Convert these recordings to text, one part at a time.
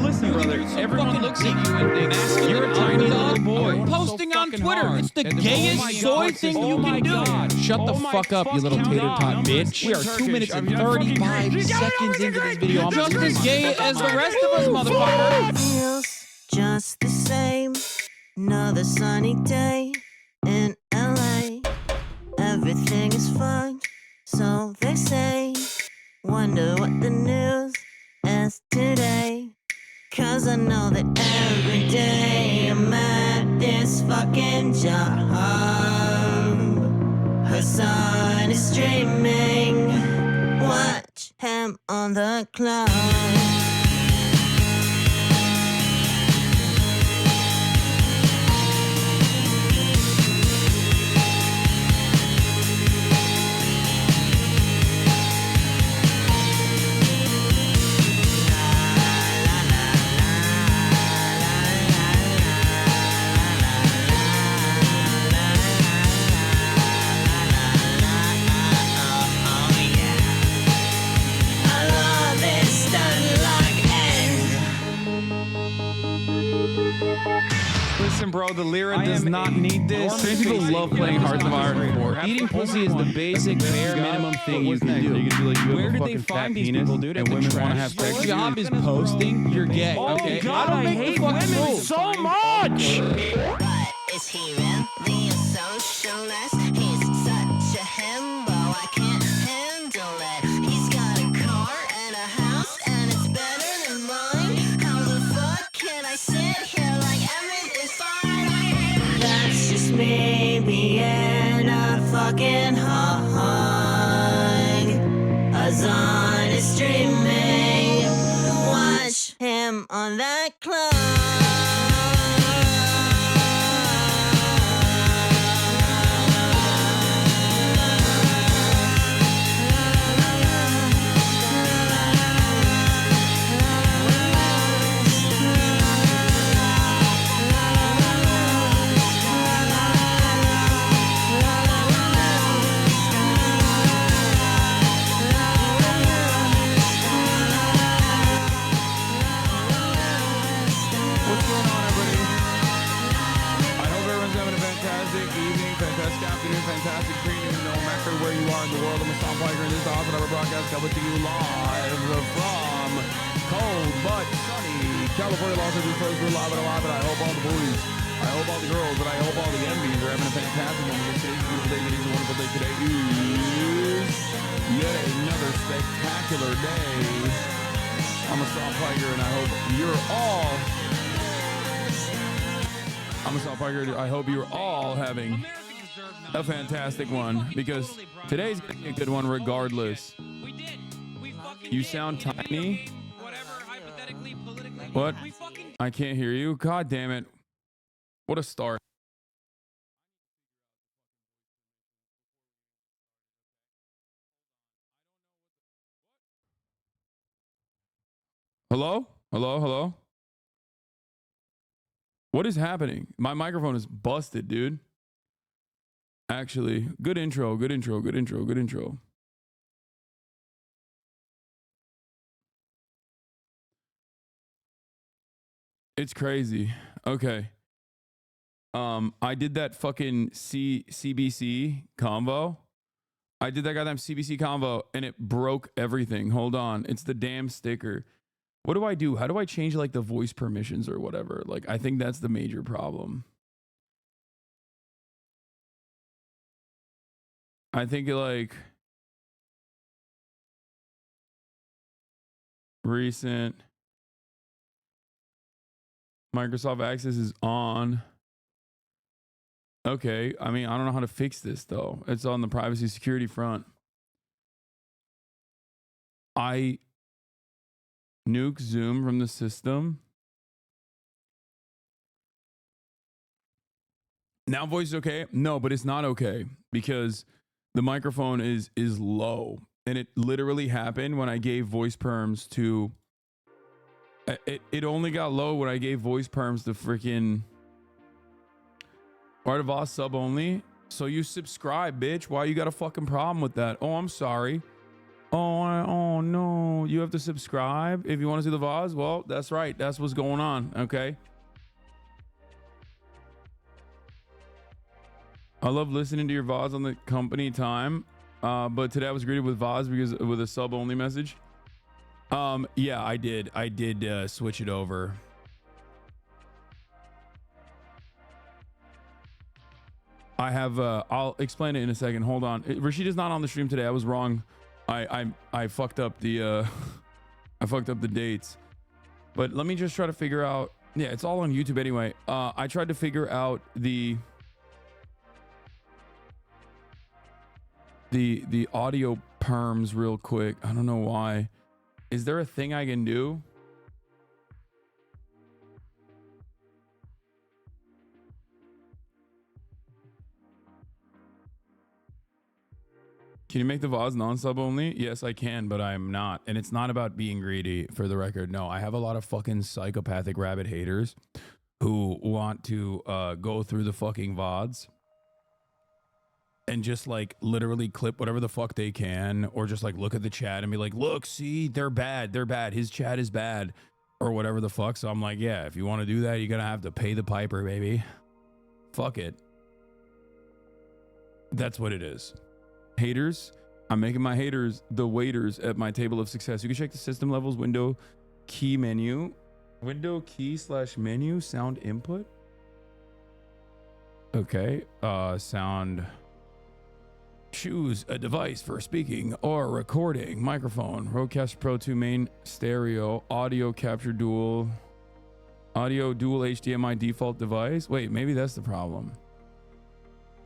Listen, brother, everyone looks at you and thinks you're a tiny little boy. Posting on Twitter, it's the gayest soy thing you can do. Shut the fuck up, you little tater tot bitch. We are 2 minutes and 35 seconds into this video. I'm just as gay as the rest of us, motherfucker. Feels just the same. Another sunny day in LA. Everything is fine, so they say. Wonder what the news is today. Cause I know that every day I'm at this fucking job. Hasan is streaming. Watch him on the cloud. Listen, bro, the Lyra does not need this. Trans people love playing Hearts of Iron 4. Eating pussy is the basic, bare minimum thing you can do. You can be like, you Where have a did they fucking fat find these penis, people, dude? and women want to have sex with you. Job is posting. You're gay. Okay. God, I don't make hate the fucking women rules. so much. But is he really a socialist? He's such a himbo, I can't handle it. He's got a car and a house and it's better than mine. How the fuck can I sit here like everything's fine? That's just me being a fucking hog. Hasan is streaming. Watch him on that cloud. Fantastic training, no matter where you are in the world. I'm a song biker in this awesome ever broadcast coming to you live from cold but sunny California, Los Angeles. We're live and alive, and I hope all the boys, I hope all the girls, and I hope all the envies are having a fantastic one. Today's a beautiful day. Today's a wonderful day. Today is yet another spectacular day. I'm a soft biker, and I hope you're all. I'm a soft biker. I hope you're all having a fantastic one, because today's gonna be a good one regardless. You sound tiny. What? I can't hear you. God damn it. What a start. Hello? Hello? Hello? What is happening? My microphone is busted, dude. Actually, good intro, good intro, good intro, good intro. It's crazy. Okay. I did that fucking CBC convo. I did that goddamn CBC convo and it broke everything. Hold on. It's the damn sticker. What do I do? How do I change like the voice permissions or whatever? Like, I think that's the major problem. I think like recent Microsoft Access is on. Okay. I mean, I don't know how to fix this though. It's on the privacy security front. I nuke Zoom from the system. Now voice is okay? No, but it's not okay because the microphone is low. And it literally happened when I gave voice perms to it only got low when I gave voice perms to freaking Art of Oz sub only. So you subscribe, bitch. Why you got a fucking problem with that? Oh, I'm sorry. Oh no. You have to subscribe if you want to see the VODs? Well, that's right. That's what's going on. Okay. I love listening to your VODs on the company time. But today I was greeted with VODs because with a sub only message. Yeah, I did switch it over. I have I'll explain it in a second. Hold on. Rashid is not on the stream today. I was wrong. I fucked up the I fucked up the dates. But let me just try to figure out. Yeah, it's all on YouTube anyway. I tried to figure out the audio perms real quick. I don't know why. Is there a thing I can do? Can you make the VODs non-sub only? Yes, I can, but I'm not. And it's not about being greedy, for the record. No, I have a lot of fucking psychopathic rabbit haters who want to go through the fucking VODs and just like literally clip whatever the fuck they can, or just like look at the chat and be like, look, see, they're bad. His chat is bad, or whatever the fuck. So I'm like, yeah, if you want to do that, you're going to have to pay the piper, baby. Fuck it. That's what it is. Haters, I'm making my haters the waiters at my table of success. You can check the system levels, window key menu, window key / menu, sound input. Okay, sound. Choose a device for speaking or recording. Microphone, Rodecaster Pro 2 main stereo, audio capture dual HDMI default device. Wait, maybe that's the problem.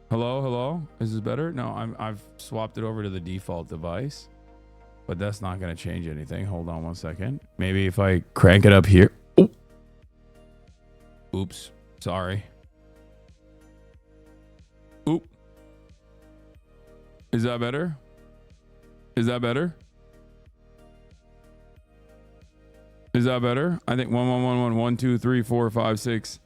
Hello? Is this better? No, I've swapped it over to the default device, but that's not going to change anything. Hold on one second. Maybe if I crank it up here. Oh. Oops. Sorry. Oop. Is that better? Is that better? Is that better? I think 1 1 1 1 1 2 3 4 5 6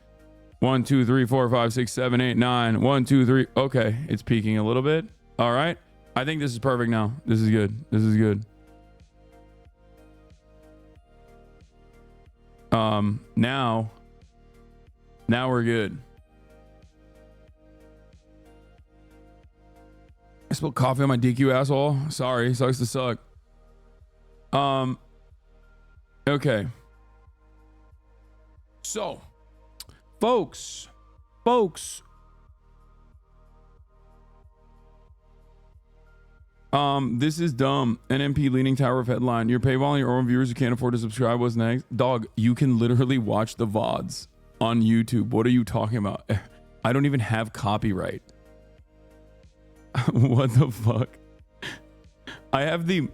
1 2 3 4 5 6 7 8 9 1 2 3. Okay, it's peaking a little bit. All right. I think this is perfect now. This is good. This is good. Now we're good. I spilled coffee on my DQ, asshole. Sorry, sucks to suck. Okay. So, folks. This is dumb. NMP leaning tower of headline. You're paywalling your own viewers who can't afford to subscribe. What's next? Dog, you can literally watch the VODs on YouTube. What are you talking about? I don't even have copyright. What the fuck? I have the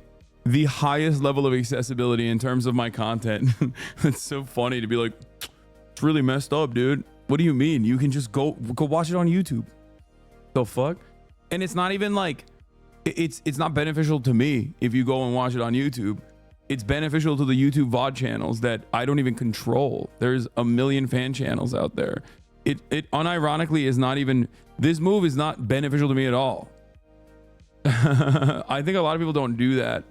highest level of accessibility in terms of my content. It's so funny to be like, it's really messed up, dude. What do you mean? You can just go watch it on YouTube. The fuck? And it's not even like it's not beneficial to me if you go and watch it on YouTube. It's beneficial to the YouTube VOD channels that I don't even control. There's a million fan channels out there. It unironically is not even, this move is not beneficial to me at all. I think a lot of people don't do that.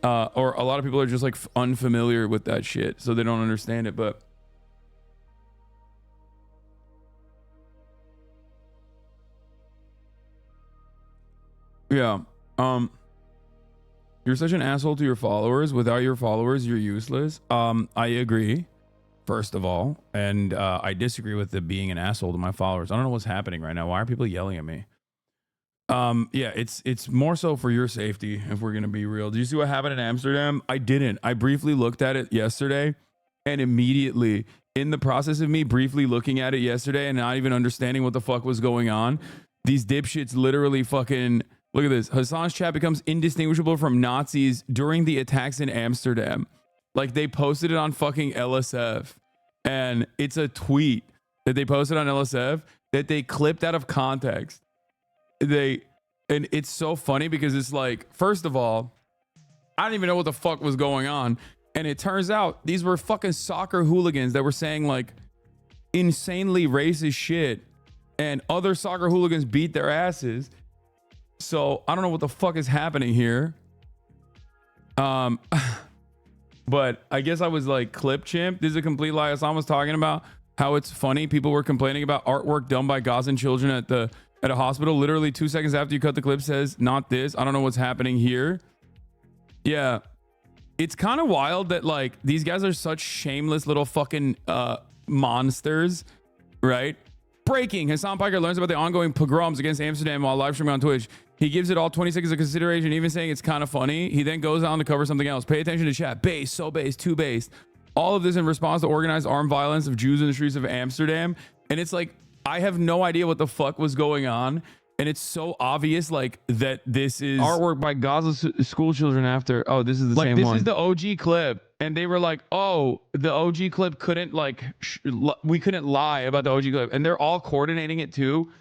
Or a lot of people are just like unfamiliar with that shit, so they don't understand it. But Yeah. You're such an asshole to your followers. Without your followers, you're useless. I agree, first of all, and I disagree with the being an asshole to my followers. I don't know what's happening right now. Why are people yelling at me? Yeah, it's more so for your safety, if we're gonna be real. Did you see what happened in Amsterdam? I didn't. I briefly looked at it yesterday, and immediately, in the process of me briefly looking at it yesterday and not even understanding what the fuck was going on, these dipshits literally fucking, look at this. Hassan's chat becomes indistinguishable from Nazis during the attacks in Amsterdam. Like, they posted it on fucking LSF, and it's a tweet that they posted on LSF that they clipped out of context. And it's so funny because it's like, first of all, I don't even know what the fuck was going on. And it turns out these were fucking soccer hooligans that were saying like insanely racist shit, and other soccer hooligans beat their asses. So I don't know what the fuck is happening here. But I guess I was like clip chimp. This is a complete lie. Hassan was talking about how it's funny. People were complaining about artwork done by Gazan children at a hospital. Literally 2 seconds after you cut the clip says, not this. I don't know what's happening here. Yeah. It's kind of wild that like these guys are such shameless little fucking monsters, right? Breaking. Hassan Piker learns about the ongoing pogroms against Amsterdam while live streaming on Twitch. He gives it all 20 seconds of consideration, even saying it's kind of funny. He then goes on to cover something else. Pay attention to chat. Base, so base, too base. All of this in response to organized armed violence of Jews in the streets of Amsterdam. And it's like, I have no idea what the fuck was going on. And it's so obvious, like, that this is artwork by Gaza school children after. Oh, this is the like, same this one. is the OG clip. And they were like, oh, the OG clip couldn't, like, we couldn't lie about the OG clip. And they're all coordinating it too.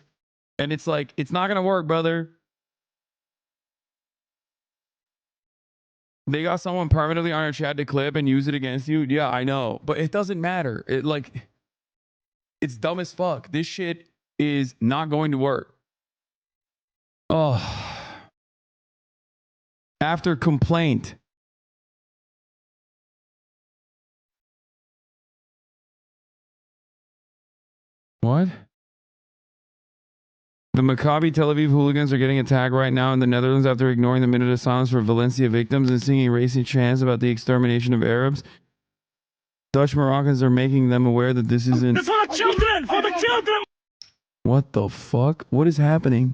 And it's like, it's not going to work, brother. They got someone permanently on our chat to clip and use it against you. Yeah, I know. But it doesn't matter. It, like, it's dumb as fuck. This shit is not going to work. Oh. After complaint. What? The Maccabi Tel Aviv hooligans are getting attacked right now in the Netherlands after ignoring the minute of silence for Valencia victims and singing racist chants about the extermination of Arabs. Dutch Moroccans are making them aware that this isn't... For the children! For the children! What the fuck? What is happening?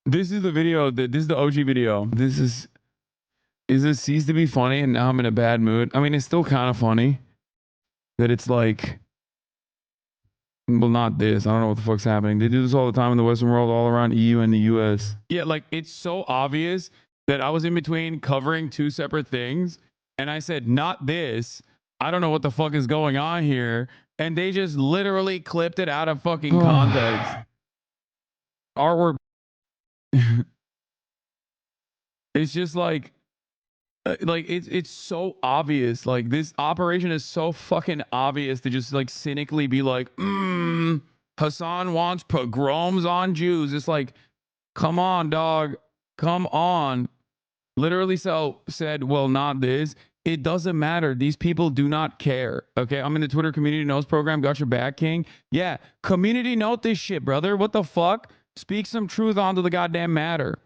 This is the video. This is the OG video. This is it ceased to be funny and now I'm in a bad mood? I mean, it's still kind of funny that it's like, well, not this. I don't know what the fuck's happening. They do this all the time in the Western world, all around EU and the US. Yeah, like, it's so obvious that I was in between covering two separate things and I said, not this. I don't know what the fuck is going on here. And they just literally clipped it out of fucking context. Artwork. It's just like it's so obvious. Like, this operation is so fucking obvious to just like cynically be like, Hassan wants pogroms on Jews. It's like, come on, dog, come on. Literally said, well, not this. It doesn't matter. These people do not care. Okay, I'm in the Twitter community notes program. Got your back, King. Yeah, community note this shit, brother. What the fuck? Speak some truth onto the goddamn matter.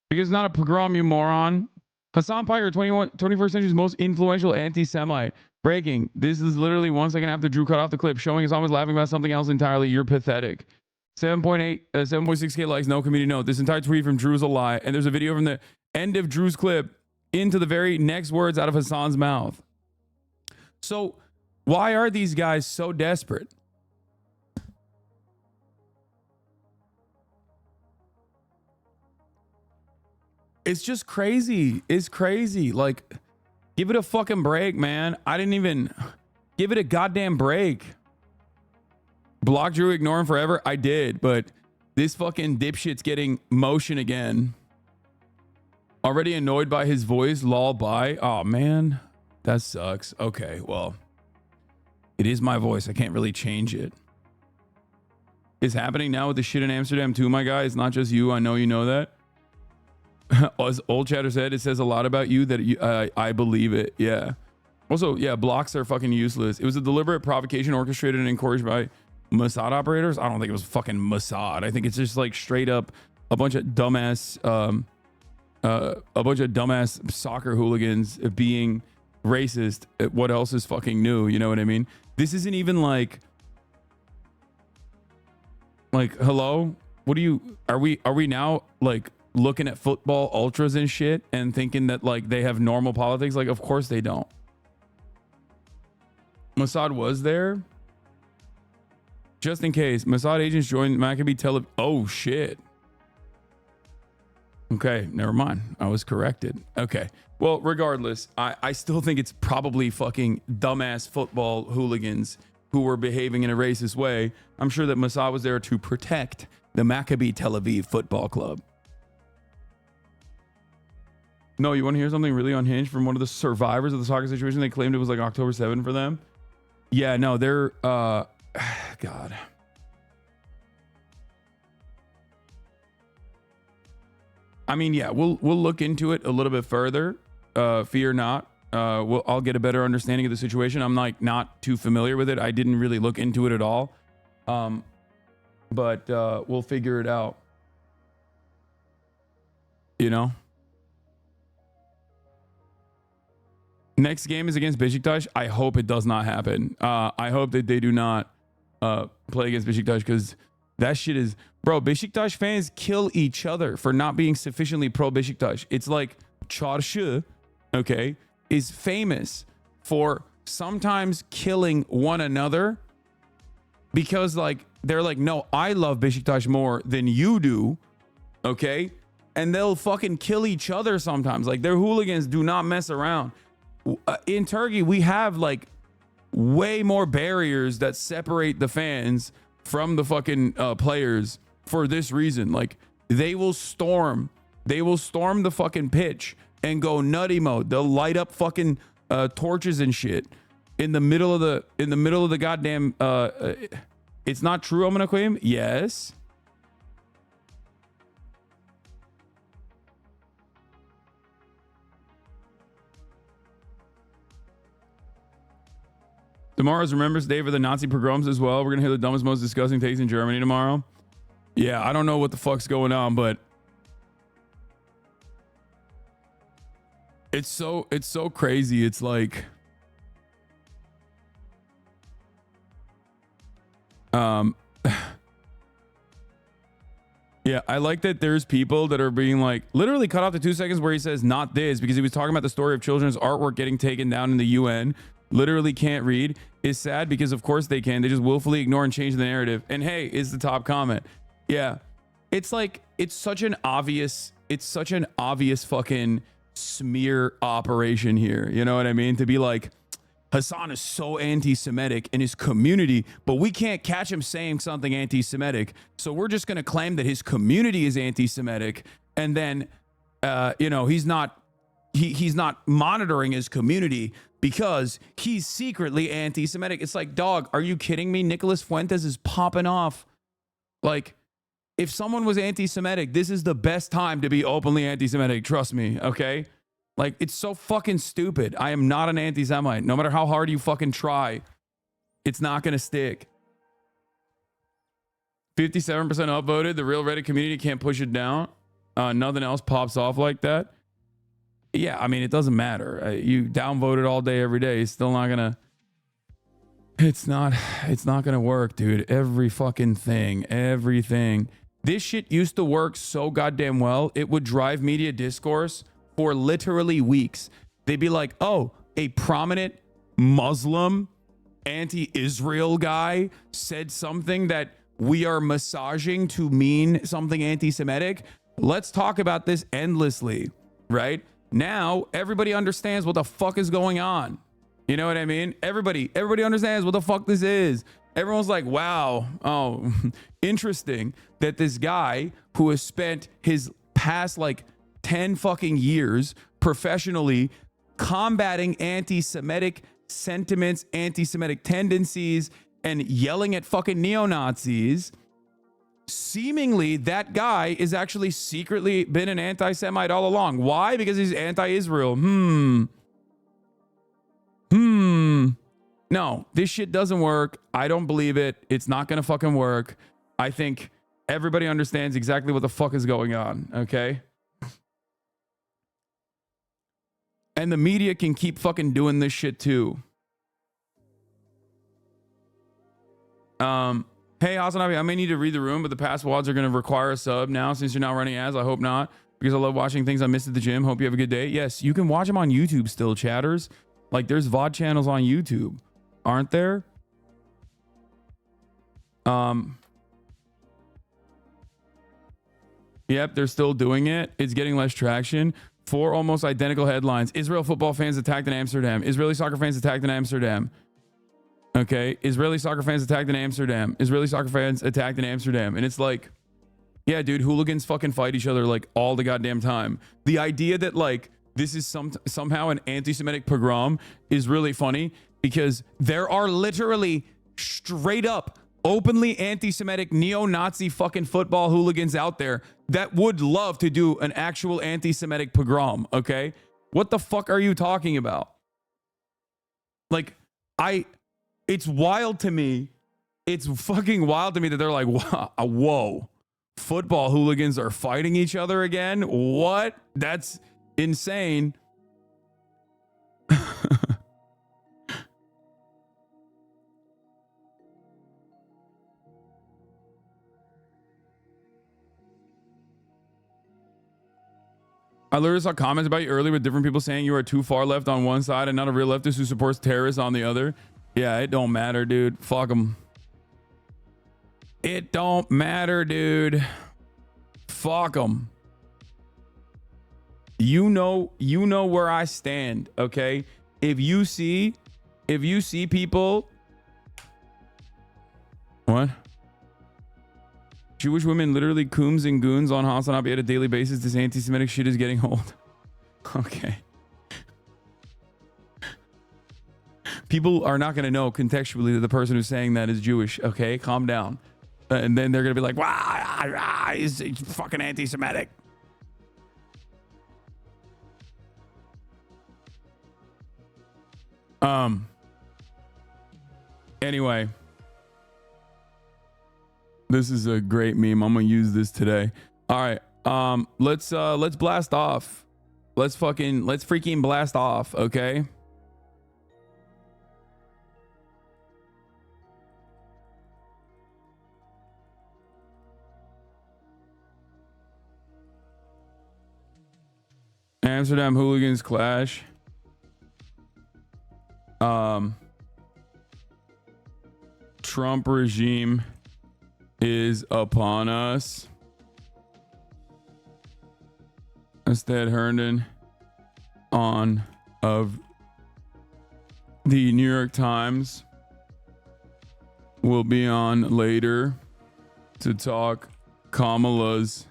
Because it's not a pogrom, you moron. Hassan Piker, 21st century's most influential anti-Semite. Breaking. This is literally 1 second after Drew cut off the clip, showing Hassan was laughing about something else entirely. You're pathetic. 7.6K likes, no community note. This entire tweet from Drew is a lie. And there's a video from the end of Drew's clip into the very next words out of Hassan's mouth. So why are these guys so desperate? It's just crazy. It's crazy. Like, give it a fucking break, man. I didn't even give it a goddamn break. Block Drew, ignore him forever. I did, but this fucking dipshit's getting motion again. Already annoyed by his voice. Lol, bye. Oh, man. That sucks. Okay, well. It is my voice. I can't really change it. It's happening now with the shit in Amsterdam too, my guy. It's not just you. I know you know that. As Old Chatter said, it says a lot about you that you, I believe it. Yeah. Also, yeah, blocks are fucking useless. It was a deliberate provocation orchestrated and encouraged by Mossad operators. I don't think it was fucking Mossad. I think it's just like straight up a bunch of dumbass soccer hooligans being racist. What else is fucking new? You know what I mean? This isn't even like hello? What do you are we now like looking at football ultras and shit and thinking that like they have normal politics? Like, of course they don't. Mossad was there. Just in case, Mossad agents joined Maccabee Tel Aviv. Oh shit. Okay, never mind. I was corrected. Okay. Well, regardless, I still think it's probably fucking dumbass football hooligans who were behaving in a racist way. I'm sure that Mossad was there to protect the Maccabee Tel Aviv football club. No, you want to hear something really unhinged from one of the survivors of the soccer situation? They claimed it was like October 7 for them. Yeah, no, they're God. I mean, yeah, we'll look into it a little bit further. Fear not. I'll get a better understanding of the situation. I'm like not too familiar with it. I didn't really look into it at all. But we'll figure it out. You know? Next game is against Beşiktaş. I hope it does not happen. I hope that they do not play against Beşiktaş, because that shit is... Bro, Beşiktaş fans kill each other for not being sufficiently pro Beşiktaş. It's like Çarşı, okay, is famous for sometimes killing one another because like they're like, no, I love Beşiktaş more than you do, okay? And they'll fucking kill each other sometimes. Like, their hooligans do not mess around. In Turkey, we have like way more barriers that separate the fans from the fucking players for this reason. Like, they will storm the fucking pitch and go nutty mode. They'll light up fucking torches and shit in the middle of the goddamn it's not true, I'm gonna claim. Yes. Tomorrow's Remembrance Day for the Nazi pogroms as well. We're gonna hear the dumbest, most disgusting takes in Germany tomorrow. Yeah, I don't know what the fuck's going on, but it's so crazy. It's like yeah, I like that there's people that are being like, literally cut off the 2 seconds where he says not this, because he was talking about the story of children's artwork getting taken down in the UN. Literally can't read. Is sad because of course they can. They just willfully ignore and change the narrative. And hey, is the top comment. Yeah. It's like, it's such an obvious fucking smear operation here. You know what I mean? To be like, Hasan is so anti-Semitic in his community, but we can't catch him saying something anti-Semitic. So we're just going to claim that his community is anti-Semitic. And then, you know, he's not monitoring his community because he's secretly anti-Semitic. It's like, dog, are you kidding me? Nicholas Fuentes is popping off. Like, if someone was anti-Semitic, this is the best time to be openly anti-Semitic. Trust me, okay? Like, it's so fucking stupid. I am not an anti-Semite. No matter how hard you fucking try, it's not going to stick. 57% upvoted. The real Reddit community can't push it down. Nothing else pops off like that. Yeah, I mean, it doesn't matter. You downvoted all day, every day. It's still not going to... It's not going to work, dude. Every fucking thing. Everything. This shit used to work so goddamn well. It would drive media discourse for literally weeks. They'd be like, oh, a prominent Muslim anti-Israel guy said something that we are massaging to mean something anti-Semitic. Let's talk about this endlessly, right? Now, everybody understands what the fuck is going on. You know what I mean? Everybody understands what the fuck this is. Everyone's like, wow, oh, interesting that this guy who has spent his past like 10 fucking years professionally combating anti-Semitic sentiments, anti-Semitic tendencies, and yelling at fucking neo-Nazis, seemingly that guy is actually secretly been an anti-Semite all along. Why? Because he's anti-Israel. No, this shit doesn't work. I don't believe it. It's not gonna fucking work. I think everybody understands exactly what the fuck is going on, okay? And the media can keep fucking doing this shit too. Hey, Hasanabi, I may need to read the room, but the past WODs are going to require a sub now since you're not running ads. I hope not, because I love watching things I missed at the gym. Hope you have a good day. Yes, you can watch them on YouTube still, chatters. Like, there's VOD channels on YouTube, aren't there? Yep, they're still doing it. It's getting less traction. 4 almost identical headlines. Israel football fans attacked in Amsterdam. Israeli soccer fans attacked in Amsterdam. Okay, Israeli soccer fans attacked in Amsterdam. Israeli soccer fans attacked in Amsterdam. And it's like, yeah, dude, hooligans fucking fight each other like all the goddamn time. The idea that like this is somehow an anti-Semitic pogrom is really funny, because there are literally straight up openly anti-Semitic neo-Nazi fucking football hooligans out there that would love to do an actual anti-Semitic pogrom, okay? What the fuck are you talking about? Like, it's wild to me. It's fucking wild to me that they're like, whoa, football hooligans are fighting each other again? What? That's insane. I literally saw comments about you earlier with different people saying you are too far left on one side and not a real leftist who supports terrorists on the other. Yeah, it don't matter, dude. Fuck them. It don't matter, dude. Fuck them. You know where I stand, okay? If you see people, what? Jewish women literally cooms and goons on Hasanabi at a daily basis. This anti-Semitic shit is getting old. Okay. People are not going to know contextually that the person who's saying that is Jewish. Okay, calm down. And then they're going to be like, wow, he's fucking anti-Semitic. Anyway. This is a great meme. I'm gonna use this today. All right. Let's blast off. Let's freaking blast off, okay? Amsterdam hooligans clash. Trump regime is upon us. ASTEAD Herndon on of the New York Times will be on later to talk Kamala's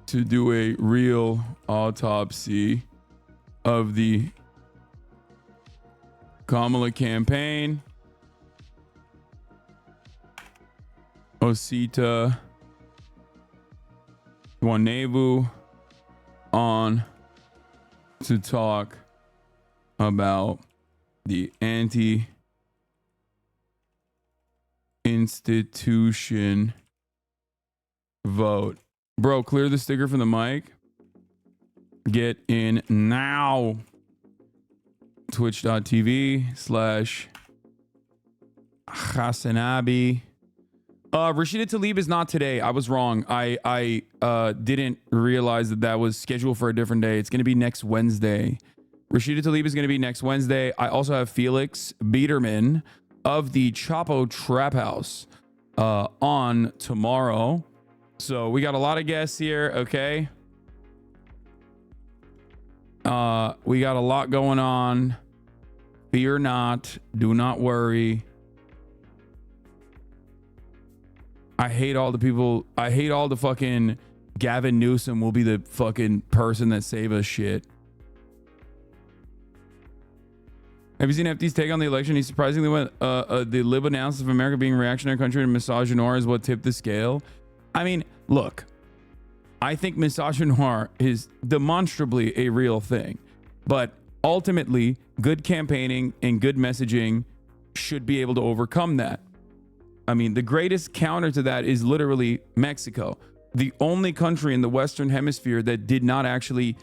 to do a real autopsy of the Kamala campaign. OSITA, NWANEWU on to talk about the anti-institution vote. Bro, clear the sticker from the mic. Get in now. Twitch.tv/Hasanabi. Rashida Tlaib is not today. I was wrong. I didn't realize that was scheduled for a different day. It's going to be next Wednesday. Rashida Tlaib is going to be next Wednesday. I also have Felix Biederman of the Chapo Trap House on tomorrow. So we got a lot of guests here, okay? We got a lot going on. Fear not. Do not worry. I hate all the people. I hate all the fucking Gavin Newsom will be the fucking person that save us shit. Have you seen FD's take on the election? He surprisingly went, the lib analysis of America being a reactionary country and misogynoir is what tipped the scale. I mean, look, I think misogynoir is demonstrably a real thing, but ultimately, good campaigning and good messaging should be able to overcome that. I mean, the greatest counter to that is literally Mexico, the only country in the Western Hemisphere that did not actually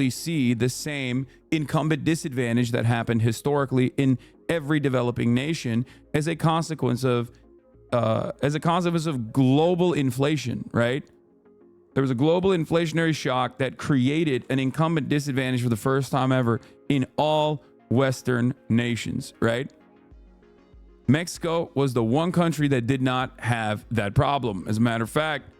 see the same incumbent disadvantage that happened historically in every developing nation as a consequence of global inflation, right? There was a global inflationary shock that created an incumbent disadvantage for the first time ever in all Western nations, right? Mexico was the one country that did not have that problem. As a matter of fact,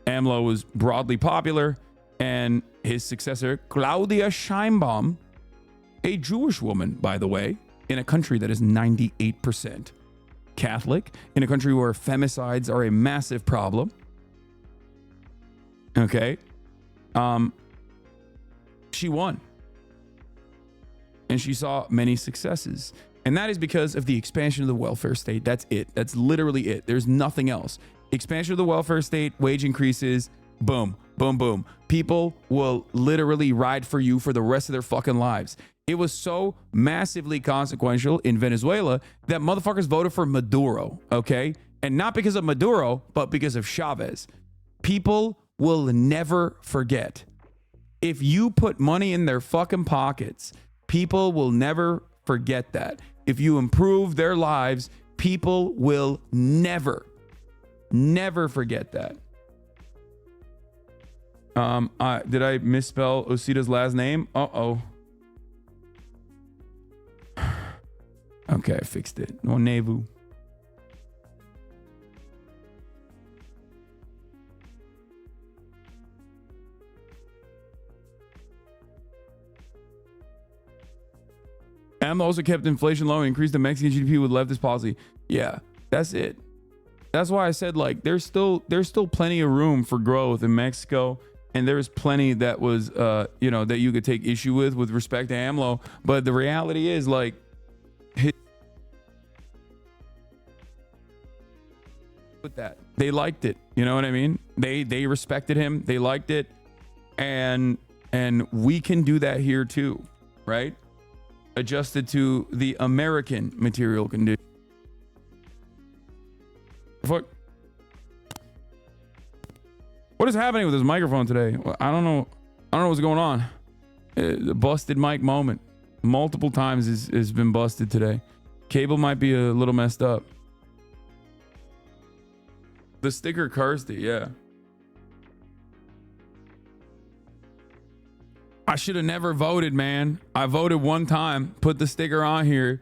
AMLO was broadly popular, and his successor, Claudia Sheinbaum, a Jewish woman, by the way, in a country that is 98% Catholic, in a country where femicides are a massive problem. Okay. She won. And she saw many successes. And that is because of the expansion of the welfare state. That's it. That's literally it. There's nothing else. Expansion of the welfare state, wage increases, boom, boom, boom. People will literally ride for you for the rest of their fucking lives. It was so massively consequential in Venezuela that motherfuckers voted for Maduro, okay? And not because of Maduro, but because of Chavez. People will never forget. If you put money in their fucking pockets, people will never forget that. If you improve their lives, people will never forget that. Did I misspell OSITA's last name? Uh-oh. Okay, I fixed it. NWANEWU. AMLO also kept inflation low and increased the Mexican GDP with leftist policy. Yeah, that's it. That's why I said, like, there's still plenty of room for growth in Mexico, and there's plenty that was that you could take issue with respect to AMLO. But the reality is, like, with that, they liked it. You know what I mean? They respected him. They liked it, and we can do that here too, right? Adjusted to the American material condition. Fuck. What is happening with this microphone today? I don't know what's going on. The busted mic moment. Multiple times has been busted today. Cable might be a little messed up. The sticker cursed it, yeah. I should have never voted, man. I voted one time, put the sticker on here,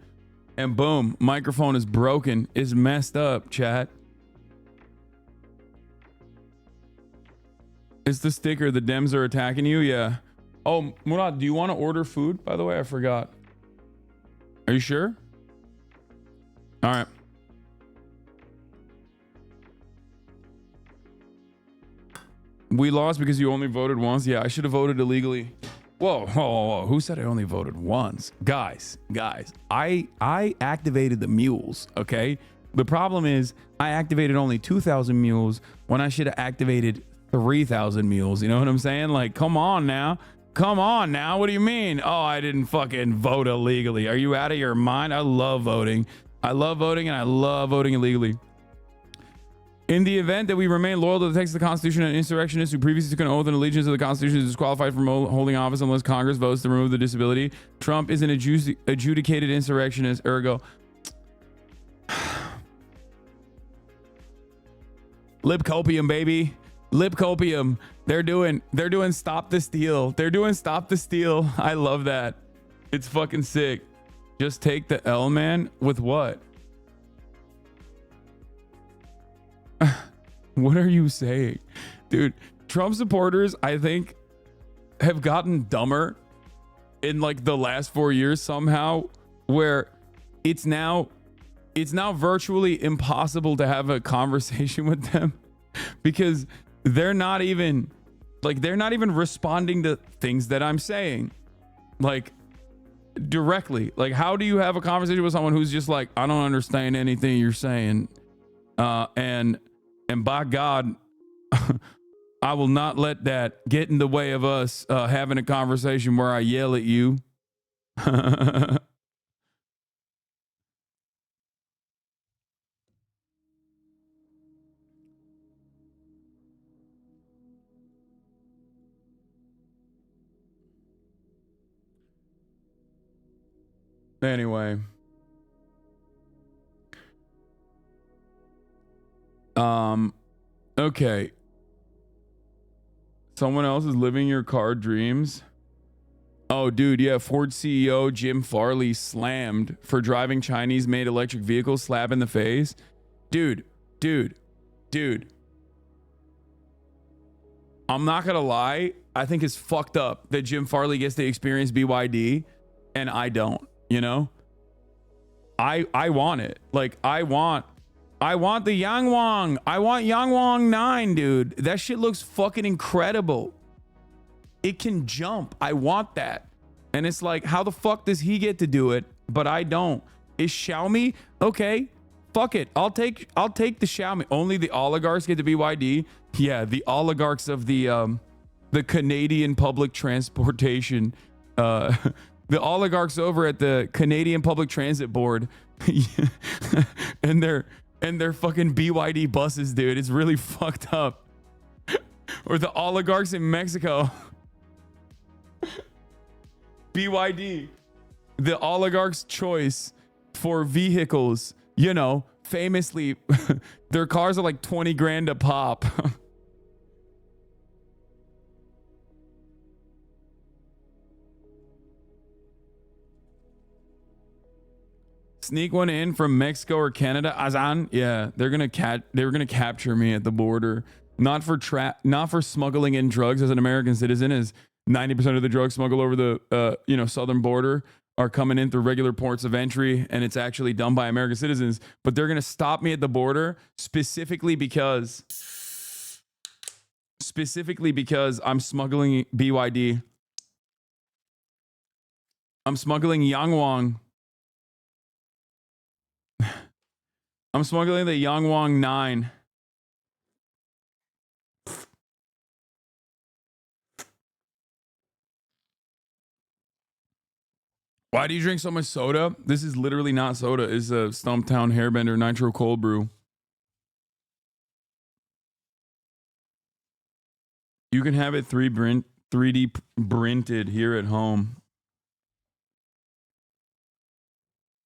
and boom, microphone is broken. It's messed up, chat. It's the sticker. The Dems are attacking you? Yeah. Oh, Murad, do you want to order food? By the way, I forgot. Are you sure? All right. We lost because you only voted once. Yeah, I should have voted illegally. Whoa, whoa, whoa. Who said I only voted once? Guys, I activated the mules, okay? The problem is I activated only 2,000 mules when I should have activated 3,000 mules. You know what I'm saying? Like, come on now. Come on now. What do you mean? Oh, I didn't fucking vote illegally. Are you out of your mind? I love voting. I love voting, and I love voting illegally. In the event that we remain loyal to the text of the Constitution, and insurrectionists who previously took an oath and allegiance to the Constitution is disqualified from holding office unless Congress votes to remove the disability. Trump is an adjudicated insurrectionist, ergo. Libcopium, baby. Libcopium. They're doing stop the steal. They're doing stop the steal. I love that. It's fucking sick. Just take the L, man. With what? What are you saying? Dude, Trump supporters, I think, have gotten dumber in like the last 4 years somehow, where it's now virtually impossible to have a conversation with them because they're not even responding to things that I'm saying. Like, directly. Like, how do you have a conversation with someone who's just like, I don't understand anything you're saying, and by God, I will not let that get in the way of us having a conversation where I yell at you. Anyway. Okay. Someone else is living your car dreams. Oh, dude, yeah. Ford CEO Jim Farley slammed for driving Chinese-made electric vehicles, slap in the face. Dude. I'm not gonna lie. I think it's fucked up that Jim Farley gets to experience BYD and I don't, you know? I want it. Like, I want the Yangwang. I want Yangwang 9, dude. That shit looks fucking incredible. It can jump. I want that. And it's like, how the fuck does he get to do it, but I don't? Is Xiaomi okay? Fuck it. I'll take the Xiaomi. Only the oligarchs get to BYD. Yeah, the oligarchs of the Canadian public transportation. The oligarchs over at the Canadian Public Transit Board, and their fucking BYD buses, dude. It's really fucked up. Or the oligarchs in Mexico. BYD, the oligarch's choice for vehicles. You know, famously, their cars are like 20 grand a pop. Sneak one in from Mexico or Canada, Hasan. Yeah, they were gonna capture me at the border, not for smuggling in drugs as an American citizen, as 90% of the drugs smuggled over the southern border are coming in through regular ports of entry, and it's actually done by American citizens. But they're gonna stop me at the border specifically because I'm smuggling BYD. I'm smuggling Yangwang. I'm smuggling the Yangwang 9. Why do you drink so much soda? This is literally not soda. It's a Stumptown Hairbender Nitro Cold Brew. You can have it 3D printed here at home.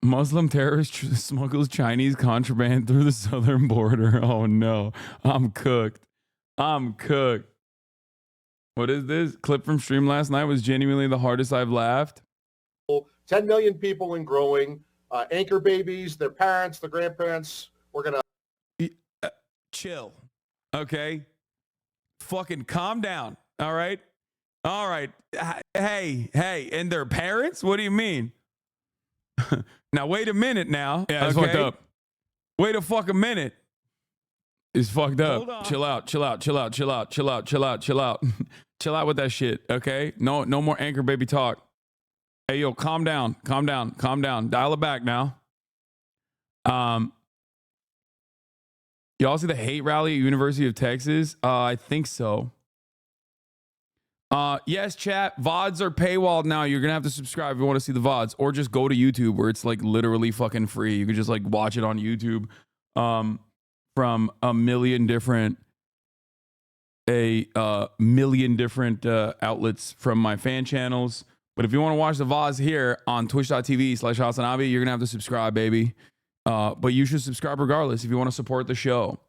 Muslim terrorist smuggles Chinese contraband through the southern border. Oh no, I'm cooked. What is this? Clip from stream last night was genuinely the hardest I've laughed. 10 million people and growing, anchor babies, their parents, their grandparents. We're going to chill. Okay. Fucking calm down. All right. Hey. And their parents? What do you mean? Now, wait a minute now. Yeah, it's fucked up. Wait a fucking minute. It's fucked up. Chill out. Chill out with that shit, okay? No more anchor baby talk. Hey, yo, calm down. Dial it back now. Y'all see the hate rally at University of Texas? I think so. Yes, chat. VODs are paywalled now. You're gonna have to subscribe if you want to see the VODs, or just go to YouTube where it's like literally fucking free. You can just like watch it on YouTube from a million different outlets from my fan channels. But if you want to watch the VODs here on twitch.tv/Hasanabi, you're gonna have to subscribe, baby. But you should subscribe regardless if you want to support the show.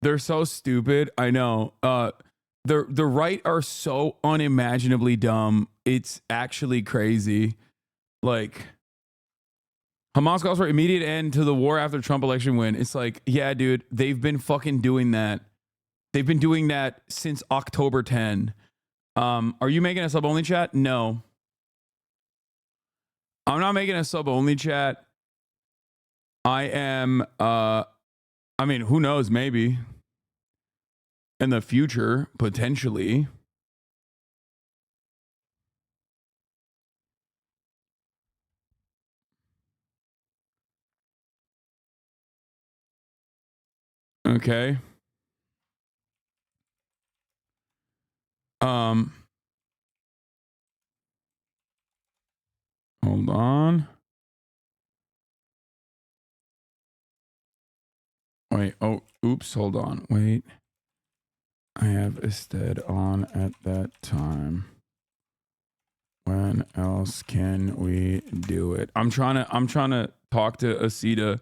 They're so stupid. I know. The right are so unimaginably dumb. It's actually crazy. Like, Hamas calls for immediate end to the war after Trump election win. It's like, yeah, dude, they've been fucking doing that. They've been doing that since October 10. Are you making a sub only chat? No. I'm not making a sub only chat. I am I mean, who knows, maybe in the future, potentially. Okay. Hold on. Wait, oh, oops, hold on. Wait. I have ASTEAD on at that time. When else can we do it? I'm trying to talk to OSITA.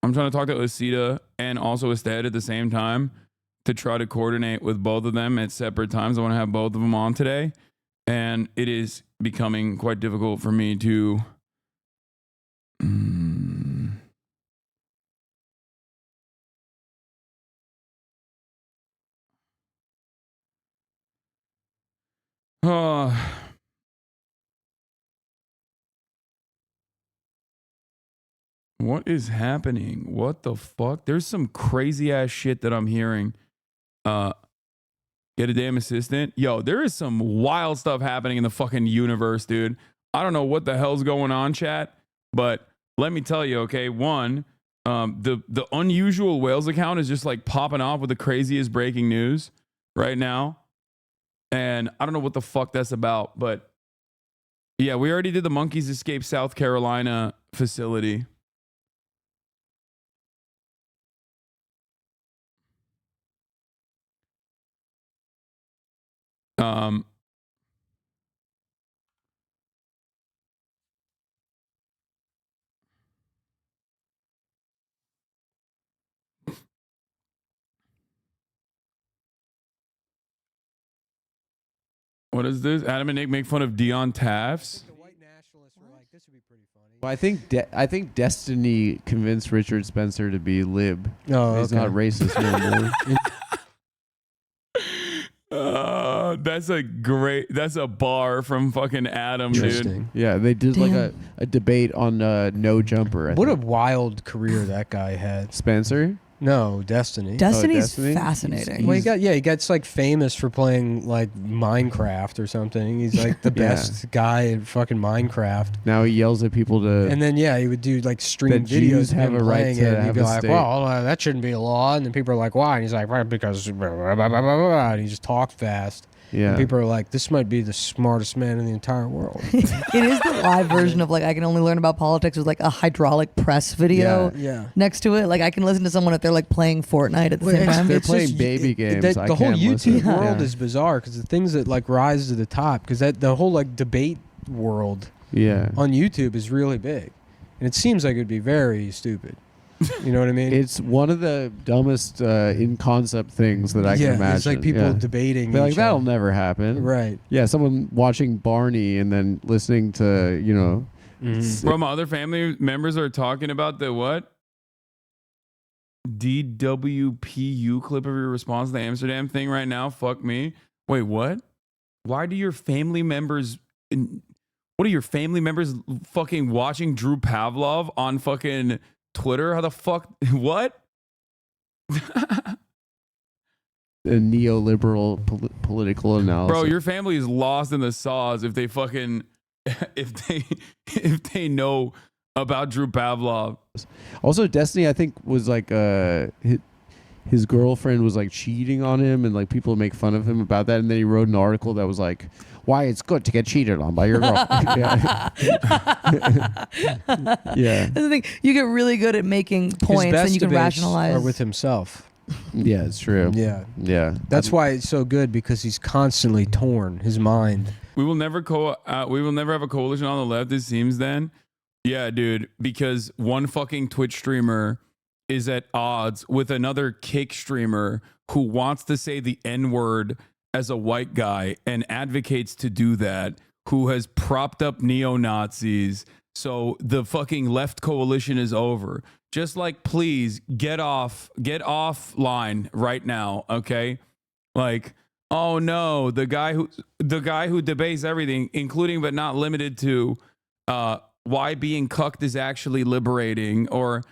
I'm trying to talk to OSITA and also ASTEAD at the same time to try to coordinate with both of them at separate times. I want to have both of them on today. And it is becoming quite difficult for me to what is happening? What the fuck? There's some crazy ass shit that I'm hearing. Get a damn assistant. Yo, there is some wild stuff happening in the fucking universe, dude. I don't know what the hell's going on, chat, but let me tell you, okay? One, the unusual whales account is just like popping off with the craziest breaking news right now. And I don't know what the fuck that's about, but yeah, we already did the Monkeys Escape South Carolina facility. What is this? Adam and Nick make fun of Dion Taft's. Well, I think Destiny convinced Richard Spencer to be lib. Oh, He's not racist no more. That's a bar from fucking Adam, dude. Yeah, they did like a debate on No Jumper. What a wild career that guy had. Spencer? No, Destiny. Destiny's fascinating. Well, he gets like famous for playing like Minecraft or something. He's like the best guy at fucking Minecraft. Now he yells at people to. And then he would do like stream videos of him playing it. And he'd be like, "Well, that shouldn't be a law." And then people are like, "Why?" And he's like, "Well, because," and he just talked fast. Yeah. And people are like, "This might be the smartest man in the entire world." It is the live version of like I can only learn about politics with like a hydraulic press video next to it. Like I can listen to someone if they're like playing Fortnite at the same time. They're playing baby games. The whole YouTube world is bizarre because the things that like rise to the top, because the whole like debate world on YouTube is really big, and it seems like it'd be very stupid. You know what I mean? It's one of the dumbest in concept things that I can imagine. It's like people debating. They're like, that'll never happen. Right. Yeah, someone watching Barney and then listening to, From other family members are talking about the what? DWPU clip of your response to the Amsterdam thing right now. Fuck me. Wait, what? Why do your family members... What are your family members fucking watching Drew Pavlov on fucking... Twitter? How the fuck? What? A neoliberal political analysis. Bro, your family is lost in the sauce if they fucking if they know about Drew Pavlov. Also, Destiny, I think, was like his girlfriend was like cheating on him, and like people make fun of him about that. And then he wrote an article that was like, why it's good to get cheated on by your girlfriend. Yeah. That's the thing. You get really good at making points and you can rationalize. Or with himself. Yeah, it's true. Yeah. Yeah. That's why it's so good, because he's constantly torn, his mind. We will never have a coalition on the left, it seems then. Yeah, dude, because one fucking Twitch streamer is at odds with another Kick streamer who wants to say the N-word as a white guy and advocates to do that, who has propped up neo-Nazis. So the fucking left coalition is over. Just like, please get offline right now. Okay. Like, oh no, the guy who debates everything, including but not limited to why being cucked is actually liberating, or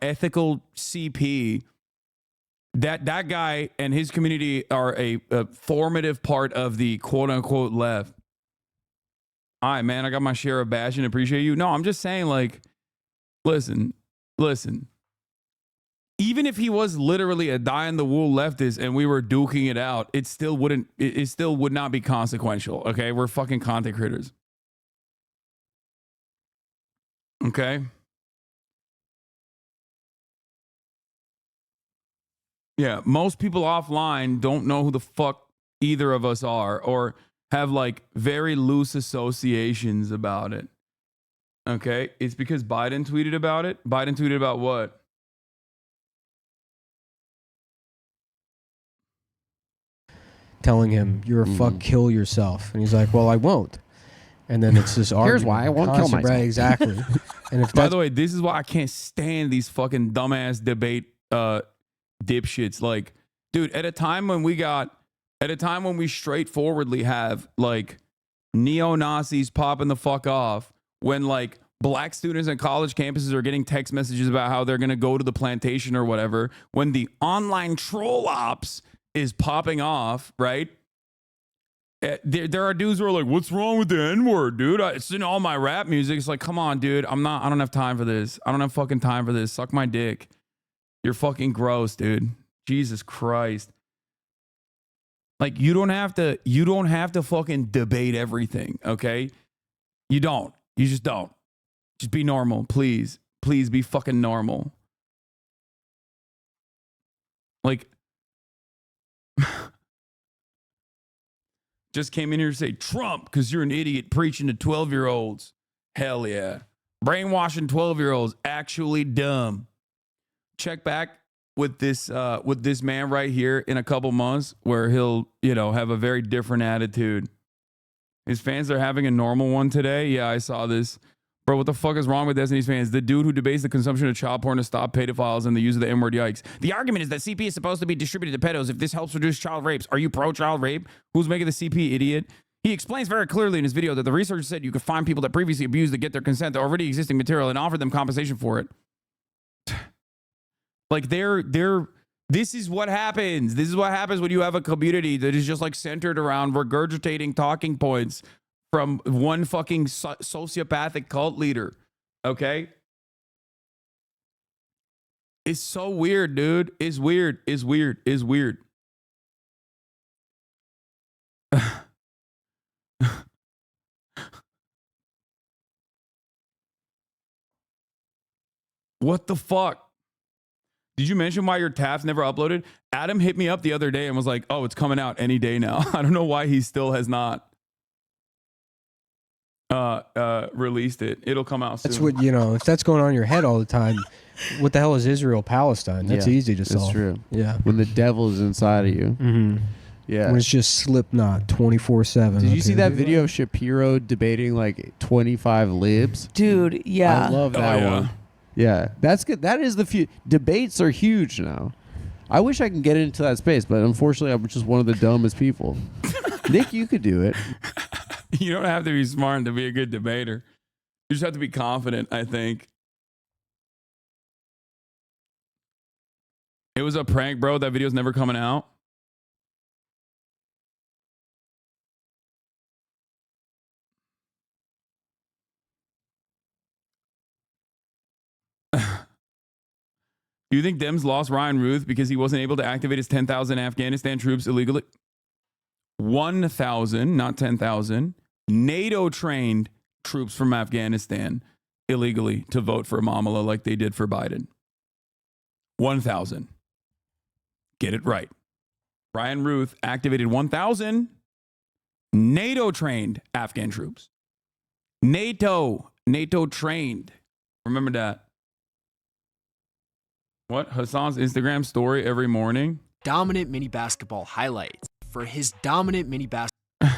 ethical CP. That guy and his community are a formative part of the quote unquote left. All right, man, I got my share of bashing. Appreciate you. No, I'm just saying, like, listen. Even if he was literally a die-in-the-wool leftist and we were duking it out, it still would not be consequential. Okay, we're fucking content creators. Okay. Yeah, most people offline don't know who the fuck either of us are, or have like very loose associations about it. Okay, it's because Biden tweeted about it. Biden tweeted about what? Telling him, you're a fuck, kill yourself. And he's like, well, I won't. And then it's this argument. Here's why I won't kill myself. Right, exactly. And if by the way, this is why I can't stand these fucking dumbass debate dipshits. Like, dude, at a time when we straightforwardly have like neo-Nazis popping the fuck off, when like black students on college campuses are getting text messages about how they're going to go to the plantation or whatever, when the online troll ops is popping off, right? There are dudes who are like, what's wrong with the N-word, dude? It's in all my rap music. It's like, come on, dude. I don't have time for this. I don't have fucking time for this. Suck my dick. You're fucking gross, dude. Jesus Christ. Like, you don't have to fucking debate everything, okay? You don't. You just don't. Just be normal, please. Please be fucking normal. Like, just came in here to say Trump because you're an idiot preaching to 12-year-olds. Hell yeah. Brainwashing 12-year-olds. Actually dumb. Check back with this man right here in a couple months where he'll, have a very different attitude. His fans are having a normal one today. Yeah, I saw this. Bro, what the fuck is wrong with Destiny's fans? The dude who debates the consumption of child porn to stop pedophiles and the use of the N-word, yikes. The argument is that CP is supposed to be distributed to pedos if this helps reduce child rapes. Are you pro-child rape? Who's making the CP, idiot? He explains very clearly in his video that the research said you could find people that previously abused to get their consent to already existing material and offer them compensation for it. Like, this is what happens. This is what happens when you have a community that is just like centered around regurgitating talking points from one fucking sociopathic cult leader. Okay? It's so weird, dude. It's weird. It's weird. It's weird. What the fuck? Did you mention why your TAFs never uploaded? Adam hit me up the other day and was like, oh, it's coming out any day now. I don't know why he still has not released it. It'll come out soon. That's what, if that's going on in your head all the time, what the hell is Israel-Palestine? That's easy to solve. That's true. Yeah. When the devil is inside of you. Mm-hmm. Yeah. When it's just Slipknot 24/7. Did you see that video of Shapiro debating like 25 libs? Dude, yeah. I love that one. Yeah, that's good. That is the debates are huge now. I wish I can get into that space, but unfortunately, I'm just one of the dumbest people. Nick, you could do it. You don't have to be smart to be a good debater. You just have to be confident, I think. It was a prank, bro. That video's never coming out. Do you think Dems lost Ryan Ruth because he wasn't able to activate his 10,000 Afghanistan troops illegally? 1,000, not 10,000, NATO-trained troops from Afghanistan illegally to vote for MAMALA like they did for Biden. 1,000. Get it right. Ryan Ruth activated 1,000 NATO-trained Afghan troops. NATO-trained. Remember that. What? Hassan's Instagram story every morning? Dominant mini basketball highlights. For his dominant mini basketball.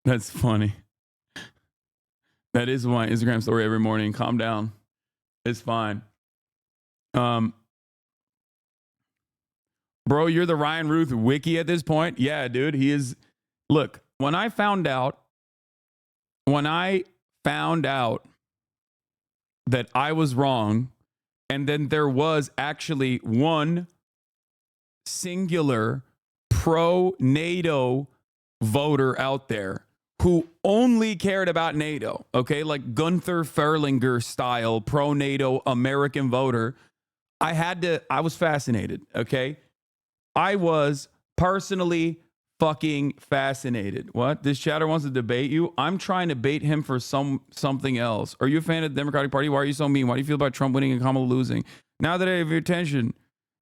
That's funny. That is my Instagram story every morning. Calm down. It's fine. Bro, you're the Ryan Ruth wiki at this point? Yeah, dude. He is Look, when I found out that I was wrong, and then there was actually one singular pro-NATO voter out there who only cared about NATO, okay? Like Gunther Ferlinger style pro-NATO American voter. I was fascinated, okay? I was personally fucking fascinated. What? This chatter wants to debate you? I'm trying to bait him for something else. Are you a fan of the Democratic Party? Why are you so mean? Why do you feel about Trump winning and Kamala losing? Now that I have your attention,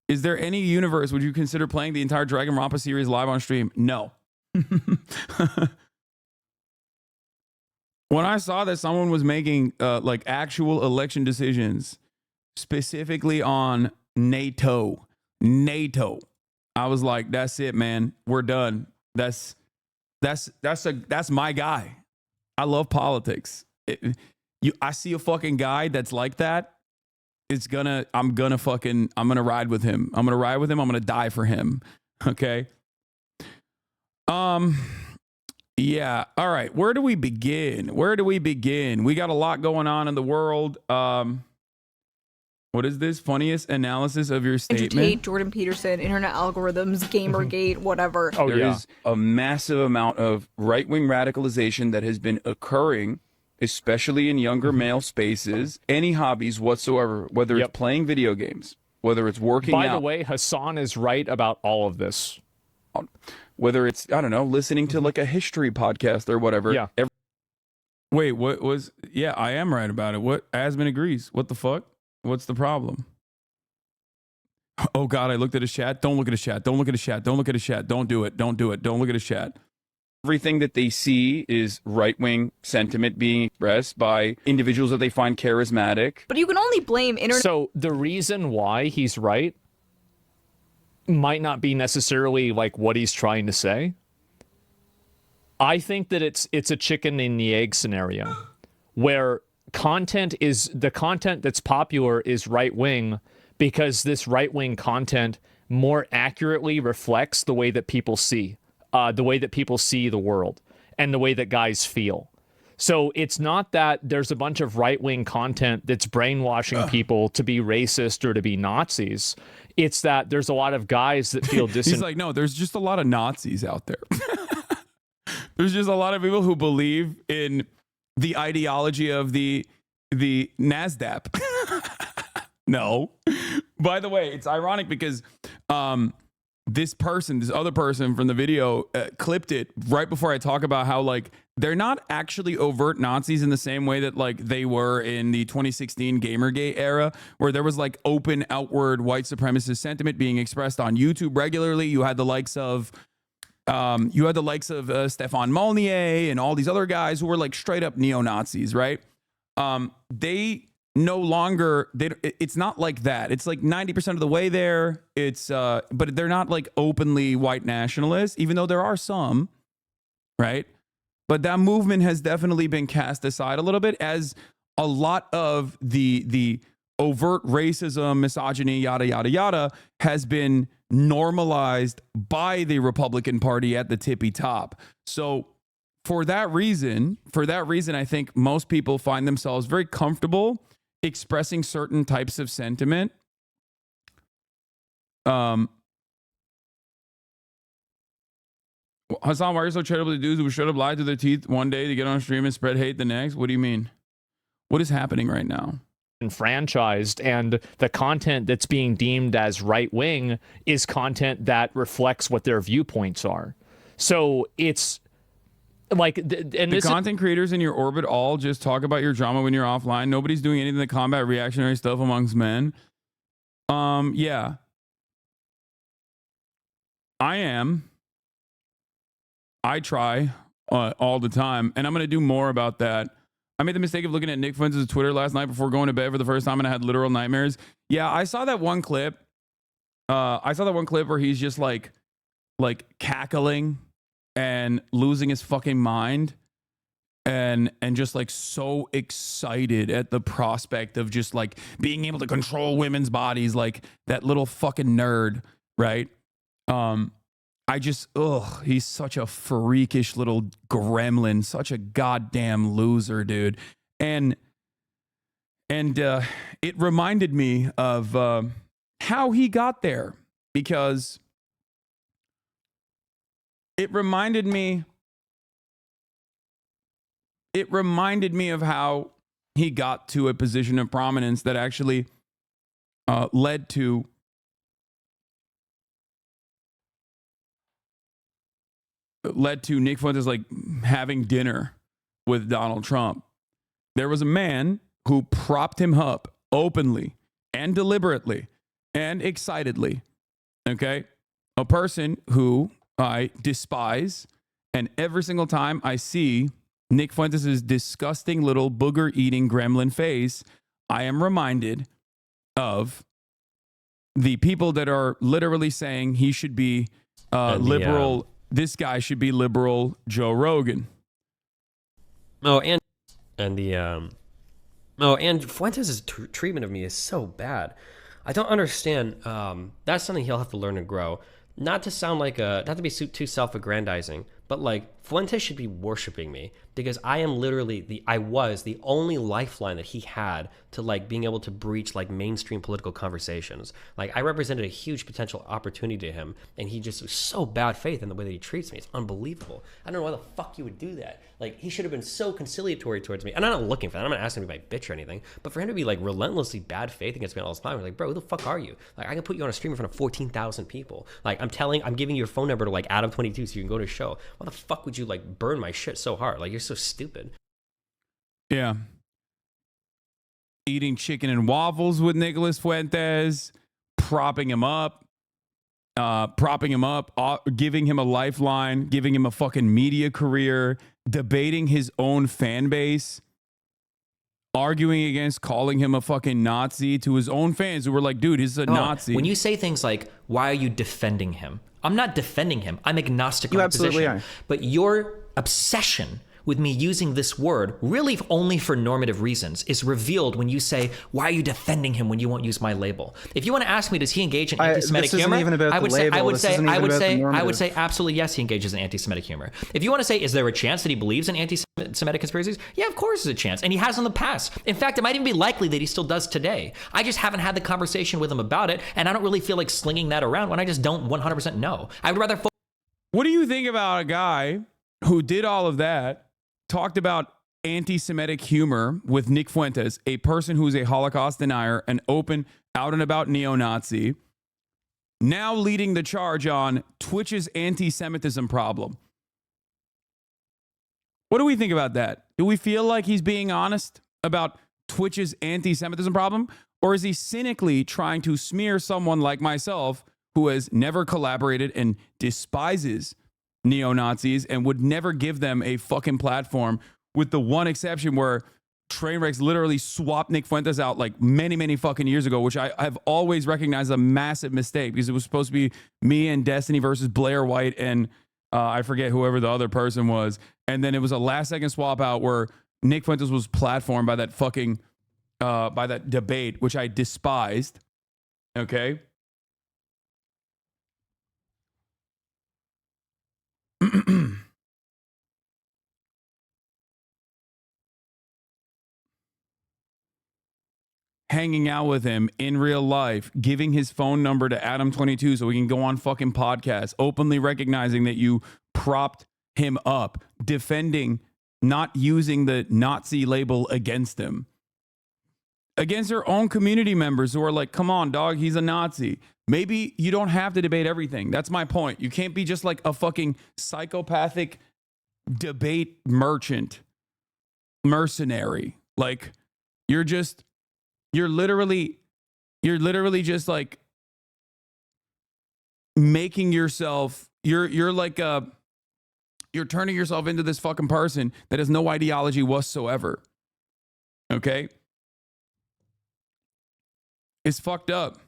is there any universe would you consider playing the entire Dragon Rampa series live on stream? No. When I saw that someone was making like actual election decisions specifically on NATO, I was like, that's it, man. We're done. That's my guy. I love politics. I see a fucking guy that's like that. I'm gonna ride with him. I'm gonna die for him. Okay. Yeah. All right. Where do we begin? We got a lot going on in the world. What is this? Funniest analysis of your statement? Andrew Tate, Jordan Peterson, internet algorithms, Gamergate, whatever. There is a massive amount of right-wing radicalization that has been occurring, especially in younger male spaces. Any hobbies whatsoever, whether it's playing video games, whether it's working out. By the way, Hasan is right about all of this. Whether it's, I don't know, listening to like a history podcast or whatever. Yeah. Wait, what was... Yeah, I am right about it. What? Asman agrees. What the fuck? What's the problem? Oh, God, I looked at his chat. Don't look at his chat. Don't look at his chat. Don't look at his chat. Don't do it. Don't do it. Don't look at his chat. Everything that they see is right-wing sentiment being expressed by individuals that they find charismatic. But you can only blame internet. So the reason why he's right might not be necessarily like what he's trying to say. I think that it's a chicken and the egg scenario where the content that's popular is right-wing because this right-wing content more accurately reflects the way that people see the world and the way that guys feel. So it's not that there's a bunch of right-wing content that's brainwashing people to be racist or to be Nazis. It's that there's a lot of guys that feel He's like, no, there's just a lot of Nazis out there. There's just a lot of people who believe in the ideology of the NASDAQ. No. By the way, it's ironic because this other person from the video clipped it right before I talk about how like they're not actually overt Nazis in the same way that like they were in the 2016 Gamergate era, where there was like open outward white supremacist sentiment being expressed on YouTube regularly. You had the likes of Stefan Molyneux and all these other guys who were like straight up neo-Nazis, right? They no longer, it's not like that. It's like 90% of the way there. But they're not like openly white nationalists, even though there are some, right? But that movement has definitely been cast aside a little bit as a lot of the overt racism, misogyny, yada, yada, yada, has been normalized by the Republican Party at the tippy top. So for that reason, I think most people find themselves very comfortable expressing certain types of sentiment. Hasan, why are you so charitable to dudes who should have lied to their teeth one day to get on stream and spread hate the next? What do you mean? What is happening right now? Franchised, and the content that's being deemed as right-wing is content that reflects what their viewpoints are. So it's like, the content creators in your orbit all just talk about your drama when you're offline. Nobody's doing anything to combat reactionary stuff amongst men. Yeah, I am. I try all the time, and I'm going to do more about that. I made the mistake of looking at Nick Fuentes' Twitter last night before going to bed for the first time, and I had literal nightmares. Yeah, I saw that one clip. Where he's just like cackling and losing his fucking mind, and just like so excited at the prospect of just like being able to control women's bodies, like that little fucking nerd, right? he's such a freakish little gremlin, such a goddamn loser, dude. And it reminded me of how he got there, because it reminded me of how he got to a position of prominence that actually led to Nick Fuentes like having dinner with Donald Trump. There was a man who propped him up openly and deliberately and excitedly. Okay? A person who I despise, and every single time I see Nick Fuentes' disgusting little booger-eating gremlin face, I am reminded of the people that are literally saying he should be liberal. This guy should be liberal Joe Rogan. And Fuentes' treatment of me is so bad. I don't understand. That's something he'll have to learn and grow. Not to sound like not to be too self-aggrandizing, but like Fuentes should be worshiping me, because I am literally I was the only lifeline that he had to like being able to breach like mainstream political conversations. Like I represented a huge potential opportunity to him, and he just was so bad faith in the way that he treats me. It's unbelievable. I don't know why the fuck you would do that. Like he should have been so conciliatory towards me. And I'm not looking for that. I'm not asking him to be my bitch or anything. But for him to be like relentlessly bad faith against me all the time, I'm like, bro, who the fuck are you? Like I can put you on a stream in front of 14,000 people. Like I'm giving you your phone number to like Adam22 so you can go to a show. Why the fuck would you like burn my shit so hard? Like you're so stupid. Yeah. Eating chicken and waffles with Nicholas Fuentes, propping him up, giving him a lifeline, giving him a fucking media career, debating his own fan base, arguing against calling him a fucking Nazi to his own fans who were like, dude, he's a Nazi. When you say things like, why are you defending him? I'm not defending him. I'm agnostic You on the absolutely position. are. But your obsession with me using this word, really only for normative reasons, is revealed when you say, why are you defending him when you won't use my label? If you want to ask me, does he engage in anti-Semitic humor? I would say absolutely yes, he engages in anti-Semitic humor. If you want to say, is there a chance that he believes in anti-Semitic conspiracies? Yeah, of course there's a chance. And he has in the past. In fact, it might even be likely that he still does today. I just haven't had the conversation with him about it, and I don't really feel like slinging that around when I just don't 100% know. I would rather... What do you think about a guy who did all of that, talked about anti-Semitic humor with Nick Fuentes, a person who's a Holocaust denier, an open, out and about neo-Nazi, now leading the charge on Twitch's anti-Semitism problem? What do we think about that? Do we feel like he's being honest about Twitch's anti-Semitism problem? Or is he cynically trying to smear someone like myself who has never collaborated and despises neo-Nazis and would never give them a fucking platform, with the one exception where Trainwrecks literally swapped Nick Fuentes out like many, many fucking years ago, which I have always recognized a massive mistake, because it was supposed to be me and Destiny versus Blair White and I forget whoever the other person was. And then it was a last second swap out where Nick Fuentes was platformed by that fucking, by that debate, which I despised. Okay. Hanging out with him in real life, giving his phone number to Adam22 so we can go on fucking podcasts, openly recognizing that you propped him up, defending not using the Nazi label against him, against their own community members who are like, come on, dog, he's a Nazi. Maybe you don't have to debate everything. That's my point. You can't be just like a fucking psychopathic debate mercenary. Like you're literally just like making yourself, you're turning yourself into this fucking person that has no ideology whatsoever. Okay? It's fucked up.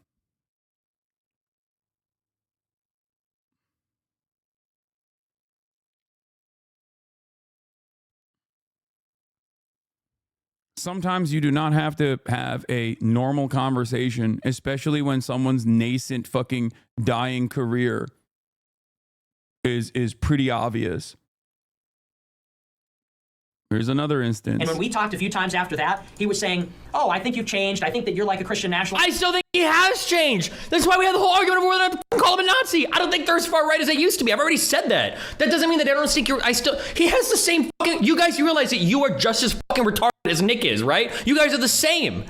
Sometimes you do not have to have a normal conversation, especially when someone's nascent fucking dying career is pretty obvious. Here's another instance. And when we talked a few times after that, he was saying, oh, I think you've changed. I think that you're like a Christian nationalist. I still think he has changed. That's why we had the whole argument over whether or not to call him a Nazi. I don't think they're as far right as they used to be. I've already said that. That doesn't mean that I don't think he has the same fucking, you guys, you realize that you are just as fucking retarded as Nick is, right? You guys are the same.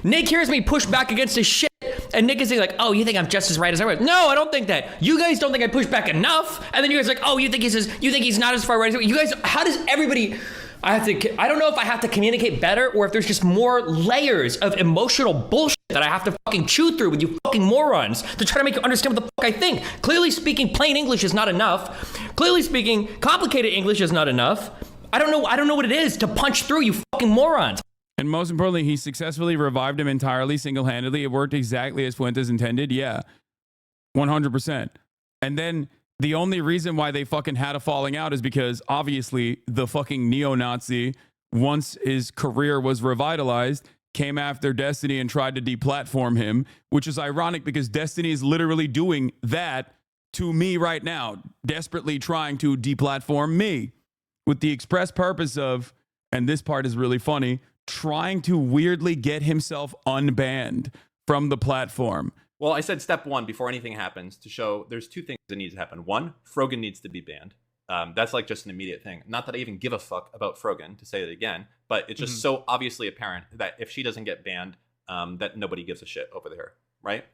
Nick hears me push back against his shit, and Nick is saying like, oh, you think I'm just as right as I was? No, I don't think that. You guys don't think I push back enough, and then you guys are like, oh, you think he's not as far right as you guys. How does everybody? I don't know if I have to communicate better or if there's just more layers of emotional bullshit that I have to fucking chew through with you fucking morons to try to make you understand what the fuck I think. Clearly speaking, plain English is not enough. Clearly speaking, complicated English is not enough. I don't know what it is to punch through, you fucking morons. And most importantly, he successfully revived him entirely single-handedly. It worked exactly as Fuentes intended. Yeah, 100%. And then the only reason why they fucking had a falling out is because obviously the fucking neo-Nazi, once his career was revitalized, came after Destiny and tried to deplatform him, which is ironic because Destiny is literally doing that to me right now, desperately trying to deplatform me with the express purpose of, and this part is really funny, trying to weirdly get himself unbanned from the platform. Well, I said step one before anything happens to show there's two things that need to happen. One, Frogan needs to be banned. That's like just an immediate thing. Not that I even give a fuck about Frogan, to say it again, but it's just so obviously apparent that if she doesn't get banned, that nobody gives a shit over there, right?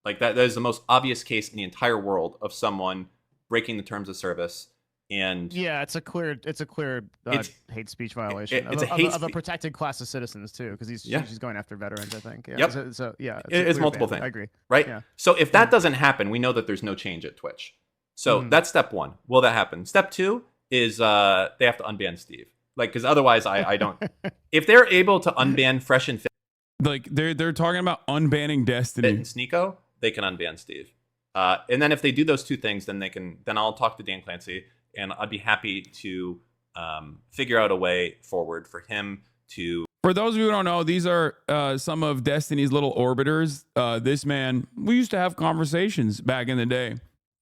Like that is the most obvious case in the entire world of someone breaking the terms of service. And yeah, it's a clear hate speech violation of a protected class of citizens too, because she's going after veterans, I think. Yeah. Yep. So yeah, it's multiple things. I agree. Right. Yeah. So if that doesn't happen, we know that there's no change at Twitch. So that's step one. Will that happen? Step two is they have to unban Steve. Like, because otherwise, I don't. If they're able to unban Fresh and Fit, like they're talking about unbanning Destiny and Sneeko, they can unban Steve. And then if they do those two things, then I'll talk to Dan Clancy. And I'd be happy to figure out a way forward for him to. For those of you who don't know, these are some of Destiny's little orbiters. This man, we used to have conversations back in the day.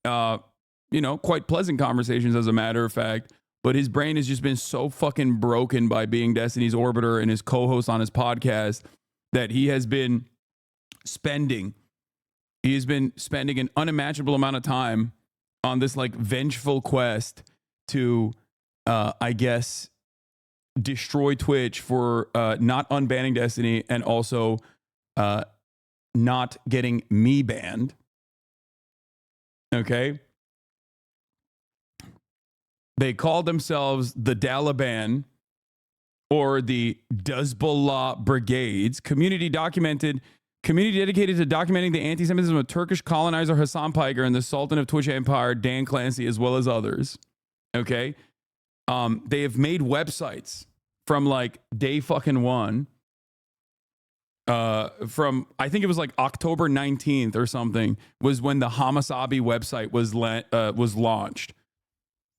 Quite pleasant conversations, as a matter of fact. But his brain has just been so fucking broken by being Destiny's orbiter and his co-host on his podcast that he has been spending an unimaginable amount of time on this like vengeful quest to, I guess, destroy Twitch for not unbanning Destiny and also not getting me banned. Okay. They called themselves the Daliban or the Duzbullah Brigades, community dedicated to documenting the anti-Semitism of Turkish colonizer Hasan and the Sultan of Twitch Empire, Dan Clancy, as well as others. Okay? They have made websites from like day fucking one. From, I think it was like October 19th or something, was when the Hasanabi website was launched.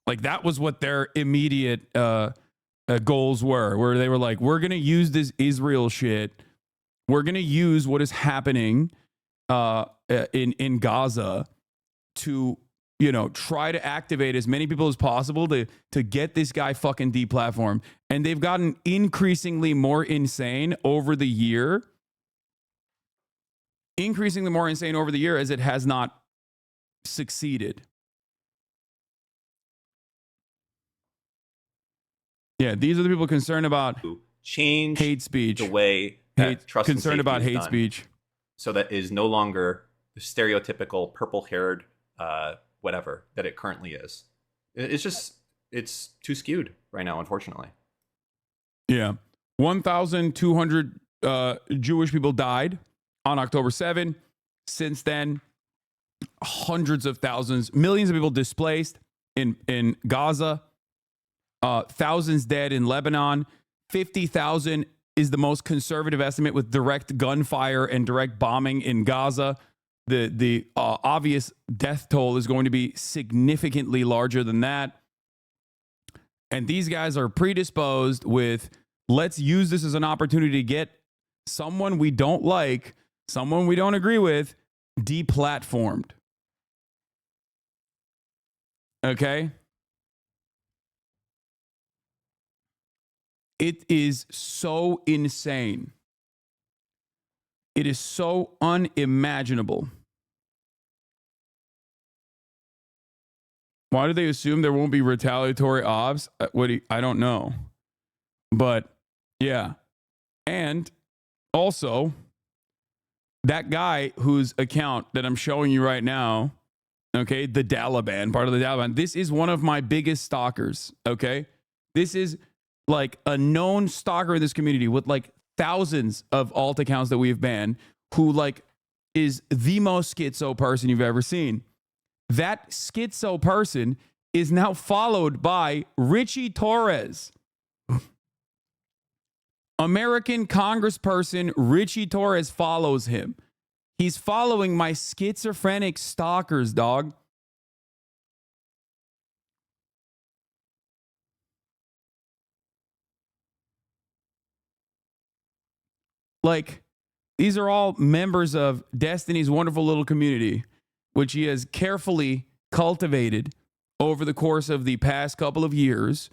Like that was what their immediate goals were, where they were like, we're going to use this Israel shit. We're going to use what is happening in Gaza to, try to activate as many people as possible to get this guy fucking deplatformed. And they've gotten increasingly more insane over the year. Increasingly more insane over the year as it has not succeeded. Yeah, these are the people concerned about change hate speech. The way trust concerned about hate done, speech. So that is no longer the stereotypical purple-haired whatever that it currently is. It's too skewed right now, unfortunately. Yeah. 1,200 Jewish people died on October 7. Since then, hundreds of thousands, millions of people displaced in Gaza. Thousands dead in Lebanon. 50,000 is the most conservative estimate with direct gunfire and direct bombing in Gaza. The obvious death toll is going to be significantly larger than that. And these guys are predisposed with, let's use this as an opportunity to get someone we don't like, someone we don't agree with, deplatformed. Okay? It is so insane. It is so unimaginable. Why do they assume there won't be retaliatory obs? I don't know. But yeah. And also, that guy whose account that I'm showing you right now, okay, the Dalaban, part of the Dalaban, this is one of my biggest stalkers, okay? This is like a known stalker in this community with like thousands of alt accounts that we've banned, who like is the most schizo person you've ever seen. That schizo person is now followed by Richie Torres. American Congressperson Richie Torres follows him. He's following my schizophrenic stalkers, dog. Like, these are all members of Destiny's wonderful little community, which he has carefully cultivated over the course of the past couple of years,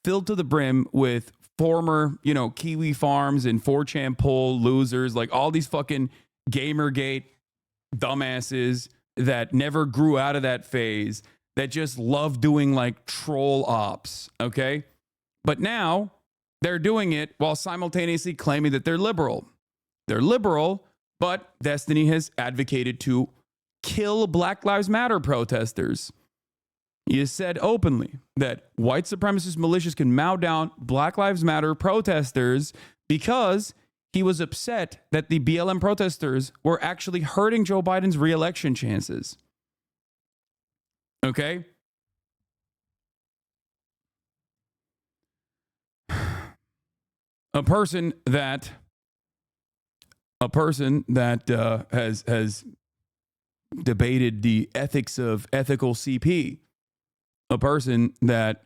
filled to the brim with former, Kiwi Farms and 4chan poll losers, like all these fucking Gamergate dumbasses that never grew out of that phase, that just love doing like troll ops, okay? But now they're doing it while simultaneously claiming that they're liberal. They're liberal, but Destiny has advocated to kill Black Lives Matter protesters. He has said openly that white supremacist militias can mow down Black Lives Matter protesters because he was upset that the BLM protesters were actually hurting Joe Biden's re-election chances. Okay? A person that has debated the ethics of ethical CP. A person that,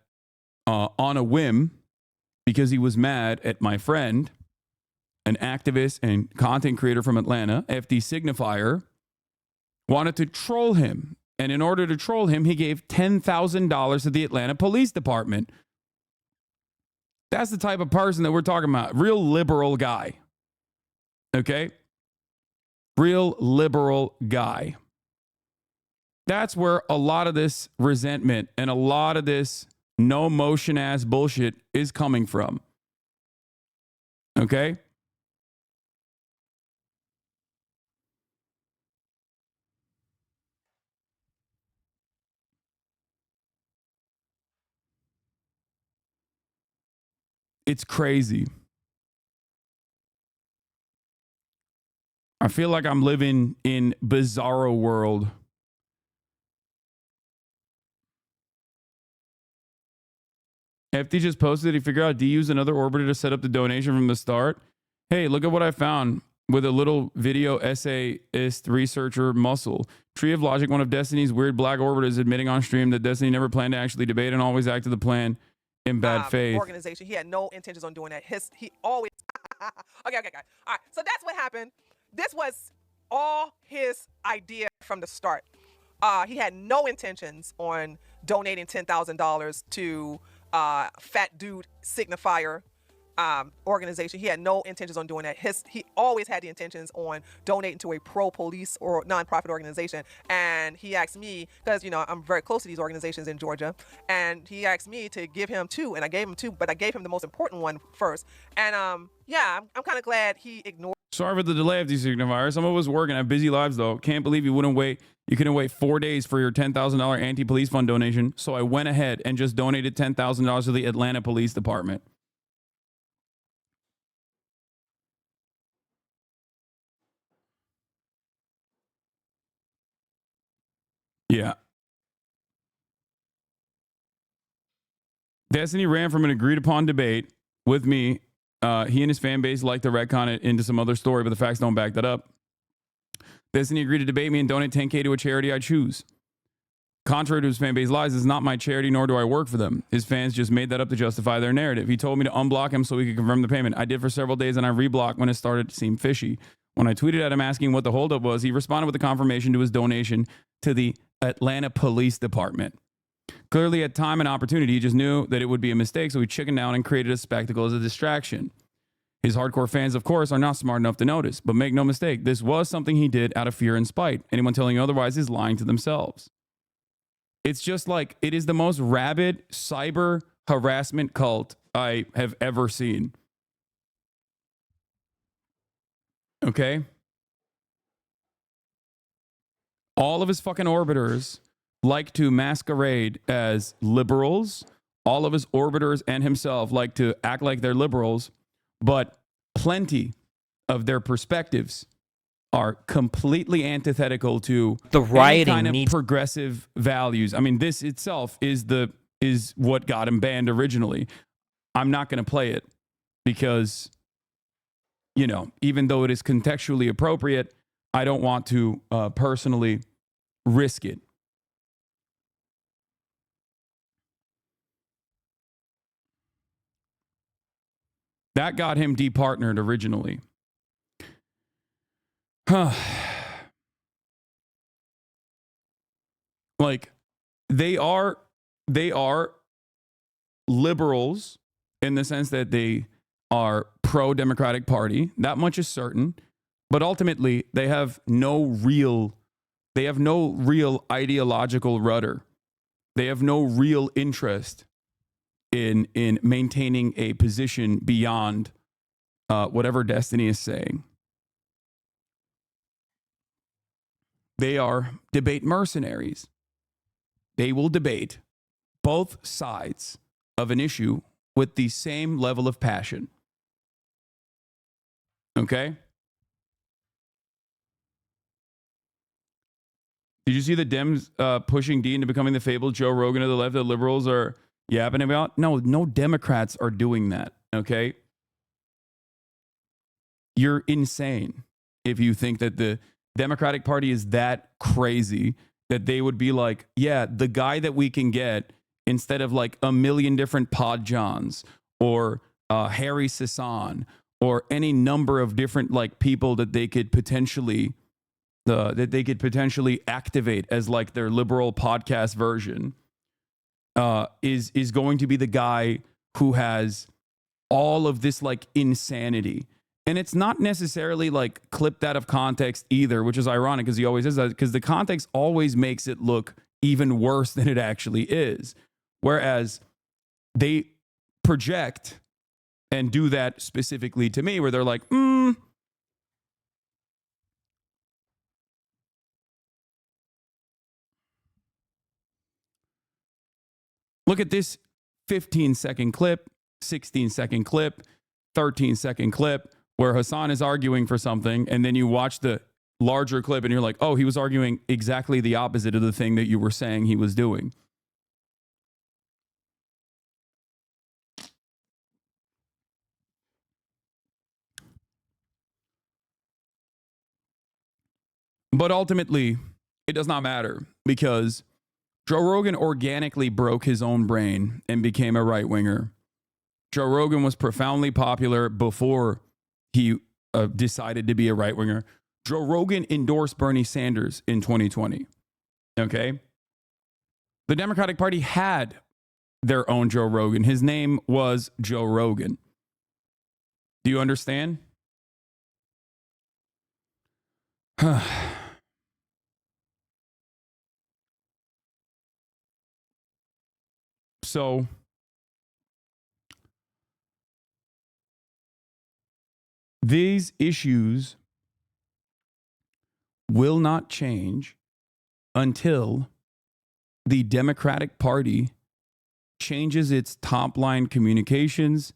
on a whim, because he was mad at my friend, an activist and content creator from Atlanta, FD Signifier, wanted to troll him. And in order to troll him, he gave $10,000 to the Atlanta Police Department. That's the type of person that we're talking about. Real liberal guy. Okay? Real liberal guy. That's where a lot of this resentment and a lot of this no motion ass bullshit is coming from. Okay? It's crazy. I feel like I'm living in bizarro world. FD just posted that he figured out D used another orbiter to set up the donation from the start. Hey, look at what I found with a little video essayist researcher Muscle. Tree of Logic, one of Destiny's weird black orbiters, admitting on stream that Destiny never planned to actually debate and always acted the plan in bad faith. Organization. He had no intentions on doing that. He always. Okay. All right. So that's what happened. This was all his idea from the start. He had no intentions on donating $10,000 to Fat Dude Signifier organization. He had no intentions on doing that. He always had the intentions on donating to a pro-police or nonprofit organization. And he asked me, because I'm very close to these organizations in Georgia, and he asked me to give him two, and I gave him two, but I gave him the most important one first. And I'm kind of glad he ignored. Sorry for the delay of these signifiers. Some of us working, have busy lives though. Can't believe you couldn't wait 4 days for your $10,000 anti-police fund donation. So I went ahead and just donated $10,000 to the Atlanta Police Department. Yeah. Destiny ran from an agreed upon debate with me. He and his fan base like to retcon it into some other story, but the facts don't back that up. Destiny agreed to debate me and donate $10K to a charity I choose. Contrary to his fan base lies, it's not my charity, nor do I work for them. His fans just made that up to justify their narrative. He told me to unblock him so he could confirm the payment. I did for several days, and I reblocked when it started to seem fishy. When I tweeted at him asking what the holdup was, he responded with a confirmation to his donation to the Atlanta Police Department. Clearly, at time and opportunity, he just knew that it would be a mistake, so he chickened down and created a spectacle as a distraction. His hardcore fans, of course, are not smart enough to notice, but make no mistake, this was something he did out of fear and spite. Anyone telling you otherwise is lying to themselves. It's just like, it is the most rabid cyber harassment cult I have ever seen. Okay? All of his fucking orbiters like to masquerade as liberals. All of his orbiters and himself like to act like they're liberals, but plenty of their perspectives are completely antithetical to the rioting any kind of progressive values. I mean, this itself is what got him banned originally. I'm not going to play it because, you know, even though it is contextually appropriate, I don't want to personally risk it. That got him departnered originally. Like, they are liberals in the sense that they are pro-Democratic Party. That much is certain. But ultimately, they have no real ideological rudder. They have no real interest in maintaining a position beyond whatever destiny is saying. They are debate mercenaries. They will debate both sides of an issue with the same level of passion. Okay? Did you see the Dems pushing D into becoming the fabled Joe Rogan of the left that liberals are yapping about? No Democrats are doing that, okay? You're insane if you think that the Democratic Party is that crazy that they would be like, yeah, the guy that we can get instead of like a million different Pod Johns or Harry Hassan or any number of different like people that they could potentially activate as like their liberal podcast version is going to be the guy who has all of this like insanity. And it's not necessarily like clipped out of context either, which is ironic because he always is that, because the context always makes it look even worse than it actually is. Whereas they project and do that specifically to me where they're like, look at this 15-second clip, 16-second clip, 13-second clip where Hasan is arguing for something, and then you watch the larger clip and you're like, oh, he was arguing exactly the opposite of the thing that you were saying he was doing. But ultimately, it does not matter because Joe Rogan organically broke his own brain and became a right-winger. Joe Rogan was profoundly popular before he decided to be a right-winger. Joe Rogan endorsed Bernie Sanders in 2020. Okay? The Democratic Party had their own Joe Rogan. His name was Joe Rogan. Do you understand? So these issues will not change until the Democratic Party changes its top-line communications,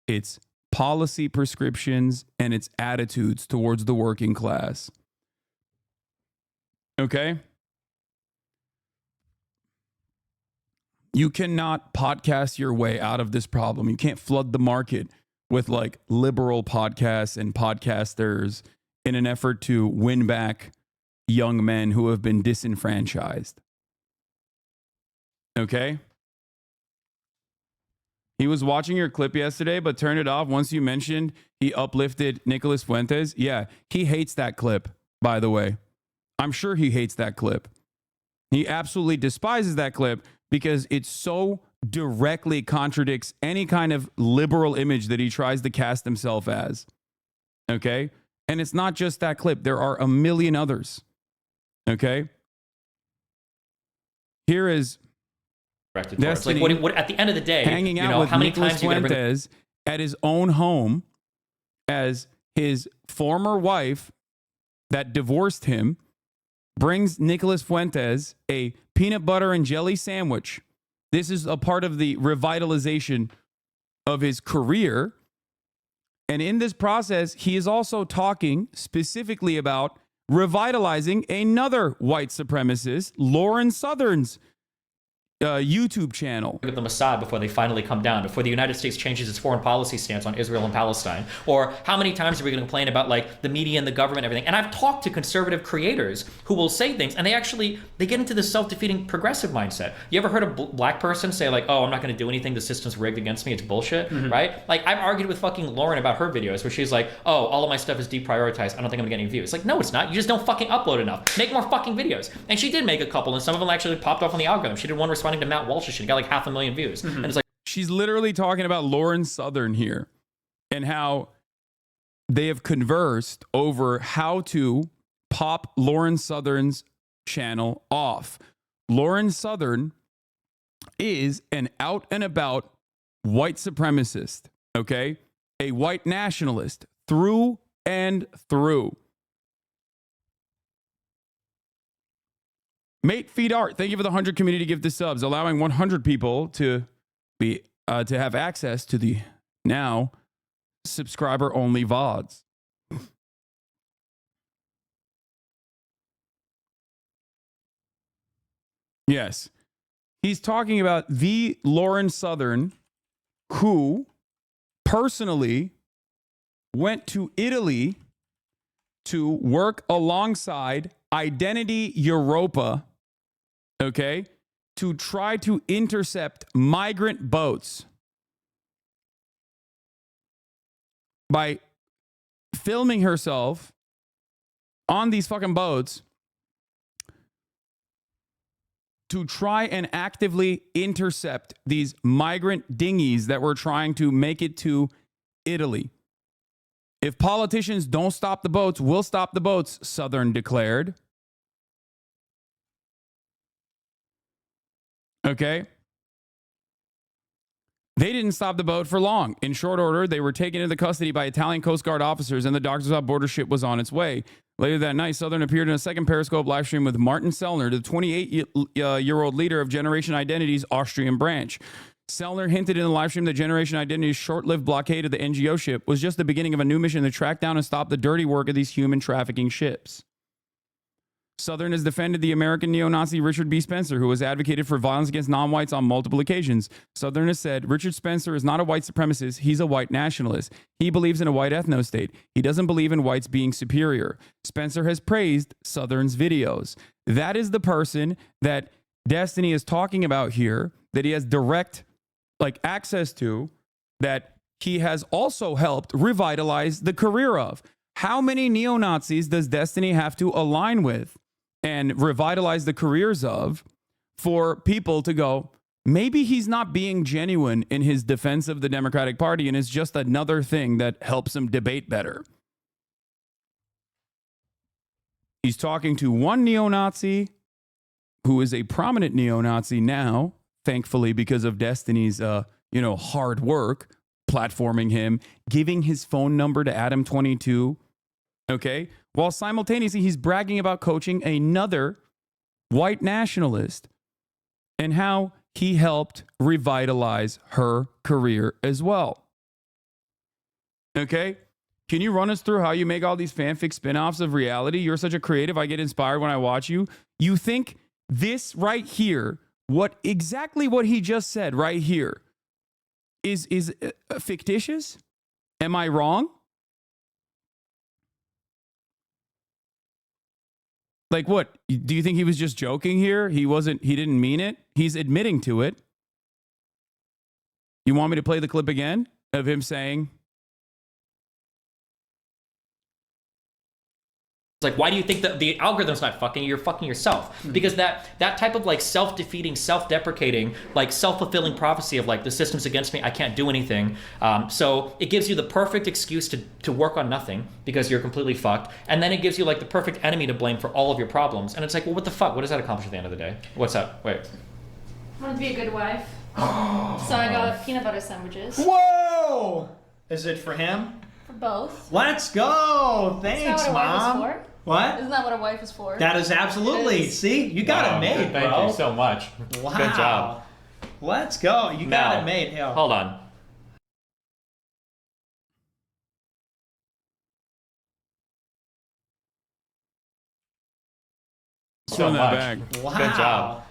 its policy prescriptions, and its attitudes towards the working class. Okay? You cannot podcast your way out of this problem. You can't flood the market with like liberal podcasts and podcasters in an effort to win back young men who have been disenfranchised. Okay? He was watching your clip yesterday, but turned it off once you mentioned he uplifted Nicolas Fuentes. Yeah, he hates that clip, by the way. I'm sure he hates that clip. He absolutely despises that clip because it so directly contradicts any kind of liberal image that he tries to cast himself as. Okay? And it's not just that clip. There are a million others. Okay? Here is Destiny, like what at the end of the day, hanging out with how many Nicolas times are you going to bring Fuentes at his own home as his former wife that divorced him brings Nicolas Fuentes a peanut butter and jelly sandwich. This is a part of the revitalization of his career. And in this process, he is also talking specifically about revitalizing another white supremacist, Lauren Southern's YouTube channel. Them aside before they finally come down, before the United States changes its foreign policy stance on Israel and Palestine? Or how many times are we going to complain about like the media and the government and everything? And I've talked to conservative creators who will say things and they get into this self-defeating progressive mindset. You ever heard a black person say like, oh, I'm not going to do anything, the system's rigged against me, it's bullshit, right? Like I've argued with fucking Lauren about her videos where she's like, oh, all of my stuff is deprioritized, I don't think I'm gonna get any views. Like, no, it's not. You just don't fucking upload enough. Make more fucking videos. And she did make a couple, and some of them actually popped off on the algorithm. She did one responding to Matt Walsh's shit. Got like 500,000 views. And it's like, she's literally talking about Lauren Southern here and how they have conversed over how to pop Lauren Southern's channel off. Lauren Southern is an out and about white supremacist, okay? A white nationalist through and through. Mate Feed Art, thank you for the 100 community gift to subs, allowing 100 people to be to have access to the now subscriber only VODs. Yes. He's talking about the Lauren Southern who personally went to Italy to work alongside Identity Europa, okay, to try to intercept migrant boats by filming herself on these fucking boats to try and actively intercept these migrant dinghies that were trying to make it to Italy. If politicians don't stop the boats, we'll stop the boats, Southern declared. Okay. They didn't stop the boat for long. In short order, they were taken into custody by Italian Coast Guard officers, and the Doctors Without Borders ship was on its way. Later that night, Southern appeared in a second Periscope live stream with Martin Sellner, the 28-year-old leader of Generation Identity's Austrian branch. Sellner hinted in the live stream that Generation Identity's short-lived blockade of the NGO ship was just the beginning of a new mission to track down and stop the dirty work of these human trafficking ships. Southern has defended the American neo-Nazi Richard B. Spencer, who has advocated for violence against non-whites on multiple occasions. Southern has said, Richard Spencer is not a white supremacist, he's a white nationalist. He believes in a white ethno-state. He doesn't believe in whites being superior. Spencer has praised Southern's videos. That is the person that Destiny is talking about here, that he has direct access to, that he has also helped revitalize the career of. How many neo-Nazis does Destiny have to align with and revitalize the careers of for people to go, maybe he's not being genuine in his defense of the Democratic Party and is just another thing that helps him debate better? He's talking to one neo-Nazi who is a prominent neo-Nazi now, thankfully, because of Destiny's hard work, platforming him, giving his phone number to Adam22, okay? While simultaneously, he's bragging about coaching another white nationalist and how he helped revitalize her career as well. Okay? Can you run us through how you make all these fanfic spin-offs of reality? You're such a creative. I get inspired when I watch you. You think this right here, exactly what he just said right here, is fictitious? Am I wrong? Like what? Do you think he was just joking here? He didn't mean it? He's admitting to it. You want me to play the clip again of him saying, Like, why do you think that the algorithm's not fucking you? You're fucking yourself. Because that type of like self-defeating, self-deprecating, like self-fulfilling prophecy of like the system's against me, I can't do anything. So it gives you the perfect excuse to work on nothing because you're completely fucked. And then it gives you like the perfect enemy to blame for all of your problems. And it's like, well, what the fuck? What does that accomplish at the end of the day? What's up? Wait. I want to be a good wife. So I got peanut butter sandwiches. Whoa! Is it for him? For both. Let's go! Thanks, Isn't that what a Mom. wife is for? What? Isn't that what a wife is for? That is absolutely. See, you got it made, bro. Thank you so much. Wow. Good job. Let's go. You got it made. Hell. Hold on. So much. Wow. Good job.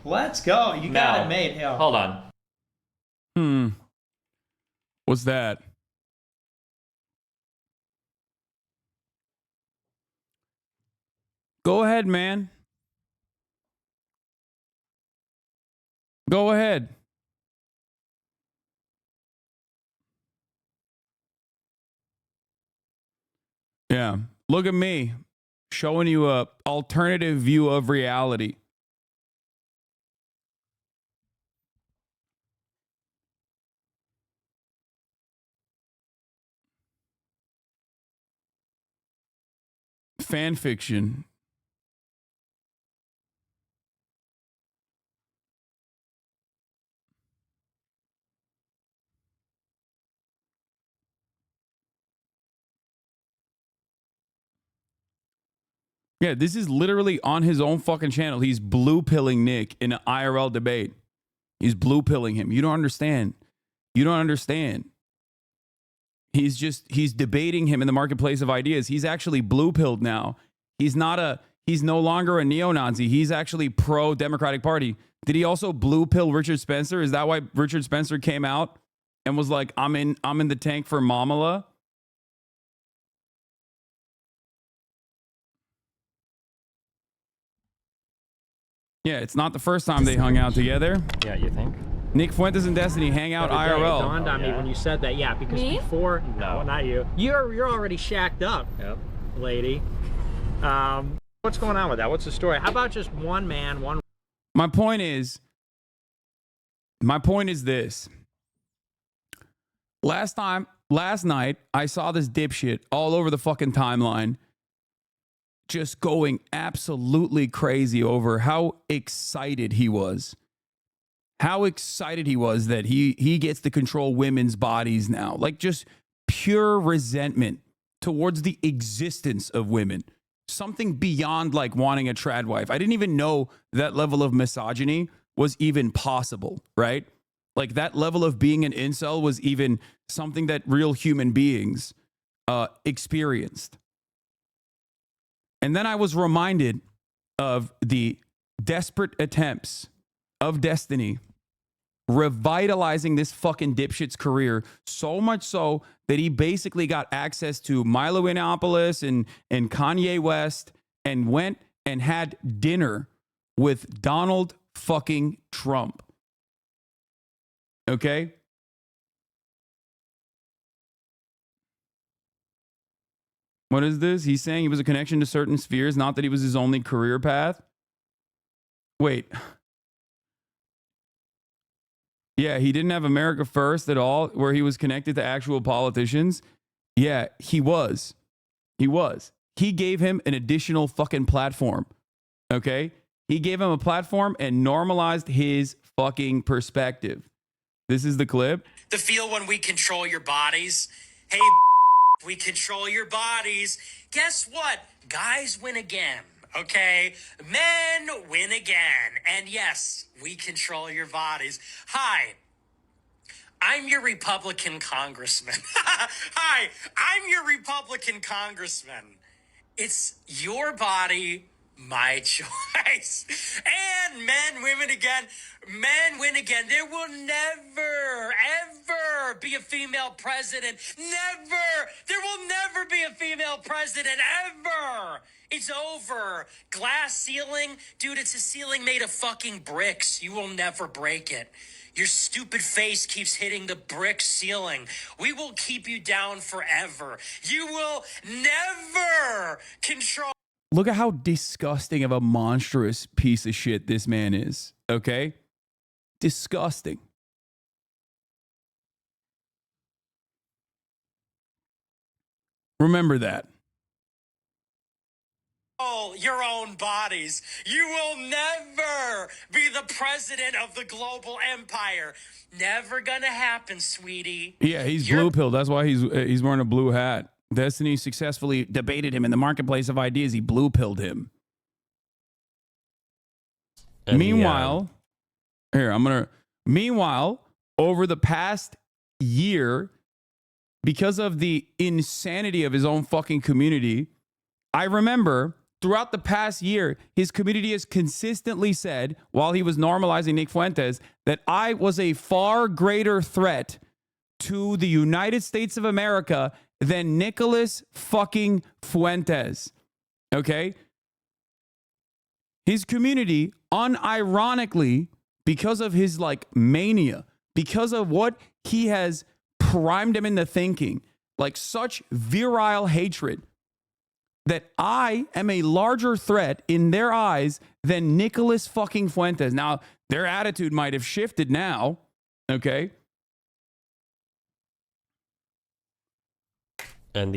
Let's go. You got it made. Hell. Hold on. What's that? Go ahead, man. Go ahead. Yeah. Look at me showing you a alternative view of reality. Fan fiction. Yeah, this is literally on his own fucking channel. He's blue pilling Nick in an IRL debate. He's blue pilling him. You don't understand. You don't understand. He's debating him in the marketplace of ideas. He's actually blue pilled now. He's no longer a neo-Nazi. He's actually pro-Democratic Party. Did he also blue pill Richard Spencer? Is that why Richard Spencer came out and was like, I'm in the tank for MAMALA? Yeah, it's not the first time they hung out together. Yeah, you think? Nick Fuentes and Destiny hang out IRL. It dawned on me when you said that. Yeah, because before, no, not you. You're already shacked up, lady. What's going on with that? What's the story? How about just one man, one? My point is this. Last night, I saw this dipshit all over the fucking timeline just going absolutely crazy over how excited he was. How excited he was that he gets to control women's bodies now. Like just pure resentment towards the existence of women. Something beyond like wanting a trad wife. I didn't even know that level of misogyny was even possible, right? Like that level of being an incel was even something that real human beings experienced. And then I was reminded of the desperate attempts of Destiny revitalizing this fucking dipshit's career, so much so that he basically got access to Milo Yiannopoulos and Kanye West and went and had dinner with Donald fucking Trump. Okay? What is this? He's saying he was a connection to certain spheres, not that he was his only career path. Wait. Yeah, he didn't have America First at all, where he was connected to actual politicians. Yeah, he was. He was. He gave him an additional fucking platform. Okay? He gave him a platform and normalized his fucking perspective. This is the clip. The feel when we control your bodies. Hey, we control your bodies. Guess what? Guys win again. Okay? Men win again. And yes, we control your bodies. Hi. I'm your Republican congressman. Hi, I'm your Republican congressman. It's your body, my choice. And men, women again. Men win again. There will never, ever be a female president. Never. There will never be a female president, ever. It's over. Glass ceiling? Dude, it's a ceiling made of fucking bricks. You will never break it. Your stupid face keeps hitting the brick ceiling. We will keep you down forever. You will never control. Look at how disgusting of a monstrous piece of shit this man is. Okay? Disgusting. Remember that. Your own bodies. You will never be the president of the global empire. Never gonna happen, sweetie. Yeah, he's blue pilled. That's why he's wearing a blue hat. Destiny successfully debated him in the marketplace of ideas. He blue pilled him. And meanwhile, meanwhile, over the past year, because of the insanity of his own fucking community, I remember throughout the past year, his community has consistently said, while he was normalizing Nick Fuentes, that I was a far greater threat to the United States of America than Nicholas fucking Fuentes. Okay? His community, unironically, because of his like mania, because of what he has primed him into thinking, like such virile hatred, that I am a larger threat in their eyes than Nicholas fucking Fuentes. Now, their attitude might have shifted now, okay? And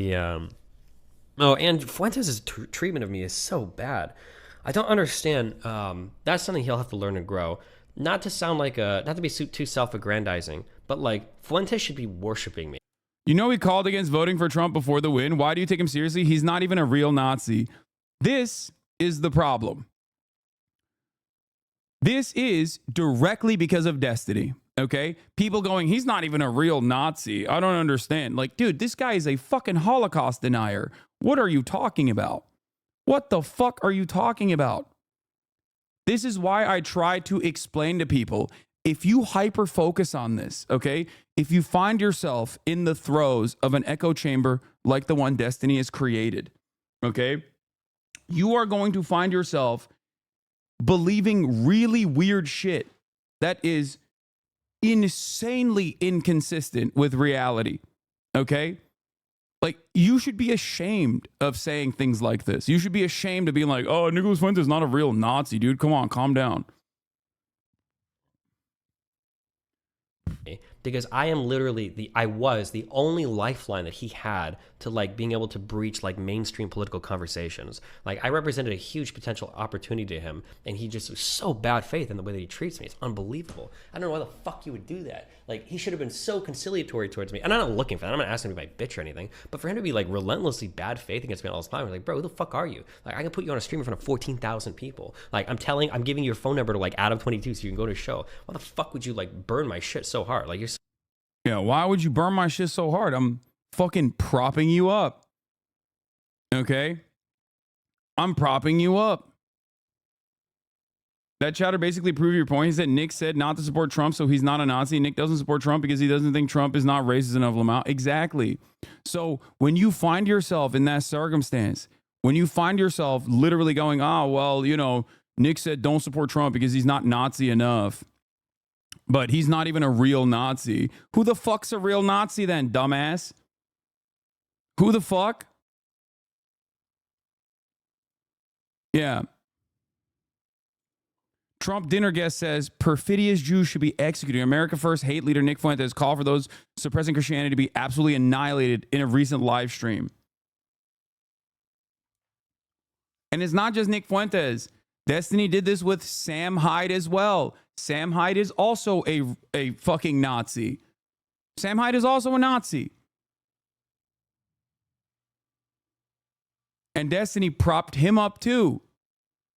and Fuentes' treatment of me is so bad. I don't understand. That's something he'll have to learn and grow. Not to sound like not to be too self-aggrandizing, but like Fuentes should be worshiping me. You know, he called against voting for Trump before the win. Why do you take him seriously? He's not even a real Nazi. This is the problem. This is directly because of Destiny. Okay? People going, he's not even a real Nazi. I don't understand. Like, dude, this guy is a fucking Holocaust denier. What are you talking about? What the fuck are you talking about? This is why I try to explain to people, if you hyper focus on this, okay? If you find yourself in the throes of an echo chamber like the one Destiny has created, okay? You are going to find yourself believing really weird shit that is insanely inconsistent with reality, okay? Like, you should be ashamed of saying things like this. You should be ashamed of being like, oh, Nicholas Fuentes is not a real Nazi, dude. Come on, calm down. Because I am literally I was the only lifeline that he had to like being able to breach like mainstream political conversations. Like I represented a huge potential opportunity to him, and he just was so bad faith in the way that he treats me. It's unbelievable. I don't know why the fuck you would do that. Like he should have been so conciliatory towards me. And I'm not looking for that. I'm not asking him to be my bitch or anything. But for him to be like relentlessly bad faith against me all the time, I'm like, bro, who the fuck are you? Like I can put you on a stream in front of 14,000 people. Like I'm giving you your phone number to like Adam22 so you can go to a show. Why the fuck would you like burn my shit so hard? Like you're yeah, why would you burn my shit so hard? I'm fucking propping you up. Okay? I'm propping you up. That chatter basically proved your point. He said Nick said not to support Trump, so he's not a Nazi. Nick doesn't support Trump because he doesn't think Trump is not racist enough. Lamau. Exactly. So when you find yourself in that circumstance, when you find yourself literally going, oh, well, you know, Nick said don't support Trump because he's not Nazi enough. But he's not even a real Nazi. Who the fuck's a real Nazi then, dumbass? Who the fuck? Yeah. Trump dinner guest says perfidious Jews should be executed. America First hate leader Nick Fuentes called for those suppressing Christianity to be absolutely annihilated in a recent live stream. And it's not just Nick Fuentes. Destiny did this with Sam Hyde as well. Sam Hyde is also a fucking Nazi. Sam Hyde is also a Nazi. And Destiny propped him up too.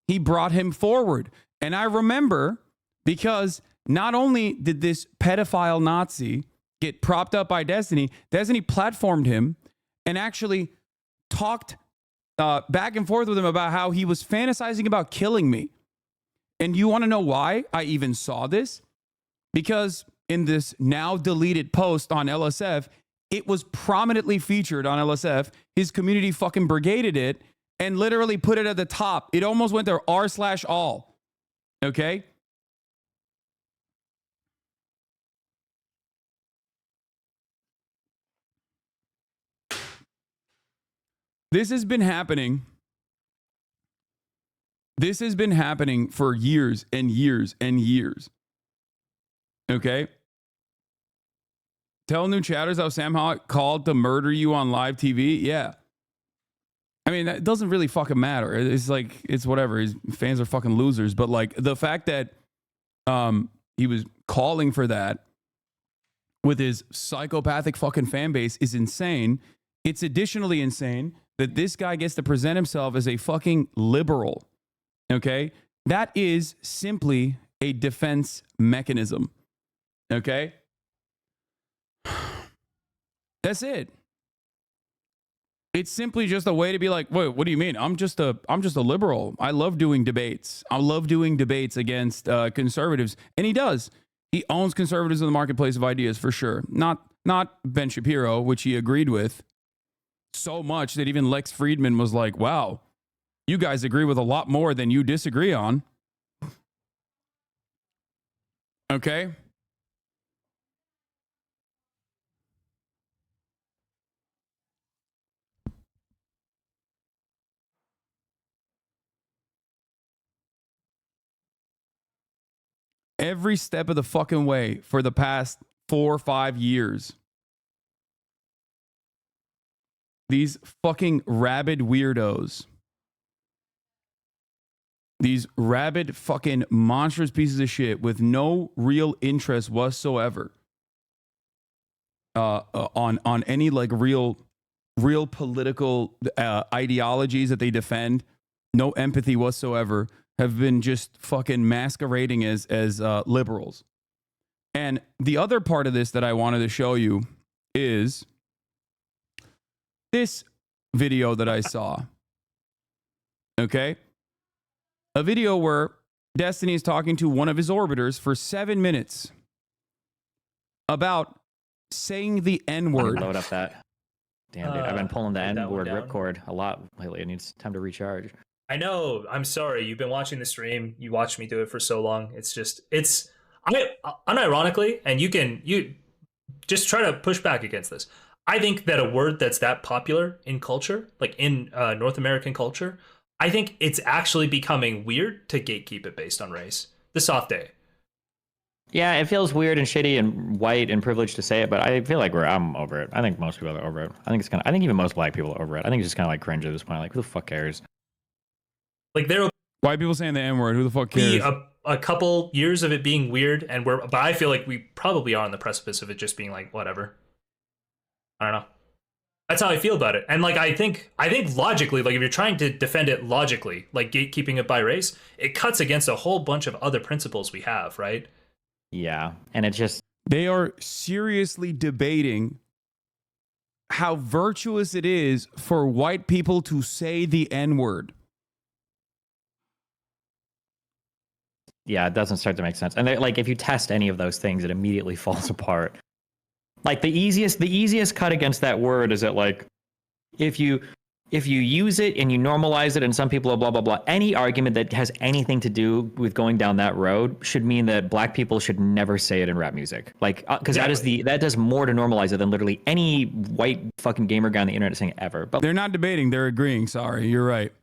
He brought him forward. And I remember because not only did this pedophile Nazi get propped up by Destiny, Destiny platformed him and actually talked back and forth with him about how he was fantasizing about killing me. And you want to know why I even saw this? Because in this now deleted post on LSF, it was prominently featured on LSF. His community fucking brigaded it and literally put it at the top. It almost went there r/all. Okay? This has been happening This has been happening for years and years and years. Okay? Tell new chatters how Sam Hawk called to murder you on live TV. Yeah. I mean, that doesn't really fucking matter. It's like, it's whatever. His fans are fucking losers. But like the fact that he was calling for that with his psychopathic fucking fan base is insane. It's additionally insane that this guy gets to present himself as a fucking liberal. Okay? That is simply a defense mechanism. Okay? That's it. It's simply just a way to be like, wait, what do you mean? I'm just a liberal. I love doing debates. I love doing debates against conservatives. And he does. He owns conservatives in the marketplace of ideas for sure. Not Ben Shapiro, which he agreed with so much that even Lex Friedman was like, wow, you guys agree with a lot more than you disagree on. Okay? Every step of the fucking way for the past 4 or 5 years. These fucking rabid weirdos. These rabid fucking monstrous pieces of shit with no real interest whatsoever on any like real political ideologies that they defend. No empathy whatsoever. Have been just fucking masquerading as liberals. And the other part of this that I wanted to show you is this video that I saw. Okay? A video where Destiny is talking to one of his orbiters for 7 minutes about saying the N-word. Load up that. Damn, dude. I've been pulling the N-word ripcord a lot lately. It needs time to recharge. I know. I'm sorry. You've been watching the stream. You watched me do it for so long. It's unironically, and you just try to push back against this. I think that a word that's that popular in culture, like in North American culture, I think it's actually becoming weird to gatekeep it based on race. The soft day. Yeah, it feels weird and shitty and white and privileged to say it, but I feel like I'm over it. I think most people are over it. I think even most black people are over it. I think it's just kind of like cringe at this point. Like, who the fuck cares? Like there, white people saying the N-word. Who the fuck cares? A couple years of it being weird, but I feel like we probably are on the precipice of it just being like whatever. I don't know. That's how I feel about it. And like I think logically, like if you're trying to defend it logically, like gatekeeping it by race, it cuts against a whole bunch of other principles we have, right? Yeah, and it's just they are seriously debating how virtuous it is for white people to say the N-word. Yeah, it doesn't start to make sense. And like, if you test any of those things, it immediately falls apart. Like the easiest cut against that word is that like, if you use it and you normalize it, and some people are blah blah blah. Any argument that has anything to do with going down that road should mean that black people should never say it in rap music. Like, because that does more to normalize it than literally any white fucking gamer guy on the internet saying ever. But they're not debating; they're agreeing. Sorry, you're right.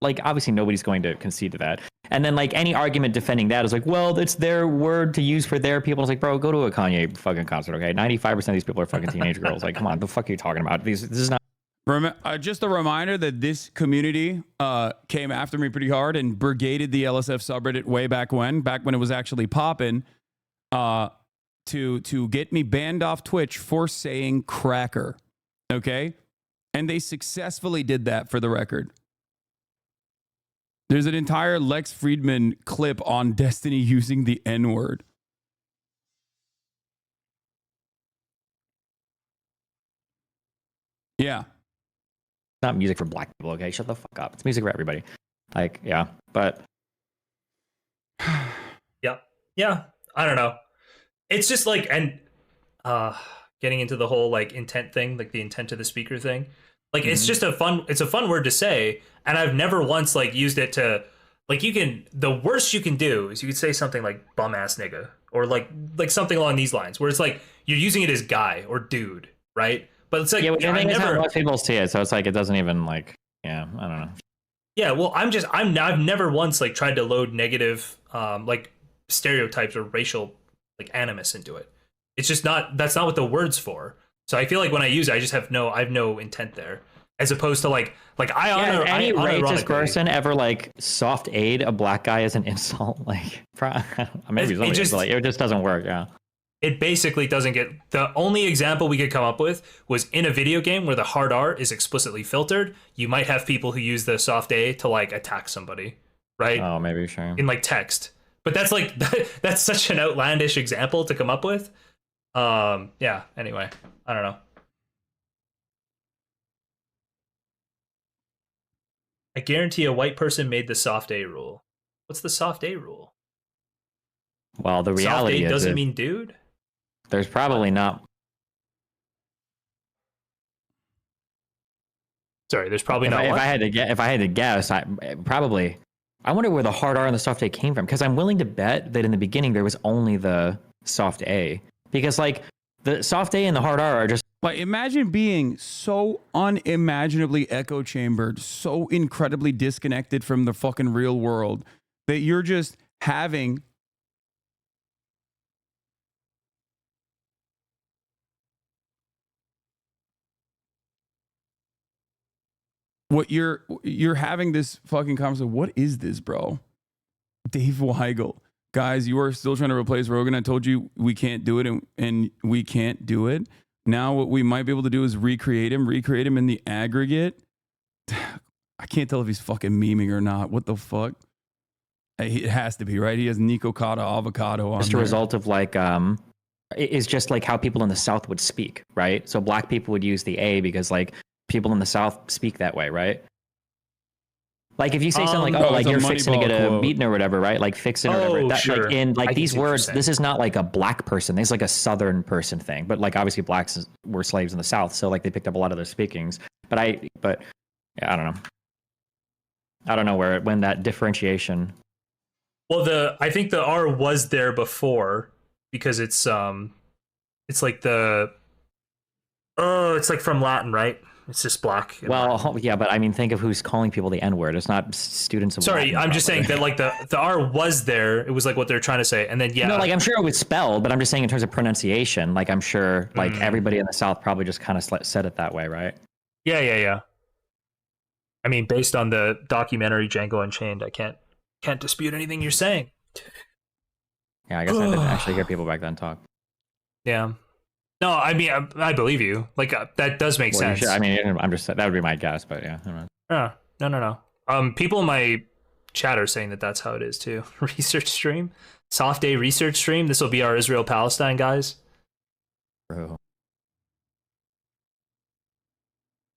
Like, obviously nobody's going to concede to that. And then like any argument defending that is like, well, it's their word to use for their people. It's like, bro, go to a Kanye fucking concert, okay? 95% of these people are fucking teenage girls. Like, come on, the fuck are you talking about? This is not. Just a reminder that this community came after me pretty hard and brigaded the LSF subreddit way back when it was actually popping, to get me banned off Twitch for saying cracker, okay? And they successfully did that, for the record. There's an entire Lex Friedman clip on Destiny using the N-word. Yeah. It's not music for black people, okay? Shut the fuck up. It's music for everybody. Like, yeah, but... Yeah. I don't know. It's just like, and getting into the whole like intent thing, like the intent of the speaker thing. Like, it's just a fun word to say. And I've never once like used it to, like, the worst you can do is you could say something like bum ass nigga, or like something along these lines, where it's like you're using it as guy or dude, right? But it's like, yeah, which I think is how most people see it. So it's like, it doesn't even like, yeah, I don't know. Yeah, well, I've never once like tried to load negative like stereotypes or racial like animus into it. It's just that's not what the word's for. So I feel like when I use it, I have no intent there. As opposed to like I honor any racist person ever like soft aid a black guy as an insult? Like maybe it just doesn't work. Yeah. It basically doesn't get. The only example we could come up with was in a video game where the hard R is explicitly filtered. You might have people who use the soft A to like attack somebody, right? Oh, maybe sure. In like text, but that's like that's such an outlandish example to come up with. Yeah. Anyway, I don't know. I guarantee a white person made the soft A rule. What's the soft A rule? Well, the reality soft A is doesn't mean dude. There's probably not. Sorry, there's probably not. If I had to guess, I wonder where the hard R and the soft A came from. Because I'm willing to bet that in the beginning there was only the soft A. Because like the soft A and the hard R are just. Like, imagine being so unimaginably echo chambered, so incredibly disconnected from the fucking real world that you're just having what you're having this fucking conversation. What is this, bro? Dave Weigel. Guys, you are still trying to replace Rogan. I told you we can't do it, and we can't do it. Now what we might be able to do is recreate him in the aggregate. I can't tell if he's fucking memeing or not. What the fuck? It has to be, right? He has Nico Cotta avocado on just there. A result of like it's just like how people in the South would speak, right? So black people would use the A because like people in the South speak that way, right? Like if you say something like, oh, like you're fixing to get a beaten or whatever, right? Like fixing or whatever. That, sure. Like in like these words, this is not like a black person. This is like a Southern person thing. But like obviously blacks were slaves in the South, so like they picked up a lot of their speakings. But yeah, I don't know. I don't know when that differentiation. Well, I think the R was there before because it's like it's like from Latin, right? It's just black. Well, yeah, but I mean, think of who's calling people the N-word. It's not students of Sorry, Latin, I'm just saying that like the R was there. It was like what they're trying to say. And then, yeah. No, like I'm sure it was spelled, but I'm just saying in terms of pronunciation, like I'm sure like everybody in the South probably just kind of said it that way, right? Yeah. I mean, based on the documentary Django Unchained, I can't dispute anything you're saying. Yeah, I guess I didn't actually hear people back then talk. Yeah. No, I mean, I believe you. Like that does make sense. I mean, I'm just that would be my guess, but yeah. No. People in my chat are saying that that's how it is too. Research stream, soft A research stream. This will be our Israel Palestine guys. Bro.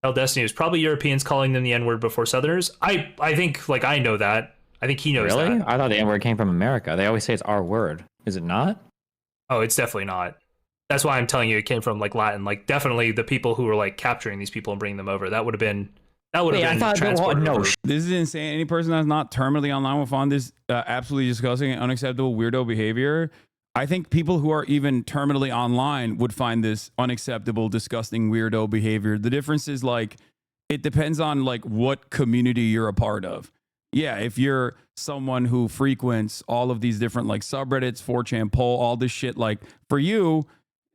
El Destiny is probably Europeans calling them the N-word before Southerners. I think like I know that. I think he knows really? that. I thought the N-word came from America. They always say it's our word. Is it not? Oh, it's definitely not. That's why I'm telling you it came from like Latin. Like definitely the people who were like capturing these people and bringing them over. That would have been transported over. This is insane. Any person that's not terminally online will find this absolutely disgusting and unacceptable weirdo behavior. I think people who are even terminally online would find this unacceptable, disgusting, weirdo behavior. The difference is like it depends on like what community you're a part of. Yeah, if you're someone who frequents all of these different like subreddits, 4chan poll, all this shit, like for you,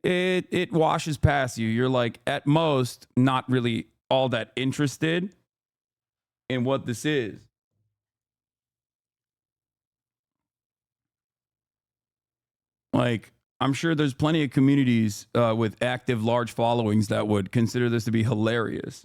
it washes past you. You're like at most not really all that interested in what this is. Like, I'm sure there's plenty of communities with active, large followings that would consider this to be hilarious.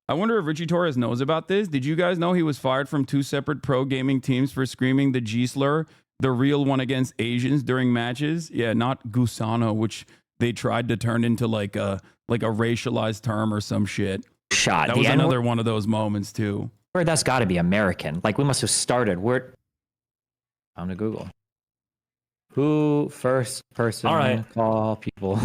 I wonder if Richie Torres knows about this. Did you guys know he was fired from 2 separate pro gaming teams for screaming the G slur, the real one against Asians during matches? Yeah, not Gusano, which they tried to turn into like a racialized term or some shit. Shot. That was another one of those moments too. Where that's got to be American. Like we must have started. I'm to Google. Who first person call people?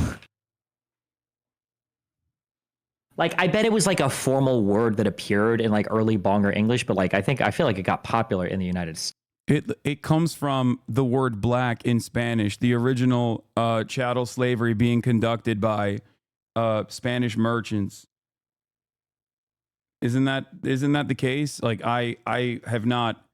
Like I bet it was like a formal word that appeared in like early Bongar English, but like I feel like it got popular in the United States. It comes from the word black in Spanish, the original chattel slavery being conducted by Spanish merchants. Isn't that the case? Like I have not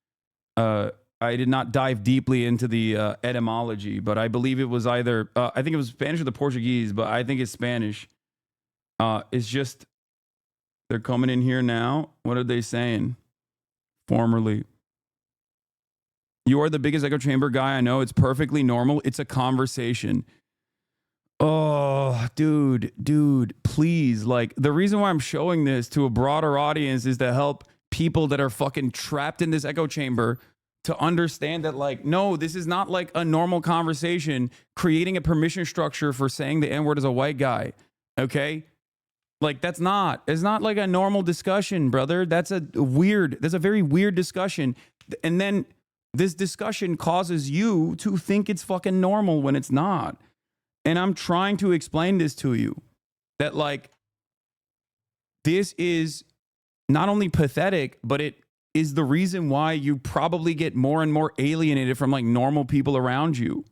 I did not dive deeply into the etymology, but I believe it was either I think it was Spanish or the Portuguese, but I think it's Spanish. It's just they're coming in here now. What are they saying? Formerly. You are the biggest echo chamber guy I know. It's perfectly normal. It's a conversation. Oh, dude, please. Like, the reason why I'm showing this to a broader audience is to help people that are fucking trapped in this echo chamber to understand that, like, no, this is not like a normal conversation creating a permission structure for saying the N-word as a white guy. Okay? Like, it's not like a normal discussion, brother. That's a very weird discussion. And then this discussion causes you to think it's fucking normal when it's not. And I'm trying to explain this to you, that like, this is not only pathetic, but it is the reason why you probably get more and more alienated from like normal people around you.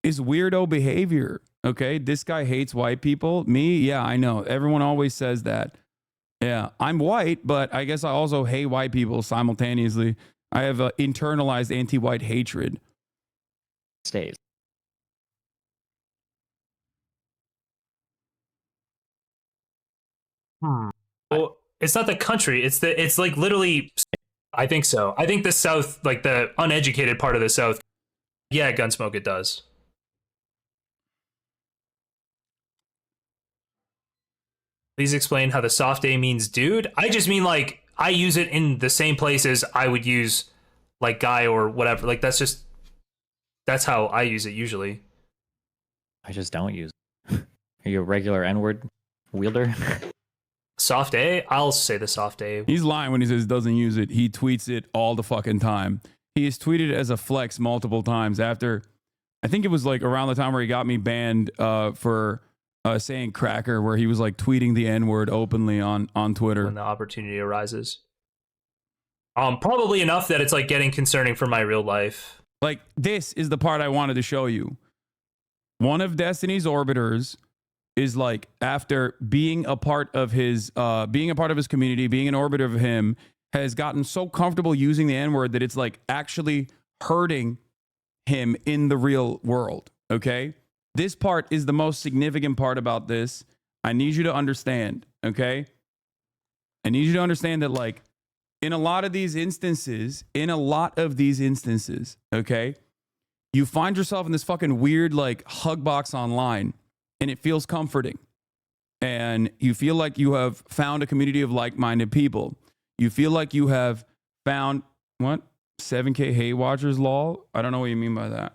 Is weirdo behavior. Okay, this guy hates white people. Me, yeah, I know. Everyone always says that. Yeah, I'm white, but I guess I also hate white people simultaneously. I have internalized anti-white hatred. Stays. Well, it's not the country. It's like literally. I think so. I think the South, like the uneducated part of the South, yeah, Gunsmoke, it does. Please explain how the soft A means dude. I just mean like I use it in the same places I would use like guy or whatever. Like that's how I use it usually. I just don't use it. Are you a regular N-word wielder? Soft A? I'll say the soft A. He's lying when he says doesn't use it. He tweets it all the fucking time. He has tweeted it as a flex multiple times after, I think it was like around the time where he got me banned for saying cracker, where he was like tweeting the N-word openly on Twitter. When the opportunity arises. Probably enough that it's like getting concerning for my real life. Like, this is the part I wanted to show you. One of Destiny's orbiters is like, after being a part of his community, being an orbiter of him, has gotten so comfortable using the N-word that it's like actually hurting him in the real world. Okay? This part is the most significant part about this. I need you to understand, okay? I need you to understand that, like, in a lot of these instances, okay, you find yourself in this fucking weird, like, hug box online, and it feels comforting. And you feel like you have found a community of like-minded people. You feel like you have found, what? 7K hate watchers, lol? I don't know what you mean by that.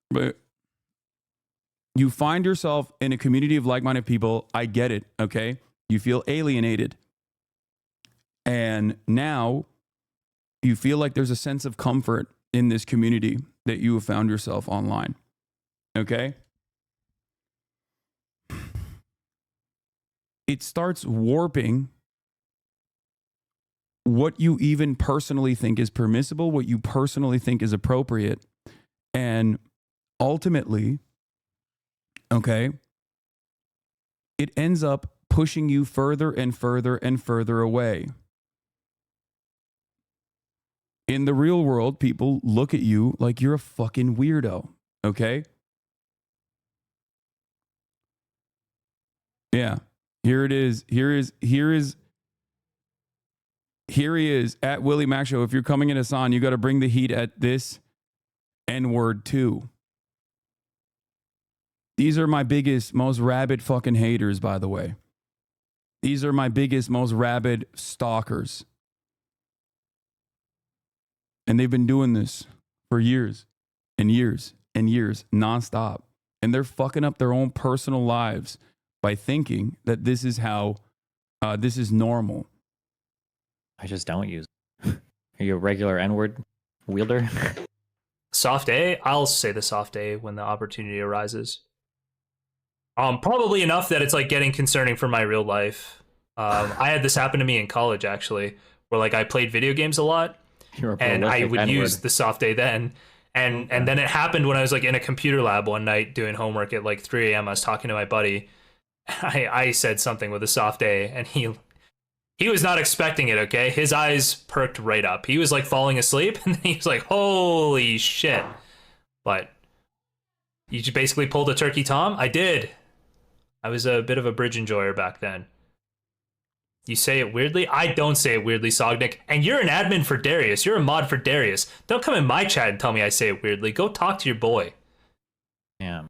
But you find yourself in a community of like-minded people. I get it, okay? You feel alienated. And now you feel like there's a sense of comfort in this community that you have found yourself online, okay? It starts warping what you even personally think is permissible, what you personally think is appropriate. And ultimately, okay, it ends up pushing you further and further and further away. In the real world, people look at you like you're a fucking weirdo, okay? Yeah, here it is. Here he is at Willie Mac Show. If you're coming in Hassan, you got to bring the heat at this N-word too. These are my biggest, most rabid fucking haters, by the way. These are my biggest, most rabid stalkers. And they've been doing this for years and years and years, nonstop. And they're fucking up their own personal lives by thinking that this is how, this is normal. I just don't use it. Are you a regular N-word wielder? Soft A? I'll say the soft A when the opportunity arises. Probably enough that it's like getting concerning for my real life. I had this happen to me in college, actually, where like I played video games a lot, and I would use the soft A then, And then it happened when I was like in a computer lab one night doing homework at like 3 a.m. I was talking to my buddy. I said something with a soft A, and he was not expecting it, okay? His eyes perked right up. He was like falling asleep, and then he was like, holy shit. But you just basically pulled a turkey Tom? I did. I was a bit of a bridge enjoyer back then. You say it weirdly? I don't say it weirdly, Sognick. And you're an admin for Darius. You're a mod for Darius. Don't come in my chat and tell me I say it weirdly. Go talk to your boy. Yeah.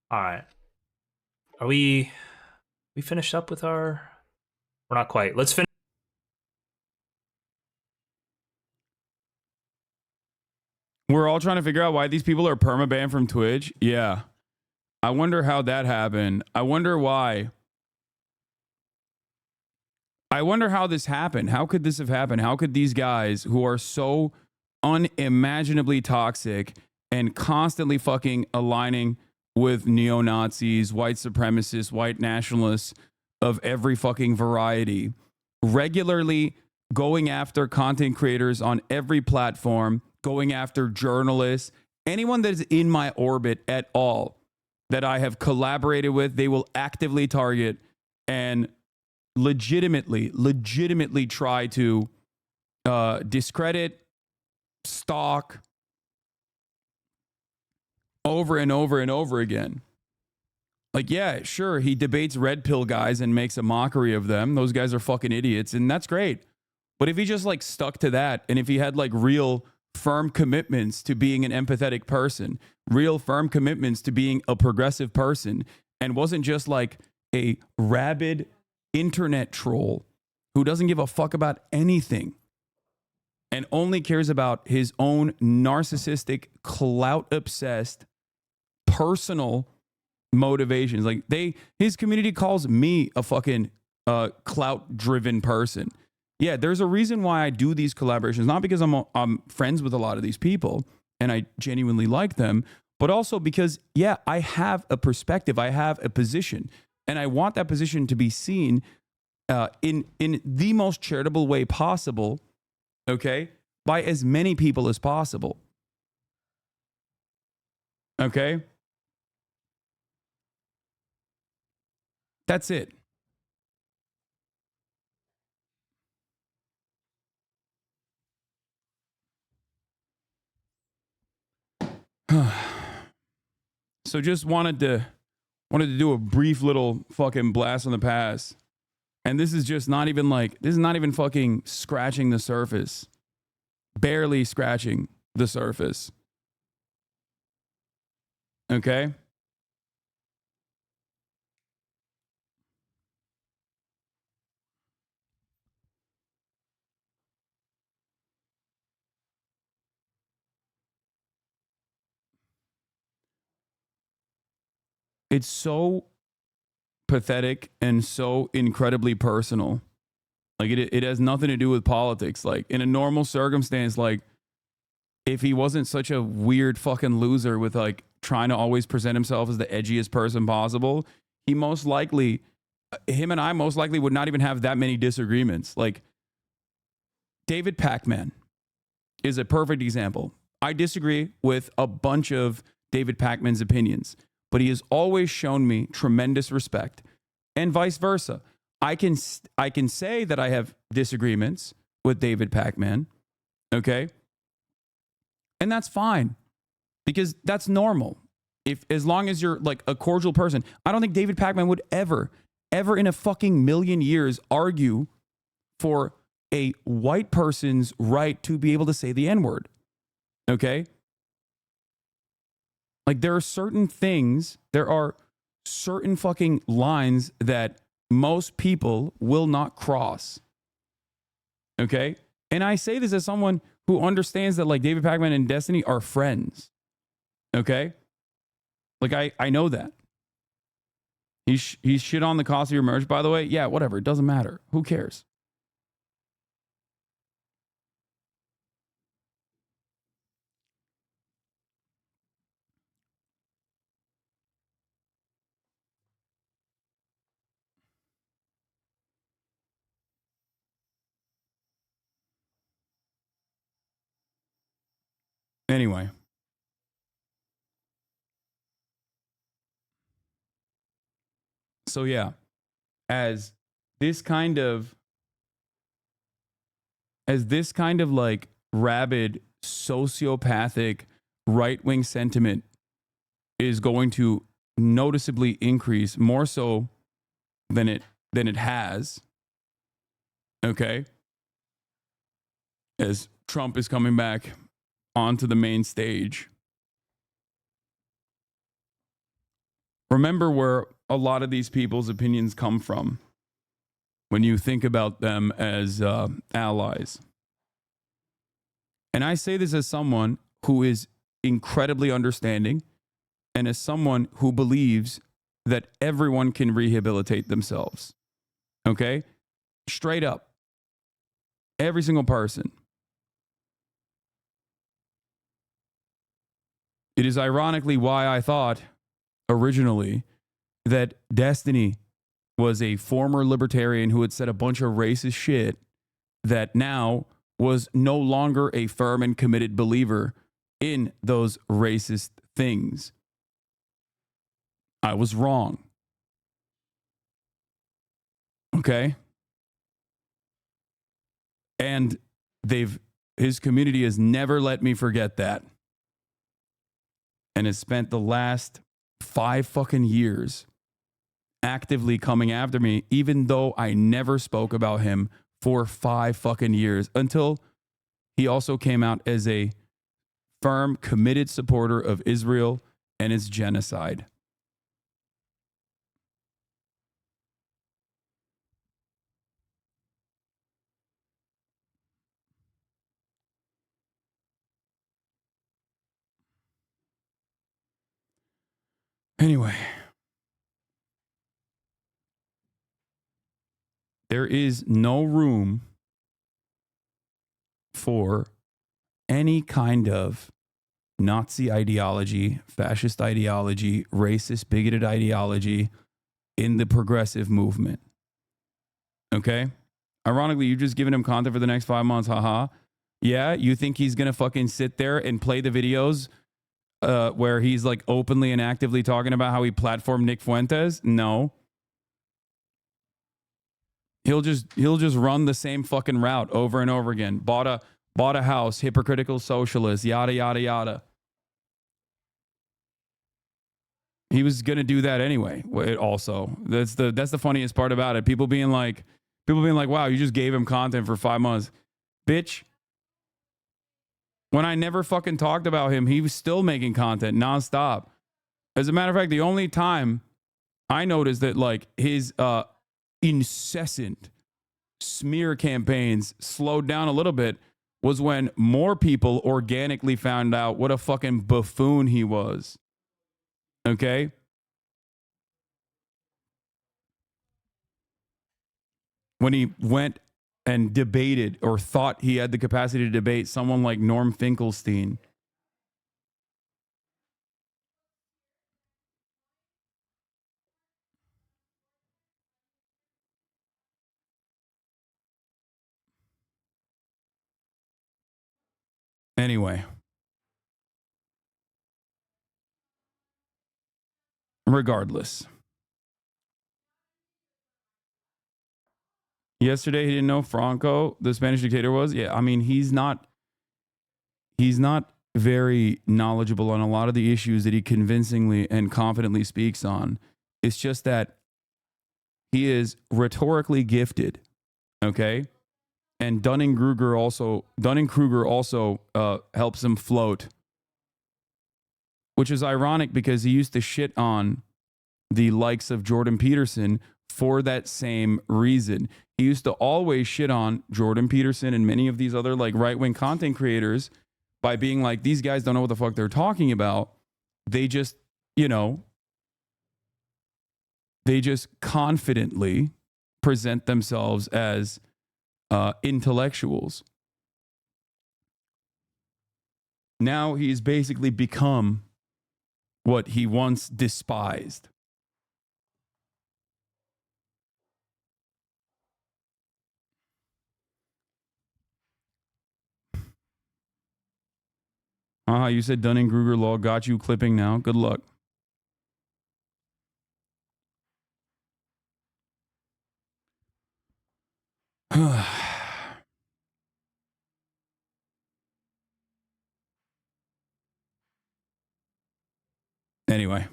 All right. Are we finished up with our... We're not quite. Let's finish. We're all trying to figure out why these people are permabanned from Twitch. Yeah. I wonder how that happened. I wonder why. I wonder how this happened. How could this have happened? How could these guys who are so unimaginably toxic and constantly fucking aligning with neo-Nazis, white supremacists, white nationalists of every fucking variety, regularly going after content creators on every platform, going after journalists, anyone that is in my orbit at all that I have collaborated with, they will actively target and legitimately try to discredit, stalk over and over and over again. Like, yeah, sure, he debates red pill guys and makes a mockery of them. Those guys are fucking idiots, and that's great. But if he just like stuck to that, and if he had like real firm commitments to being an empathetic person, real firm commitments to being a progressive person, and wasn't just like a rabid internet troll who doesn't give a fuck about anything and only cares about his own narcissistic, clout-obsessed, personal motivations. Like his community calls me a fucking clout-driven person. Yeah, there's a reason why I do these collaborations, not because I'm friends with a lot of these people and I genuinely like them, but also because, yeah, I have a perspective, I have a position, and I want that position to be seen in the most charitable way possible, okay, by as many people as possible. Okay? That's it. So just wanted to do a brief little fucking blast on the past. And this is just not even fucking scratching the surface. Barely scratching the surface. Okay? It's so pathetic and so incredibly personal. Like it has nothing to do with politics. Like in a normal circumstance, like if he wasn't such a weird fucking loser with like trying to always present himself as the edgiest person possible, him and I most likely would not even have that many disagreements. Like David Pacman is a perfect example. I disagree with a bunch of David Pacman's opinions, but he has always shown me tremendous respect, and vice versa. I can say that I have disagreements with David Pacman, okay? And that's fine because that's normal. As long as you're like a cordial person. I don't think David Pacman would ever in a fucking million years argue for a white person's right to be able to say the N-word. Okay? Like there are certain fucking lines that most people will not cross. Okay? And I say this as someone who understands that like David Pacman and Destiny are friends. Okay? Like I know that. He's shit on the cost of your merch, by the way. Yeah, whatever. It doesn't matter. Who cares? Anyway. So yeah, as this kind of like rabid sociopathic right-wing sentiment is going to noticeably increase more so than it has. Okay? As Trump is coming back onto the main stage. Remember where a lot of these people's opinions come from when you think about them as allies. And I say this as someone who is incredibly understanding and as someone who believes that everyone can rehabilitate themselves. Okay? Straight up. Every single person. It is ironically why I thought originally that Destiny was a former libertarian who had said a bunch of racist shit that now was no longer a firm and committed believer in those racist things. I was wrong. Okay? And his community has never let me forget that. And has spent the last 5 fucking years actively coming after me, even though I never spoke about him for 5 fucking years, until he also came out as a firm, committed supporter of Israel and its genocide. Anyway, there is no room for any kind of Nazi ideology, fascist ideology, racist, bigoted ideology in the progressive movement. Okay? Ironically, you've just given him content for the next 5 months. Haha. Yeah, you think he's going to fucking sit there and play the videos where he's like openly and actively talking about how he platformed Nick Fuentes? No. He'll just run the same fucking route over and over again. Bought a house, hypocritical socialist, yada yada yada. He was gonna do that anyway. Also, that's the funniest part about it. People being like, wow, you just gave him content for 5 months, bitch. When I never fucking talked about him, he was still making content nonstop. As a matter of fact, the only time I noticed that like his incessant smear campaigns slowed down a little bit was when more people organically found out what a fucking buffoon he was. Okay? When he went and debated or thought he had the capacity to debate someone like Norm Finkelstein. Anyway. Regardless. Yesterday, he didn't know Franco, the Spanish dictator, was. Yeah, I mean, he's not very knowledgeable on a lot of the issues that he convincingly and confidently speaks on. It's just that he is rhetorically gifted, okay? And Dunning-Kruger also helps him float, which is ironic because he used to shit on the likes of Jordan Peterson for that same reason. He used to always shit on Jordan Peterson and many of these other like right-wing content creators by being like, these guys don't know what the fuck they're talking about. They just, they just confidently present themselves as intellectuals. Now he's basically become what he once despised. You said Dunning-Kruger law got you clipping now. Good luck. Anyway,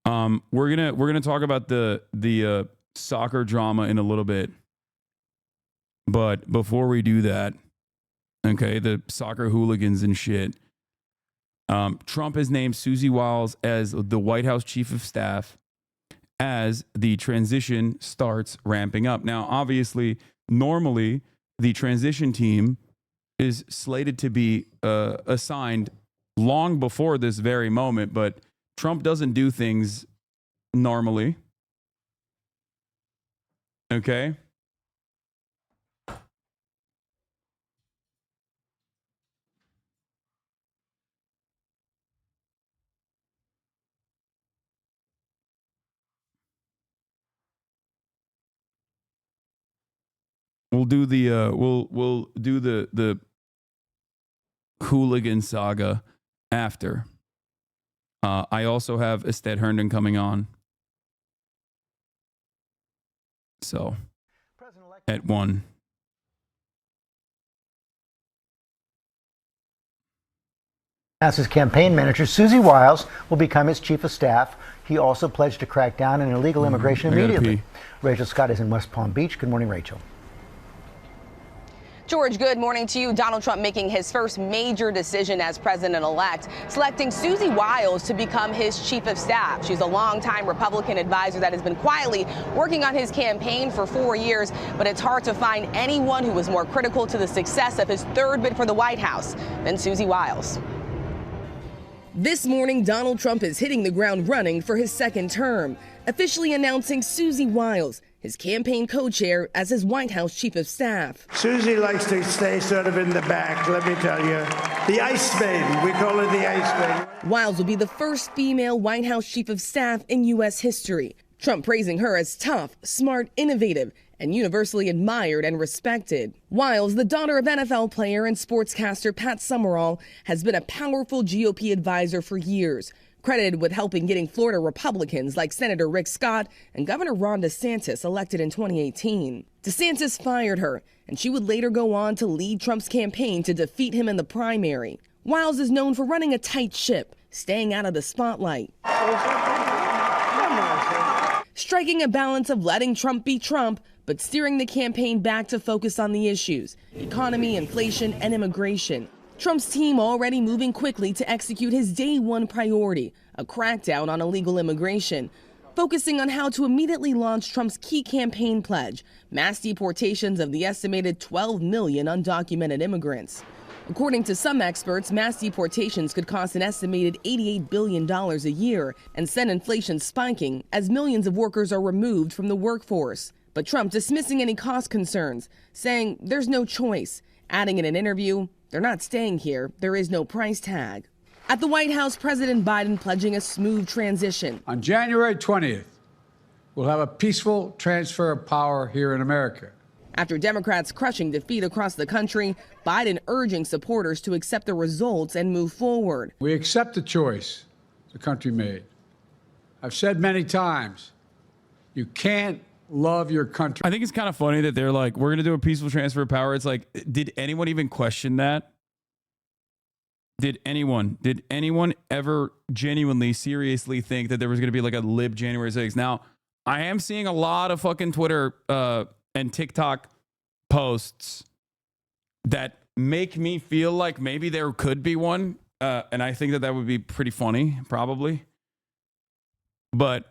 we're gonna talk about the soccer drama in a little bit, but before we do that, okay, the soccer hooligans and shit. Trump has named Susie Wiles as the White House chief of staff as the transition starts ramping up. Now, obviously, normally the transition team is slated to be assigned long before this very moment, but Trump doesn't do things normally. Okay? We'll do the we'll do the hooligan saga after. I also have ASTEAD Herndon coming on. So at 1. As his campaign manager, Susie Wiles will become his chief of staff. He also pledged to crack down on illegal immigration immediately. Rachel Scott is in West Palm Beach. Good morning, Rachel. George, good morning to you. Donald Trump making his first major decision as president-elect, selecting Susie Wiles to become his chief of staff. She's a longtime Republican advisor that has been quietly working on his campaign for 4 years, but it's hard to find anyone who was more critical to the success of his third bid for the White House than Susie Wiles. This morning, Donald Trump is hitting the ground running for his second term, officially announcing Susie Wiles, his campaign co-chair, as his White House chief of staff. Susie likes to stay sort of in the back, let me tell you. The ice maiden, we call her the ice maiden. Wiles will be the first female White House chief of staff in U.S. history. Trump praising her as tough, smart, innovative, and universally admired and respected. Wiles, the daughter of NFL player and sportscaster Pat Summerall, has been a powerful GOP advisor for years, credited with helping getting Florida Republicans like Senator Rick Scott and Governor Ron DeSantis elected in 2018. DeSantis fired her, and she would later go on to lead Trump's campaign to defeat him in the primary. Wiles is known for running a tight ship, staying out of the spotlight, striking a balance of letting Trump be Trump, but steering the campaign back to focus on the issues: economy, inflation, and immigration. Trump's team already moving quickly to execute his day one priority, a crackdown on illegal immigration, focusing on how to immediately launch Trump's key campaign pledge: mass deportations of the estimated 12 million undocumented immigrants. According to some experts, mass deportations could cost an estimated $88 billion a year and send inflation spiking as millions of workers are removed from the workforce. But Trump dismissing any cost concerns, saying there's no choice, adding in an interview, "They're not staying here. There is no price tag." At the White House, President Biden pledging a smooth transition. On January 20th, we'll have a peaceful transfer of power here in America. After Democrats crushing defeat across the country, Biden urging supporters to accept the results and move forward. We accept the choice the country made. I've said many times, you can't love your country. I think it's kind of funny that they're like, we're going to do a peaceful transfer of power. It's like, did anyone even question that? Did anyone ever genuinely, seriously think that there was going to be like a lib January 6th? Now, I am seeing a lot of fucking Twitter and TikTok posts that make me feel like maybe there could be one. And I think that would be pretty funny, probably. But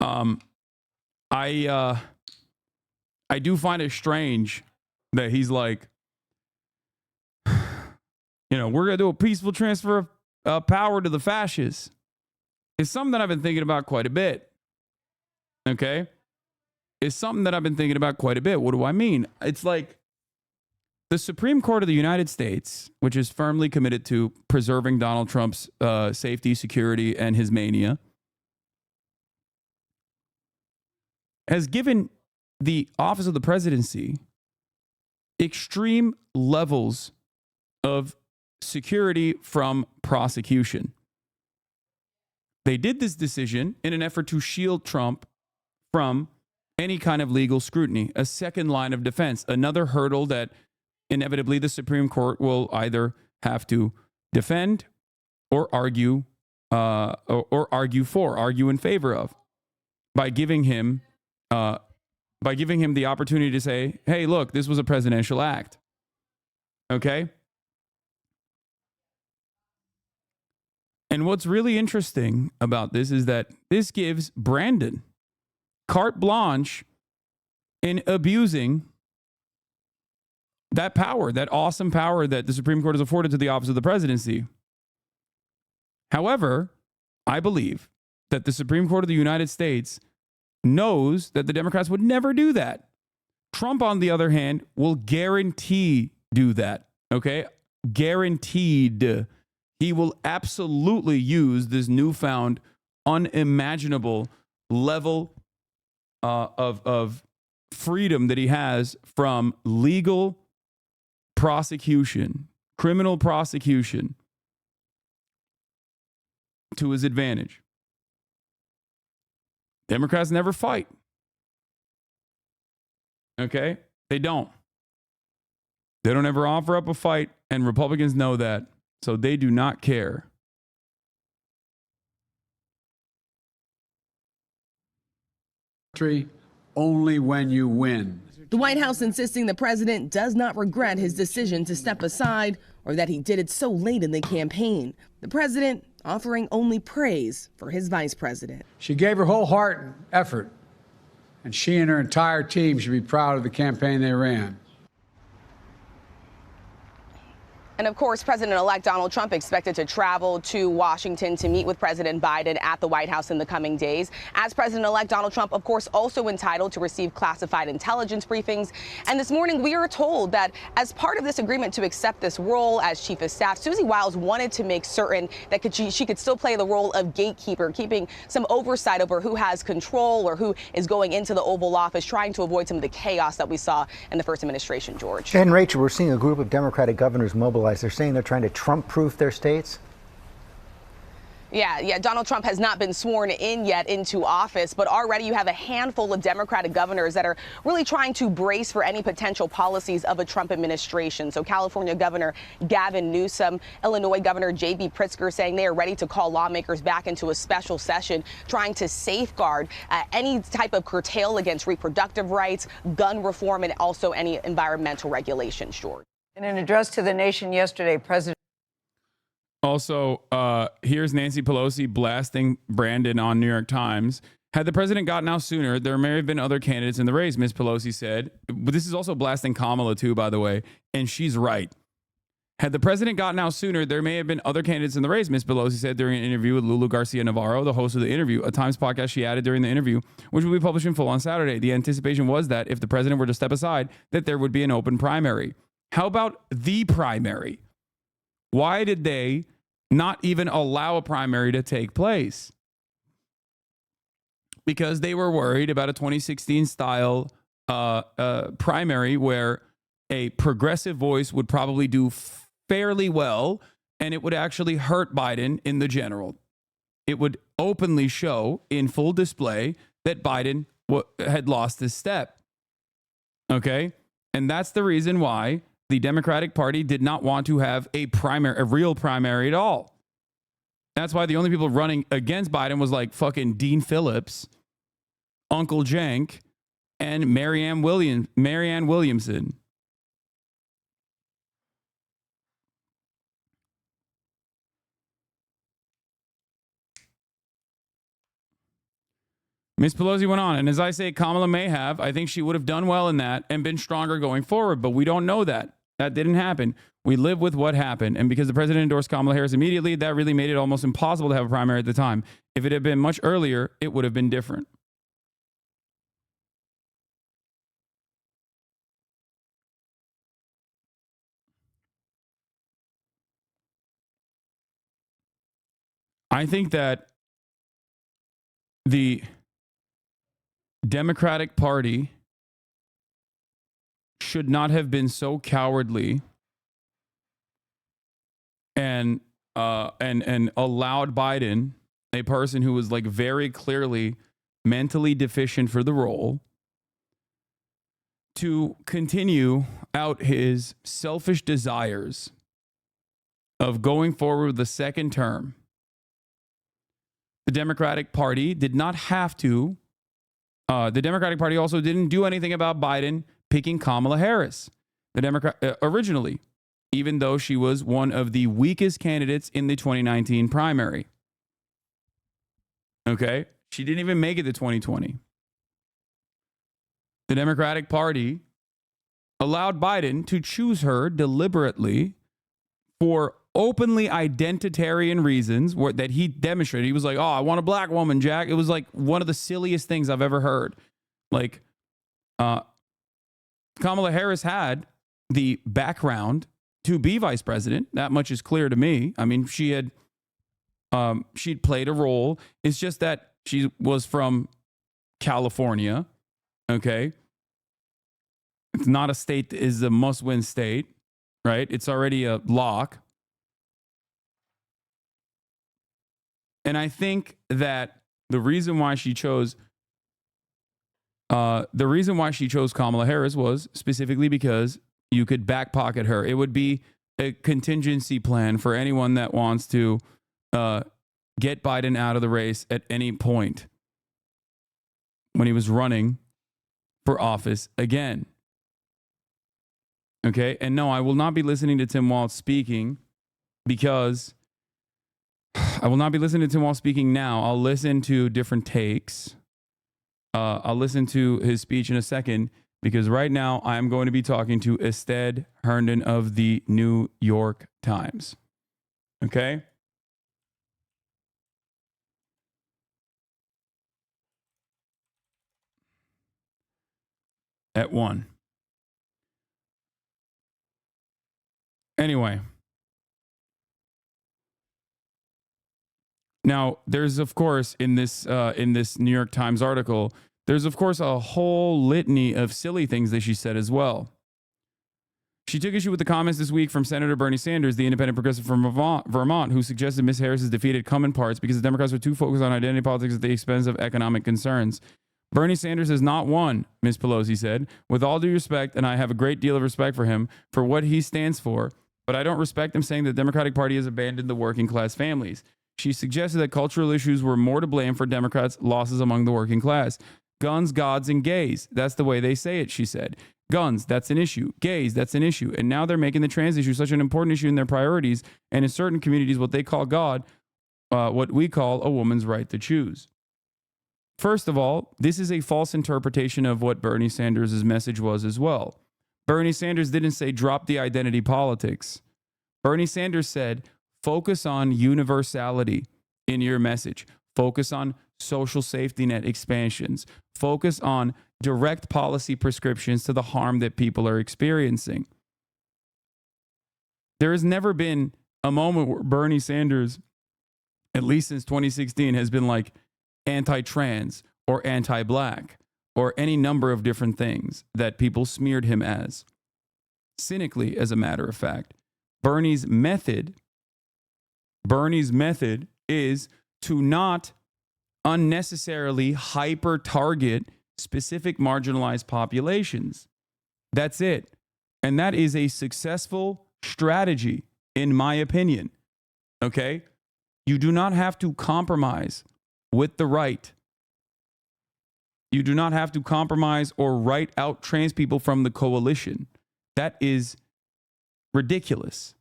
I do find it strange that he's like, we're going to do a peaceful transfer of power to the fascists. It's something that I've been thinking about quite a bit. Okay? It's something that I've been thinking about quite a bit. What do I mean? It's like the Supreme Court of the United States, which is firmly committed to preserving Donald Trump's safety, security, and his mania, has given the office of the presidency extreme levels of security from prosecution. They did this decision in an effort to shield Trump from any kind of legal scrutiny, a second line of defense, another hurdle that inevitably the Supreme Court will either have to defend or argue argue in favor of, by giving him the opportunity to say, hey, look, this was a presidential act. Okay? And what's really interesting about this is that this gives Brandon carte blanche in abusing that power, that awesome power that the Supreme Court has afforded to the office of the presidency. However, I believe that the Supreme Court of the United States knows that the Democrats would never do that. Trump, on the other hand, will guarantee do that. Okay? Guaranteed. He will absolutely use this newfound, unimaginable level of freedom that he has from legal prosecution, criminal prosecution, to his advantage. Democrats never fight. Okay? They don't. They don't ever offer up a fight, and Republicans know that. So they do not care. Only when you win. The White House insisting the president does not regret his decision to step aside or that he did it so late in the campaign. The president offering only praise for his vice president. She gave her whole heart and effort, and she and her entire team should be proud of the campaign they ran. And of course, President-elect Donald Trump expected to travel to Washington to meet with President Biden at the White House in the coming days. As President-elect Donald Trump, of course, also entitled to receive classified intelligence briefings. And this morning, we are told that as part of this agreement to accept this role as chief of staff, Susie Wiles wanted to make certain that she could still play the role of gatekeeper, keeping some oversight over who has control or who is going into the Oval Office, trying to avoid some of the chaos that we saw in the first administration, George. And Rachel, we're seeing a group of Democratic governors mobilize. They're saying they're trying to Trump-proof their states. Yeah. Donald Trump has not been sworn in yet into office, but already you have a handful of Democratic governors that are really trying to brace for any potential policies of a Trump administration. So California Governor Gavin Newsom, Illinois Governor J.B. Pritzker saying they are ready to call lawmakers back into a special session, trying to safeguard any type of curtail against reproductive rights, gun reform, and also any environmental regulations, George. In an address to the nation yesterday, President. Also, here's Nancy Pelosi blasting Brandon on New York Times. Had the president gotten out sooner, there may have been other candidates in the race, Ms. Pelosi said. But this is also blasting Kamala, too, by the way. And she's right. Had the president gotten out sooner, there may have been other candidates in the race, Ms. Pelosi said during an interview with Lulu Garcia-Navarro, the host of the interview, a Times podcast she added during the interview, which will be published in full on Saturday. The anticipation was that if the president were to step aside, that there would be an open primary. How about the primary? Why did they not even allow a primary to take place? Because they were worried about a 2016 style primary where a progressive voice would probably do fairly well, and it would actually hurt Biden in the general. It would openly show in full display that Biden had lost his step. Okay? And that's the reason why the Democratic Party did not want to have a real primary at all. That's why the only people running against Biden was like fucking Dean Phillips, Uncle Cenk, and Marianne Williamson. Ms. Pelosi went on, and as I say, Kamala may have. I think she would have done well in that and been stronger going forward, but we don't know that. That didn't happen. We live with what happened. And because the president endorsed Kamala Harris immediately, that really made it almost impossible to have a primary at the time. If it had been much earlier, it would have been different. I think that the Democratic Party should not have been so cowardly and allowed Biden, a person who was like very clearly mentally deficient for the role, to continue out his selfish desires of going forward with the second term. The Democratic Party did not have to. The Democratic Party also didn't do anything about Biden picking Kamala Harris, the Democrat originally, even though she was one of the weakest candidates in the 2019 primary. Okay? She didn't even make it to 2020. The Democratic Party allowed Biden to choose her deliberately for openly identitarian reasons that he demonstrated. He was like, oh, I want a black woman, Jack. It was like one of the silliest things I've ever heard. Like, Kamala Harris had the background to be vice president. That much is clear to me. I mean, she'd played a role. It's just that she was from California. Okay. It's not a state that is a must-win state, right? It's already a lock. And I think that the reason why she chose Kamala Harris was specifically because you could back pocket her. It would be a contingency plan for anyone that wants to get Biden out of the race at any point when he was running for office again. Okay, and no, I will not be listening to Tim Walz speaking because I will not be listening to Tim Walz speaking now. I'll listen to different takes. I'll listen to his speech in a second because right now I'm going to be talking to ASTEAD Herndon of the New York Times. Okay? At 1. Anyway. Now, there's, of course, in this New York Times article, there's, of course, a whole litany of silly things that she said as well. She took issue with the comments this week from Senator Bernie Sanders, the independent progressive from Vermont, who suggested Ms. Harris's defeat had come in parts because the Democrats were too focused on identity politics at the expense of economic concerns. Bernie Sanders has not won, Ms. Pelosi said. With all due respect, and I have a great deal of respect for him, for what he stands for, but I don't respect him saying that the Democratic Party has abandoned the working class families. She suggested that cultural issues were more to blame for Democrats' losses among the working class. Guns, gods, and gays. That's the way they say it, she said. Guns, that's an issue. Gays, that's an issue. And now they're making the trans issue such an important issue in their priorities. And in certain communities, what they call God, what we call a woman's right to choose. First of all, this is a false interpretation of what Bernie Sanders' message was as well. Bernie Sanders didn't say drop the identity politics. Bernie Sanders said focus on universality in your message. Focus on social safety net expansions. Focus on direct policy prescriptions to the harm that people are experiencing. There has never been a moment where Bernie Sanders, at least since 2016, has been like anti-trans or anti-black or any number of different things that people smeared him as. Cynically, as a matter of fact, Bernie's method is to not unnecessarily hyper-target specific marginalized populations. That's it. And that is a successful strategy, in my opinion. Okay? You do not have to compromise with the right. You do not have to compromise or write out trans people from the coalition. That is ridiculous.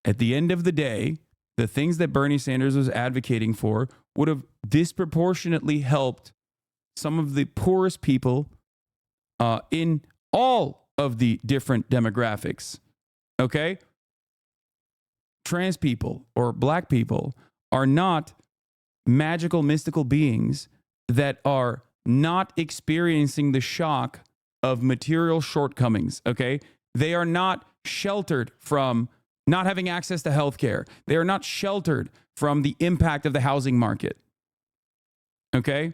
At the end of the day, the things that Bernie Sanders was advocating for would have disproportionately helped some of the poorest people in all of the different demographics. Okay? Trans people or black people are not magical, mystical beings that are not experiencing the shock of material shortcomings. Okay? They are not sheltered from not having access to healthcare. They are not sheltered from the impact of the housing market. Okay?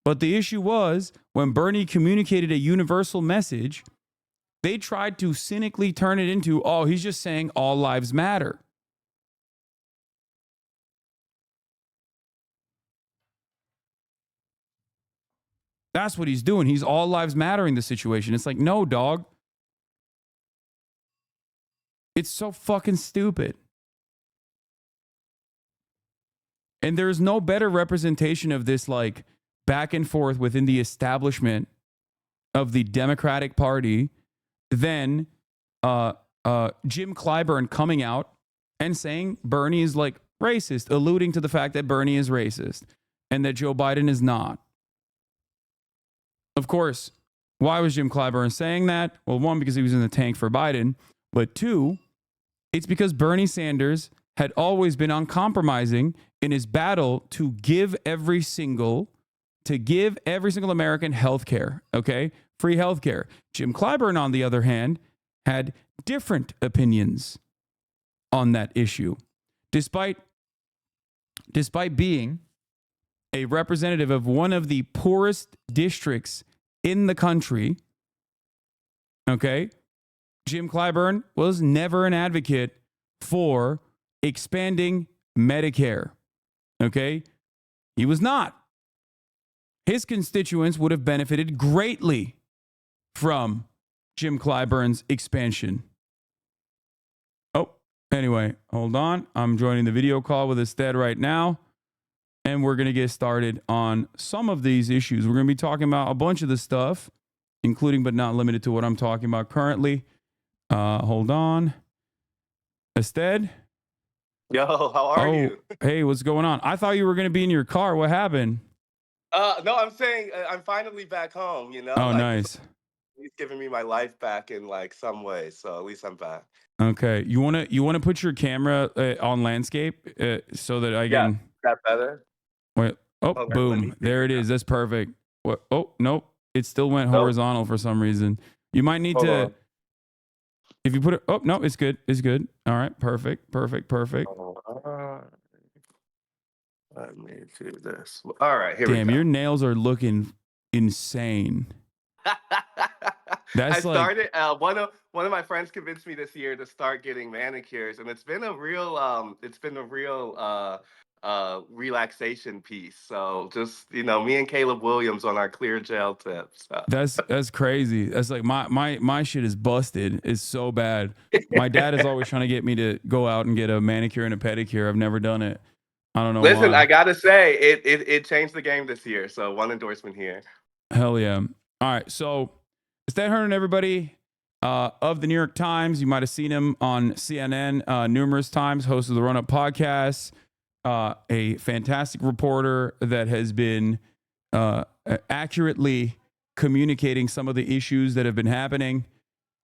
But the issue was when Bernie communicated a universal message, they tried to cynically turn it into, oh, he's just saying all lives matter. That's what he's doing. He's all lives mattering the situation. It's like, no, dog. It's so fucking stupid. And there's no better representation of this, like, back and forth within the establishment of the Democratic Party than Jim Clyburn coming out and saying Bernie is, like, racist, alluding to the fact that Bernie is racist and that Joe Biden is not. Of course, why was Jim Clyburn saying that? Well, one, because he was in the tank for Biden, but two, it's because Bernie Sanders had always been uncompromising in his battle to give every single American health care, okay? Free health care. Jim Clyburn, on the other hand, had different opinions on that issue. Despite being a representative of one of the poorest districts in the country, okay, Jim Clyburn was never an advocate for expanding Medicare, okay? He was not. His constituents would have benefited greatly from Jim Clyburn's expansion. Oh, anyway, hold on. I'm joining the video call with ASTEAD right now. And we're going to get started on some of these issues. We're going to be talking about a bunch of the stuff, including but not limited to what I'm talking about currently. Hold on. ASTEAD? Yo, how are you? Hey, what's going on? I thought you were going to be in your car. What happened? No, I'm saying I'm finally back home, you know? Oh, like, nice. He's giving me my life back in like some way, so at least I'm back. Okay. You want to put your camera on landscape so that I can... Yeah, is that better? Wait. Oh, Okay, boom. There it is. That's perfect. What? Oh, nope. It still went horizontal for some reason. You might need Hold to... on. If you put it... Oh, no, it's good. It's good. All right. Perfect. Perfect. Perfect. Let me do this. All right, here we Damn, go. your nails are looking insane. That's I like... started. One of my friends convinced me this year to start getting manicures, and it's been a real relaxation piece. So just me and Caleb Williams on our clear gel tips. So. That's crazy. That's like my shit is busted. It's so bad. My dad is always trying to get me to go out and get a manicure and a pedicure. I've never done it. I don't know. Listen, why. I gotta say, it changed the game this year. So one endorsement here. Hell yeah. All right. So it's that Herndon, everybody, of the New York Times. You might have seen him on CNN numerous times, host of the Run Up podcast, a fantastic reporter that has been accurately communicating some of the issues that have been happening.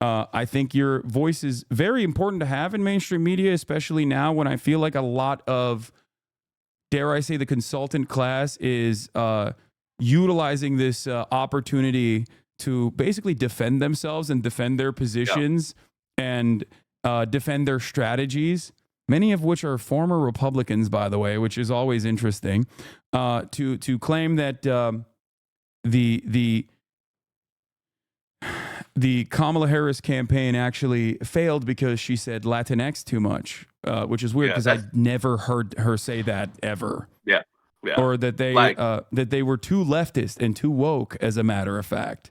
I think your voice is very important to have in mainstream media, especially now when I feel like a lot of, dare I say, the consultant class is utilizing this opportunity to basically defend themselves and defend their positions and defend their strategies, many of which are former Republicans, by the way, which is always interesting, to claim that the Kamala Harris campaign actually failed because she said Latinx too much, which is weird because I'd never heard her say that ever. Yeah. Yeah. Or that they were too leftist and too woke, as a matter of fact.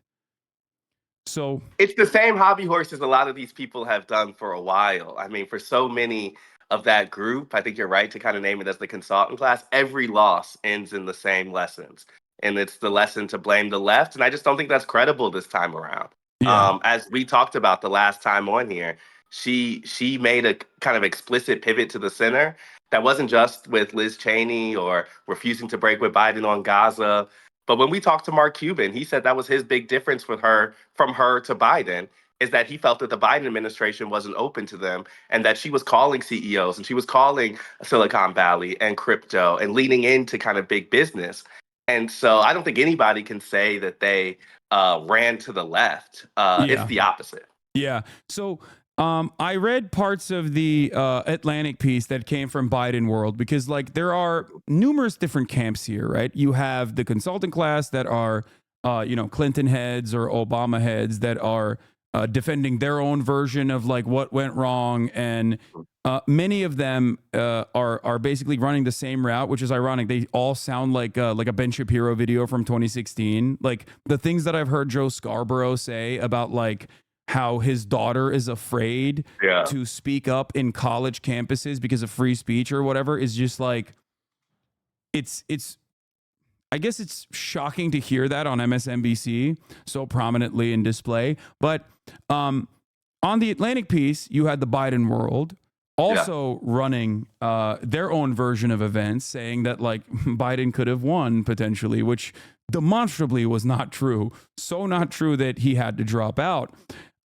So it's the same hobby horses a lot of these people have done for a while. I mean, for so many of that group, I think you're right to kind of name it as the consultant class. Every loss ends in the same lessons. And it's the lesson to blame the left. And I just don't think that's credible this time around. Yeah. As we talked about the last time on here, she made a kind of explicit pivot to the center that wasn't just with Liz Cheney or refusing to break with Biden on Gaza. But when we talked to Mark Cuban, he said that was his big difference with her, from her to Biden, is that he felt that the Biden administration wasn't open to them and that she was calling CEOs and she was calling Silicon Valley and crypto and leaning into kind of big business. And so I don't think anybody can say that they ran to the left. It's the opposite. Yeah. So I read parts of the Atlantic piece that came from Biden World because, like, there are numerous different camps here, right? You have the consultant class that are, Clinton heads or Obama heads that are defending their own version of like what went wrong, and many of them are basically running the same route, which is ironic. They all sound like a Ben Shapiro video from 2016. Like the things that I've heard Joe Scarborough say about like how his daughter is afraid to speak up in college campuses because of free speech or whatever is just like, it's I guess it's shocking to hear that on MSNBC so prominently in display. But on the Atlantic piece, you had the Biden world also running their own version of events, saying that like Biden could have won potentially, which demonstrably was not true. So not true that he had to drop out.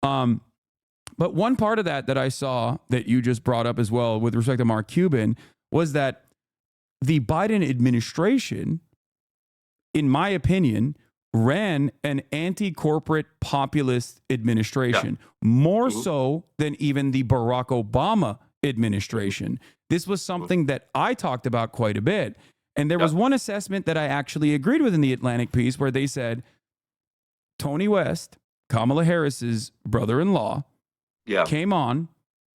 But one part of that I saw that you just brought up as well with respect to Mark Cuban was that the Biden administration, in my opinion, ran an anti-corporate populist administration, more so than even the Barack Obama administration. This was something that I talked about quite a bit. And there was one assessment that I actually agreed with in the Atlantic piece where they said Tony West, Kamala Harris's brother-in-law, came on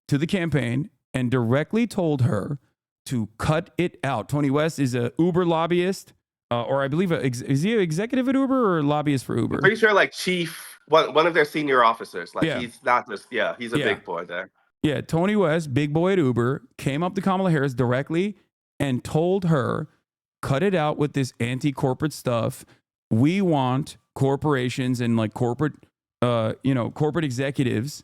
to the campaign and directly told her to cut it out. Tony West is a Uber lobbyist, or I believe, is he an executive at Uber or lobbyist for Uber? I'm pretty sure like one of their senior officers. Like he's not just, he's a big boy there. Yeah, Tony West, big boy at Uber, came up to Kamala Harris directly and told her, cut it out with this anti-corporate stuff. We want corporations and like corporate executives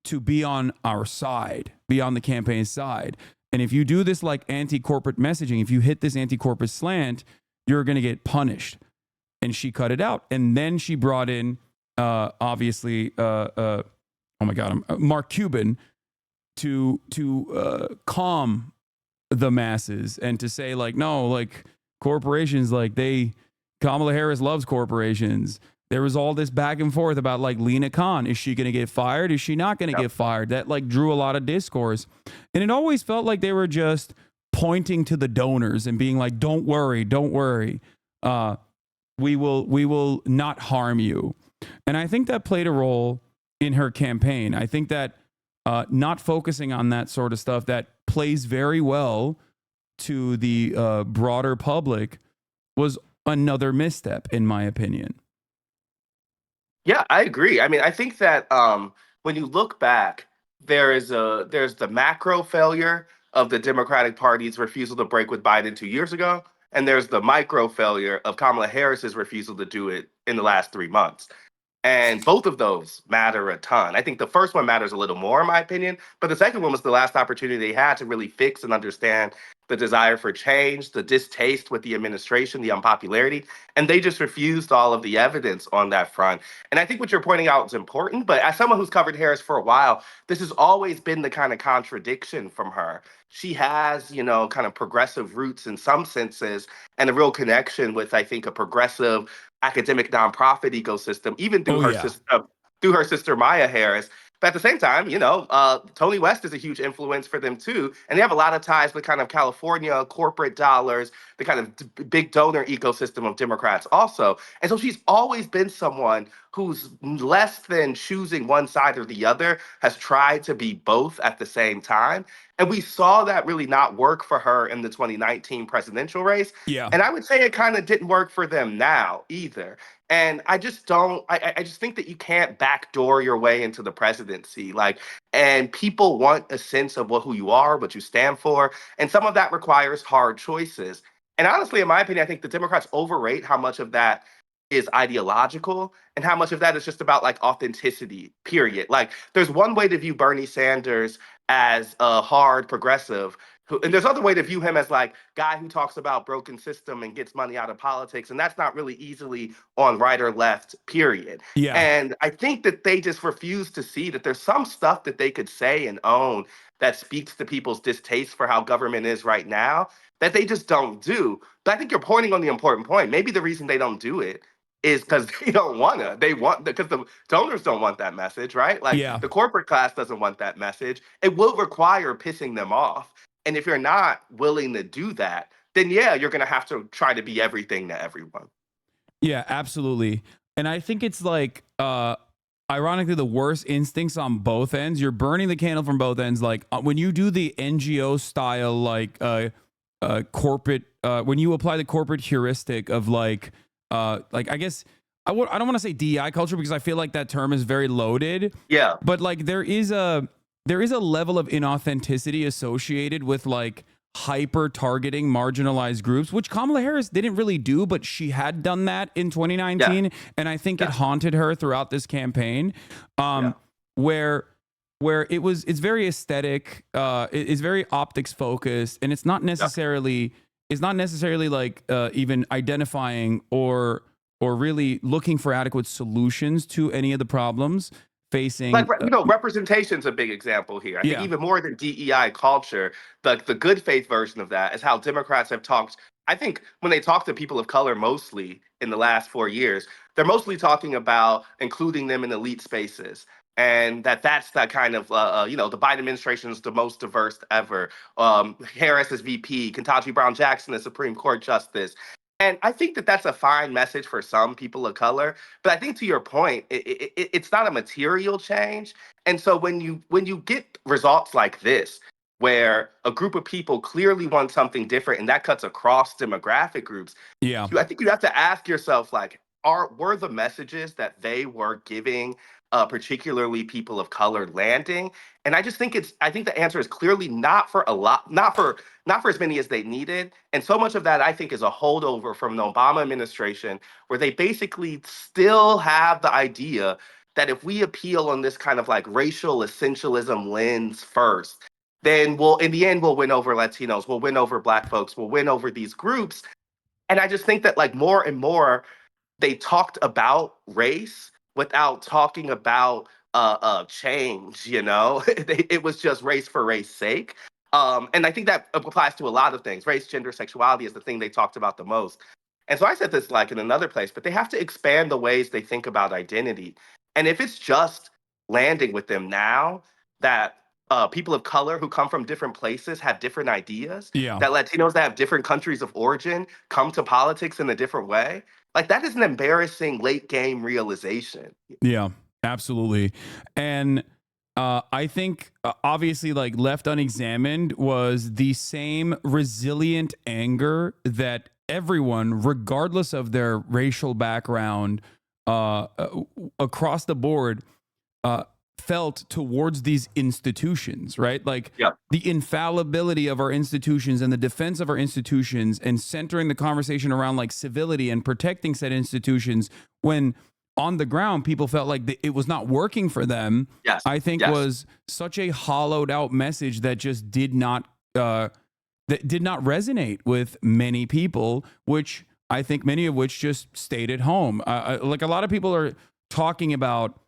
to be on our side, be on the campaign side. And if you do this like anti-corporate messaging, if you hit this anti-corporate slant, you're going to get punished. And she cut it out. And then she brought in, obviously, Mark Cuban to calm the masses and to say like, no, like corporations, like Kamala Harris loves corporations. There was all this back and forth about like Lena Khan. Is she going to get fired? Is she not going to get fired? That like drew a lot of discourse. And it always felt like they were just pointing to the donors and being like, don't worry. We will not harm you. And I think that played a role in her campaign. I think that not focusing on that sort of stuff that plays very well to the broader public was another misstep, in my opinion. Yeah, I agree. I mean, I think that when you look back, there's the macro failure of the Democratic Party's refusal to break with Biden 2 years ago, and there's the micro failure of Kamala Harris's refusal to do it in the last 3 months. And both of those matter a ton. I think the first one matters a little more, in my opinion, but the second one was the last opportunity they had to really fix and understand the desire for change, the distaste with the administration, the unpopularity, and they just refused all of the evidence on that front. And I think what you're pointing out is important, but as someone who's covered Harris for a while, this has always been the kind of contradiction from her. She has, kind of progressive roots in some senses and a real connection with, I think, a progressive academic nonprofit ecosystem, even through her sister Maya Harris. But at the same time, Tony West is a huge influence for them too, and they have a lot of ties with kind of California corporate dollars, the kind of big donor ecosystem of Democrats also. And so she's always been someone who's less than choosing one side or the other, has tried to be both at the same time. And we saw that really not work for her in the 2019 presidential race. Yeah. And I would say it kind of didn't work for them now either. And I just think that you can't backdoor your way into the presidency. And people want a sense of who you are, what you stand for. And some of that requires hard choices. And honestly, in my opinion, I think the Democrats overrate how much of that is ideological and how much of that is just about authenticity, period. There's one way to view Bernie Sanders as a hard progressive, and there's other way to view him as guy who talks about broken system and gets money out of politics, and that's not really easily on right or left, period. Yeah. And I think that they just refuse to see that there's some stuff that they could say and own that speaks to people's distaste for how government is right now that they just don't do. But I think you're pointing on the important point. Maybe the reason they don't do it is because they don't want to. Because the donors don't want that message, right? The corporate class doesn't want that message. It will require pissing them off. And if you're not willing to do that, then you're going to have to try to be everything to everyone. Yeah, absolutely. And I think it's ironically the worst instincts on both ends. You're burning the candle from both ends. Like when you do the NGO style, like corporate, when you apply the corporate heuristic of like I guess I don't want to say DEI culture because I feel like that term is very loaded. Yeah. But like there is a level of inauthenticity associated with like hyper targeting marginalized groups, which Kamala Harris didn't really do, but she had done that in 2019. And I think it haunted her throughout this campaign, where it's very aesthetic, it's very optics focused, and it's not necessarily like even identifying or really looking for adequate solutions to any of the problems facing. Like, representation's a big example here. I think even more than DEI culture, the good faith version of that is how Democrats have talked. I think when they talk to people of color mostly in the last 4 years, they're mostly talking about including them in elite spaces. And that's that kind of, the Biden administration is the most diverse ever. Harris as VP, Ketanji Brown Jackson as Supreme Court Justice. And I think that that's a fine message for some people of color. But I think to your point, it's not a material change. And so when you get results like this, where a group of people clearly want something different, and that cuts across demographic groups, I think you have to ask yourself, like, were the messages that they were giving, particularly people of color, landing? And I just think the answer is clearly not for a lot, not for as many as they needed. And so much of that, I think, is a holdover from the Obama administration, where they basically still have the idea that if we appeal on this kind of like racial essentialism lens first, then in the end, we'll win over Latinos, we'll win over Black folks, we'll win over these groups. And I just think that like more and more, they talked about race without talking about change, it was just race for race sake. And I think that applies to a lot of things. Race, gender, sexuality is the thing they talked about the most. And so I said this like in another place, but they have to expand the ways they think about identity. And if it's just landing with them now that people of color who come from different places have different ideas, that Latinos that have different countries of origin come to politics in a different way, like that is an embarrassing late game realization. Yeah, absolutely. And I think obviously like left unexamined was the same resilient anger that everyone, regardless of their racial background, across the board, felt towards these institutions, right? Like the infallibility of our institutions and the defense of our institutions, and centering the conversation around like civility and protecting said institutions, when on the ground people felt like it was not working for them. I think was such a hollowed out message that just did not resonate with many people, which I think many of which just stayed at home. Like a lot of people are talking about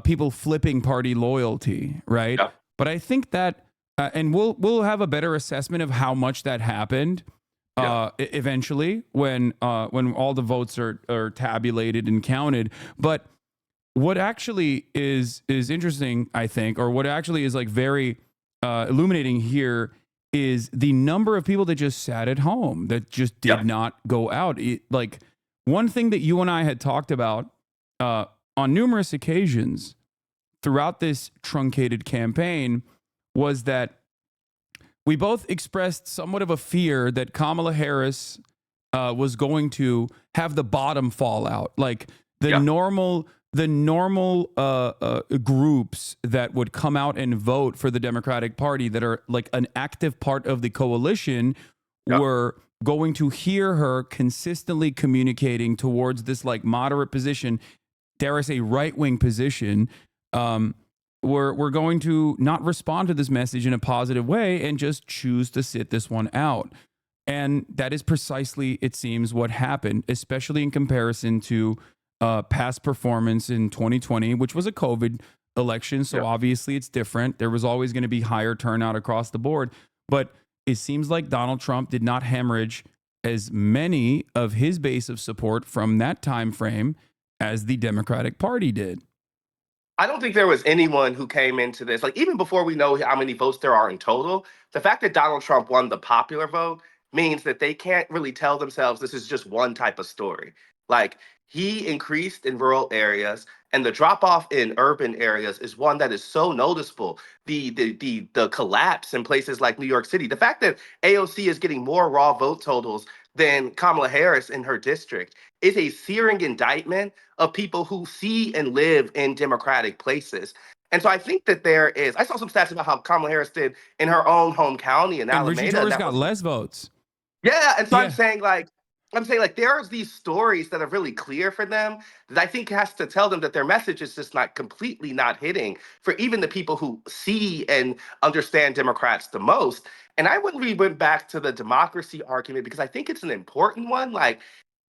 people flipping party loyalty, right? But I think that, and we'll have a better assessment of how much that happened eventually when all the votes are tabulated and counted. But what actually is interesting, I think, or what actually is like very illuminating here, is the number of people that just sat at home, that just did not go out. Like one thing that you and I had talked about on numerous occasions throughout this truncated campaign was that we both expressed somewhat of a fear that Kamala Harris was going to have the bottom fall out. Like the normal groups that would come out and vote for the Democratic Party that are like an active part of the coalition were going to hear her consistently communicating towards this like moderate position, dare I say right-wing position. We're going to not respond to this message in a positive way and just choose to sit this one out. And that is precisely, it seems, what happened, especially in comparison to past performance in 2020, which was a COVID election. So obviously it's different. There was always going to be higher turnout across the board. But it seems like Donald Trump did not hemorrhage as many of his base of support from that time frame as the Democratic Party did. I don't think there was anyone who came into this, like even before we know how many votes there are in total, the fact that Donald Trump won the popular vote means that they can't really tell themselves this is just one type of story. Like he increased in rural areas And the drop off in urban areas is one that is so noticeable. The collapse in places like New York City, the fact that AOC is getting more raw vote totals than Kamala Harris in her district is a searing indictment of people who see and live in Democratic places. And so I think that I saw some stats about how Kamala Harris did in her own home county in And Richie Alameda. Torres got less votes. Yeah, and so I'm saying like there are these stories that are really clear for them that I think has to tell them that their message is just not completely not hitting for even the people who see and understand Democrats the most. And I wouldn't really went back to the democracy argument because I think it's an important one. Like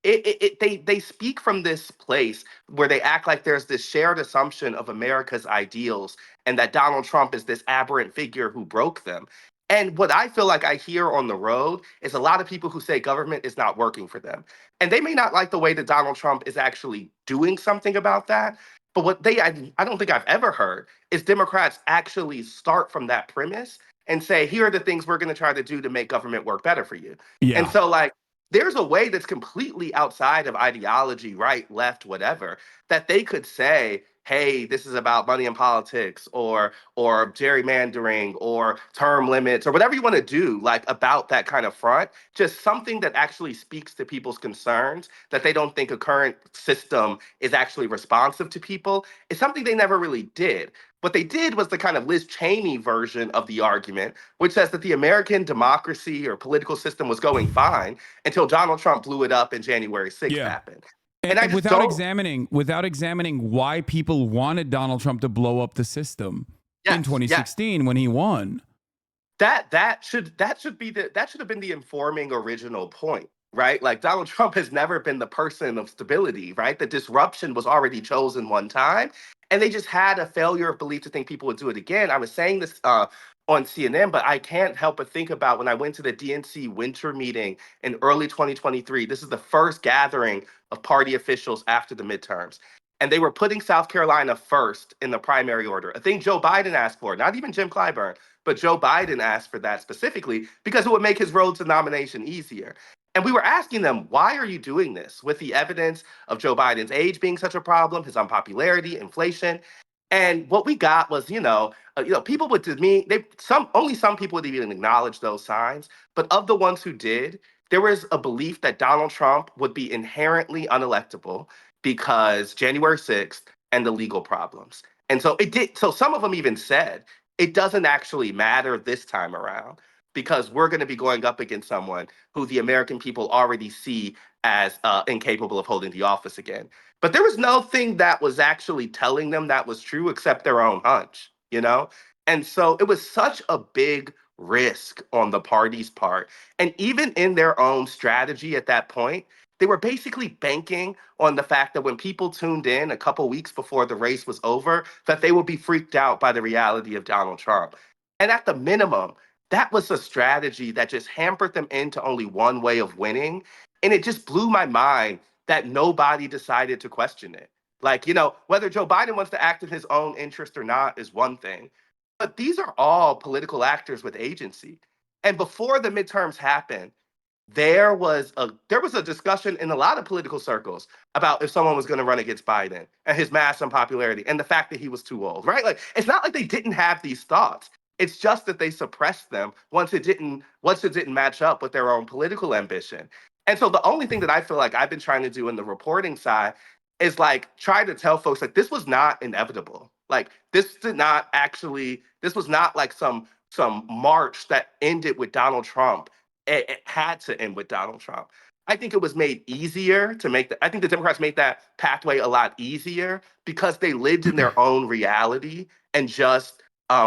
they speak from this place where they act like there's this shared assumption of America's ideals and that Donald Trump is this aberrant figure who broke them. And what I feel like I hear on the road is a lot of people who say government is not working for them. And they may not like the way that Donald Trump is actually doing something about that. But what I don't think I've ever heard is Democrats actually start from that premise and say, here are the things we're going to try to do to make government work better for you. Yeah. And so like, there's a way that's completely outside of ideology, right, left, whatever, that they could say, hey, this is about money in politics or gerrymandering or term limits or whatever you want to do, like about that kind of front, just something that actually speaks to people's concerns, that they don't think a current system is actually responsive to people, is something they never really did. What they did was the kind of Liz Cheney version of the argument, which says that the American democracy or political system was going fine until Donald Trump blew it up and January 6th happened. And without examining why people wanted Donald Trump to blow up the system in 2016 when he won. That should have been the informing original point, right? Like Donald Trump has never been the person of stability, right? The disruption was already chosen one time, and they just had a failure of belief to think people would do it again. I was saying this on CNN, but I can't help but think about when I went to the DNC winter meeting in early 2023. This is the first gathering of party officials after the midterms. And they were putting South Carolina first in the primary order, a thing Joe Biden asked for, not even Jim Clyburn, but Joe Biden asked for that specifically because it would make his road to nomination easier. And we were asking them, why are you doing this with the evidence of Joe Biden's age being such a problem, his unpopularity, inflation? And what we got was, people would only some people would even acknowledge those signs. But of the ones who did, there was a belief that Donald Trump would be inherently unelectable because January 6th and the legal problems. And so it did. So some of them even said it doesn't actually matter this time around because we're going to be going up against someone who the American people already see as incapable of holding the office again. But there was nothing that was actually telling them that was true except their own hunch, And so it was such a big risk on the party's part. And even in their own strategy at that point, they were basically banking on the fact that when people tuned in a couple weeks before the race was over, that they would be freaked out by the reality of Donald Trump. And at the minimum, that was a strategy that just hampered them into only one way of winning. And it just blew my mind that nobody decided to question it. Like, whether Joe Biden wants to act in his own interest or not is one thing. But these are all political actors with agency. And before the midterms happened, there was a discussion in a lot of political circles about if someone was going to run against Biden and his mass unpopularity and the fact that he was too old, right? Like, it's not like they didn't have these thoughts. It's just that they suppressed them once it didn't match up with their own political ambition. And so the only thing that I feel like I've been trying to do in the reporting side is like try to tell folks like this was not inevitable. Like this was not like some march that ended with Donald Trump. It had to end with Donald Trump. I think it was made easier I think the Democrats made that pathway a lot easier because they lived in their own reality and just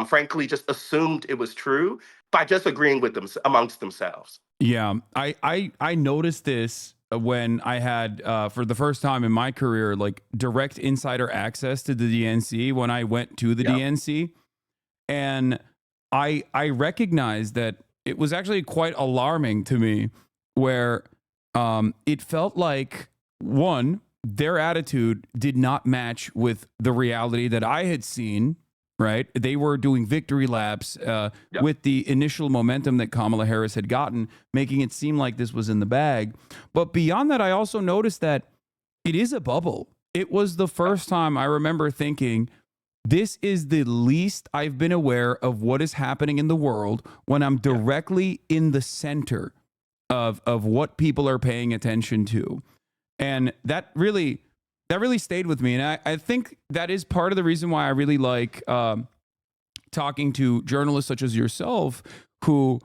frankly just assumed it was true by just agreeing with them amongst themselves. Yeah, I noticed this when I had for the first time in my career like direct insider access to the DNC when I went to the DNC, and I recognized that it was actually quite alarming to me where it felt like their attitude did not match with the reality that I had seen. Right. They were doing victory laps with the initial momentum that Kamala Harris had gotten, making it seem like this was in the bag. But beyond that, I also noticed that it is a bubble. it was the first time I remember thinking, this is the least I've been aware of what is happening in the world when I'm directly in the center of what people are paying attention to. And that really stayed with me. And I think that is part of the reason why I really like talking to journalists such as yourself who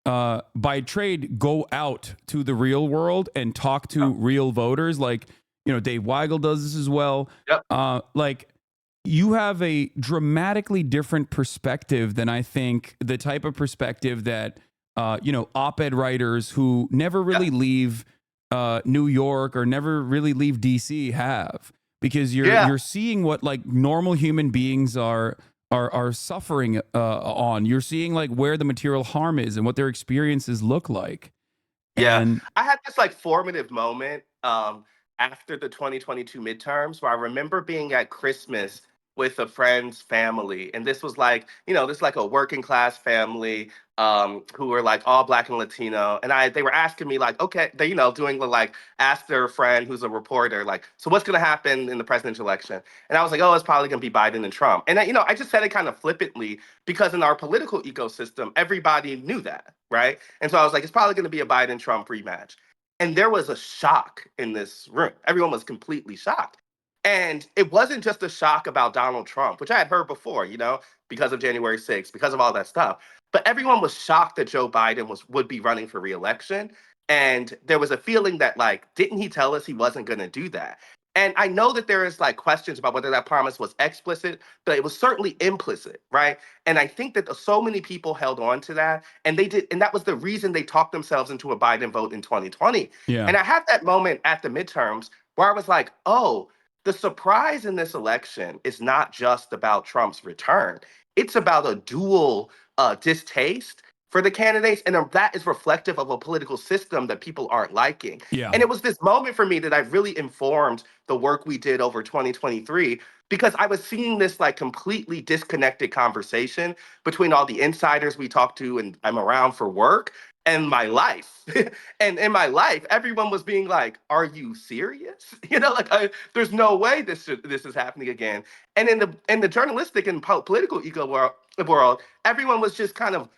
by trade go out to the real world and talk to real voters. Like, you know, Dave Weigel does this as well. Like, you have a dramatically different perspective than I think the type of perspective that you know, op-ed writers who never really leave New York or never really leave DC have, because you're seeing what like normal human beings are suffering on. You're seeing like where the material harm is and what their experiences look like. And I had this like formative moment after the 2022 midterms where I remember being at Christmas with a friend's family, and this was like, you know, this is like a working class family who were like all Black and Latino, and they were asking me like, okay, they, you know, doing the like, ask their friend who's a reporter, like, so what's going to happen in the presidential election? And I was like, oh, it's probably going to be Biden and Trump. And you know, I just said it kind of flippantly because in our political ecosystem, everybody knew that, right? And so I was like, it's probably going to be a Biden-Trump rematch. And there was a shock in this room. Everyone was completely shocked. And it wasn't just a shock about Donald Trump, which I had heard before, you know, because of January 6th, because of all that stuff. But everyone was shocked that Joe Biden would be running for re-election. And there was a feeling that, like, didn't he tell us he wasn't going to do that? And I know that there is like questions about whether that promise was explicit, but it was certainly implicit, right? And I think that so many people held on to that, and they did, and that was the reason they talked themselves into a Biden vote in 2020. And I had that moment at the midterms where I was like, oh, the surprise in this election is not just about Trump's return. It's about a dual distaste for the candidates, and that is reflective of a political system that people aren't liking. And it was this moment for me that I really informed the work we did over 2023, because I was seeing this like completely disconnected conversation between all the insiders we talked to and I'm around for work and my life. And in my life, everyone was being like, are you serious? You know, like, there's no way this is happening again. And in the journalistic and political world, everyone was just kind of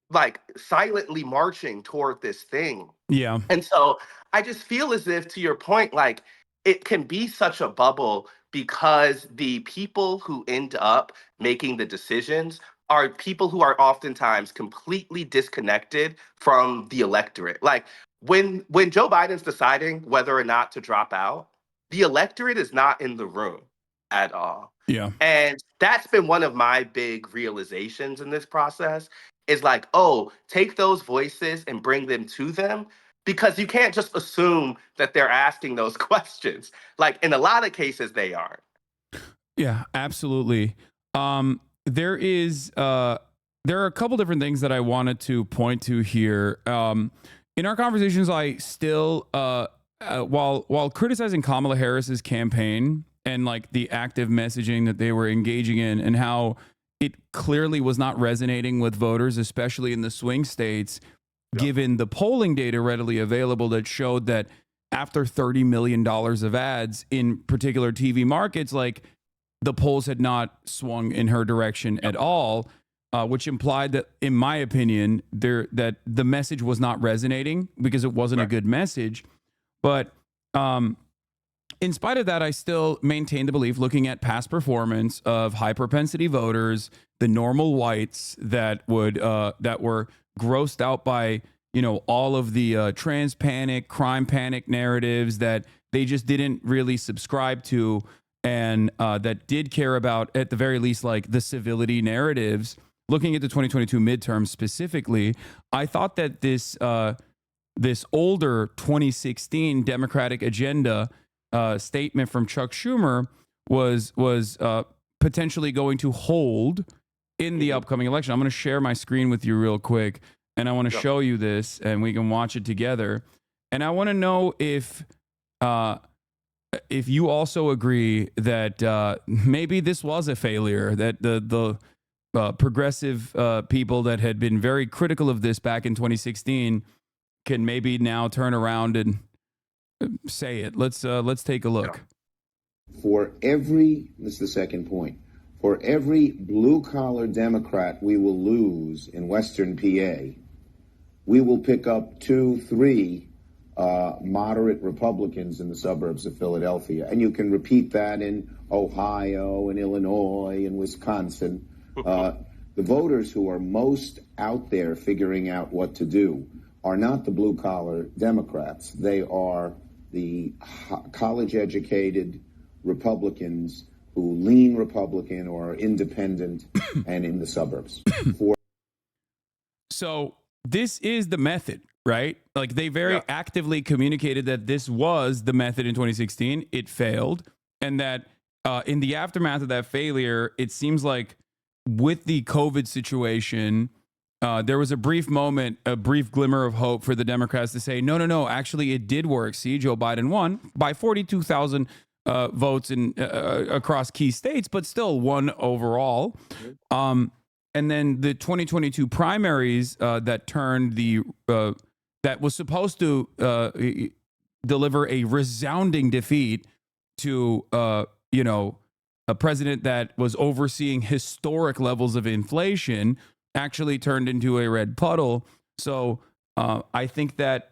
like silently marching toward this thing. And so I just feel as if, to your point, like, it can be such a bubble because the people who end up making the decisions are people who are oftentimes completely disconnected from the electorate. Like, when Joe Biden's deciding whether or not to drop out, the electorate is not in the room at all. And that's been one of my big realizations in this process, is like, oh, take those voices and bring them to them, because you can't just assume that they're asking those questions. Like, in a lot of cases, they aren't. Yeah, absolutely. There are a couple different things that I wanted to point to here. In our conversations, I still, while criticizing Kamala Harris's campaign and like the active messaging that they were engaging in and how it clearly was not resonating with voters, especially in the swing states, given the polling data readily available that showed that after $30 million of ads in particular TV markets, like, the polls had not swung in her direction at all, which implied that, in my opinion, that the message was not resonating because it wasn't a good message. But in spite of that, I still maintain the belief, looking at past performance of high propensity voters, the normal whites that were grossed out by, you know, all of the trans panic, crime panic narratives that they just didn't really subscribe to, and that did care about, at the very least, like the civility narratives. Looking at the 2022 midterms specifically, I thought that this older 2016 Democratic agenda statement from Chuck Schumer was potentially going to hold in the upcoming election. I'm going to share my screen with you real quick, and I want to show you this, and we can watch it together. And I want to know if you also agree that maybe this was a failure, that the progressive people that had been very critical of this back in 2016 can maybe now turn around and say it. Let's take a look. For every, this is the second point, for every blue-collar Democrat we will lose in Western PA, we will pick up 2, 3 moderate Republicans in the suburbs of Philadelphia. And you can repeat that in Ohio and Illinois and Wisconsin. The voters who are most out there figuring out what to do are not the blue-collar Democrats. They are the college-educated Republicans who lean Republican or are independent and in the suburbs. So this is the method, right? Like they very actively communicated that this was the method in 2016. It failed. And that in the aftermath of that failure, it seems like with the COVID situation, there was a brief moment, a brief glimmer of hope for the Democrats to say, no, actually it did work. See, Joe Biden won by 42,000 votes in across key states, but still won overall. And then the 2022 primaries that turned that was supposed to deliver a resounding defeat to a president that was overseeing historic levels of inflation, actually turned into a red puddle. So I think that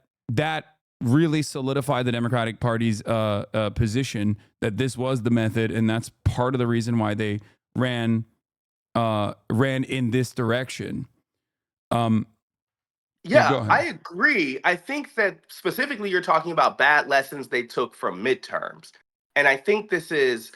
really solidified the Democratic Party's position that this was the method, and that's part of the reason why they ran in this direction. Yeah, I agree. I think that specifically you're talking about bad lessons they took from midterms, and I think this is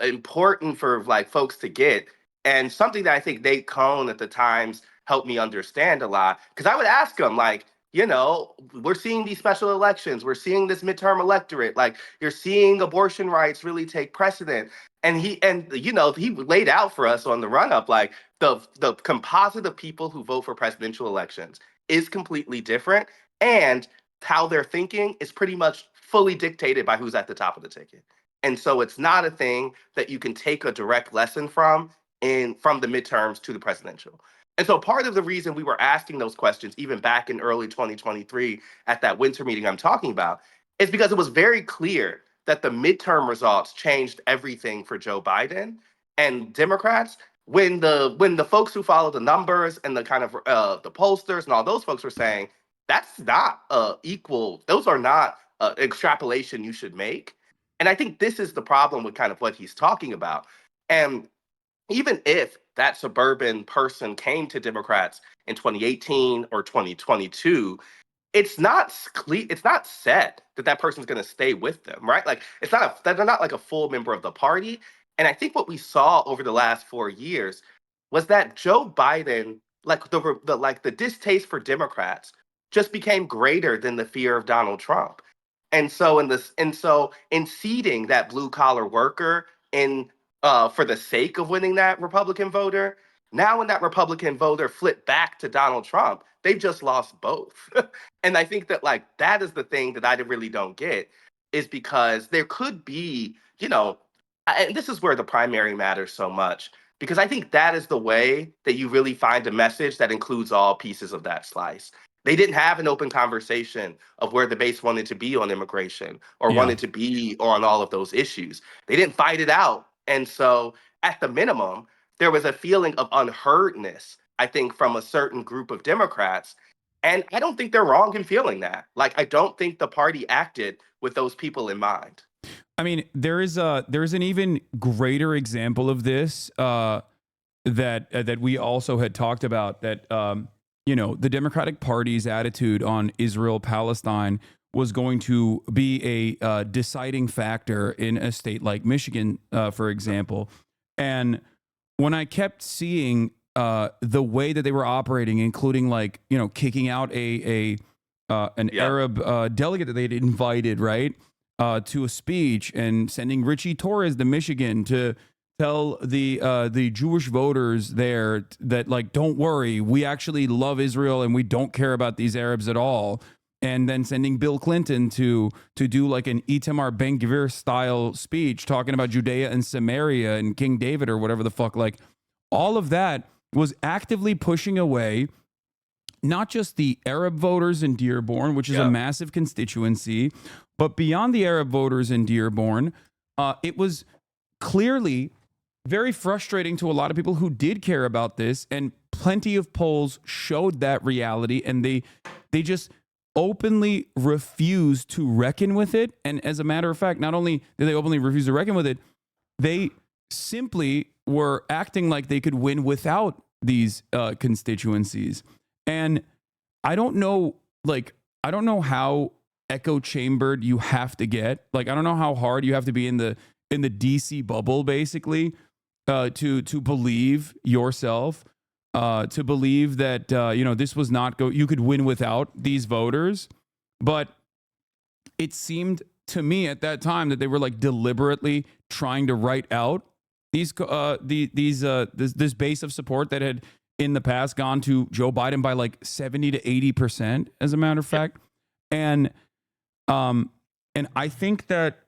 important for like folks to get, and something that I think Nate Cohn at the Times helped me understand a lot, because I would ask him like, we're seeing these special elections, we're seeing this midterm electorate, like you're seeing abortion rights really take precedent, and he laid out for us on the run up like the composite of people who vote for presidential elections is completely different, and how they're thinking is pretty much fully dictated by who's at the top of the ticket. And so it's not a thing that you can take a direct lesson from the midterms to the presidential. And so part of the reason we were asking those questions, even back in early 2023 at that winter meeting I'm talking about, is because it was very clear that the midterm results changed everything for Joe Biden and Democrats. When the folks who follow the numbers and the kind of the pollsters and all those folks were saying, that's not equal, those are not extrapolation you should make. And I think this is the problem with kind of what he's talking about. And even if that suburban person came to Democrats in 2018 or 2022, it's not set that person's going to stay with them, right? Like they're not like a full member of the party. And I think what we saw over the last 4 years was that Joe Biden, like the distaste for Democrats, just became greater than the fear of Donald Trump. And so in seeding that blue collar worker for the sake of winning that Republican voter, now when that Republican voter flipped back to Donald Trump, they've just lost both. And I think that like that is the thing that I really don't get, is because there could be, and this is where the primary matters so much, because I think that is the way that you really find a message that includes all pieces of that slice. They didn't have an open conversation of where the base wanted to be on immigration or wanted to be on all of those issues. They didn't fight it out. And so at the minimum, there was a feeling of unheardness, I think, from a certain group of Democrats. And I don't think they're wrong in feeling that. Like, I don't think the party acted with those people in mind. I mean, there's an even greater example of this that we also had talked about, that the Democratic Party's attitude on Israel-Palestine was going to be a deciding factor in a state like Michigan, for example. And when I kept seeing the way that they were operating, including like, kicking out an Arab delegate that they'd invited, right, to a speech, and sending Richie Torres to Michigan to tell the Jewish voters there that, like, don't worry, we actually love Israel and we don't care about these Arabs at all. And then sending Bill Clinton to do like an Itamar Ben-Gvir style speech talking about Judea and Samaria and King David or whatever the fuck. Like, all of that was actively pushing away not just the Arab voters in Dearborn, which is a massive constituency, but beyond the Arab voters in Dearborn, it was clearly very frustrating to a lot of people who did care about this, and plenty of polls showed that reality, and they just openly refused to reckon with it. And as a matter of fact, not only did they openly refuse to reckon with it, they simply were acting like they could win without these constituencies. And I don't know how echo chambered you have to get. Like, I don't know how hard you have to be in the DC bubble, basically, to believe yourself, to believe that this was not you could win without these voters. But it seemed to me at that time that they were like deliberately trying to write out this base of support that had in the past gone to Joe Biden by like 70 to 80%, as a matter of fact. And I think that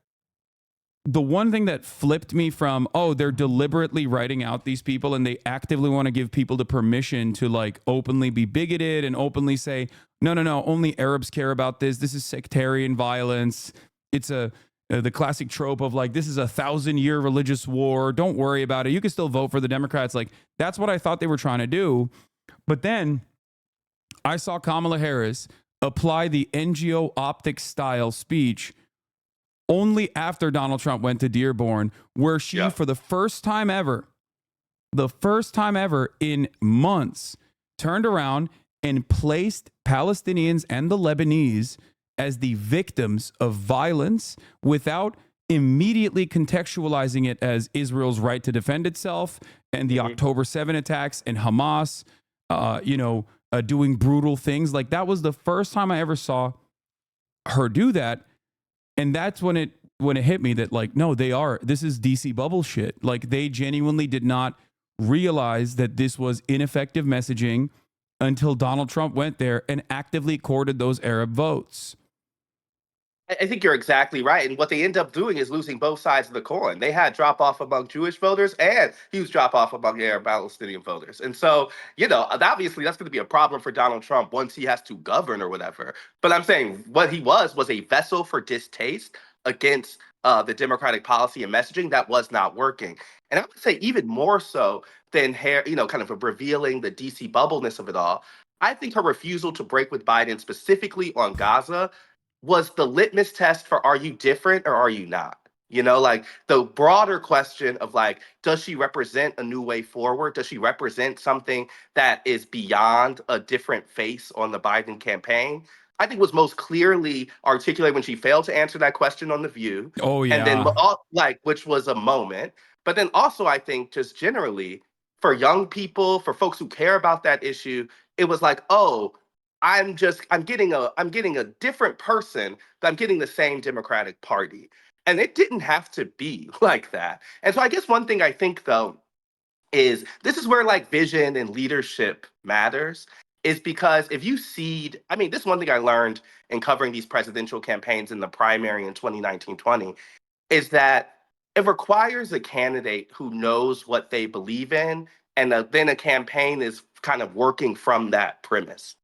the one thing that flipped me from, they're deliberately writing out these people and they actively want to give people the permission to like openly be bigoted and openly say, no, only Arabs care about this. This is sectarian violence. It's the classic trope of like, this is 1,000-year religious war. Don't worry about it. You can still vote for the Democrats. Like, that's what I thought they were trying to do. But then I saw Kamala Harris apply the NGO optics style speech only after Donald Trump went to Dearborn, where she, for the first time ever in months, turned around and placed Palestinians and the Lebanese as the victims of violence without immediately contextualizing it as Israel's right to defend itself and the October 7 attacks and Hamas, doing brutal things. Like, that was the first time I ever saw her do that. And that's when it hit me that like, no, this is DC bubble shit. Like, they genuinely did not realize that this was ineffective messaging until Donald Trump went there and actively courted those Arab votes. I think you're exactly right. And what they end up doing is losing both sides of the coin. They had drop off among Jewish voters and huge drop off among Arab Palestinian voters. And so, obviously that's going to be a problem for Donald Trump once he has to govern or whatever. But I'm saying what he was a vessel for distaste against the Democratic policy and messaging that was not working. And I would say even more so than kind of revealing the DC bubbleness of it all, I think her refusal to break with Biden specifically on Gaza was the litmus test for, are you different or are you not? Like the broader question of like, does she represent a new way forward? Does she represent something that is beyond a different face on the Biden campaign? I think was most clearly articulated when she failed to answer that question on The View. Oh, yeah. And then which was a moment. But then also I think just generally for young people, for folks who care about that issue, it was like, I'm getting a different person, but I'm getting the same Democratic Party. And it didn't have to be like that. And so I guess one thing I think though is this is where like vision and leadership matters, is because if you this is one thing I learned in covering these presidential campaigns in the primary in 2019-20, is that it requires a candidate who knows what they believe in, and then a campaign is kind of working from that premise.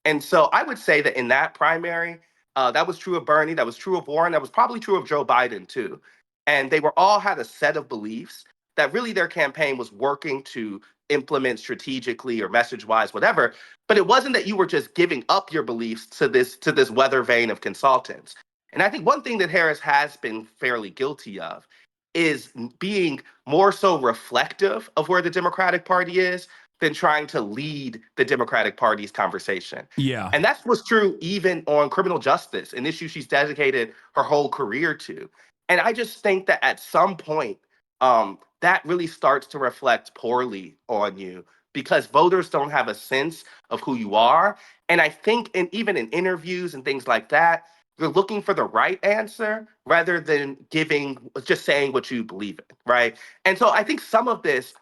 And so I would say that in that primary, that was true of Bernie, that was true of Warren, that was probably true of Joe Biden too. And they all had a set of beliefs that really their campaign was working to implement strategically or message-wise, whatever. But it wasn't that you were just giving up your beliefs to this weather vane of consultants. And I think one thing that Harris has been fairly guilty of is being more so reflective of where the Democratic Party is than trying to lead the Democratic Party's conversation. Yeah. And that was true even on criminal justice, an issue she's dedicated her whole career to. And I just think that at some point, that really starts to reflect poorly on you because voters don't have a sense of who you are. And I think even in interviews and things like that, you're looking for the right answer rather than just saying what you believe in, right? And so I think some of this,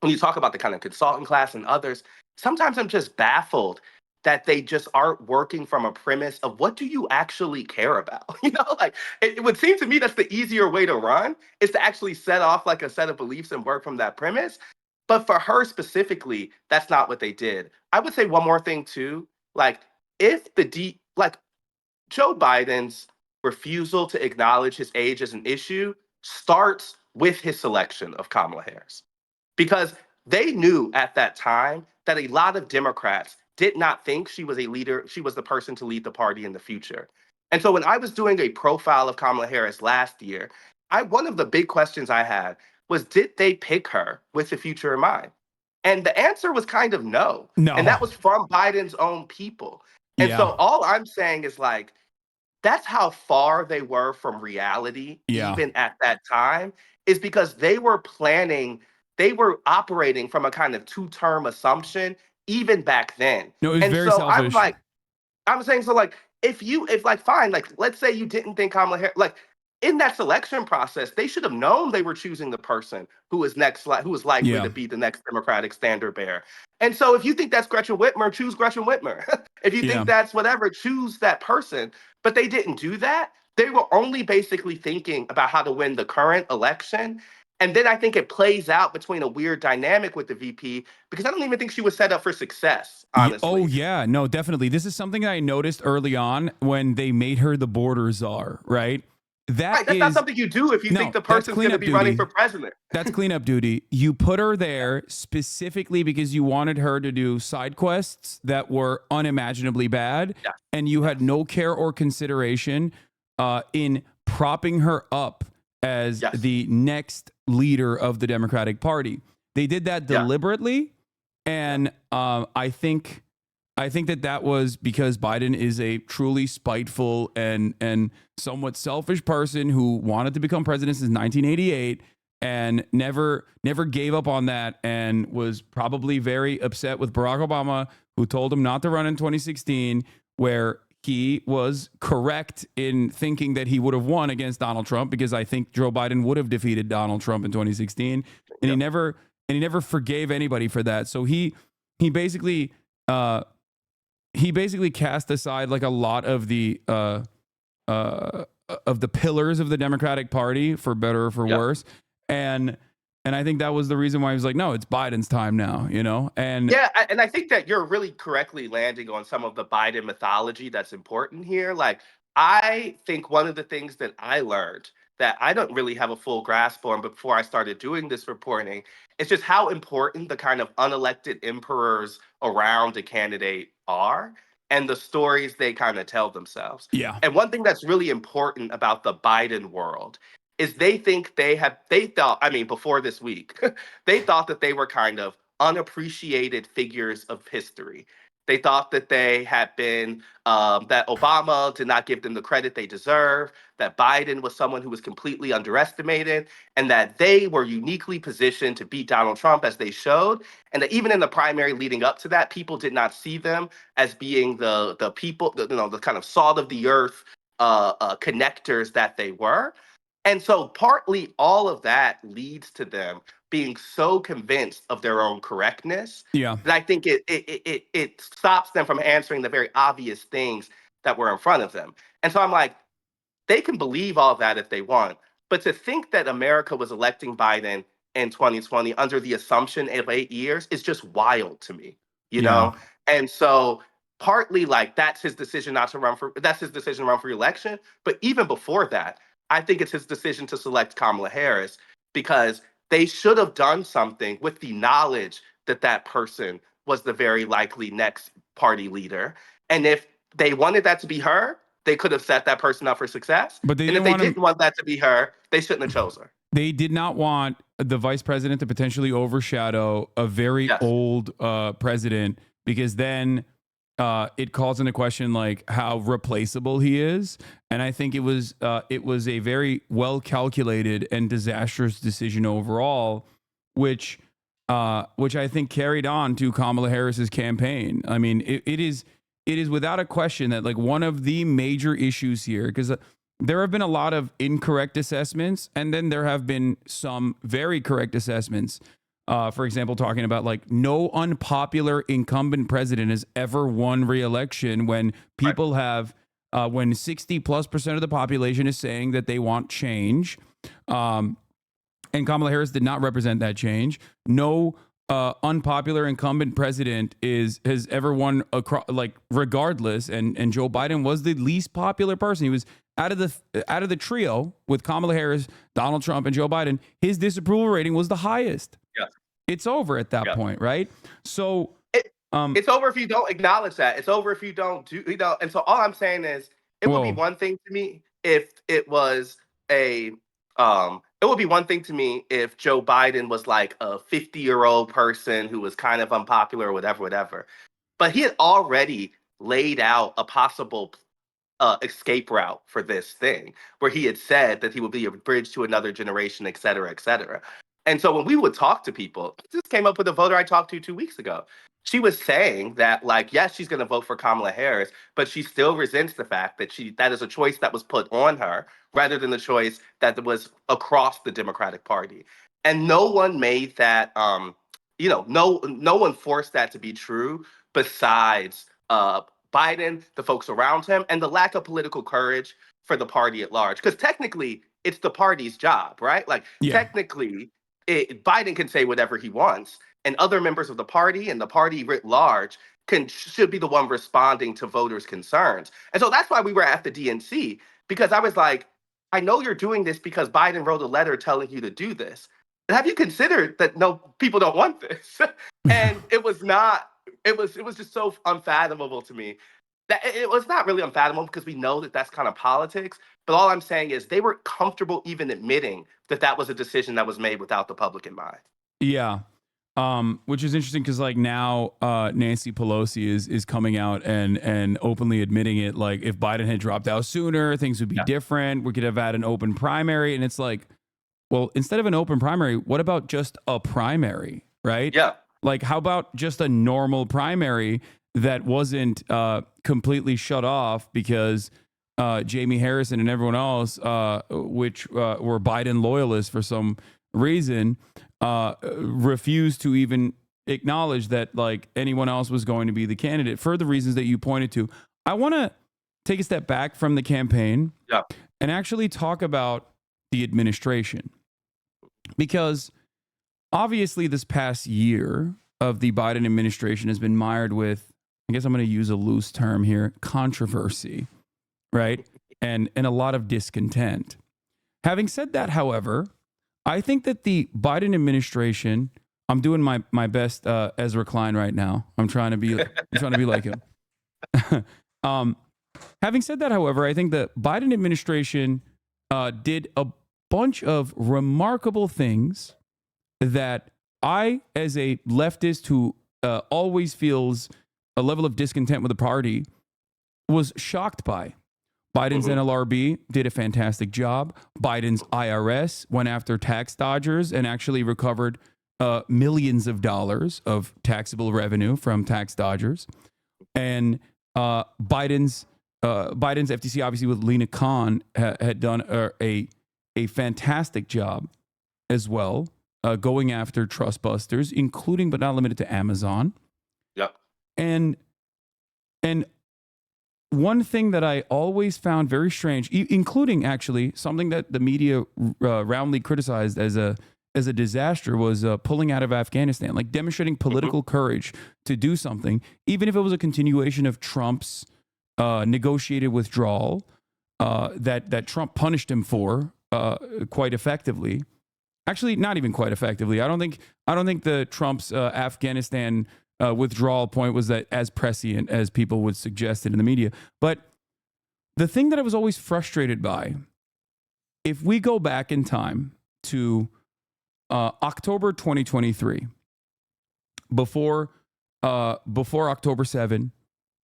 when you talk about the kind of consultant class and others, sometimes I'm just baffled that they just aren't working from a premise of what do you actually care about? Like it would seem to me that's the easier way to run, is to actually set off like a set of beliefs and work from that premise. But for her specifically, that's not what they did. I would say one more thing too, like if Joe Biden's refusal to acknowledge his age as an issue starts with his selection of Kamala Harris. Because they knew at that time that a lot of Democrats did not think she was a leader, she was the person to lead the party in the future. And so when I was doing a profile of Kamala Harris last year, one of the big questions I had was, did they pick her with the future in mind? And the answer was kind of no. No. And that was from Biden's own people. And Yeah. so all I'm saying is like, that's how far they were from reality, Yeah. even at that time, is because they were planning, they were operating from a kind of two-term assumption, even back then. No, it was And very so selfish. I'm saying, so like, if like, fine, like, let's say you didn't think Kamala Harris, like, in that selection process, they should have known they were choosing the person who was who was likely Yeah. to be the next Democratic standard bearer. And so if you think that's Gretchen Whitmer, choose Gretchen Whitmer. If you Yeah. think that's whatever, choose that person. But they didn't do that. They were only basically thinking about how to win the current election. And then I think it plays out between a weird dynamic with the VP, because I don't even think she was set up for success, honestly. Oh yeah, no, definitely. This is something that I noticed early on when they made her the border czar, right? Right, that's not something you do if you think the that's person's going to cleanup be running duty. for president. That's cleanup duty. You put her there specifically because you wanted her to do side quests that were unimaginably bad, and you had no care or consideration in propping her up as the next leader of the Democratic Party. They did that deliberately, and I think that was because Biden is a truly spiteful and somewhat selfish person who wanted to become president since 1988 and never gave up on that, and was probably very upset with Barack Obama, who told him not to run in 2016, where he was correct in thinking that he would have won against Donald Trump, because I think Joe Biden would have defeated Donald Trump in 2016, and he never forgave anybody for that. So he basically cast aside like a lot of the pillars of the Democratic Party, for better or for worse. And I think that was the reason why he was like, no, it's Biden's time now, you know? And And I think that you're really correctly landing on some of the Biden mythology that's important here. Like, I think one of the things that I learned that I don't really have a full grasp on before I started doing this reporting is just how important the kind of unelected emperors around a candidate are, and the stories they kind of tell themselves. Yeah. And one thing that's really important about the Biden world is they thought, I mean, before this week, they thought that they were kind of unappreciated figures of history. They thought that they had been, that Obama did not give them the credit they deserve, that Biden was someone who was completely underestimated, and that they were uniquely positioned to beat Donald Trump, as they showed. And that even in the primary leading up to that, people did not see them as being the people, the kind of salt of the earth connectors that they were. And so partly all of that leads to them being so convinced of their own correctness that I think it stops them from answering the very obvious things that were in front of them. And so I'm like, they can believe all that if they want, but to think that America was electing Biden in 2020 under the assumption of 8 years is just wild to me, you know? And so partly like that's his decision to run for election. But even before that, I think it's his decision to select Kamala Harris, because they should have done something with the knowledge that that person was the very likely next party leader. And if they wanted that to be her, they could have set that person up for success. But they and if they didn't want that to be her, they shouldn't have chose her. They did not want the vice president to potentially overshadow a very old president, because then it calls into question like how replaceable he is. And I think it was a very well calculated and disastrous decision overall, which I think carried on to Kamala Harris's campaign. I mean, it is without a question that like one of the major issues here, because there have been a lot of incorrect assessments, and then there have been some very correct assessments. For example, talking about like no unpopular incumbent president has ever won re-election when people have, when 60+% of the population is saying that they want change. And Kamala Harris did not represent that change. No unpopular incumbent president has ever won across, like, regardless. And Joe Biden was the least popular person. He was out of the trio with Kamala Harris, Donald Trump, and Joe Biden. His disapproval rating was the highest. Yeah. It's over at that point, right? So it's over if you don't acknowledge that. It's over if you don't do, and so all I'm saying is it would be one thing to me if it was it would be one thing to me if Joe Biden was like a 50-year-old person who was kind of unpopular or whatever. But he had already laid out a possible escape route for this thing, where he had said that he would be a bridge to another generation, et cetera, et cetera. And so when we would talk to people, this came up with a voter I talked to 2 weeks ago. She was saying that, like, yes, she's going to vote for Kamala Harris, but she still resents the fact that that is a choice that was put on her rather than the choice that was across the Democratic Party. And no one made that, no one forced that to be true besides Biden, the folks around him, and the lack of political courage for the party at large. Because technically, it's the party's job, right? Like, technically, Biden can say whatever he wants, and other members of the party and the party writ large should be the one responding to voters' concerns. And so that's why we were at the DNC, because I was like, I know you're doing this because Biden wrote a letter telling you to do this. But have you considered that no, people don't want this? And it was just so unfathomable to me. That it was not really unfathomable because we know that that's kind of politics. But all I'm saying is they were comfortable even admitting that that was a decision that was made without the public in mind. Yeah. Which is interesting because, like, now Nancy Pelosi is coming out and openly admitting it. Like, if Biden had dropped out sooner, things would be different. We could have had an open primary. And it's like, well, instead of an open primary, what about just a primary, right? Yeah. Like, how about just a normal primary that wasn't completely shut off because Jamie Harrison and everyone else, which were Biden loyalists for some reason, refused to even acknowledge that, like, anyone else was going to be the candidate for the reasons that you pointed to. I want to take a step back from the campaign and actually talk about the administration, because obviously this past year of the Biden administration has been mired with, I guess I'm going to use a loose term here, controversy, right? And a lot of discontent. Having said that, however, I think that the Biden administration, I'm doing my best Ezra Klein right now. I'm trying to be like him. Having said that, however, I think the Biden administration did a bunch of remarkable things that I, as a leftist who always feels a level of discontent with the party, was shocked by. Biden's NLRB did a fantastic job. Biden's IRS went after tax dodgers and actually recovered millions of dollars of taxable revenue from tax dodgers. And Biden's FTC, obviously with Lena Khan, had done a fantastic job as well, going after trust busters, including but not limited to Amazon. Yep. And one thing that I always found very strange, including actually something that the media roundly criticized as a disaster, was pulling out of Afghanistan, like demonstrating political courage to do something, even if it was a continuation of Trump's negotiated withdrawal that Trump punished him for quite effectively. Actually, not even quite effectively. I don't think the Trump's Afghanistan withdrawal point was that as prescient as people would suggest it in the media. But the thing that I was always frustrated by, if we go back in time to October 2023, before October 7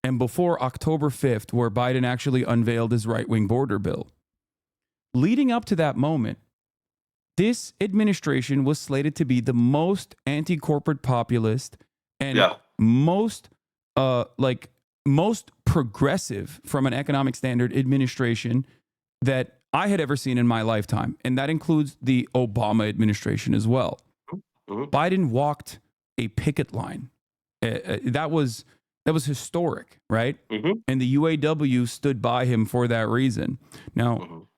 and before October 5th, where Biden actually unveiled his right-wing border bill, leading up to that moment, this administration was slated to be the most anti-corporate populist and most progressive from an economic standard administration that I had ever seen in my lifetime. And that includes the Obama administration as well. Biden walked a picket line. That was historic, right? And the UAW stood by him for that reason. Now,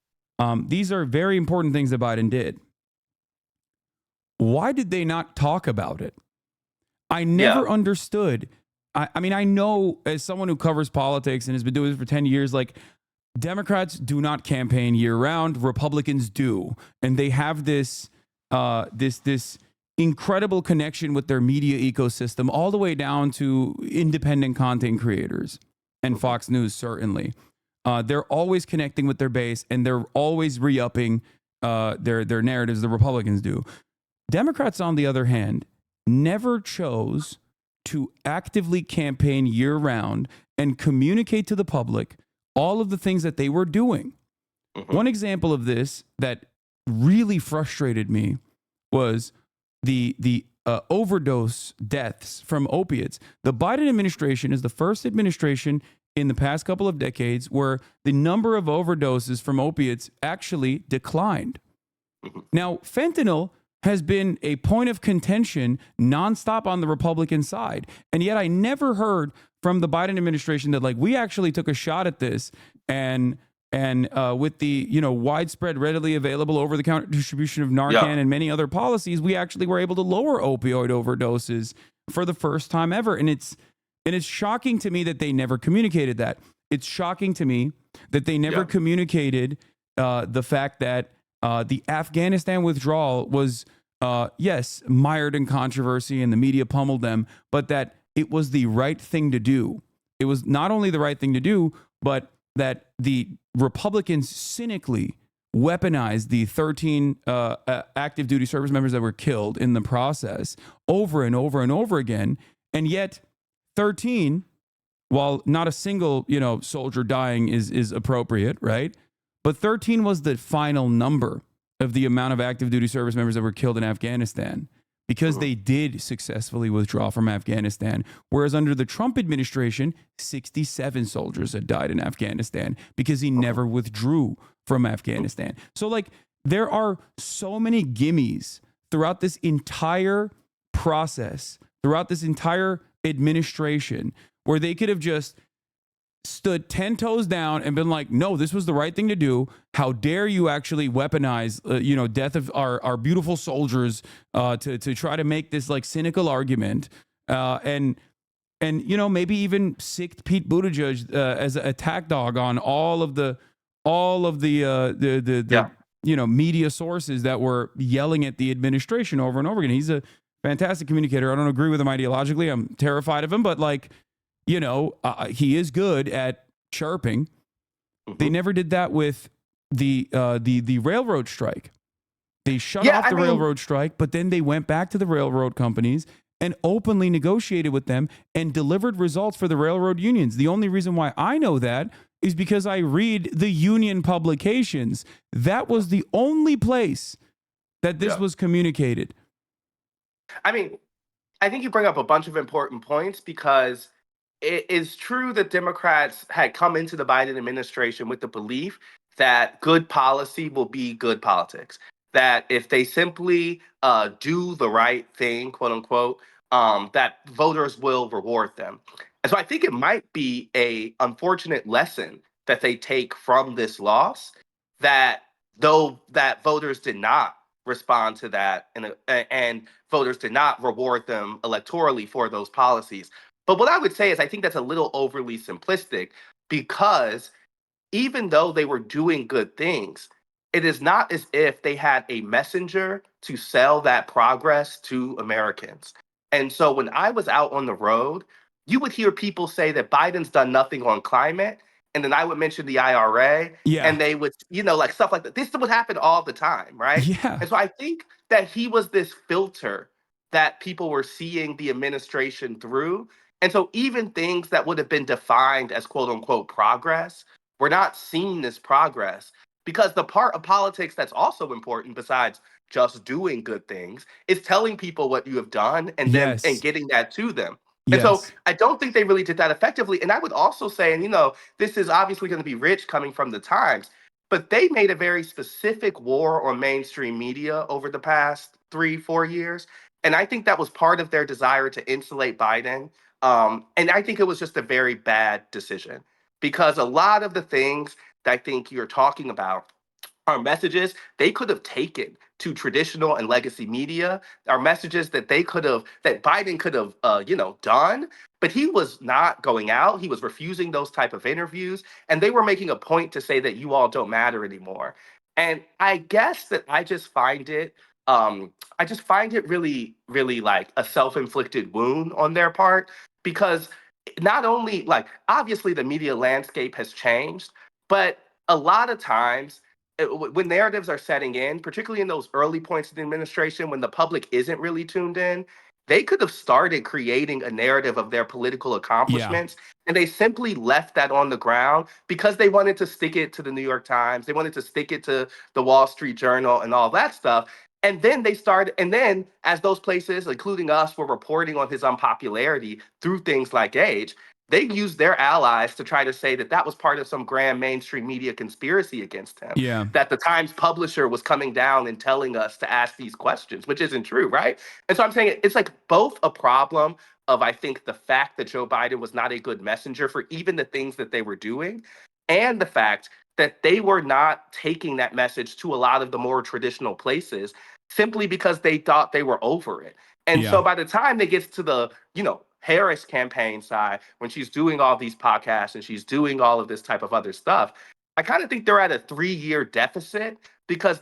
these are very important things that Biden did. Why did they not talk about it? I never understood. I mean, I know as someone who covers politics and has been doing this for 10 years, like Democrats do not campaign year round. Republicans do. And they have this this incredible connection with their media ecosystem all the way down to independent content creators and Fox News, certainly. They're always connecting with their base and they're always re-upping their narratives. The Republicans do. Democrats, on the other hand, never chose to actively campaign year round and communicate to the public all of the things that they were doing. One example of this that really frustrated me was the overdose deaths from opiates. The Biden administration is the first administration in the past couple of decades where the number of overdoses from opiates actually declined. Now, fentanyl has been a point of contention nonstop on the Republican side. And yet I never heard from the Biden administration that, like, we actually took a shot at this and with the, widespread, readily available over-the-counter distribution of Narcan and many other policies, we actually were able to lower opioid overdoses for the first time ever. And it's shocking to me that they never communicated that. It's shocking to me that they never communicated the fact that the Afghanistan withdrawal was, yes, mired in controversy and the media pummeled them, but that it was the right thing to do. It was not only the right thing to do, but that the Republicans cynically weaponized the 13 active duty service members that were killed in the process over and over and over again. And yet 13, while not a single, soldier dying is appropriate, right? But 13 was the final number of the amount of active duty service members that were killed in Afghanistan because they did successfully withdraw from Afghanistan. Whereas under the Trump administration, 67 soldiers had died in Afghanistan because he never withdrew from Afghanistan. So, like, there are so many gimmies throughout this entire process, throughout this entire administration, where they could have just stood 10 toes down and been like, no, this was the right thing to do. How dare you actually weaponize, death of our beautiful soldiers to try to make this like cynical argument. And maybe even sicked Pete Buttigieg as an attack dog on all of the media sources that were yelling at the administration over and over again. He's a fantastic communicator. I don't agree with him ideologically. I'm terrified of him, but he is good at chirping. They never did that with the railroad strike. They shut off the railroad strike, but then they went back to the railroad companies and openly negotiated with them and delivered results for the railroad unions. The only reason why I know that is because I read the union publications. That was the only place that this was communicated. I mean, I think you bring up a bunch of important points because it is true that Democrats had come into the Biden administration with the belief that good policy will be good politics. That if they simply do the right thing, quote unquote, that voters will reward them. And so I think it might be an unfortunate lesson that they take from this loss, that voters did not respond to that and voters did not reward them electorally for those policies. But what I would say is I think that's a little overly simplistic because even though they were doing good things, it is not as if they had a messenger to sell that progress to Americans. And so when I was out on the road, you would hear people say that Biden's done nothing on climate. And then I would mention the IRA and they would, like stuff like that. This would happen all the time, right? Yeah. And so I think that he was this filter that people were seeing the administration through. And so even things that would have been defined as quote unquote progress, we're not seeing this progress because the part of politics that's also important besides just doing good things is telling people what you have done and then and getting that to them. And so I don't think they really did that effectively. And I would also say, and this is obviously going to be rich coming from the Times, but they made a very specific war on mainstream media over the past 3-4 years. And I think that was part of their desire to insulate Biden. And I think it was just a very bad decision because a lot of the things that I think you're talking about are messages they could have taken to traditional and legacy media, are messages that Biden could have, done, but he was not going out. He was refusing those type of interviews, and they were making a point to say that you all don't matter anymore. And I guess that I just find it really, really like a self-inflicted wound on their part, because not only like obviously the media landscape has changed, but a lot of times when narratives are setting in, particularly in those early points of the administration when the public isn't really tuned in, they could have started creating a narrative of their political accomplishments, and they simply left that on the ground because they wanted to stick it to the New York Times, they wanted to stick it to the Wall Street Journal and all that stuff. And then as those places, including us, were reporting on his unpopularity through things like age, they used their allies to try to say that that was part of some grand mainstream media conspiracy against him. Yeah. That the Times publisher was coming down and telling us to ask these questions, which isn't true, right? And so I'm saying it's like both a problem of, I think, the fact that Joe Biden was not a good messenger for even the things that they were doing, and the fact that they were not taking that message to a lot of the more traditional places simply because they thought they were over it. And so by the time they get to the, Harris campaign side, when she's doing all these podcasts and she's doing all of this type of other stuff, I kind of think they're at a 3-year deficit because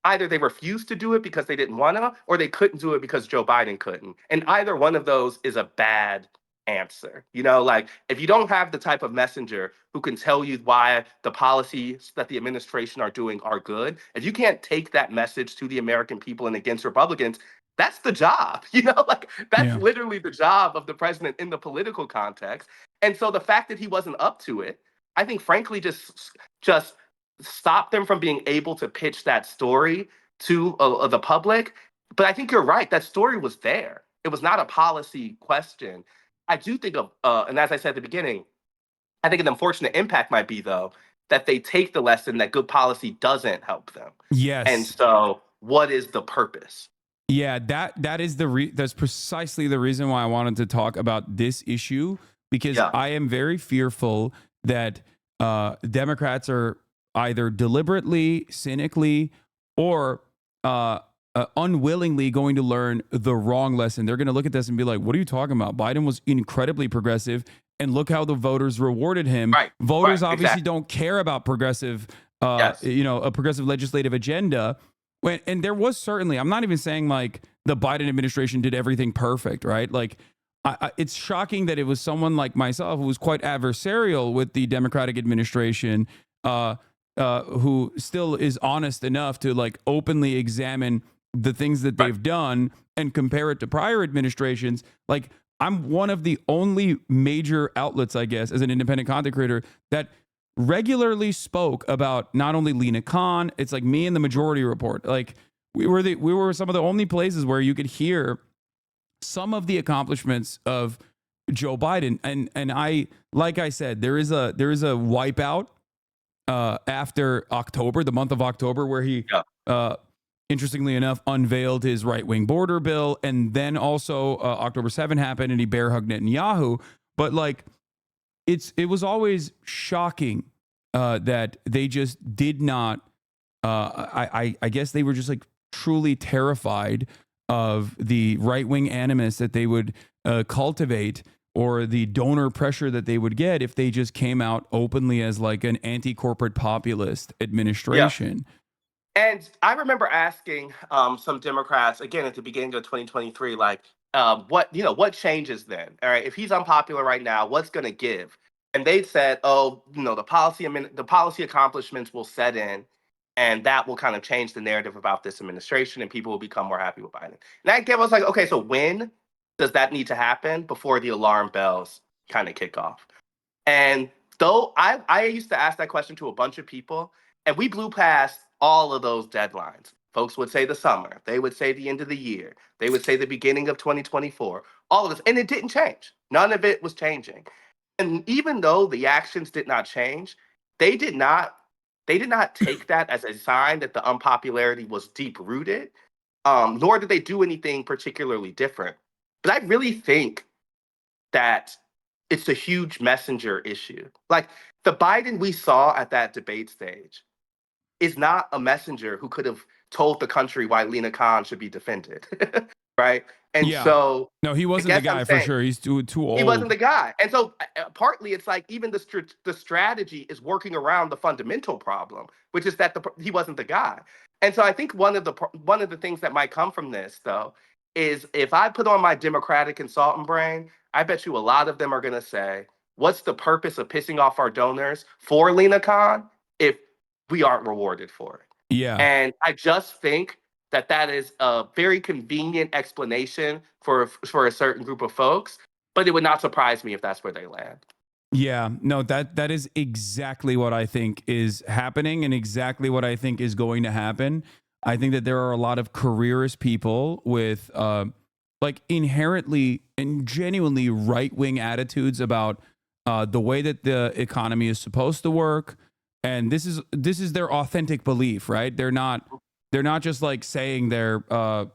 either they refused to do it because they didn't want to, or they couldn't do it because Joe Biden couldn't. And either one of those is a bad answer. Like if you don't have the type of messenger who can tell you why the policies that the administration are doing are good, if you can't take that message to the American people and against Republicans, that's the job. Like that's literally the job of the president in the political context. And so the fact that he wasn't up to it, I think frankly just stopped them from being able to pitch that story to the public. But I think you're right, that story was there. It was not a policy question. I do think and as I said at the beginning, I think an unfortunate impact might be, though, that they take the lesson that good policy doesn't help them. Yes. And so what is the purpose? Yeah, that's precisely the reason why I wanted to talk about this issue, because I am very fearful that Democrats are either deliberately, cynically, or unwillingly going to learn the wrong lesson. They're going to look at this and be like, what are you talking about? Biden was incredibly progressive, and look how the voters rewarded him. Right. Voters Right, obviously exactly. don't care about progressive, a progressive legislative agenda. And there was certainly, I'm not even saying like the Biden administration did everything perfect, right? Like, it's shocking that it was someone like myself who was quite adversarial with the Democratic administration, who still is honest enough to like openly examine the things that they've done and compare it to prior administrations. Like, I'm one of the only major outlets, I guess, as an independent content creator that regularly spoke about not only Lena Khan, it's like me and the Majority Report. Like we were some of the only places where you could hear some of the accomplishments of Joe Biden. And I, like I said, there is a wipeout after October, the month of October, where he interestingly enough unveiled his right-wing border bill, and then also October 7 happened and he bear hugged Netanyahu. But like it was always shocking that they just did not. I guess they were just like truly terrified of the right-wing animus that they would cultivate, or the donor pressure that they would get if they just came out openly as like an anti-corporate populist administration. And I remember asking some Democrats again at the beginning of 2023, like, what changes then? All right, if he's unpopular right now, what's going to give? And they said, oh, the policy accomplishments will set in, and that will kind of change the narrative about this administration, and people will become more happy with Biden. And I was like, okay, so when does that need to happen before the alarm bells kind of kick off? And though I used to ask that question to a bunch of people, and we blew past all of those deadlines. Folks would say the summer. They would say the end of the year. They would say the beginning of 2024. All of this. And it didn't change. None of it was changing. And even though the actions did not change, they did not take that as a sign that the unpopularity was deep rooted, nor did they do anything particularly different. But I really think that it's a huge messenger issue. Like the Biden we saw at that debate stage is not a messenger who could have told the country why Lena Khan should be defended, right? And Yeah. so, No, he I wasn't the guess I'm guy for saying sure. He's too old. he wasn't the guy. And so, partly, it's like even the strategy is working around the fundamental problem, which is that he wasn't the guy. And so, I think one of the things that might come from this, though, is if I put on my Democratic consultant brain, I bet you a lot of them are going to say, "What's the purpose of pissing off our donors for Lena Khan if we aren't rewarded for it?" Yeah. And I just think that that is a very convenient explanation for a certain group of folks, but it would not surprise me if that's where they land. Yeah, no, that is exactly what I think is happening and exactly what I think is going to happen. I think that there are a lot of careerist people with like inherently and genuinely right-wing attitudes about the way that the economy is supposed to work. And this is their authentic belief, right? They're not just like saying they're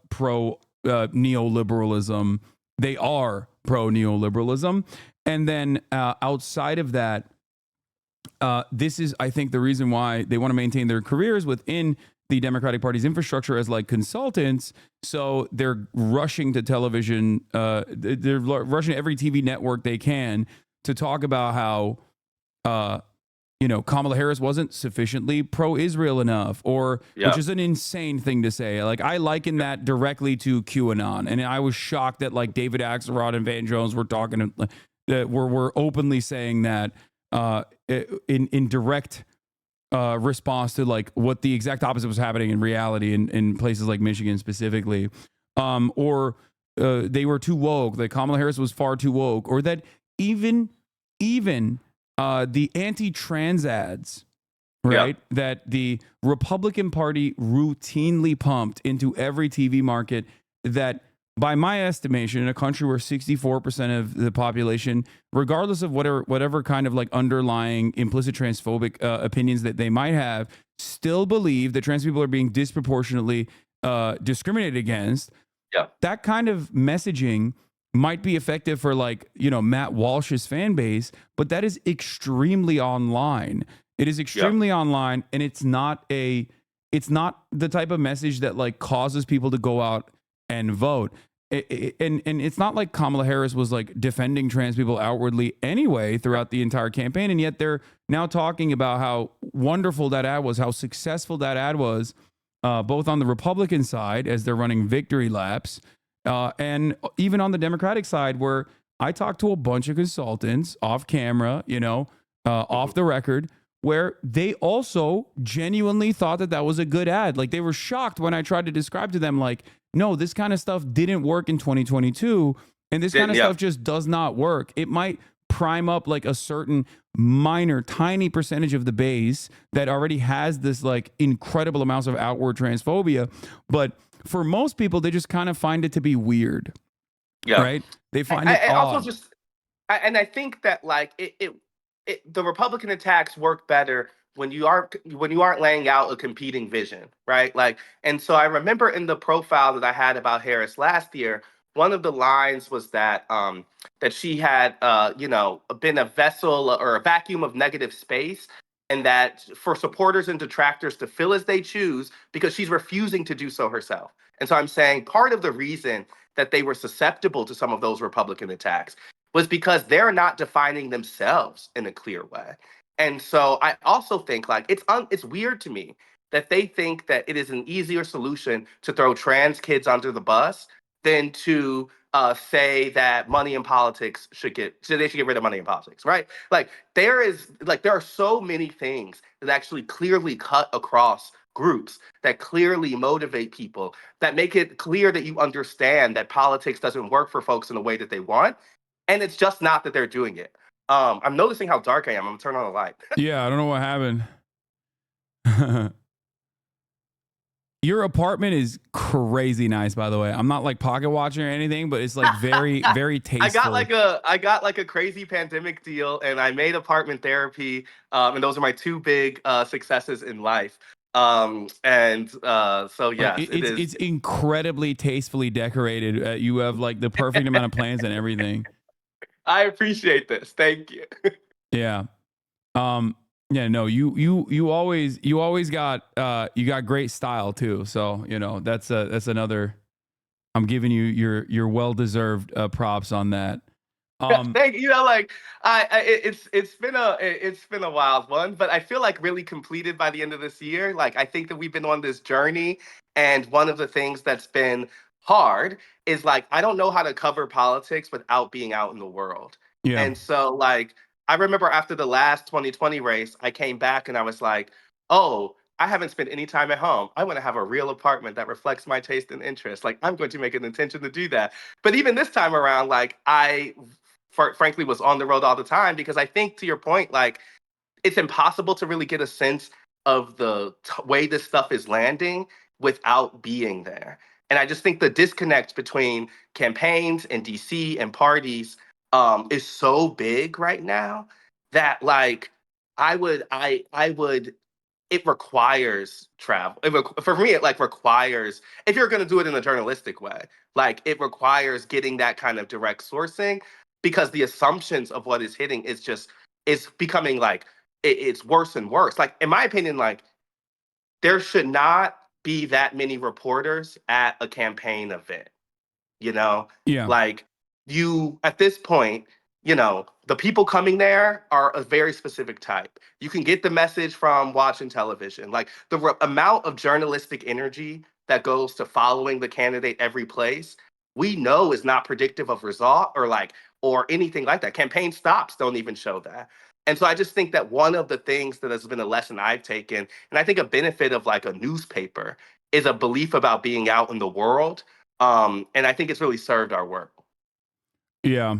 pro neoliberalism. They are pro neoliberalism. And then outside of that, this is, I think, the reason why they want to maintain their careers within the Democratic Party's infrastructure as like consultants. So they're rushing to television. They're rushing to every TV network they can to talk about how, Kamala Harris wasn't sufficiently pro-Israel enough, which is an insane thing to say. Like, I liken that directly to QAnon. And I was shocked that like David Axelrod and Van Jones were talking, that were openly saying that in direct response to like what the exact opposite was happening in reality in places like Michigan specifically. They were too woke, that Kamala Harris was far too woke, or that even the anti-trans ads, right, that the Republican Party routinely pumped into every TV market, that by my estimation, in a country where 64% of the population, regardless of whatever kind of like underlying implicit transphobic opinions that they might have, still believe that trans people are being disproportionately discriminated against. Yeah. That kind of messaging might be effective for like, Matt Walsh's fan base, but that is extremely online. It is extremely online, and it's not the type of message that like causes people to go out and vote. And it's not like Kamala Harris was like defending trans people outwardly anyway throughout the entire campaign. And yet they're now talking about how wonderful that ad was, how successful that ad was, both on the Republican side as they're running victory laps, and even on the Democratic side, where I talked to a bunch of consultants off camera, off the record, where they also genuinely thought that was a good ad. Like, they were shocked when I tried to describe to them, like, no, this kind of stuff didn't work in 2022, and this kind of stuff just does not work. It might prime up like a certain minor, tiny percentage of the base that already has this like incredible amounts of outward transphobia, but for most people, they just kind of find it to be weird. Yeah. Right? They find it odd. Also I think that like the Republican attacks work better when you aren't laying out a competing vision, right? Like, and so I remember in the profile that I had about Harris last year, one of the lines was that that she had been a vessel or a vacuum of negative space, and that for supporters and detractors to fill as they choose, because she's refusing to do so herself. And so I'm saying part of the reason that they were susceptible to some of those Republican attacks was because they're not defining themselves in a clear way. And so I also think like it's weird to me that they think that it is an easier solution to throw trans kids under the bus than to say that money in politics they should get rid of money in politics, right? Like there are so many things that actually clearly cut across groups, that clearly motivate people, that make it clear that you understand that politics doesn't work for folks in the way that they want. And it's just not that they're doing it. I'm noticing how dark I am. I'm gonna turn on the light. Yeah, I don't know what happened. Your apartment is crazy nice, by the way. I'm not like pocket watching or anything, but it's like very, very tasteful. I got like a crazy pandemic deal, and I made apartment therapy, and those are my two big successes in life. So yeah, it's incredibly tastefully decorated. You have like the perfect amount of plants and everything. I appreciate this. Thank you. Yeah. Yeah, no, you always got you got great style too. So, you know, that's another, I'm giving you your well-deserved props on that. Thank you. You know, like it's been a wild one, but I feel like really completed by the end of this year. Like I think that we've been on this journey, and one of the things that's been hard is like I don't know how to cover politics without being out in the world. Yeah. And so like I remember after the last 2020 race, I came back and I was like, oh, I haven't spent any time at home. I want to have a real apartment that reflects my taste and interest. Like I'm going to make an intention to do that. But even this time around, like I frankly was on the road all the time because I think to your point, like it's impossible to really get a sense of the way this stuff is landing without being there. And I just think the disconnect between campaigns and DC and parties is so big right now that like I would it requires travel. For me, it like requires, if you're going to do it in a journalistic way, like it requires getting that kind of direct sourcing because the assumptions of what is hitting is just, it's becoming like, it's worse and worse. Like, in my opinion, like there should not be that many reporters at a campaign event, you know? Yeah. Like you, at this point, you know, the people coming there are a very specific type. You can get the message from watching television. Like the amount of journalistic energy that goes to following the candidate every place, we know is not predictive of result or anything like that. Campaign stops don't even show that. And so I just think that one of the things that has been a lesson I've taken, and I think a benefit of like a newspaper, is a belief about being out in the world. And I think it's really served our work. Yeah.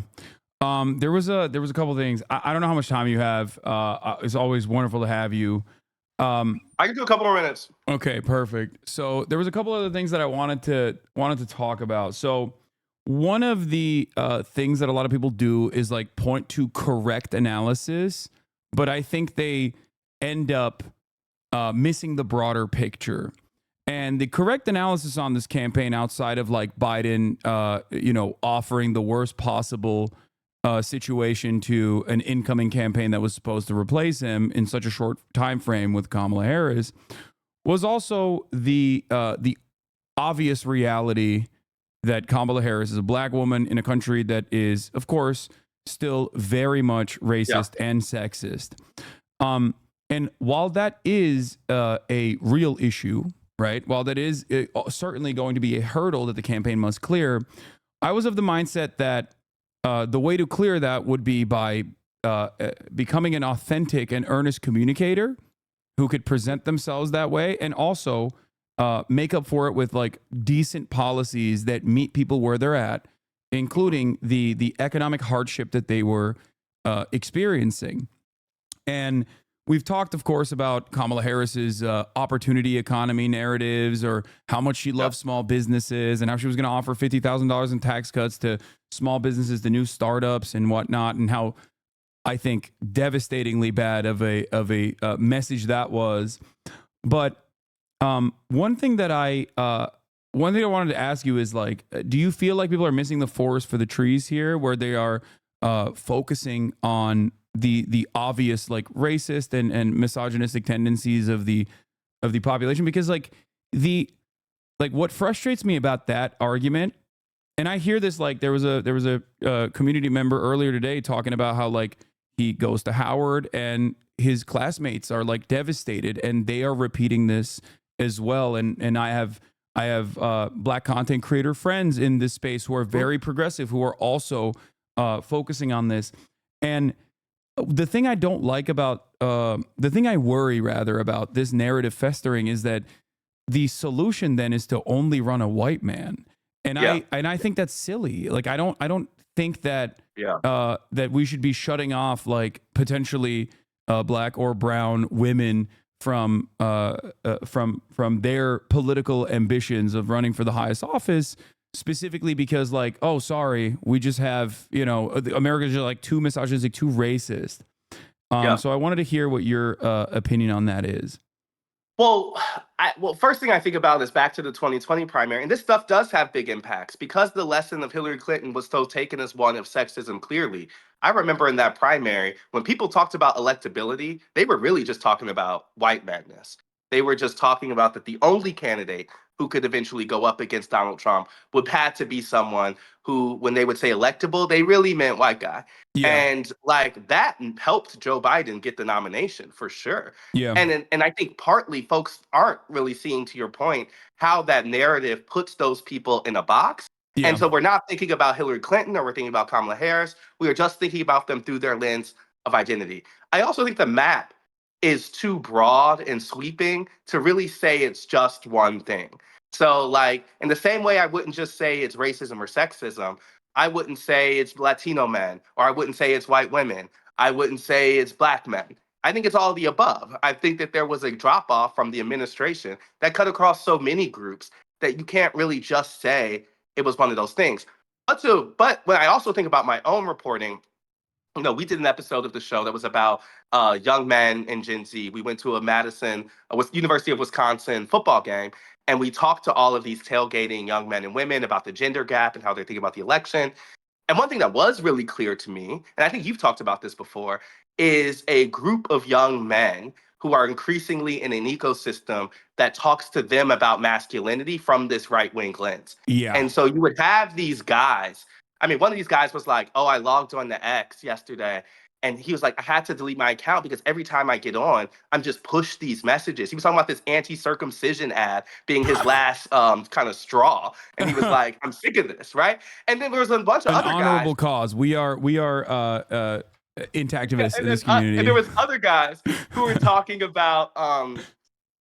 There was a couple of things. I don't know how much time you have. It's always wonderful to have you. I can do a couple more minutes. Okay, perfect. So there was a couple other things that I wanted to talk about. So one of the things that a lot of people do is like point to correct analysis, but I think they end up missing the broader picture. And the correct analysis on this campaign, outside of like Biden, offering the worst possible situation to an incoming campaign that was supposed to replace him in such a short time frame with Kamala Harris, was also the obvious reality that Kamala Harris is a black woman in a country that is, of course, still very much racist and sexist. And while that is a real issue, right? While that is certainly going to be a hurdle that the campaign must clear, I was of the mindset that the way to clear that would be by becoming an authentic and earnest communicator who could present themselves that way, and also make up for it with like decent policies that meet people where they're at, including the economic hardship that they were experiencing. And we've talked, of course, about Kamala Harris's opportunity economy narratives, or how much she loves small businesses, and how she was going to offer $50,000 in tax cuts to small businesses, to new startups and whatnot, and how I think devastatingly bad of a message that was. But one thing I wanted to ask you is like, do you feel like people are missing the forest for the trees here, where they are focusing on the obvious like racist and misogynistic tendencies of the population? Because like what frustrates me about that argument, and I hear this, like there was a community member earlier today talking about how like he goes to Howard and his classmates are like devastated, and they are repeating this as well. And I have black content creator friends in this space who are very progressive, who are also focusing on this. And the thing I don't like about, the thing I worry rather about this narrative festering is that the solution then is to only run a white man. And I think that's silly. Like, I don't think that, that we should be shutting off like potentially black or brown women from their political ambitions of running for the highest office, specifically because like, oh, sorry, we just have, America's just like too misogynistic, too racist. So I wanted to hear what your opinion on that is. Well, first thing I think about is back to the 2020 primary, and this stuff does have big impacts because the lesson of Hillary Clinton was so taken as one of sexism. Clearly, I remember in that primary when people talked about electability, they were really just talking about white madness. They were just talking about that the only candidate who could eventually go up against Donald Trump would have to be someone who, when they would say electable, they really meant white guy. Yeah. And like that helped Joe Biden get the nomination for sure. Yeah. And I think partly folks aren't really seeing, to your point, how that narrative puts those people in a box. Yeah. And so we're not thinking about Hillary Clinton or we're thinking about Kamala Harris. We are just thinking about them through their lens of identity. I also think the map is too broad and sweeping to really say it's just one thing. So, like, in the same way, I wouldn't just say it's racism or sexism. I wouldn't say it's Latino men, or I wouldn't say it's white women. I wouldn't say it's black men. I think it's all the above. I think that there was a drop off from the administration that cut across so many groups that you can't really just say it was one of those things. But when I also think about my own reporting, we did an episode of the show that was about young men and Gen Z. We went to a University of Wisconsin football game, and we talked to all of these tailgating young men and women about the gender gap and how they're thinking about the election. And one thing that was really clear to me, and I think you've talked about this before, is a group of young men who are increasingly in an ecosystem that talks to them about masculinity from this right-wing lens. Yeah. And so you would have these guys. I mean, one of these guys was like, oh, I logged on to X yesterday. And he was like, I had to delete my account because every time I get on, I'm just pushed these messages. He was talking about this anti-circumcision ad being his last kind of straw. And he was like, I'm sick of this, right? And then there was a bunch of An other honorable guys. cause. We are intactivists in this community. And there was other guys who were talking about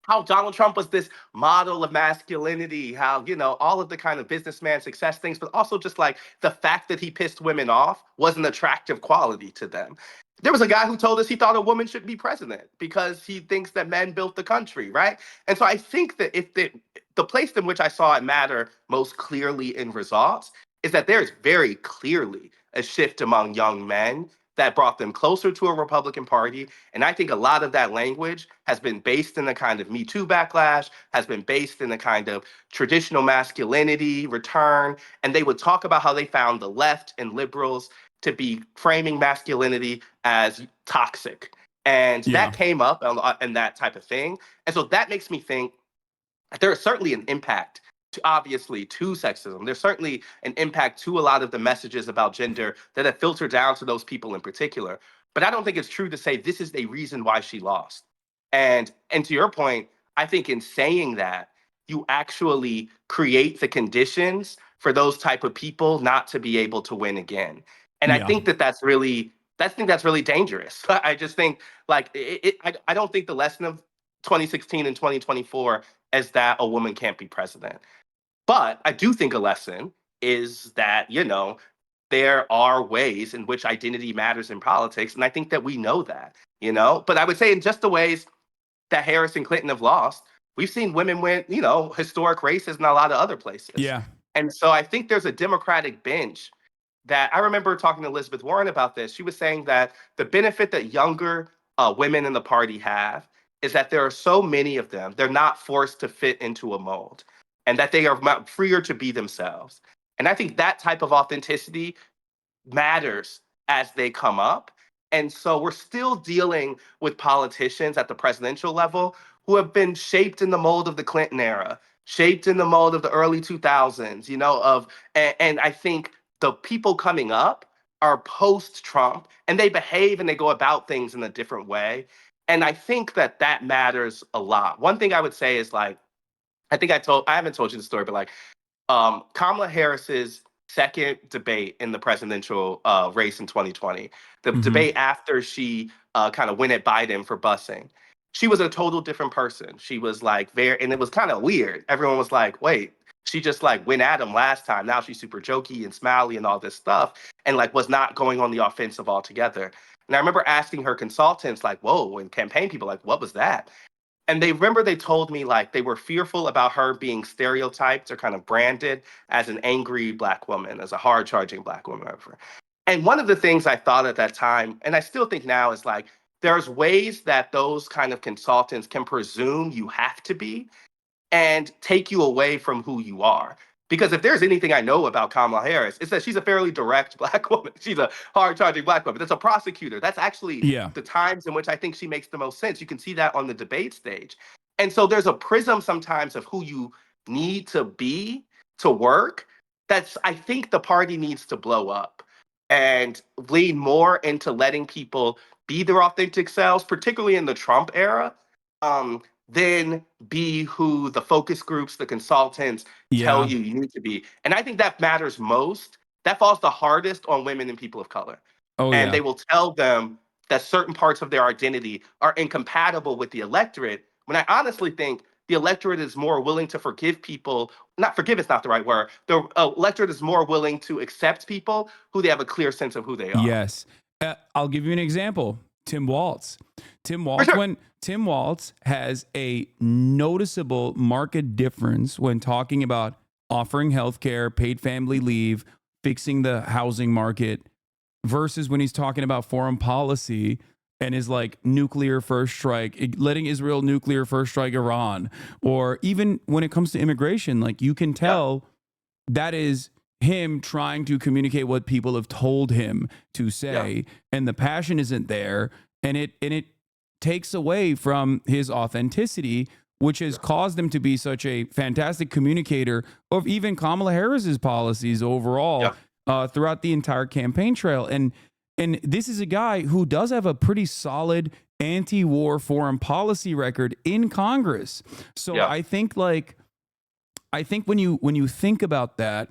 how Donald Trump was this model of masculinity, how, all of the kind of businessman success things, but also just like the fact that he pissed women off was an attractive quality to them. There was a guy who told us he thought a woman should be president because he thinks that men built the country, right? And so I think that if the place in which I saw it matter most clearly in results is that there's very clearly a shift among young men that brought them closer to a Republican Party. And I think a lot of that language has been based in the kind of Me Too backlash, has been based in the kind of traditional masculinity return. And they would talk about how they found the left and liberals to be framing masculinity as toxic. And that came up and that type of thing. And so that makes me think there is certainly an impact obviously to sexism. There's certainly an impact to a lot of the messages about gender that have filtered down to those people in particular. But I don't think it's true to say this is a reason why she lost. And to your point, I think in saying that, you actually create the conditions for those type of people not to be able to win again. And I think that's really dangerous. I just think I don't think the lesson of 2016 and 2024 is that a woman can't be president. But I do think a lesson is that, there are ways in which identity matters in politics. And I think that we know that, But I would say in just the ways that Harris and Clinton have lost, we've seen women win, historic races in a lot of other places. Yeah. And so I think there's a Democratic bench that I remember talking to Elizabeth Warren about this. She was saying that the benefit that younger women in the party have is that there are so many of them, they're not forced to fit into a mold, and that they are freer to be themselves. And I think that type of authenticity matters as they come up. And so we're still dealing with politicians at the presidential level who have been shaped in the mold of the Clinton era, shaped in the mold of the early 2000s, and I think the people coming up are post-Trump, and they behave and they go about things in a different way. And I think that matters a lot. One thing I would say is I haven't told you the story, but Kamala Harris's second debate in the presidential race in 2020, the debate after she kind of went at Biden for busing, she was a total different person. She was and it was kind of weird. Everyone was like, wait, she just went at him last time. Now she's super jokey and smiley and all this stuff, and was not going on the offensive altogether. And I remember asking her consultants, whoa, and campaign people, what was that? And they told me they were fearful about her being stereotyped or kind of branded as an angry Black woman, as a hard charging Black woman. And one of the things I thought at that time, and I still think now, is there's ways that those kind of consultants can presume you have to be and take you away from who you are. Because if there's anything I know about Kamala Harris, it's that she's a fairly direct Black woman. She's a hard-charging Black woman. That's a prosecutor. That's actually Yeah. the times in which I think she makes the most sense. You can see that on the debate stage. And so there's a prism sometimes of who you need to be to work. That's, I think the party needs to blow up and lean more into letting people be their authentic selves, particularly in the Trump era. Then be who the focus groups, the consultants tell Yeah. you need to be. And I think that matters most. That falls the hardest on women and people of color. Oh, And yeah. they will tell them that certain parts of their identity are incompatible with the electorate, when I honestly think the electorate is more willing to forgive people. Not forgive is not the right word. The electorate is more willing to accept people who they have a clear sense of who they are. Yes. I'll give you an example. Tim Walz. Tim Walz has a noticeable marked difference when talking about offering healthcare, paid family leave, fixing the housing market, versus when he's talking about foreign policy and is like nuclear first strike, letting Israel nuclear first strike Iran, or even when it comes to immigration, like you can tell that is him trying to communicate what people have told him to say, and the passion isn't there, and it takes away from his authenticity, which has caused him to be such a fantastic communicator of even Kamala Harris's policies overall throughout the entire campaign trail. And this is a guy who does have a pretty solid anti-war foreign policy record in Congress. So I think when you think about that,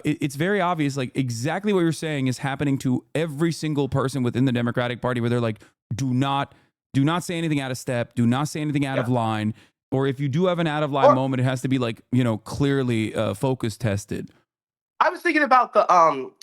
it's very obvious, like exactly what you're saying is happening to every single person within the Democratic Party, where they're like, do not say anything out of step, do not say anything out of line, or if you do have an out of line moment, it has to be like, clearly focus tested. I was thinking about the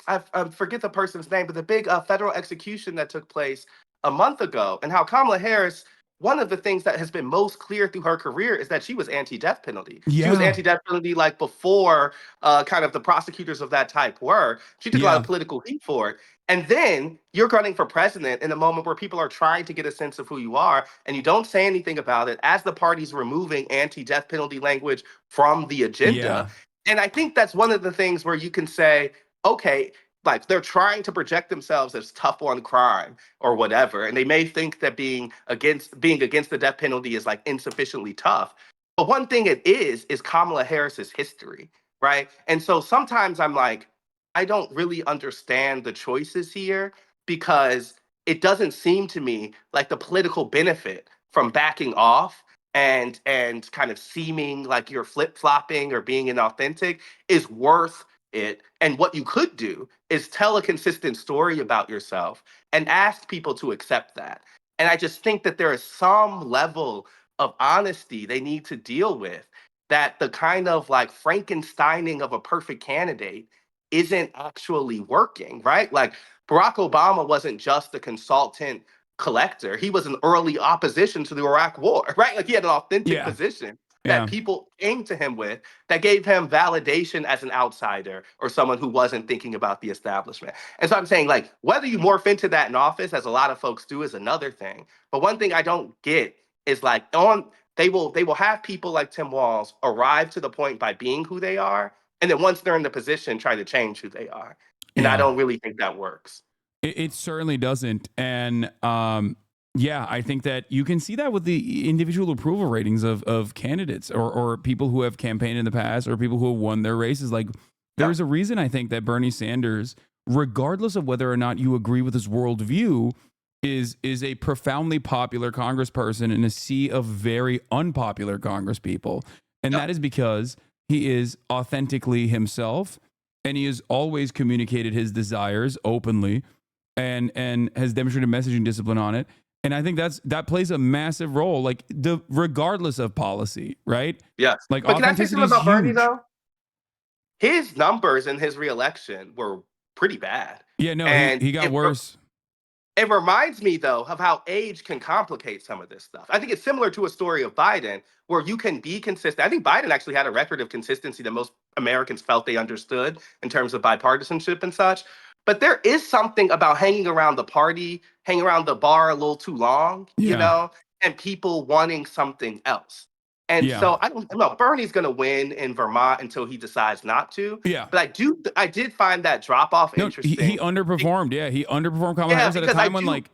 I forget the person's name, but the big federal execution that took place a month ago, and how Kamala Harris, one of the things that has been most clear through her career is that she was anti-death penalty. She was anti-death penalty like before kind of the prosecutors of that type were. She took a lot of political heat for it. And then you're running for president in a moment where people are trying to get a sense of who you are, and you don't say anything about it as the party's removing anti-death penalty language from the agenda. And I think that's one of the things where you can say, okay, like they're trying to project themselves as tough on crime or whatever, and they may think that being against the death penalty is like insufficiently tough. But one thing it is Kamala Harris's history, right? And so sometimes I'm like, I don't really understand the choices here, because it doesn't seem to me like the political benefit from backing off and kind of seeming like you're flip-flopping or being inauthentic is worth it. And what you could do is tell a consistent story about yourself and ask people to accept that. And I just think that there is some level of honesty they need to deal with, that the kind of like Frankensteining of a perfect candidate isn't actually working, right? Like Barack Obama wasn't just a consultant collector. He was an early opposition to the Iraq War, right? Like he had an authentic position that people came to him with that gave him validation as an outsider or someone who wasn't thinking about the establishment. And so I'm saying, like, whether you morph into that in office, as a lot of folks do, is another thing. But one thing I don't get is like they will have people like Tim Walz arrive to the point by being who they are, and then once they're in the position, try to change who they are. And I don't really think that works. It certainly doesn't. And I think that you can see that with the individual approval ratings of candidates or people who have campaigned in the past or people who have won their races. Like there's a reason I think that Bernie Sanders, regardless of whether or not you agree with his worldview, is a profoundly popular congressperson in a sea of very unpopular congresspeople. And that is because he is authentically himself, and he has always communicated his desires openly and has demonstrated messaging discipline on it. And I think that plays a massive role, like regardless of policy, right? Yes. Like, but can I say something about Bernie huge. though? His numbers in his reelection were pretty bad. Yeah, no, and he got worse. It reminds me, though, of how age can complicate some of this stuff. I think it's similar to a story of Biden, where you can be consistent. I think Biden actually had a record of consistency that most Americans felt they understood in terms of bipartisanship and such. But there is something about hanging around the party, hanging around the bar a little too long, you know, and people wanting something else. And so I don't know. Bernie's going to win in Vermont until he decides not to. Yeah. But I did find that drop off No, interesting. he underperformed. Yeah, he underperformed Kamala Harris at a time when like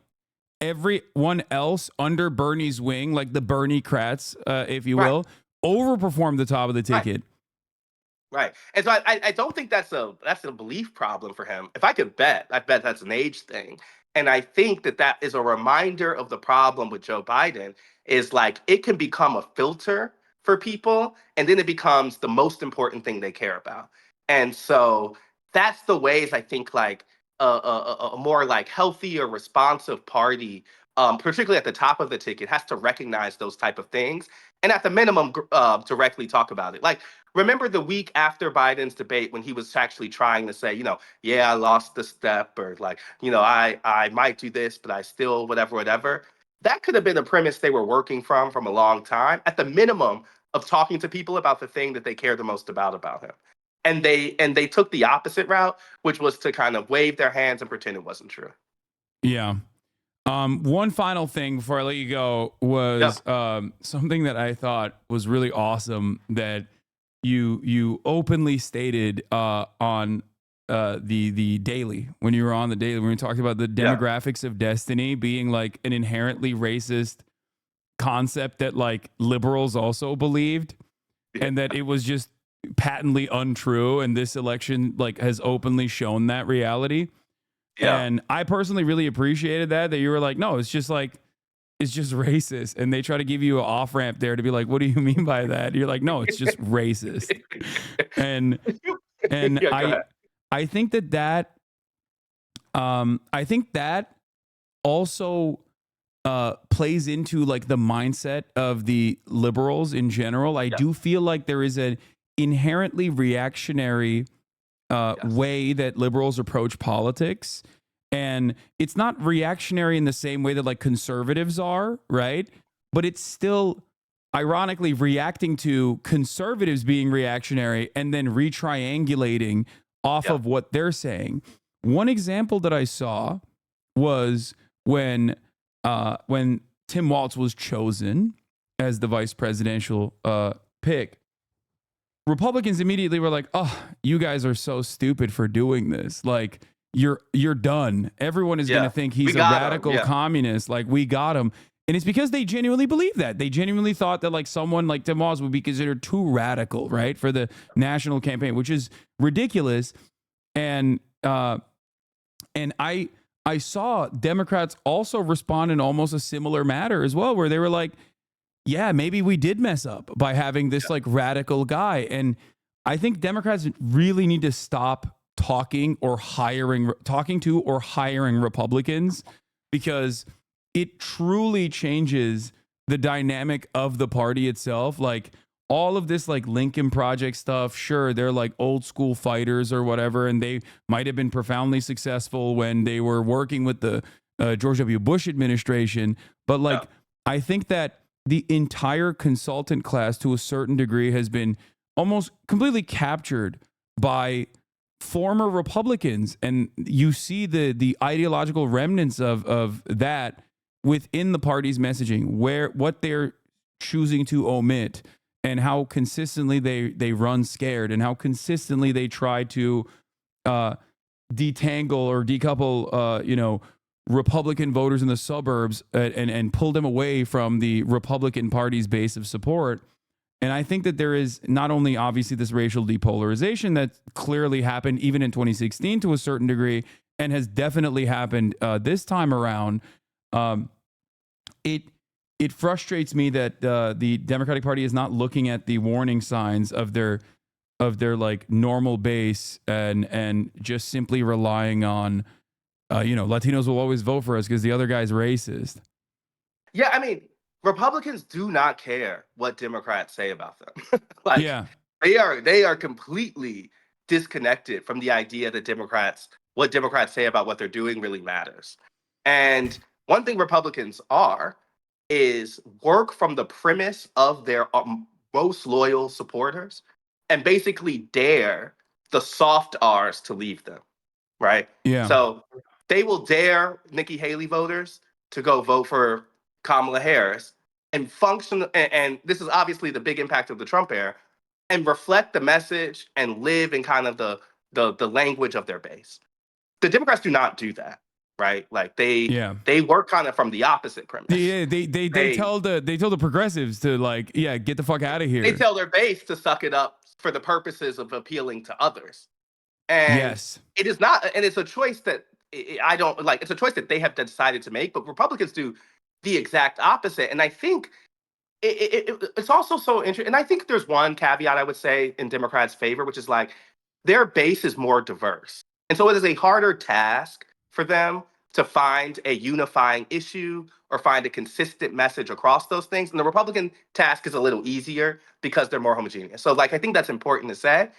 everyone else under Bernie's wing, like the Bernie-crats, if you will, overperformed the top of the ticket. Right. And so I don't think that's a belief problem for him. If I could bet, I bet that's an age thing. And I think that that is a reminder of the problem with Joe Biden is like it can become a filter for people and then it becomes the most important thing they care about. And so that's the ways I think like a more like healthy or responsive party, particularly at the top of the ticket, has to recognize those type of things and at the minimum directly talk about it. Like remember the week after Biden's debate when he was actually trying to say, you know, yeah, I lost the step or like, you know, I might do this, but I still whatever. That could have been a premise they were working from a long time, at the minimum of talking to people about the thing that they care the most about him. And they took the opposite route, which was to kind of wave their hands and pretend it wasn't true. Yeah. One final thing before I let you go was something that I thought was really awesome that you openly stated on the Daily, when you were on the Daily, when we talked about the demographics of destiny being like an inherently racist concept that like liberals also believed, and that it was just patently untrue, and this election like has openly shown that reality. And I personally really appreciated that you were like, no, it's just racist. And they try to give you an off ramp there to be like, what do you mean by that? You're like, no, it's just racist. And I think that also plays into like the mindset of the liberals in general. I do feel like there is an inherently reactionary way that liberals approach politics. And it's not reactionary in the same way that like conservatives are, right? But it's still ironically reacting to conservatives being reactionary and then retriangulating off of what they're saying. One example that I saw was when Tim Walz was chosen as the vice presidential pick. Republicans immediately were like, "Oh, you guys are so stupid for doing this. Like, you're done. Everyone is going to think he's a radical communist. Like, we got him." And it's because they genuinely believe that. They genuinely thought that like someone like Tim Walz would be considered too radical, right, for the national campaign, which is ridiculous. And I saw Democrats also respond in almost a similar manner as well, where they were like, yeah, maybe we did mess up by having this like radical guy. And I think Democrats really need to stop talking to or hiring Republicans, because it truly changes the dynamic of the party itself. Like all of this like Lincoln Project stuff, sure, they're like old school fighters or whatever, and they might have been profoundly successful when they were working with the George W. Bush administration. But like, I think that the entire consultant class to a certain degree has been almost completely captured by former Republicans. And you see the ideological remnants of that within the party's messaging, what they're choosing to omit, and how consistently they run scared, and how consistently they try to detangle or decouple, Republican voters in the suburbs and pull them away from the Republican Party's base of support. And I think that there is not only obviously this racial depolarization that clearly happened even in 2016 to a certain degree, and has definitely happened this time around. It frustrates me that the Democratic Party is not looking at the warning signs of their like normal base and just simply relying on Latinos will always vote for us because the other guy's racist. Yeah, I mean, Republicans do not care what Democrats say about them. They are completely disconnected from the idea that what Democrats say about what they're doing really matters. And one thing Republicans is work from the premise of their most loyal supporters and basically dare the soft R's to leave them. right? Yeah. So they will dare Nikki Haley voters to go vote for Kamala Harris and function. And this is obviously the big impact of the Trump era, and reflect the message and live in kind of the language of their base. The Democrats do not do that, right? Like they work kind of from the opposite premise. Yeah, they tell the progressives to like, yeah, get the fuck out of here. They tell their base to suck it up for the purposes of appealing to others. And Yes. it is not, and it's a choice that I don't like. It's a choice that they have decided to make, but Republicans do the exact opposite. And I think it's also so interesting. And I think there's one caveat I would say in Democrats' favor, which is like their base is more diverse. And so it is a harder task for them to find a unifying issue or find a consistent message across those things. And the Republican task is a little easier because they're more homogeneous. So like I think that's important to say.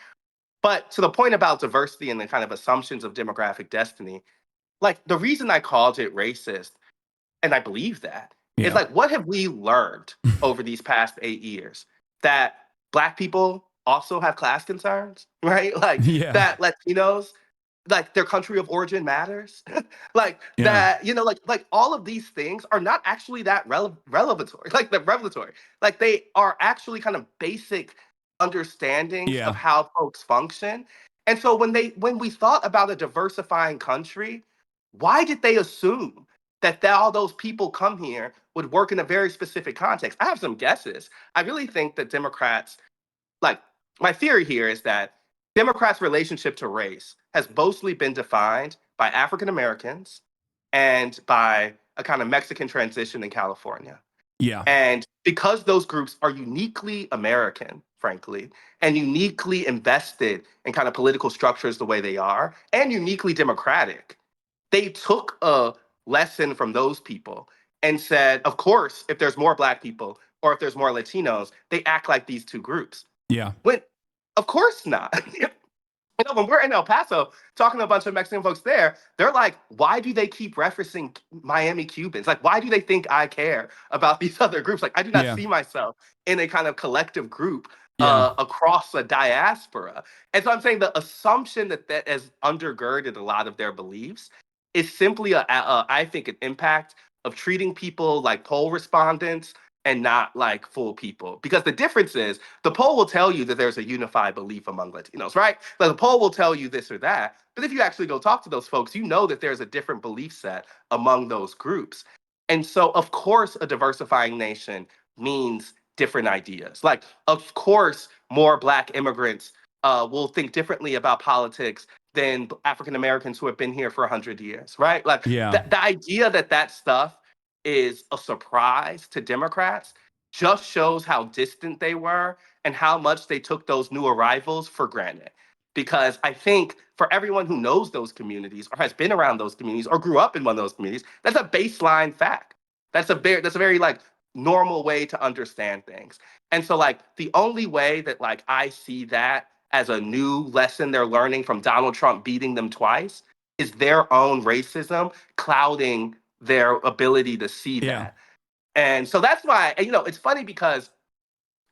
But to the point about diversity and the kind of assumptions of demographic destiny, like the reason I called it racist, and I believe that, is like, what have we learned over these past 8 years? That Black people also have class concerns, right? Like that Latinos, like their country of origin matters. Like that, you know, like all of these things are not actually that revelatory, like the revelatory. Like they are actually kind of basic understandings of how folks function. And so when we thought about a diversifying country, why did they assume that all those people come here would work in a very specific context? I have some guesses. I really think that Democrats, like my theory here is that Democrats' relationship to race has mostly been defined by African Americans and by a kind of Mexican transition in California. Yeah. And because those groups are uniquely American, frankly, and uniquely invested in kind of political structures the way they are, and uniquely democratic, they took a lesson from those people and said, of course, if there's more Black people or if there's more Latinos, they act like these two groups. Yeah. When, of course not. You know, when we're in El Paso talking to a bunch of Mexican folks there, they're like, why do they keep referencing Miami Cubans? Like, why do they think I care about these other groups? Like, I do not see myself in a kind of collective group across a diaspora. And so I'm saying the assumption that has undergirded a lot of their beliefs is simply, I think, an impact of treating people like poll respondents and not like full people. Because the difference is the poll will tell you that there's a unified belief among Latinos, right? Like the poll will tell you this or that. But if you actually go talk to those folks, you know that there's a different belief set among those groups. And so, of course, a diversifying nation means different ideas. Like, of course, more Black immigrants will think differently about politics than African Americans who have been here for 100 years, right? Like the idea that stuff is a surprise to Democrats just shows how distant they were and how much they took those new arrivals for granted. Because I think for everyone who knows those communities or has been around those communities or grew up in one of those communities, that's a baseline fact. That's a very like normal way to understand things. And so like the only way that like I see that as a new lesson they're learning from Donald Trump beating them twice is their own racism clouding their ability to see that. And so that's why, you know, it's funny because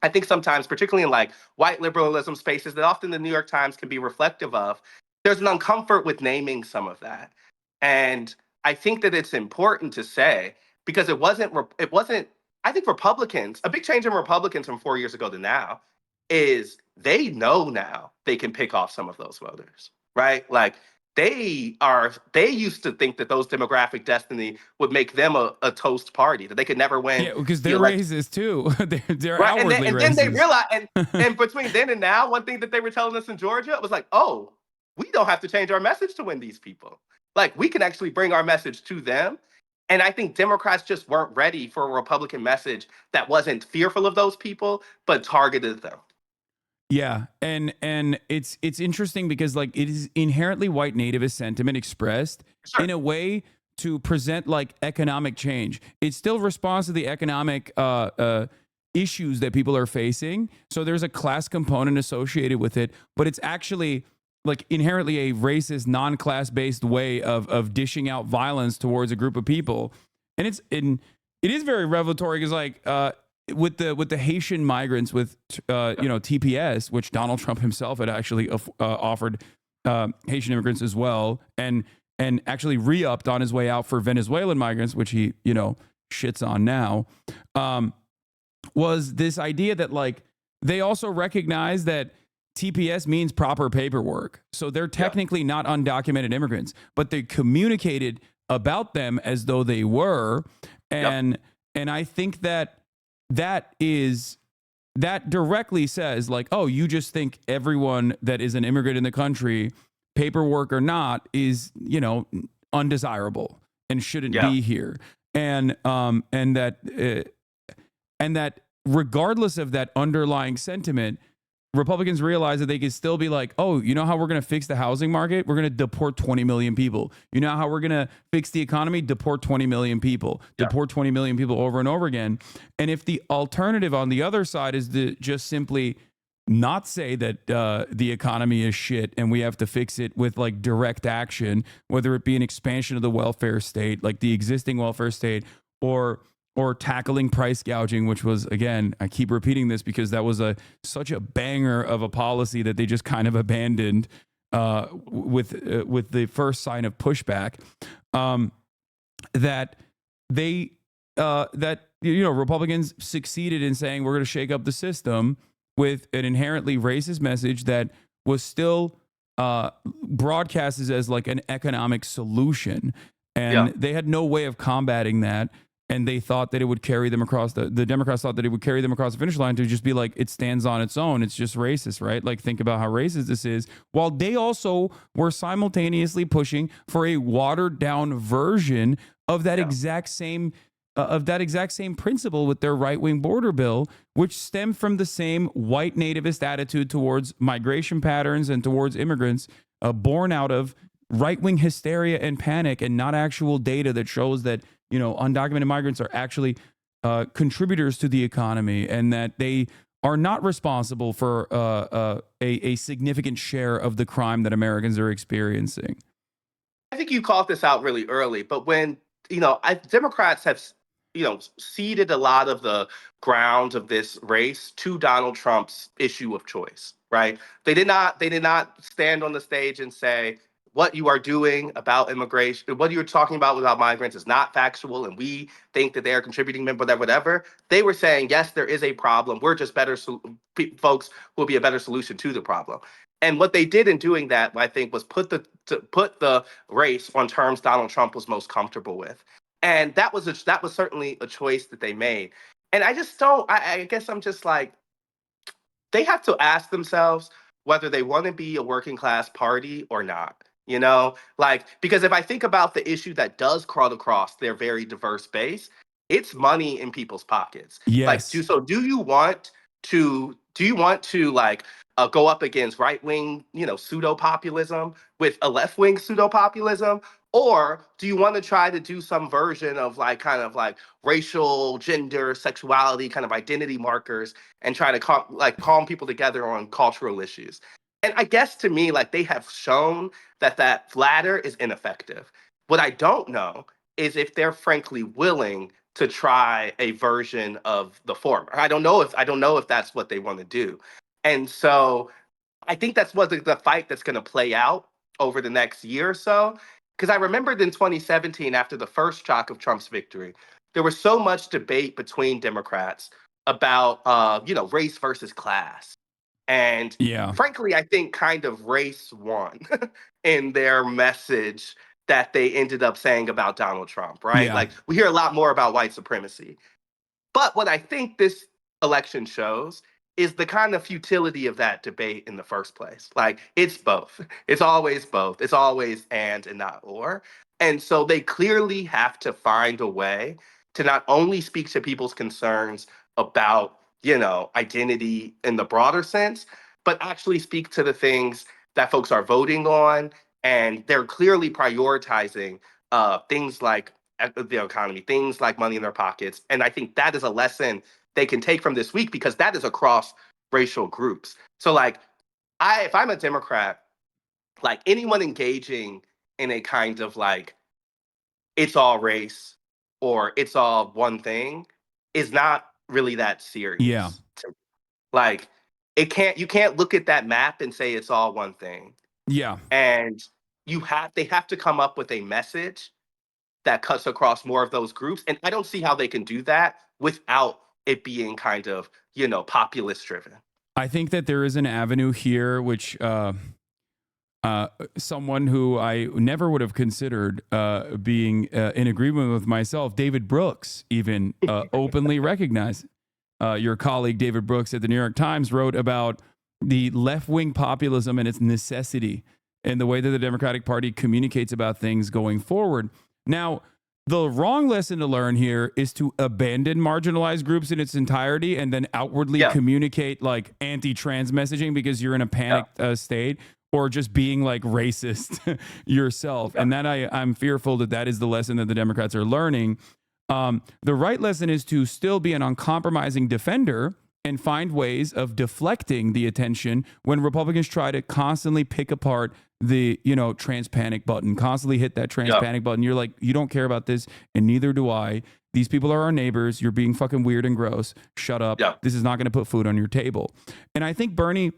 I think sometimes, particularly in like white liberalism spaces that often the New York Times can be reflective of, there's an uncomfort with naming some of that. And I think that it's important to say, because it wasn't, I think Republicans, a big change in Republicans from 4 years ago to now is they know now they can pick off some of those voters, right? Like, they used to think that those demographic destiny would make them a toast party, that they could never win. Yeah, because they're racist too. they're right? outwardly and racist. then they realized, and between then and now, one thing that they were telling us in Georgia was like, oh, we don't have to change our message to win these people. Like, we can actually bring our message to them. And I think Democrats just weren't ready for a Republican message that wasn't fearful of those people, but targeted them. Yeah, and it's interesting because like it is inherently white nativist sentiment expressed in a way to present like economic change. It still responds to the economic issues that people are facing. So there's a class component associated with it, but it's actually like inherently a racist, non-class based way of dishing out violence towards a group of people, and it is very revelatory because like. With the Haitian migrants with TPS, which Donald Trump himself had actually offered Haitian immigrants as well, and actually re-upped on his way out for Venezuelan migrants, which he, you know, shits on now, was this idea that like they also recognize that TPS means proper paperwork. So they're technically not undocumented immigrants, but they communicated about them as though they were. And I think that directly says like, oh, you just think everyone that is an immigrant in the country, paperwork or not, is, you know, undesirable and shouldn't be here. And that regardless of that underlying sentiment, Republicans realize that they could still be like, oh, you know how we're going to fix the housing market? We're going to deport 20 million people. You know how we're going to fix the economy? Deport 20 million people. Deport 20 million people over and over again. And if the alternative on the other side is to just simply not say that the economy is shit and we have to fix it with like direct action, whether it be an expansion of the welfare state, like the existing welfare state, or tackling price gouging, which was, again, I keep repeating this because that was such a banger of a policy that they just kind of abandoned with the first sign of pushback. That Republicans succeeded in saying we're going to shake up the system with an inherently racist message that was still broadcasted as like an economic solution, and they had no way of combating that. And they thought that it would carry them across the Democrats thought that it would carry them across the finish line to just be like, it stands on its own. It's just racist, right? Like, think about how racist this is. While they also were simultaneously pushing for a watered down version of that exact same principle with their right-wing border bill, which stemmed from the same white nativist attitude towards migration patterns and towards immigrants, born out of right-wing hysteria and panic, and not actual data that shows that, you know, undocumented migrants are actually contributors to the economy, and that they are not responsible for a significant share of the crime that Americans are experiencing. I think you called this out really early, but when, you know, Democrats have, you know, ceded a lot of the ground of this race to Donald Trump's issue of choice, right? They did not stand on the stage and say, what you are doing about immigration, what you're talking about migrants is not factual, and we think that they are contributing, whatever. They were saying, yes, there is a problem. We're just better folks who will be a better solution to the problem. And what they did in doing that, I think, was put the race on terms Donald Trump was most comfortable with, and that was certainly a choice that they made. And I just don't. I guess I'm just like, they have to ask themselves whether they want to be a working class party or not. You know, like, because if I think about the issue that does crawl across their very diverse base, it's money in people's pockets. Yes. Like, do you want to like go up against right wing, you know, pseudo populism with a left wing pseudo populism, or do you want to try to do some version of like kind of like racial, gender, sexuality kind of identity markers and try to calm people together on cultural issues? And I guess to me, like, they have shown that latter is ineffective. What I don't know is if they're frankly willing to try a version of the former. I don't know if that's what they want to do. And so I think that's what the fight that's going to play out over the next year or so. Because I remembered in 2017, after the first shock of Trump's victory, there was so much debate between Democrats about you know, race versus class. And frankly, I think kind of race won in their message that they ended up saying about Donald Trump, right? Yeah. Like, we hear a lot more about white supremacy. But what I think this election shows is the kind of futility of that debate in the first place. Like, it's both. It's always both. It's always and not or. And so they clearly have to find a way to not only speak to people's concerns about, you know, identity in the broader sense, but actually speak to the things that folks are voting on. And they're clearly prioritizing things like the economy, things like money in their pockets. And I think that is a lesson they can take from this week, because that is across racial groups. So like, if I'm a Democrat, like, anyone engaging in a kind of like, it's all race or it's all one thing is not really that serious. Yeah. Like, you can't look at that map and say it's all one thing. Yeah. And they have to come up with a message that cuts across more of those groups. And I don't see how they can do that without it being kind of, populist driven. I think that there is an avenue here, which someone who I never would have considered being in agreement with myself, David Brooks, even openly recognized. Your colleague, David Brooks at the New York Times, wrote about the left-wing populism and its necessity and the way that the Democratic Party communicates about things going forward. Now, the wrong lesson to learn here is to abandon marginalized groups in its entirety and then outwardly communicate like anti-trans messaging because you're in a panicked state, or just being like racist yourself. And that I'm fearful that is the lesson that the Democrats are learning. The right lesson is to still be an uncompromising defender and find ways of deflecting the attention when Republicans try to constantly pick apart the, trans panic button, constantly hit that trans panic button. You're like, you don't care about this, and neither do I. These people are our neighbors. You're being fucking weird and gross. Shut up. This is not going to put food on your table. And I think Bernie,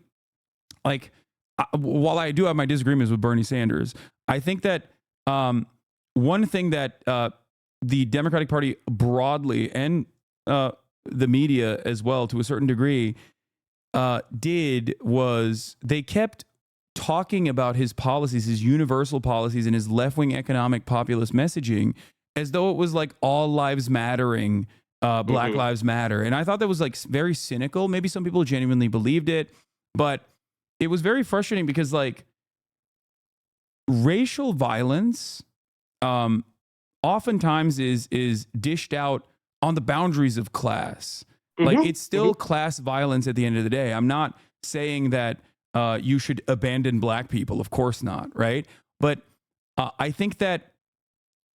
while I do have my disagreements with Bernie Sanders, I think that one thing that the Democratic Party broadly and the media as well, to a certain degree, did was they kept talking about his policies, his universal policies, and his left-wing economic populist messaging as though it was like all lives mattering, Black Lives Matter. And I thought that was like very cynical. Maybe some people genuinely believed it, but it was very frustrating because like racial violence oftentimes is dished out on the boundaries of class. Like it's still class violence at the end of the day. I'm not saying that you should abandon Black people. Of course not, right? But I think that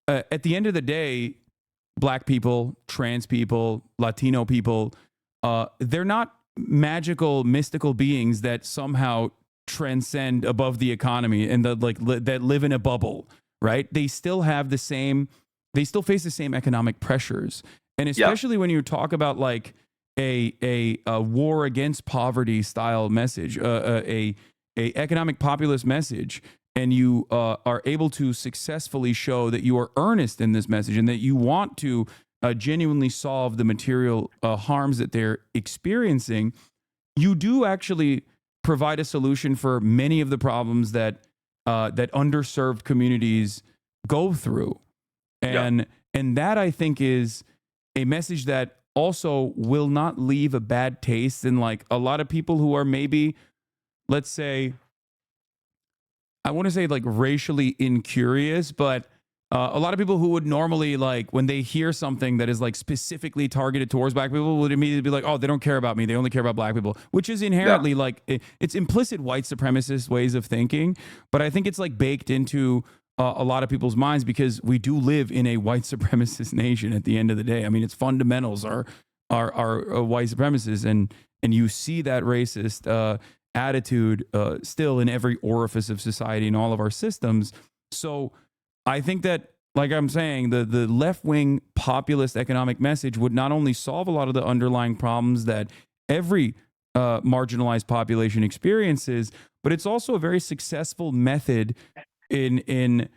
at the end of the day, Black people, trans people, Latino people, they're not magical, mystical beings that somehow transcend above the economy and that live in a bubble, right? They still have the same, they still face the same economic pressures. And especially when you talk about like a war against poverty style message, a economic populist message, and you are able to successfully show that you are earnest in this message and that you want to genuinely solve the material harms that they're experiencing, you do actually provide a solution for many of the problems that that underserved communities go through. And that, I think, is a message that also will not leave a bad taste in like a lot of people who are maybe, let's say, I want to say like racially incurious, but a lot of people who would normally, like, when they hear something that is like specifically targeted towards Black people, would immediately be like, oh, they don't care about me, they only care about Black people, which is inherently like it's implicit white supremacist ways of thinking. But I think it's like baked into a lot of people's minds because we do live in a white supremacist nation at the end of the day. I mean, its fundamentals are white supremacists, and you see that racist attitude still in every orifice of society and all of our systems. So I think that, like I'm saying, the left-wing populist economic message would not only solve a lot of the underlying problems that every marginalized population experiences, but it's also a very successful method in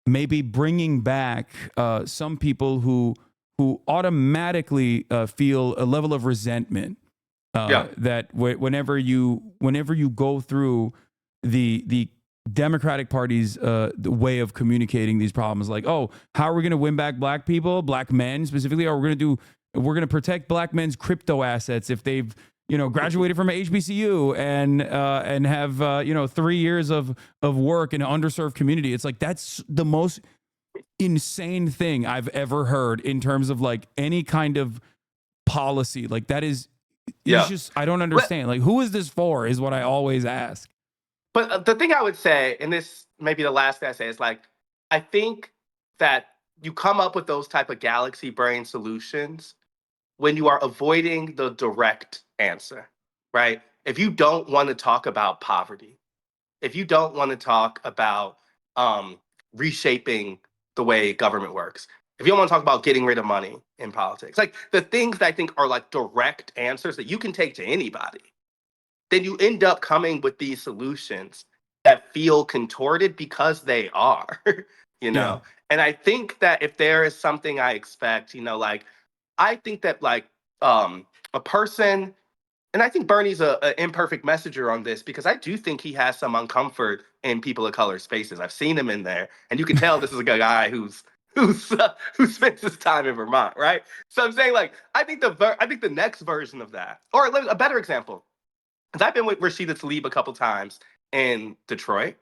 maybe bringing back some people who automatically feel a level of resentment that whenever you go through the Democratic Party's the way of communicating these problems, like, oh, how are we going to win back Black people, Black men specifically? Or we're going to protect Black men's crypto assets if they've graduated from HBCU and have 3 years of work in an underserved community. It's like that's the most insane thing I've ever heard in terms of like any kind of policy. Like that is just, I don't understand. Like, who is this for? Is what I always ask. But the thing I would say, and this may be the last thing I say, is like, I think that you come up with those type of galaxy brain solutions when you are avoiding the direct answer, right? If you don't want to talk about poverty, if you don't want to talk about reshaping the way government works, if you don't want to talk about getting rid of money in politics, like the things that I think are like direct answers that you can take to anybody, then you end up coming with these solutions that feel contorted because they are, you know? And I think that if there is something I expect, you know, like, I think that like a person, and I think Bernie's a imperfect messenger on this because I do think he has some uncomfort in people of color spaces. I've seen him in there, and you can tell this is a guy who spends his time in Vermont, right? So I'm saying like I think the next version of that, or a better example, because I've been with Rashida Tlaib a couple times in Detroit,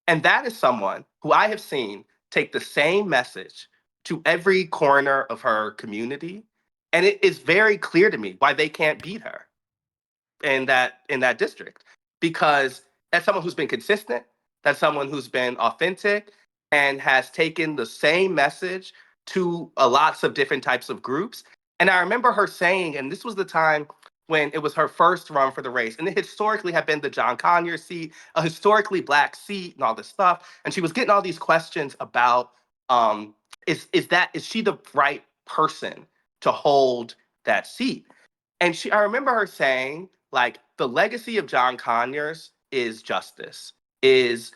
and that is someone who I have seen take the same message to every corner of her community, and it is very clear to me why they can't beat her in that district, because that's someone who's been consistent, that's someone who's been authentic and has taken the same message to lots of different types of groups. And I remember her saying, and this was the time when it was her first run for the race, and it historically had been the John Conyers seat, a historically Black seat, and all this stuff. And she was getting all these questions about, is she the right person to hold that seat? And I remember her saying, like, the legacy of John Conyers is justice, is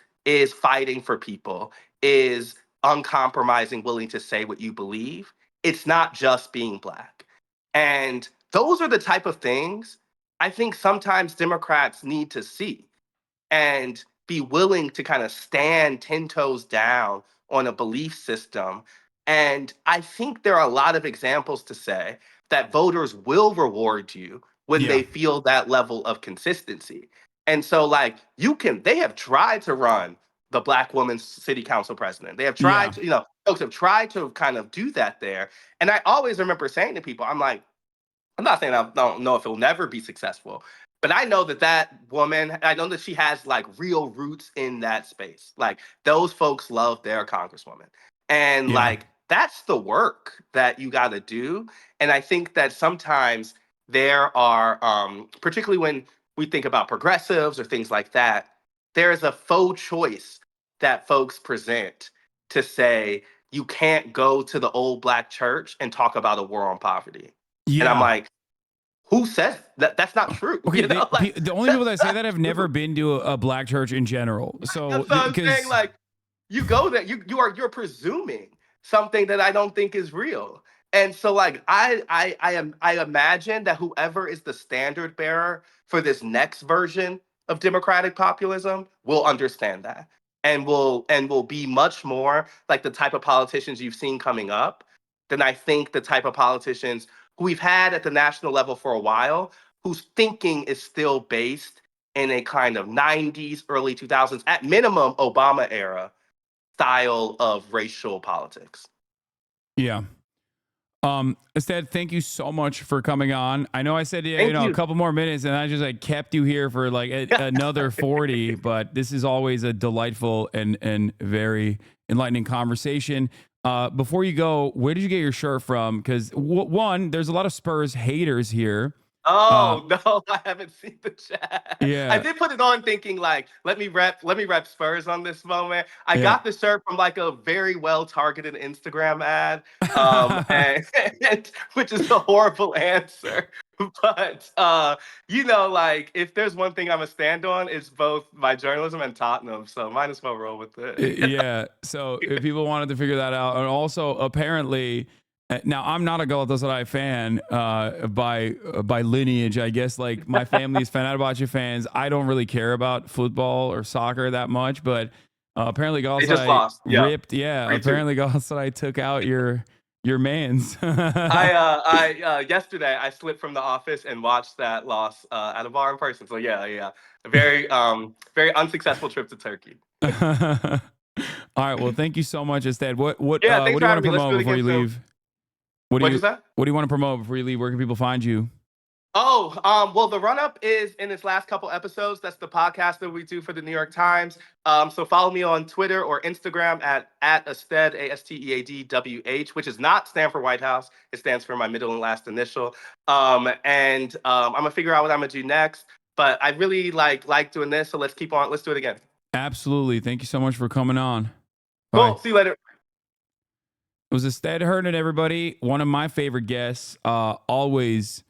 fighting for people, is uncompromising, willing to say what you believe. It's not just being Black. And those are the type of things I think sometimes Democrats need to see and be willing to kind of stand 10 toes down on a belief system. And I think there are a lot of examples to say that voters will reward you when they feel that level of consistency. And so like they have tried to run the Black woman's city council president. They have tried to, you know, folks have tried to kind of do that there. And I always remember saying to people, I'm like, I'm not saying I don't know if it'll never be successful, but I know that woman, I know that she has like real roots in that space. Like those folks love their congresswoman. And like, that's the work that you got to do. And I think that sometimes there are, particularly when we think about progressives or things like that, there is a faux choice that folks present to say, you can't go to the old Black church and talk about a war on poverty. And I'm like, who says that? That's not true. Okay, You know? the only people that say that have never been to a Black church in general. So that's what I'm saying. Like, you go there, you're presuming something that I don't think is real. And so like I imagine that whoever is the standard bearer for this next version of democratic populism will understand that and will be much more like the type of politicians you've seen coming up than I think the type of politicians who we've had at the national level for a while, whose thinking is still based in a kind of 90s, early 2000s, at minimum Obama era style of racial politics. Yeah. ASTEAD, thank you so much for coming on. I know I said a couple more minutes, and I just like kept you here for like another 40. But this is always a delightful and very enlightening conversation. Before you go, where did you get your shirt from? Because one, there's a lot of Spurs haters here. Oh no, I haven't seen the chat. Yeah, I did put it on thinking like, let me rep Spurs on this moment. I got the shirt from like a very well targeted Instagram ad, and which is a horrible answer. But you know, like if there's one thing I'm a stand on, it's both my journalism and Tottenham. So might as well roll with it. Yeah. So if people wanted to figure that out, and also apparently. Now, I'm not a Galatasaray fan by lineage. I guess like my family's Fenerbahce fans. I don't really care about football or soccer that much, but apparently Galatasaray ripped. Yeah, apparently Galatasaray took out your mans. I yesterday I slipped from the office and watched that loss at a bar in person. So yeah, a very very unsuccessful trip to Turkey. All right. Well, thank you so much, ASTEAD. What do you want to promote before you leave? What do you want to promote before you leave? Where can people find you? Oh, well, the run-up is in its last couple episodes. That's the podcast that we do for the New York Times. So follow me on Twitter or Instagram at ASTEAD, ASTEADWH, which is not stand for White House. It stands for my middle and last initial. I'm going to figure out what I'm going to do next. But I really like doing this, so let's keep on. Let's do it again. Absolutely. Thank you so much for coming on. Cool. Bye. See you later. It was ASTEAD Herndon, everybody. One of my favorite guests. Always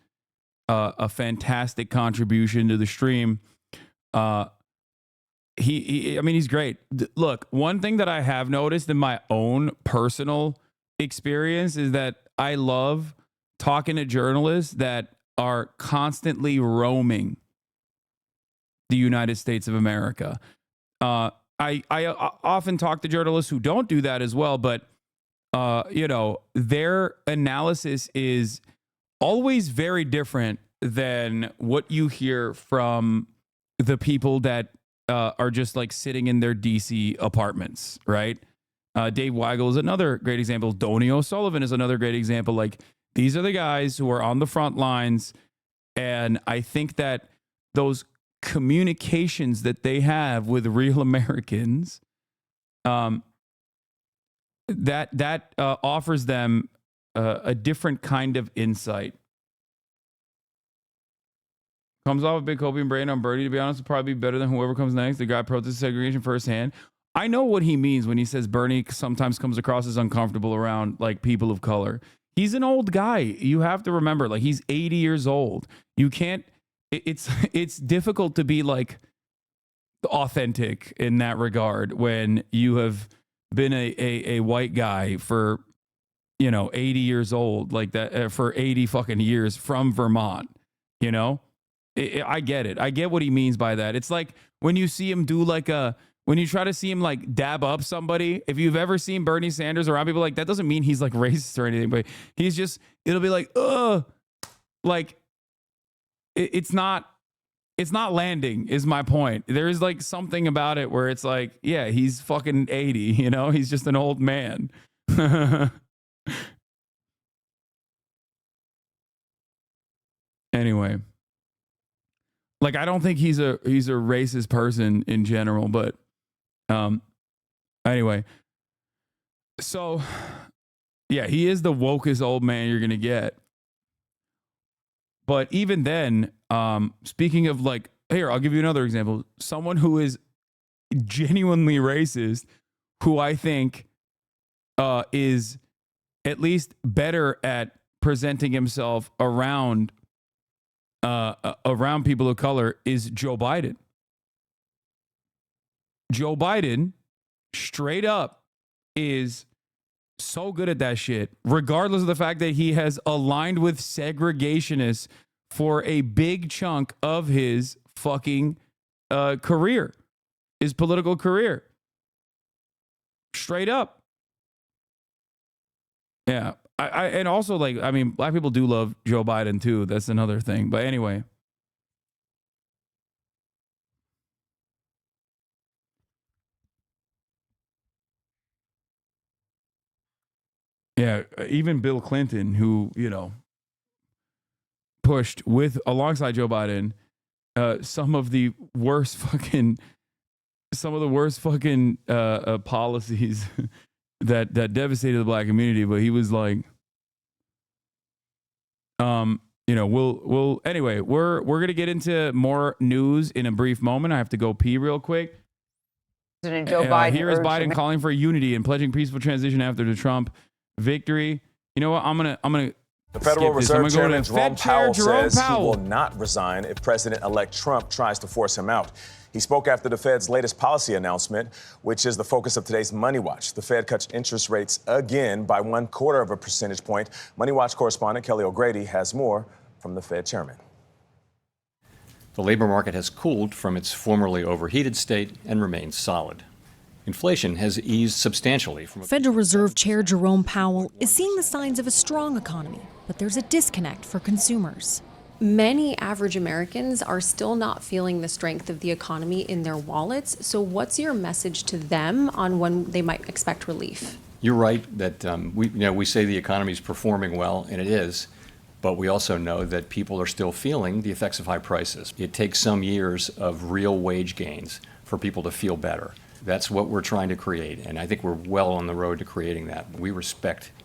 a fantastic contribution to the stream. I mean, he's great. Look, one thing that I have noticed in my own personal experience is that I love talking to journalists that are constantly roaming the United States of America. I often talk to journalists who don't do that as well, but their analysis is always very different than what you hear from the people that are just like sitting in their DC apartments, right? Dave Weigel is another great example. Donny O'Sullivan is another great example. Like, these are the guys who are on the front lines, and I think that those communications that they have with real Americans, that offers them a different kind of insight. Comes off a big copium brain on Bernie, to be honest, will probably be better than whoever comes next. The guy protests segregation firsthand. I know what he means when he says Bernie sometimes comes across as uncomfortable around like people of color. He's an old guy. You have to remember, like, he's 80 years old. You can't, it's difficult to be like authentic in that regard when you have been a white guy for, 80 years old, like that, for 80 fucking years from Vermont, I get it. I get what he means by that. It's like when you see him do when you try to see him like dab up somebody, if you've ever seen Bernie Sanders around people, like, that doesn't mean he's like racist or anything, but he's just, it'll be like, like it's not landing is my point. There's like something about it where it's like, yeah, he's fucking 80, he's just an old man. Anyway, like, I don't think he's a racist person in general, but anyway, so yeah, he is the wokest old man you're gonna get. But even then, speaking of like, here, I'll give you another example. Someone who is genuinely racist, who I think is at least better at presenting himself around people of color, is Joe Biden. Joe Biden, straight up, is so good at that shit, regardless of the fact that he has aligned with segregationists for a big chunk of his fucking career, his political career. Straight up. Yeah. And also, like, I mean, black people do love Joe Biden too. That's another thing. But anyway. Yeah, even Bill Clinton, who, pushed alongside Joe Biden, some of the worst fucking policies that devastated the black community. But he was like, anyway, we're gonna get into more news in a brief moment. I have to go pee real quick. President Joe Biden here is Biden calling for unity and pledging peaceful transition after the Trump victory. You know what? I'm gonna the Federal Reserve Chairman Jerome Powell says he will not resign if President-elect Trump tries to force him out. He spoke after the Fed's latest policy announcement, which is the focus of today's Money Watch. The Fed cuts interest rates again by 1/4 of a percentage point. Money Watch correspondent Kelly O'Grady has more from the Fed chairman. The labor market has cooled from its formerly overheated state and remains solid. Inflation has eased substantially from Federal Reserve Chair Jerome Powell is seeing the signs of a strong economy, but there's a disconnect for consumers. Many average Americans are still not feeling the strength of the economy in their wallets. So what's your message to them on when they might expect relief? You're right that we say the economy is performing well, and it is, but we also know that people are still feeling the effects of high prices. It takes some years of real wage gains for people to feel better. That's what we're trying to create, and I think we're well on the road to creating that. We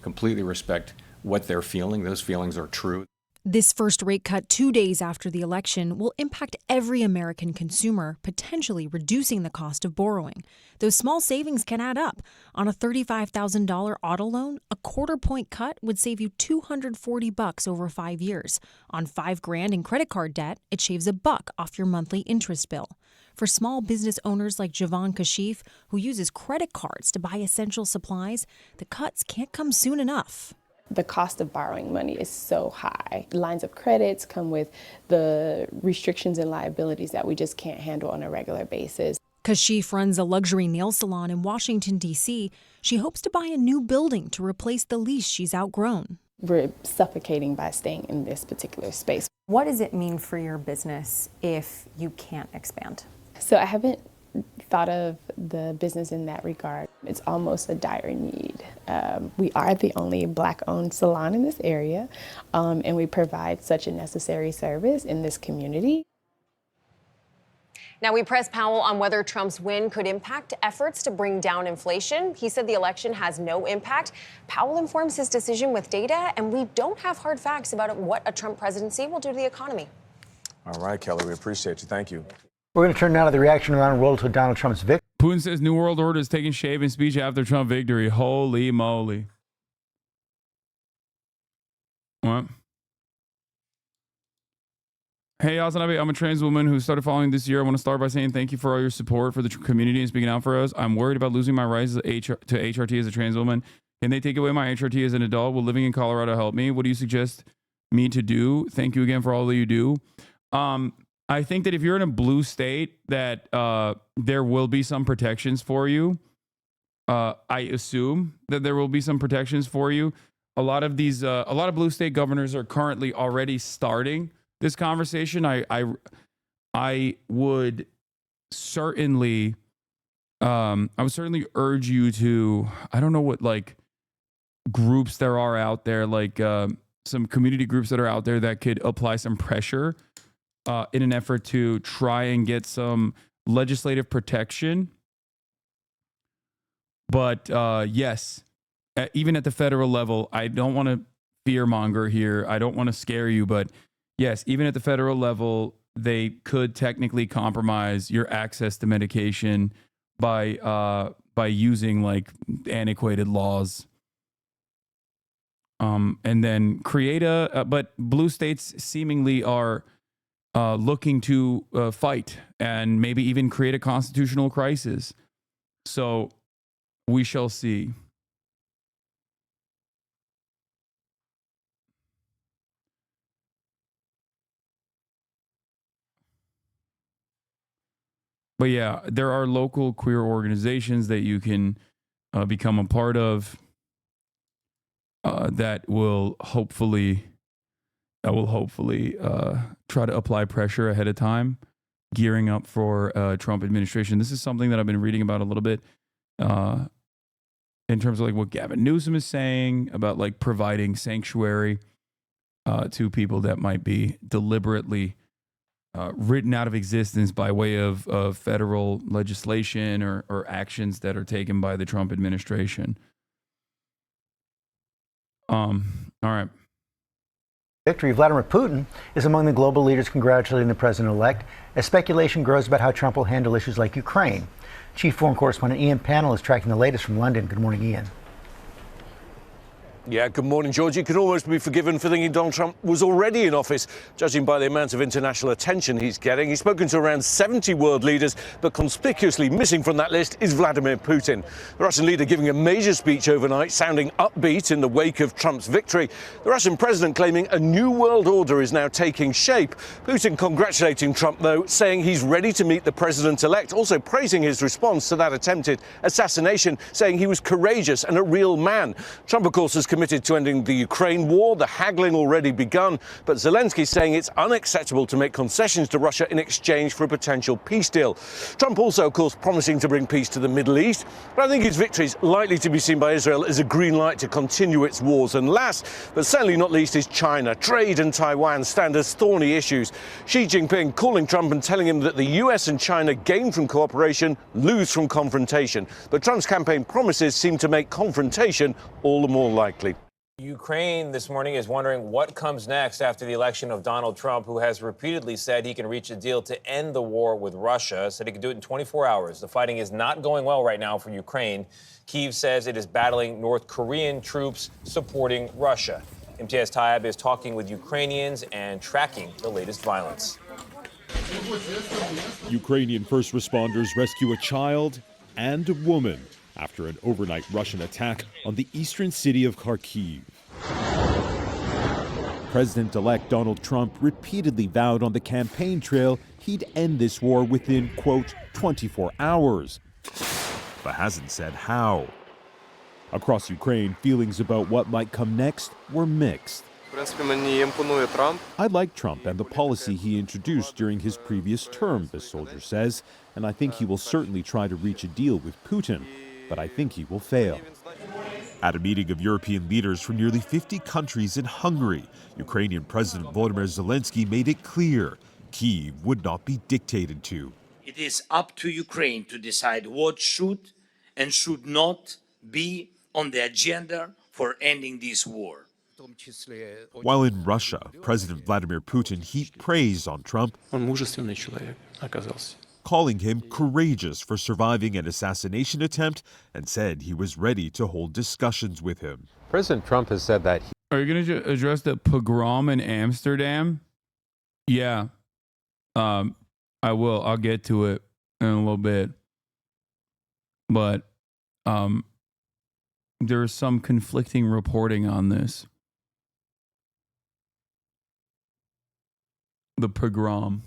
completely respect what they're feeling. Those feelings are true. This first rate cut 2 days after the election will impact every American consumer, potentially reducing the cost of borrowing. Those small savings can add up. On a $35,000 auto loan, a quarter-point cut would save you $240 over 5 years. On $5,000 in credit card debt, it shaves $1 off your monthly interest bill. For small business owners like Javon Kashif, who uses credit cards to buy essential supplies, the cuts can't come soon enough. The cost of borrowing money is so high. Lines of credits come with the restrictions and liabilities that we just can't handle on a regular basis. Kashif runs a luxury nail salon in Washington, D.C. She hopes to buy a new building to replace the lease she's outgrown. We're suffocating by staying in this particular space. What does it mean for your business if you can't expand? So I haven't thought of the business in that regard. It's almost a dire need. We are the only Black-owned salon in this area, and we provide such a necessary service in this community. Now, we pressed Powell on whether Trump's win could impact efforts to bring down inflation. He said the election has no impact. Powell informs his decision with data, and we don't have hard facts about what a Trump presidency will do to the economy. All right, Kelly, we appreciate you. Thank you. We're going to turn now to the reaction around the world to Donald Trump's victory. Putin says New World Order is taking shape in speech after Trump victory. Holy moly. What? Hey, Hasanabi, I'm a trans woman who started following this year. I want to start by saying thank you for all your support for the community and speaking out for us. I'm worried about losing my rights to HRT as a trans woman. Can they take away my HRT as an adult? Will living in Colorado help me? What do you suggest me to do? Thank you again for all that you do. I think that if you're in a blue state, that there will be some protections for you. I assume that there will be some protections for you. A lot of blue state governors are currently already starting this conversation. I would certainly urge you to, I don't know what like groups there are out there, like some community groups that are out there that could apply some pressure in an effort to try and get some legislative protection. But yes, even at the federal level, I don't want to fearmonger here. I don't want to scare you, but yes, even at the federal level, they could technically compromise your access to medication by using like antiquated laws. And then create but blue states seemingly are looking to fight and maybe even create a constitutional crisis. So we shall see. But yeah, there are local queer organizations that you can become a part of that will hopefully try to apply pressure ahead of time, gearing up for Trump administration. This is something that I've been reading about a little bit in terms of like what Gavin Newsom is saying about like providing sanctuary to people that might be deliberately written out of existence by way of federal legislation or actions that are taken by the Trump administration. All right. Victory. Vladimir Putin is among the global leaders congratulating the president-elect as speculation grows about how Trump will handle issues like Ukraine. Chief Foreign Correspondent Ian Pannell is tracking the latest from London. Good morning, Ian. Yeah, good morning, George. You can almost be forgiven for thinking Donald Trump was already in office, judging by the amount of international attention he's getting. He's spoken to around 70 world leaders, but conspicuously missing from that list is Vladimir Putin. The Russian leader giving a major speech overnight, sounding upbeat in the wake of Trump's victory. The Russian president claiming a new world order is now taking shape. Putin congratulating Trump, though, saying he's ready to meet the president-elect, also praising his response to that attempted assassination, saying he was courageous and a real man. Trump, of course, has committed to ending the Ukraine war, the haggling already begun, but Zelensky saying it's unacceptable to make concessions to Russia in exchange for a potential peace deal. Trump also, of course, promising to bring peace to the Middle East, but I think his victory is likely to be seen by Israel as a green light to continue its wars. And last, but certainly not least, is China. Trade and Taiwan stand as thorny issues. Xi Jinping calling Trump and telling him that the US and China gain from cooperation, lose from confrontation. But Trump's campaign promises seem to make confrontation all the more likely. Ukraine this morning is wondering what comes next after the election of Donald Trump, who has repeatedly said he can reach a deal to end the war with Russia, said he could do it in 24 hours. The fighting is not going well right now for Ukraine. Kyiv says it is battling North Korean troops supporting Russia. MTS Tayyab is talking with Ukrainians and tracking the latest violence. Ukrainian first responders rescue a child and a woman after an overnight Russian attack on the eastern city of Kharkiv. President-elect Donald Trump repeatedly vowed on the campaign trail he'd end this war within, quote, 24 hours, but hasn't said how. Across Ukraine, feelings about what might come next were mixed. I like Trump and the policy he introduced during his previous term, the soldier says, and I think he will certainly try to reach a deal with Putin, but I think he will fail. At a meeting of European leaders from nearly 50 countries in Hungary, Ukrainian President Volodymyr Zelensky made it clear Kyiv would not be dictated to. It is up to Ukraine to decide what should and should not be on the agenda for ending this war. While in Russia, President Vladimir Putin heaped praise on Trump, calling him courageous for surviving an assassination attempt and said he was ready to hold discussions with him. President Trump has said that. Are you going to address the pogrom in Amsterdam? Yeah, I will. I'll get to it in a little bit. But there's some conflicting reporting on this. The pogrom.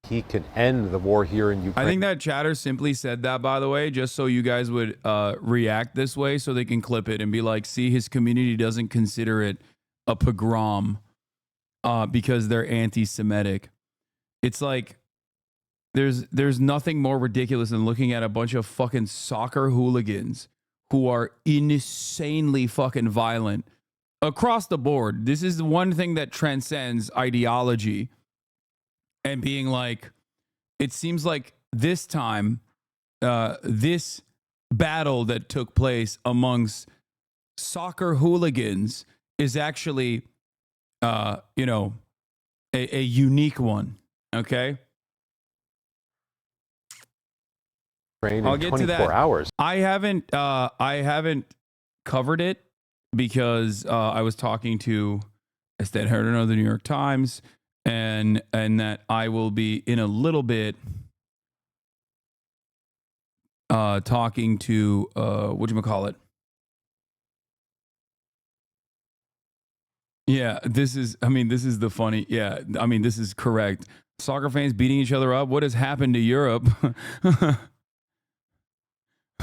He can end the war here in Ukraine. I think that chatter simply said that, by the way, just so you guys would react this way so they can clip it and be like, see, his community doesn't consider it a pogrom because they're anti-Semitic. It's like there's nothing more ridiculous than looking at a bunch of fucking soccer hooligans who are insanely fucking violent across the board. This is the one thing that transcends ideology. And being like, it seems like this time, this battle that took place amongst soccer hooligans is actually, a unique one. Okay. I'll get to that. 24 hours. I haven't covered it because I was talking to ASTEAD HERNDON of the New York Times. And that I will be in a little bit talking to whatchamacallit. Yeah, this is the funny. Yeah, I mean, this is correct. Soccer fans beating each other up. What has happened to Europe?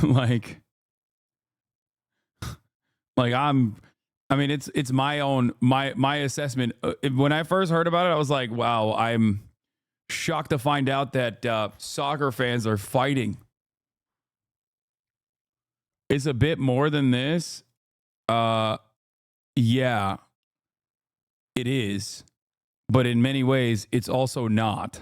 like it's my assessment. When I first heard about it, I was like, wow, I'm shocked to find out that soccer fans are fighting. It's a bit more than this. Yeah, it is. But in many ways, it's also not.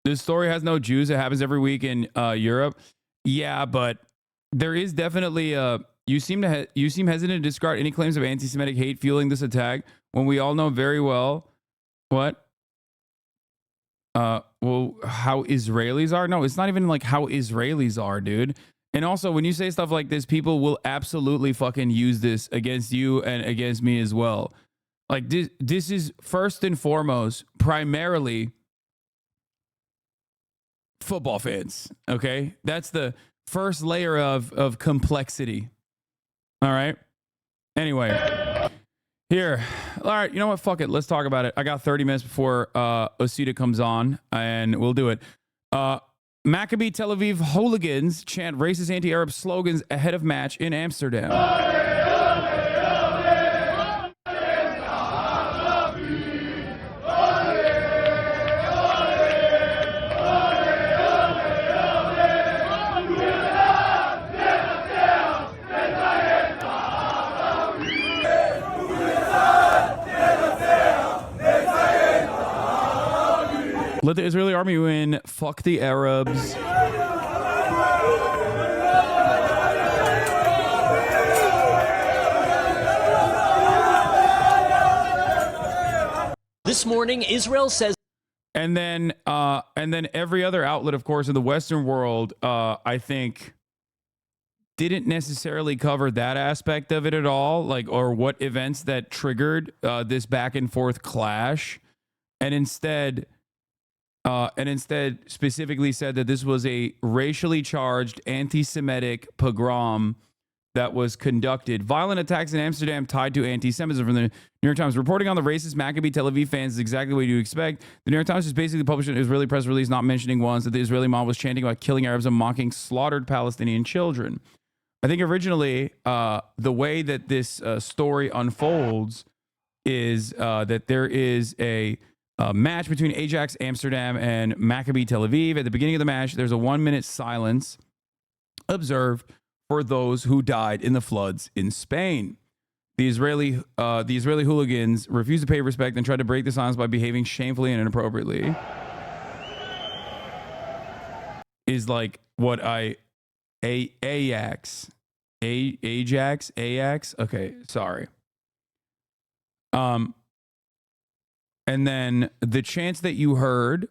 This story has no Jews. It happens every week in Europe. Yeah, but there is definitely you seem hesitant to discard any claims of anti-Semitic hate fueling this attack when we all know very well what how Israelis are. No, it's not even like how Israelis are, dude. And also, when you say stuff like this, people will absolutely fucking use this against you and against me as well. Like this is first and foremost primarily football fans. Okay, that's the first layer of complexity. All right. Anyway, here. All right. You know what? Fuck it. Let's talk about it. I got 30 minutes before OSITA comes on, and we'll do it. Maccabi Tel Aviv hooligans chant racist anti-Arab slogans ahead of match in Amsterdam. Let the Israeli army win. Fuck the Arabs. This morning, Israel says. And then every other outlet, of course, in the Western world, I think didn't necessarily cover that aspect of it at all, like, or what events that triggered this back and forth clash, and instead specifically said that this was a racially charged anti-Semitic pogrom that was conducted. Violent attacks in Amsterdam tied to anti-Semitism. From the New York Times, reporting on the racist Maccabi Tel Aviv fans is exactly what you expect. The New York Times just basically published an Israeli press release not mentioning once that the Israeli mob was chanting about killing Arabs and mocking slaughtered Palestinian children. I think originally the way that this story unfolds is that there is a match between Ajax Amsterdam and Maccabi Tel Aviv. At the beginning of the match, there's a 1-minute silence observed for those who died in the floods in Spain. The Israeli hooligans refused to pay respect and tried to break the silence by behaving shamefully and inappropriately. Is like what Ajax. Okay, sorry. And then the chants that you heard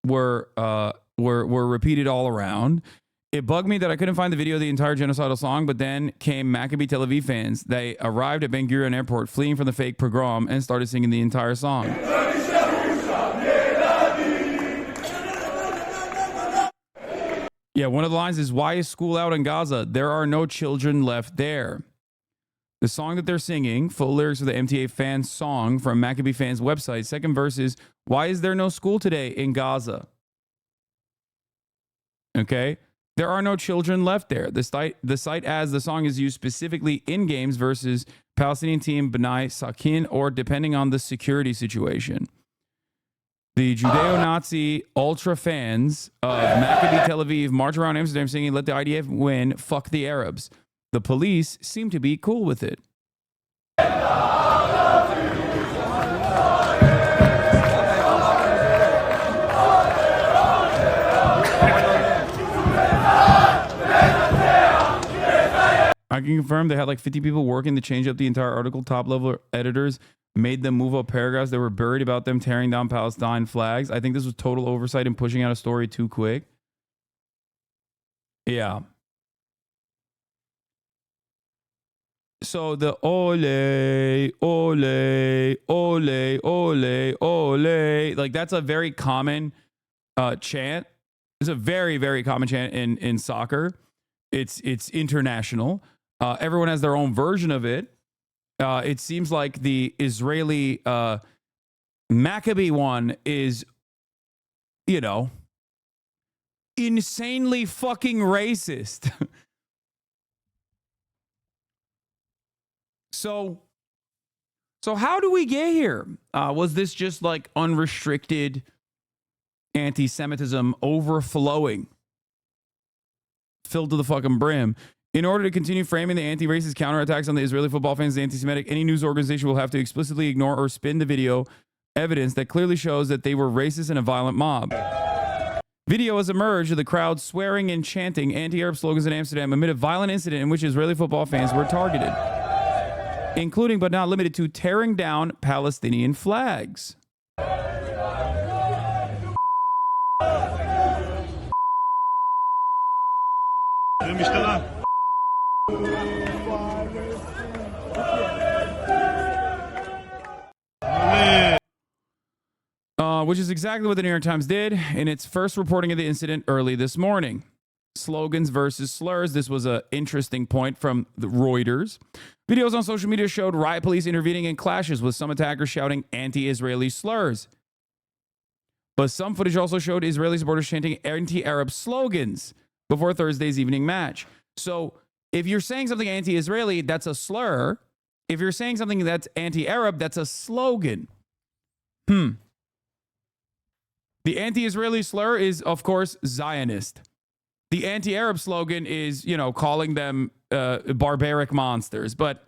were repeated all around. It bugged me that I couldn't find the video of the entire genocidal song, but then came Maccabi Tel Aviv fans. They arrived at Ben Gurion Airport fleeing from the fake pogrom and started singing the entire song. Yeah, one of the lines is, "Why is school out in Gaza? There are no children left there." The song that they're singing, full lyrics of the MTA fan song from Maccabi fans' website. Second verse is, "Why is there no school today in Gaza?" Okay? There are no children left there. The site as the song is used specifically in games versus Palestinian team B'nai Sakin, or depending on the security situation. The Judeo-Nazi ultra fans of Maccabi Tel Aviv march around Amsterdam singing, "Let the IDF win, fuck the Arabs." The police seem to be cool with it. I can confirm they had like 50 people working to change up the entire article. Top level editors made them move up paragraphs that were buried about them tearing down Palestine flags. I think this was total oversight and pushing out a story too quick. Yeah. So the ole, ole, ole, ole, ole, like that's a very common chant. It's a very, very common chant in soccer. It's international. Everyone has their own version of it. It seems like the Israeli Maccabi one is, insanely fucking racist. So how do we get here? Was this just like unrestricted anti-Semitism overflowing, filled to the fucking brim? In order to continue framing the anti-racist counterattacks on the Israeli football fans as anti-Semitic, any news organization will have to explicitly ignore or spin the video evidence that clearly shows that they were racist and a violent mob. Video has emerged of the crowd swearing and chanting anti-Arab slogans in Amsterdam amid a violent incident in which Israeli football fans were targeted, including but not limited to tearing down Palestinian flags. Which is exactly what the New York Times did in its first reporting of the incident early this morning. Slogans versus slurs. This was an interesting point from the Reuters. Videos on social media showed riot police intervening in clashes with some attackers shouting anti-Israeli slurs. But some footage also showed Israeli supporters chanting anti-Arab slogans before Thursday's evening match. So if you're saying something anti-Israeli, that's a slur. If you're saying something that's anti-Arab, that's a slogan. The anti-Israeli slur is, of course, Zionist. The anti-Arab slogan is, calling them barbaric monsters. But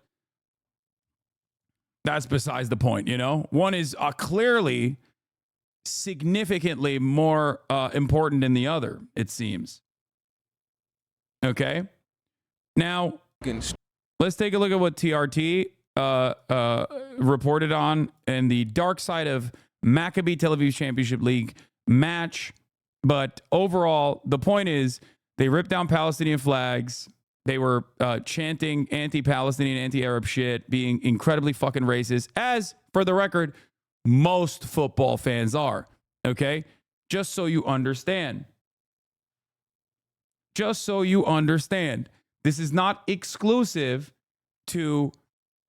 that's besides the point, One is clearly significantly more important than the other, it seems. Okay? Now, let's take a look at what TRT reported on in the dark side of Maccabi Tel Aviv Championship League match But overall, the point is they ripped down Palestinian flags. They were chanting anti-Palestinian, anti-Arab shit, being incredibly fucking racist, as, for the record, most football fans are. Okay? Just so you understand. Just so you understand. This is not exclusive to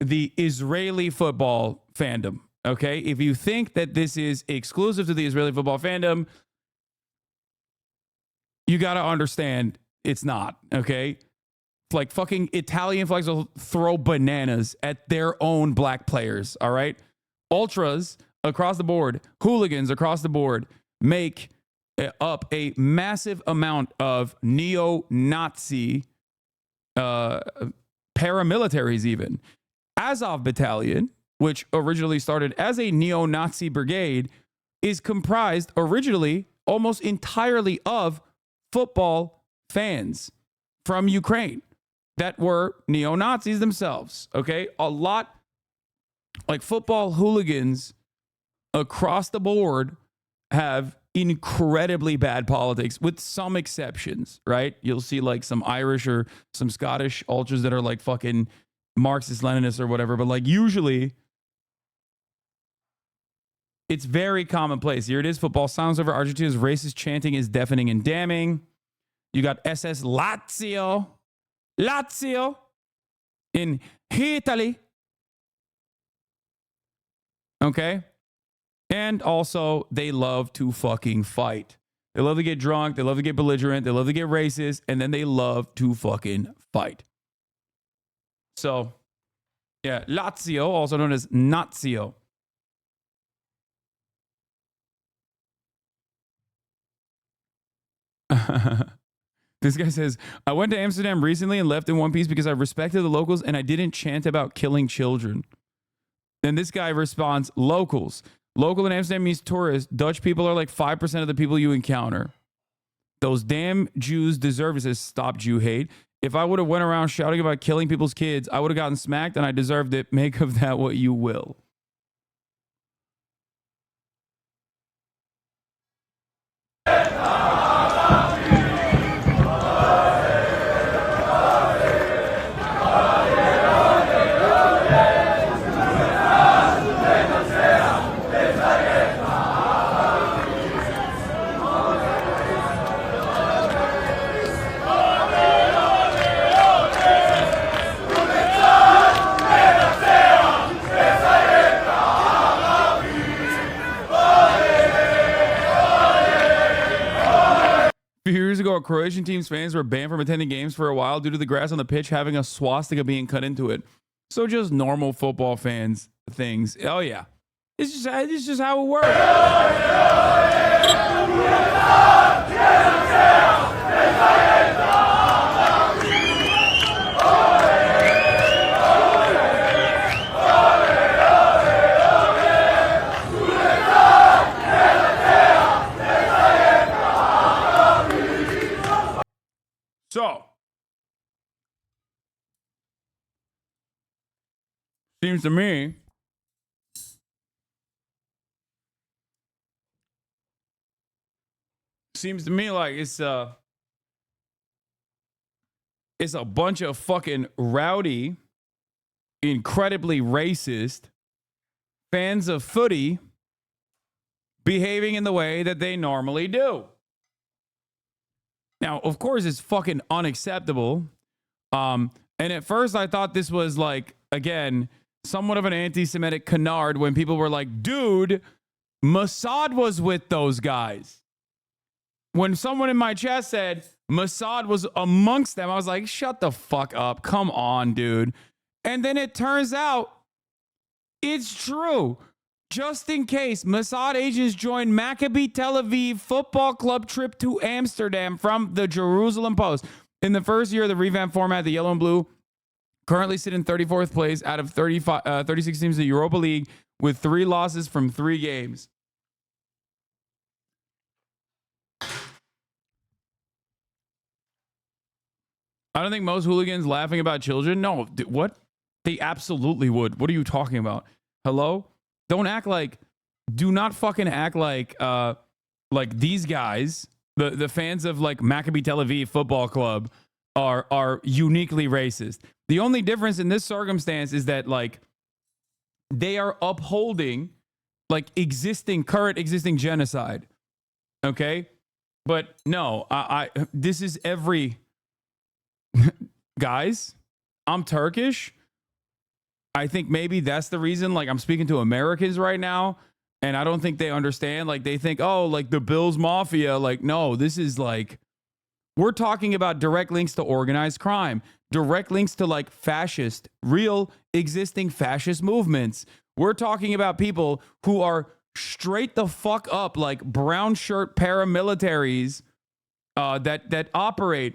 the Israeli football fandom. Okay? If you think that this is exclusive to the Israeli football fandom, you got to understand it's not. Okay? Like fucking Italian flags will throw bananas at their own black players. All right. Ultras across the board, hooligans across the board make up a massive amount of neo-Nazi paramilitaries even. Azov Battalion, which originally started as a neo-Nazi brigade, is comprised originally almost entirely of football fans from Ukraine that were neo-Nazis themselves, okay? A lot, like football hooligans across the board have incredibly bad politics with some exceptions, right? You'll see like some Irish or some Scottish ultras that are like fucking Marxist-Leninists or whatever, but like usually it's very commonplace. Here it is, football sounds over Argentina's racist chanting is deafening and damning. You got SS Lazio in Italy. Okay? And also, they love to fucking fight. They love to get drunk. They love to get belligerent. They love to get racist. And then they love to fucking fight. So, yeah, Lazio, also known as Nazio. This guy says, I went to Amsterdam recently and left in one piece because I respected the locals and I didn't chant about killing children. Then this guy responds, locals. Local in Amsterdam means tourists. Dutch people are like 5% of the people you encounter. Those damn Jews deserve it, says Stop Jew Hate. If I would have went around shouting about killing people's kids, I would have gotten smacked and I deserved it. Make of that what you will. A few years ago, Croatian team's fans were banned from attending games for a while due to the grass on the pitch having a swastika being cut into it. So just normal football fans things. Oh yeah, it's just how it works. So, seems to me like it's a bunch of fucking rowdy, incredibly racist fans of footy behaving in the way that they normally do. Now, of course, it's fucking unacceptable. And at first I thought this was like, again, somewhat of an anti-Semitic canard when people were like, dude, Mossad was with those guys. When someone in my chat said Mossad was amongst them, I was like, shut the fuck up. Come on, dude. And then it turns out it's true. Just in case, Mossad agents joined Maccabi Tel Aviv football club trip to Amsterdam from the Jerusalem Post. In the first year of the revamped format, the yellow and blue currently sit in 34th place out of 36 teams in the Europa League with 3 losses from 3 games. I don't think most hooligans laughing about children. No, what? They absolutely would. What are you talking about? Hello? Don't act like, do not fucking act like these guys The fans of like Maccabi Tel Aviv Football Club are uniquely racist. The only difference in this circumstance is that like they are upholding like current existing genocide. Okay? But no, I this is every guys, I'm Turkish. I think maybe that's the reason like I'm speaking to Americans right now. And I don't think they understand. Like they think, oh, like the Bills Mafia. Like, no, this is like, we're talking about direct links to organized crime, direct links to like fascist, real existing fascist movements. We're talking about people who are straight the fuck up, like brown shirt paramilitaries that operate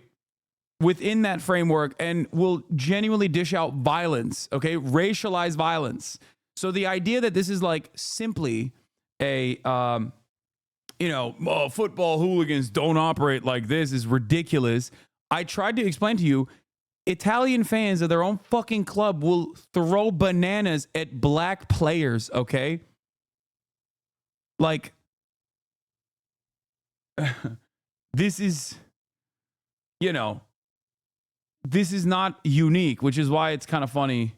within that framework and will genuinely dish out violence, okay? Racialized violence. So the idea that this is like simply a, football hooligans don't operate like this is ridiculous. I tried to explain to you, Italian fans of their own fucking club will throw bananas at black players, okay? Like, this is, this is not unique, which is why it's kind of funny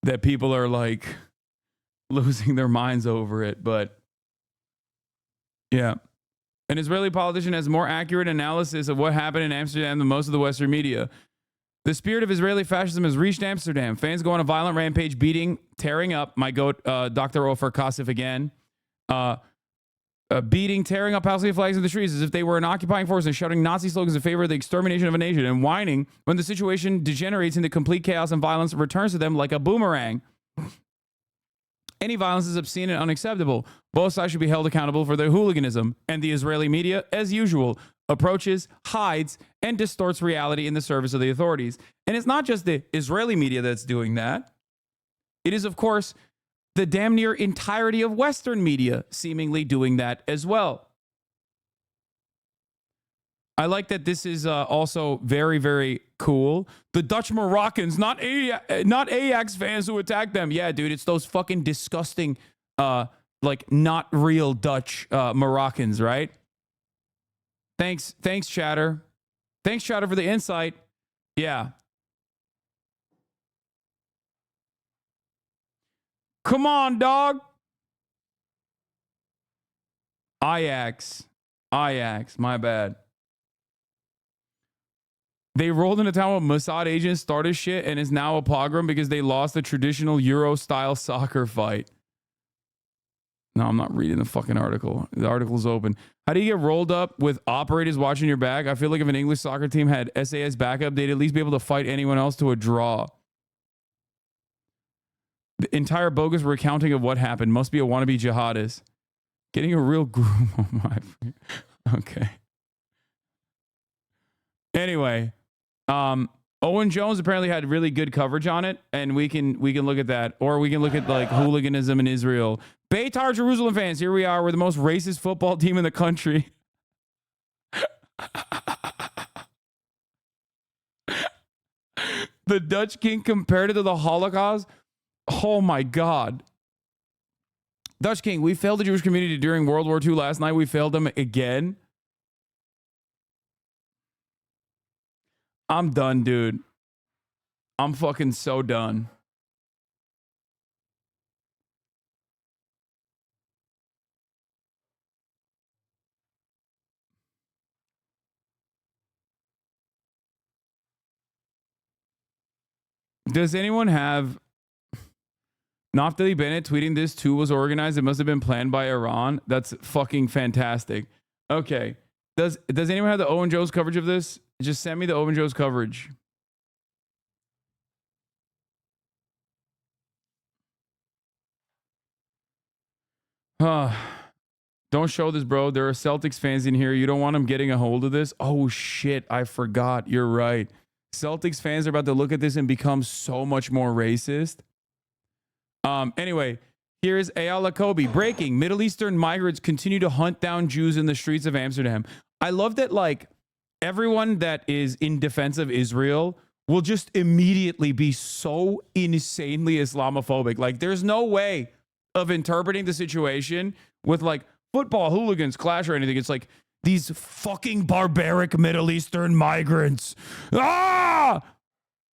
that people are like losing their minds over it. But yeah, an Israeli politician has more accurate analysis of what happened in Amsterdam than most of the Western media. The spirit of Israeli fascism has reached Amsterdam. Fans go on a violent rampage, beating, tearing up. My goat, Dr. Ofer Kasif again. Beating, tearing up Palestinian flags in the streets as if they were an occupying force and shouting Nazi slogans in favor of the extermination of a nation and whining when the situation degenerates into complete chaos and violence returns to them like a boomerang. Any violence is obscene and unacceptable. Both sides should be held accountable for their hooliganism. And the Israeli media, as usual, approaches, hides, and distorts reality in the service of the authorities. And it's not just the Israeli media that's doing that. It is, of course, the damn near entirety of Western media seemingly doing that as well. I like that this is also very, very cool. The Dutch Moroccans, not Ajax fans who attacked them. Yeah, dude, it's those fucking disgusting, like not real Dutch Moroccans, right? Thanks, Chatter. Thanks, Chatter, for the insight. Yeah. Come on, dog. Ajax, my bad. They rolled into town with Mossad agents, started shit, and is now a pogrom because they lost the traditional Euro-style soccer fight. No, I'm not reading the fucking article. The article's open. How do you get rolled up with operators watching your back? I feel like if an English soccer team had SAS backup, they'd at least be able to fight anyone else to a draw. The entire bogus recounting of what happened must be a wannabe jihadist. Getting a real groom on my... Okay. Anyway, Owen Jones apparently had really good coverage on it, and we can look at that, or we can look at like hooliganism in Israel. Beitar Jerusalem fans, here we are. We're the most racist football team in the country. The Dutch king compared it to the Holocaust. Oh my God. Dutch king, we failed the Jewish community during World War II last night. We failed them again. I'm done, dude. I'm fucking so done. Does anyone have Naftali Bennett tweeting this too was organized? It must have been planned by Iran. That's fucking fantastic. Okay. Does anyone have the Owen Jones coverage of this? Just send me the Owen Jones coverage. Don't show this, bro. There are Celtics fans in here. You don't want them getting a hold of this. Oh, shit. I forgot. You're right. Celtics fans are about to look at this and become so much more racist. Anyway, here's Ayala Kobe. Breaking. Middle Eastern migrants continue to hunt down Jews in the streets of Amsterdam. I love that, like, everyone that is in defense of Israel will just immediately be so insanely Islamophobic. Like, there's no way of interpreting the situation with, like, football hooligans clash or anything. It's like, These fucking barbaric Middle Eastern migrants. Ah!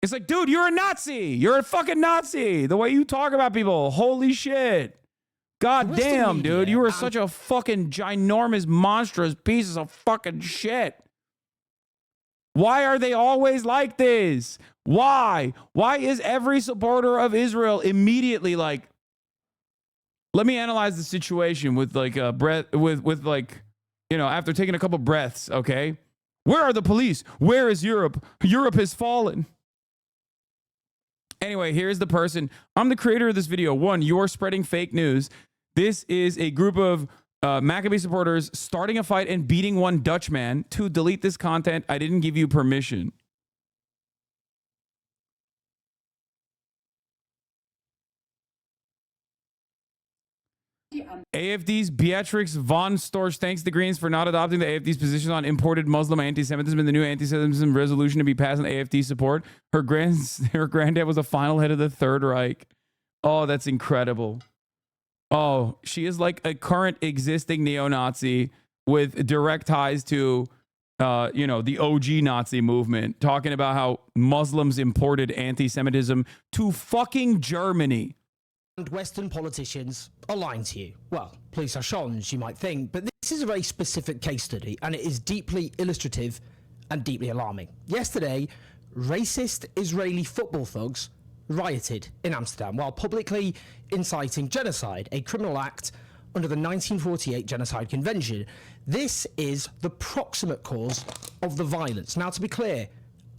It's like, dude, you're a Nazi. You're a fucking Nazi. The way you talk about people. Holy shit. God damn, dude. You are such a fucking ginormous, monstrous piece of fucking shit. Why are they always like this? Why? Why is every supporter of Israel immediately like, let me analyze the situation with like a breath, with like, you know, after taking a couple breaths, okay? Where are the police? Where is Europe? Europe has fallen. Anyway, here's the person. I'm the creator of this video. 1, you're spreading fake news. This is a group of Maccabee supporters starting a fight and beating one Dutch man. 2, delete this content. I didn't give you permission. AFD's Beatrix von Storch thanks the Greens for not adopting the AFD's position on imported Muslim anti-Semitism and the new anti-Semitism resolution to be passed on AFD support. Her granddad was a final head of the Third Reich. Oh, that's incredible. Oh, she is like a current existing neo-Nazi with direct ties to, you know, the OG Nazi movement, talking about how Muslims imported anti-Semitism to fucking Germany. And Western politicians are lying to you. Well, police are challenged, you might think, but this is a very specific case study, and it is deeply illustrative and deeply alarming. Yesterday, racist Israeli football thugs rioted in Amsterdam while publicly inciting genocide, a criminal act under the 1948 Genocide Convention. This is the proximate cause of the violence. Now, to be clear,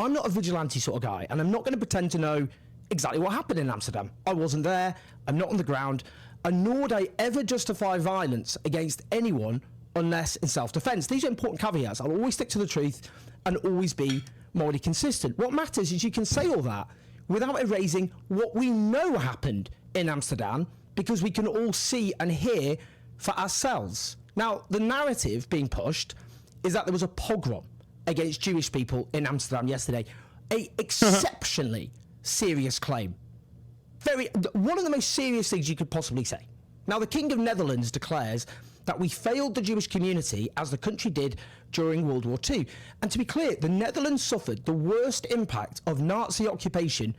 I'm not a vigilante sort of guy, and I'm not going to pretend to know exactly what happened in Amsterdam. I wasn't there, I'm not on the ground, and nor would I ever justify violence against anyone unless in self-defense. These are important caveats. I'll always stick to the truth and always be morally consistent. What matters is you can say all that without erasing what we know happened in Amsterdam, because we can all see and hear for ourselves. Now, the narrative being pushed is that there was a pogrom against Jewish people in Amsterdam yesterday. A exceptionally serious claim. One of the most serious things you could possibly say. Now, the King of Netherlands declares that we failed the Jewish community as the country did during World War II. And to be clear, the Netherlands suffered the worst impact of Nazi occupation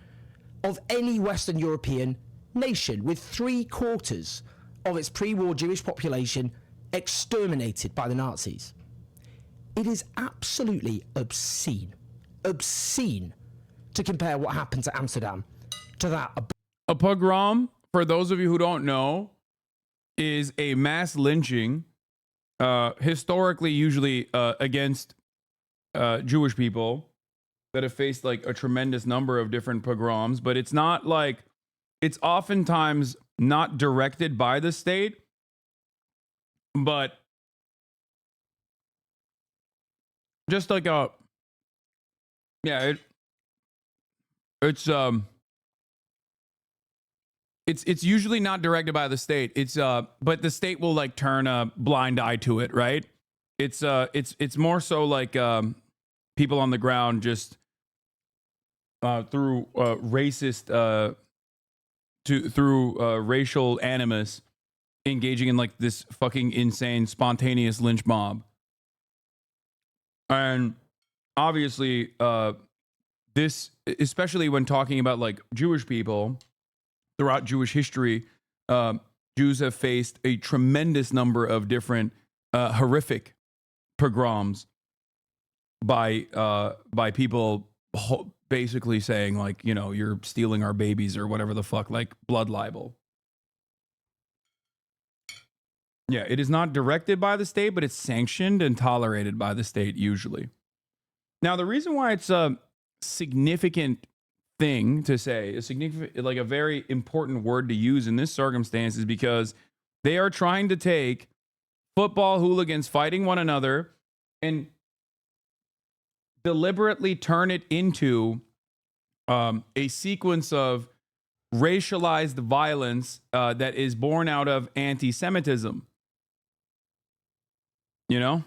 of any Western European nation, with 3/4 of its pre-war Jewish population exterminated by the Nazis. It is absolutely obscene to compare what happened to Amsterdam to that. A pogrom, for those of you who don't know, is a mass lynching, historically usually against Jewish people that have faced like a tremendous number of different pogroms, but it's not like, it's oftentimes not directed by the state, but just like a, yeah, it's usually not directed by the state. It's but the state will like turn a blind eye to it, right? It's more so like people on the ground just through racist through racial animus engaging in like this fucking insane spontaneous lynch mob. And obviously this, especially when talking about like Jewish people throughout Jewish history, Jews have faced a tremendous number of different horrific pogroms by people basically saying like, you know, you're stealing our babies or whatever the fuck, like blood libel. Yeah, it is not directed by the state, but it's sanctioned and tolerated by the state usually. Now, the reason why it's a significant thing to say, a significant, like a very important word to use in this circumstance, is because they are trying to take football hooligans fighting one another and deliberately turn it into a sequence of racialized violence that is born out of anti-Semitism. You know?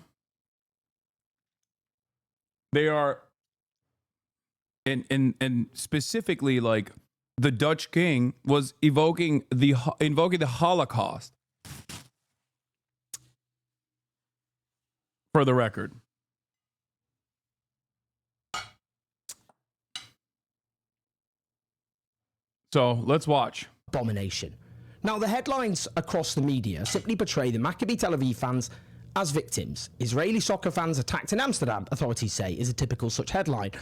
They are, and specifically, like the Dutch king was invoking the Holocaust for the record. So let's watch. Abomination. Now, the headlines across the media simply portray the Maccabi Tel Aviv fans as victims. Israeli soccer fans attacked in Amsterdam, authorities say, is a typical such headline.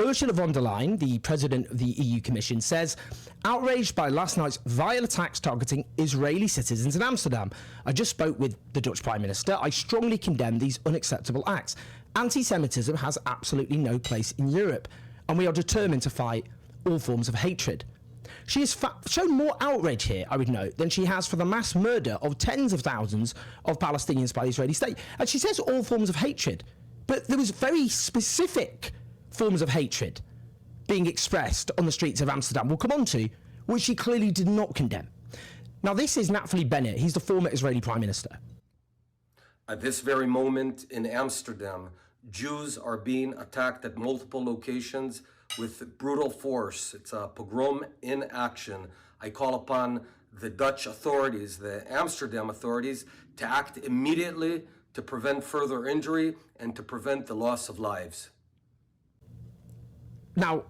Ursula von der Leyen, the president of the EU Commission, says, outraged by last night's vile attacks targeting Israeli citizens in Amsterdam. I just spoke with the Dutch Prime Minister. I strongly condemn these unacceptable acts. Anti-Semitism has absolutely no place in Europe, and we are determined to fight all forms of hatred. She has shown more outrage here, I would note, than she has for the mass murder of tens of thousands of Palestinians by the Israeli state. And she says all forms of hatred, but there was very specific forms of hatred being expressed on the streets of Amsterdam, we'll come on to, which she clearly did not condemn. Now, this is Naftali Bennett. He's the former Israeli Prime Minister. At this very moment in Amsterdam, Jews are being attacked at multiple locations with brutal force. It's a pogrom in action. I call upon the Dutch authorities, the Amsterdam authorities, to act immediately to prevent further injury and to prevent the loss of lives. Now,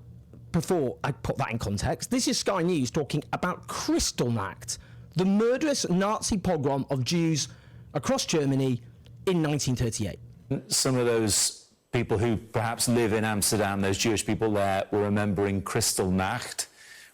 before I put that in context, this is Sky News talking about Kristallnacht, the murderous Nazi pogrom of Jews across Germany in 1938. Some of those people who perhaps live in Amsterdam, those Jewish people there, were remembering Kristallnacht,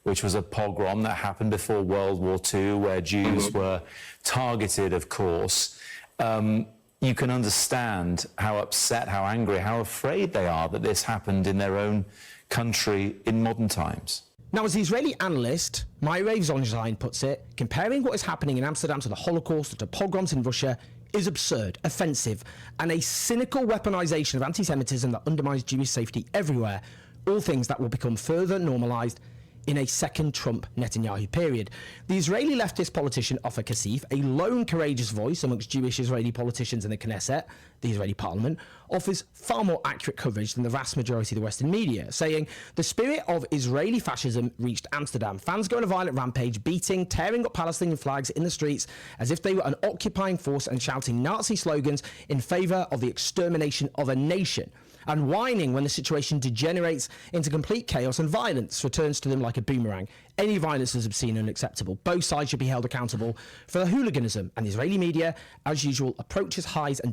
which was a pogrom that happened before World War II, where Jews were targeted, of course. You can understand how upset, how angry, how afraid they are that this happened in their own country in modern times. Now, as the Israeli analyst Meyrav Zonstein puts it, comparing what is happening in Amsterdam to the Holocaust or to pogroms in Russia is absurd, offensive, and a cynical weaponization of anti-Semitism that undermines Jewish safety everywhere, all things that will become further normalized in a second Trump-Netanyahu period. The Israeli leftist politician Ofer Kasif, a lone courageous voice amongst Jewish Israeli politicians in the Knesset, the Israeli parliament, offers far more accurate coverage than the vast majority of the Western media, saying the spirit of Israeli fascism reached Amsterdam. Fans go on a violent rampage, beating, tearing up Palestinian flags in the streets as if they were an occupying force and shouting Nazi slogans in favour of the extermination of a nation, and whining when the situation degenerates into complete chaos and violence returns to them like a boomerang. Any violence is obscene and unacceptable. Both sides should be held accountable for the hooliganism, and the Israeli media, as usual, approaches highs and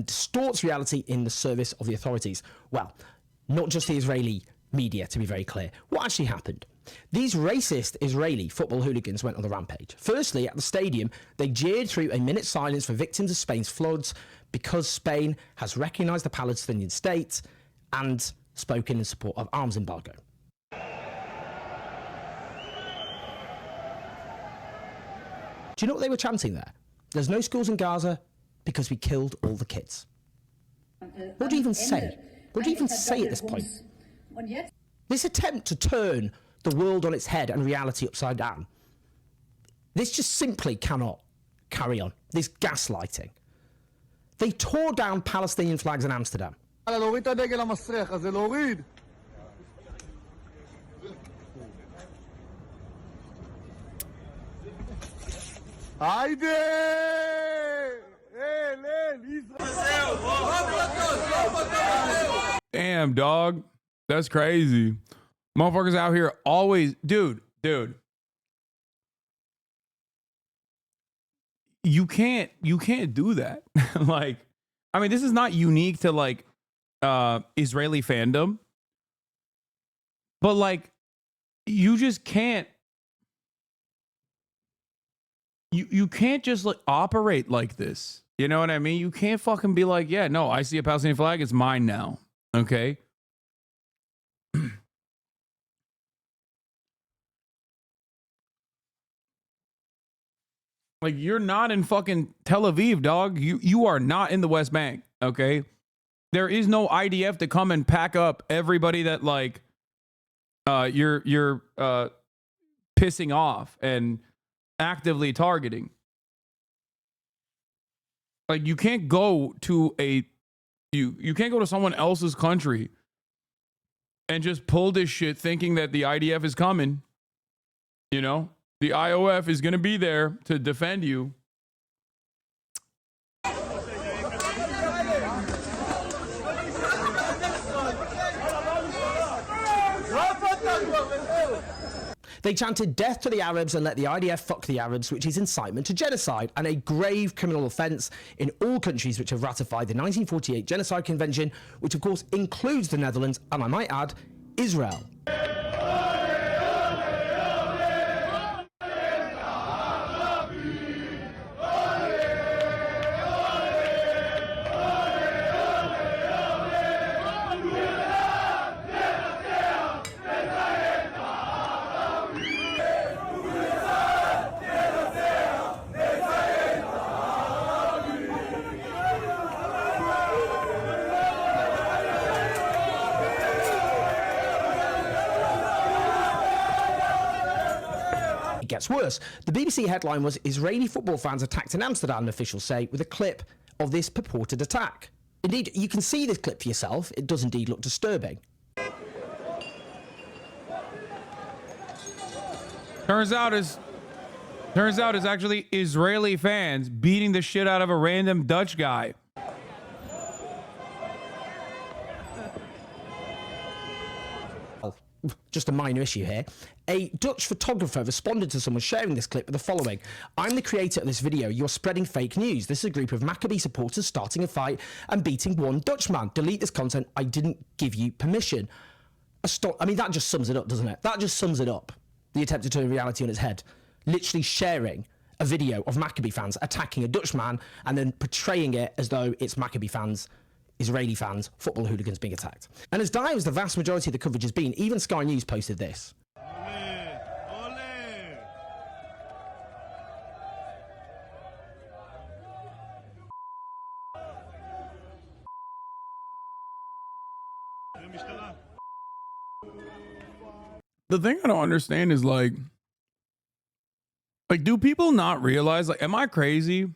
distorts reality in the service of the authorities. Well, not just the Israeli media, to be very clear. What actually happened? These racist Israeli football hooligans went on the rampage. Firstly, at the stadium, they jeered through a minute's silence for victims of Spain's floods because Spain has recognised the Palestinian state and spoken in support of arms embargo. Do you know what they were chanting there? There's no schools in Gaza because we killed all the kids. What do you even say? What do you even say at this point? This attempt to turn the world on its head and reality upside down, this just simply cannot carry on. This gaslighting. They tore down Palestinian flags in Amsterdam. Damn, dog. That's crazy. Motherfuckers out here always, dude. You can't do that. Like, I mean, this is not unique to like Israeli fandom, but like, you just can't. You can't just like operate like this. You know what I mean? You can't fucking be like, yeah, no, I see a Palestinian flag, it's mine now. Okay. Like, you're not in fucking Tel Aviv, dog. You are not in the West Bank, okay? There is no IDF to come and pack up everybody that like you're pissing off and actively targeting. Like, you can't go to you can't go to someone else's country and just pull this shit thinking that the IDF is coming. You know? The IOF is going to be there to defend you. They chanted death to the Arabs and let the IDF fuck the Arabs, which is incitement to genocide and a grave criminal offence in all countries which have ratified the 1948 Genocide Convention, which of course includes the Netherlands and, I might add, Israel. It gets worse. The BBC headline was Israeli football fans attacked in Amsterdam, officials say, with a clip of this purported attack. Indeed, you can see this clip for yourself. It does indeed look disturbing. Turns out it's actually Israeli fans beating the shit out of a random Dutch guy. Just a minor issue here. A Dutch photographer responded to someone sharing this clip with the following: "I'm the creator of this video. You're spreading fake news. This is a group of Maccabi supporters starting a fight and beating one Dutchman. Delete this content. I didn't give you permission." I mean, that just sums it up, doesn't it? That just sums it up. The attempt to turn reality on its head. Literally sharing a video of Maccabi fans attacking a Dutchman and then portraying it as though it's Maccabi fans, Israeli fans, football hooligans being attacked. And as dire as the vast majority of the coverage has been, even Sky News posted this. The thing I don't understand is like, do people not realize, like, am I crazy?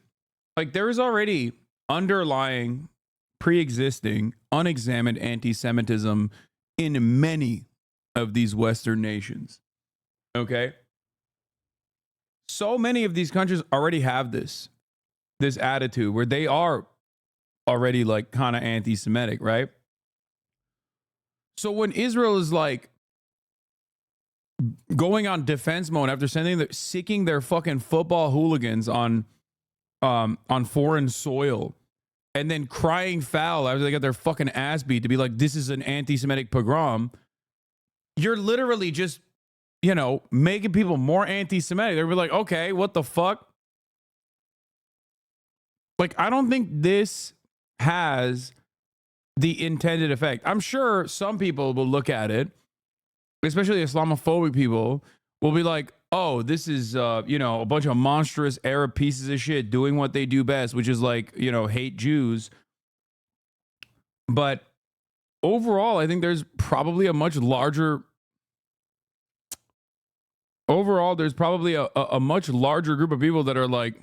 Like, there is already underlying, pre-existing, unexamined anti-Semitism in many of these Western nations. Okay? So many of these countries already have this attitude where they are already like kind of anti-Semitic, right? So when Israel is like going on defense mode after seeking their fucking football hooligans on foreign soil, and then crying foul after they got their fucking ass beat to be like, this is an anti-Semitic pogrom, you're literally just, making people more anti-Semitic. They'll be like, okay, what the fuck? Like, I don't think this has the intended effect. I'm sure some people will look at it, especially Islamophobic people, will be like, oh, this is, a bunch of monstrous Arab pieces of shit doing what they do best, which is like, hate Jews. But overall, I think there's probably a much larger group of people that are like,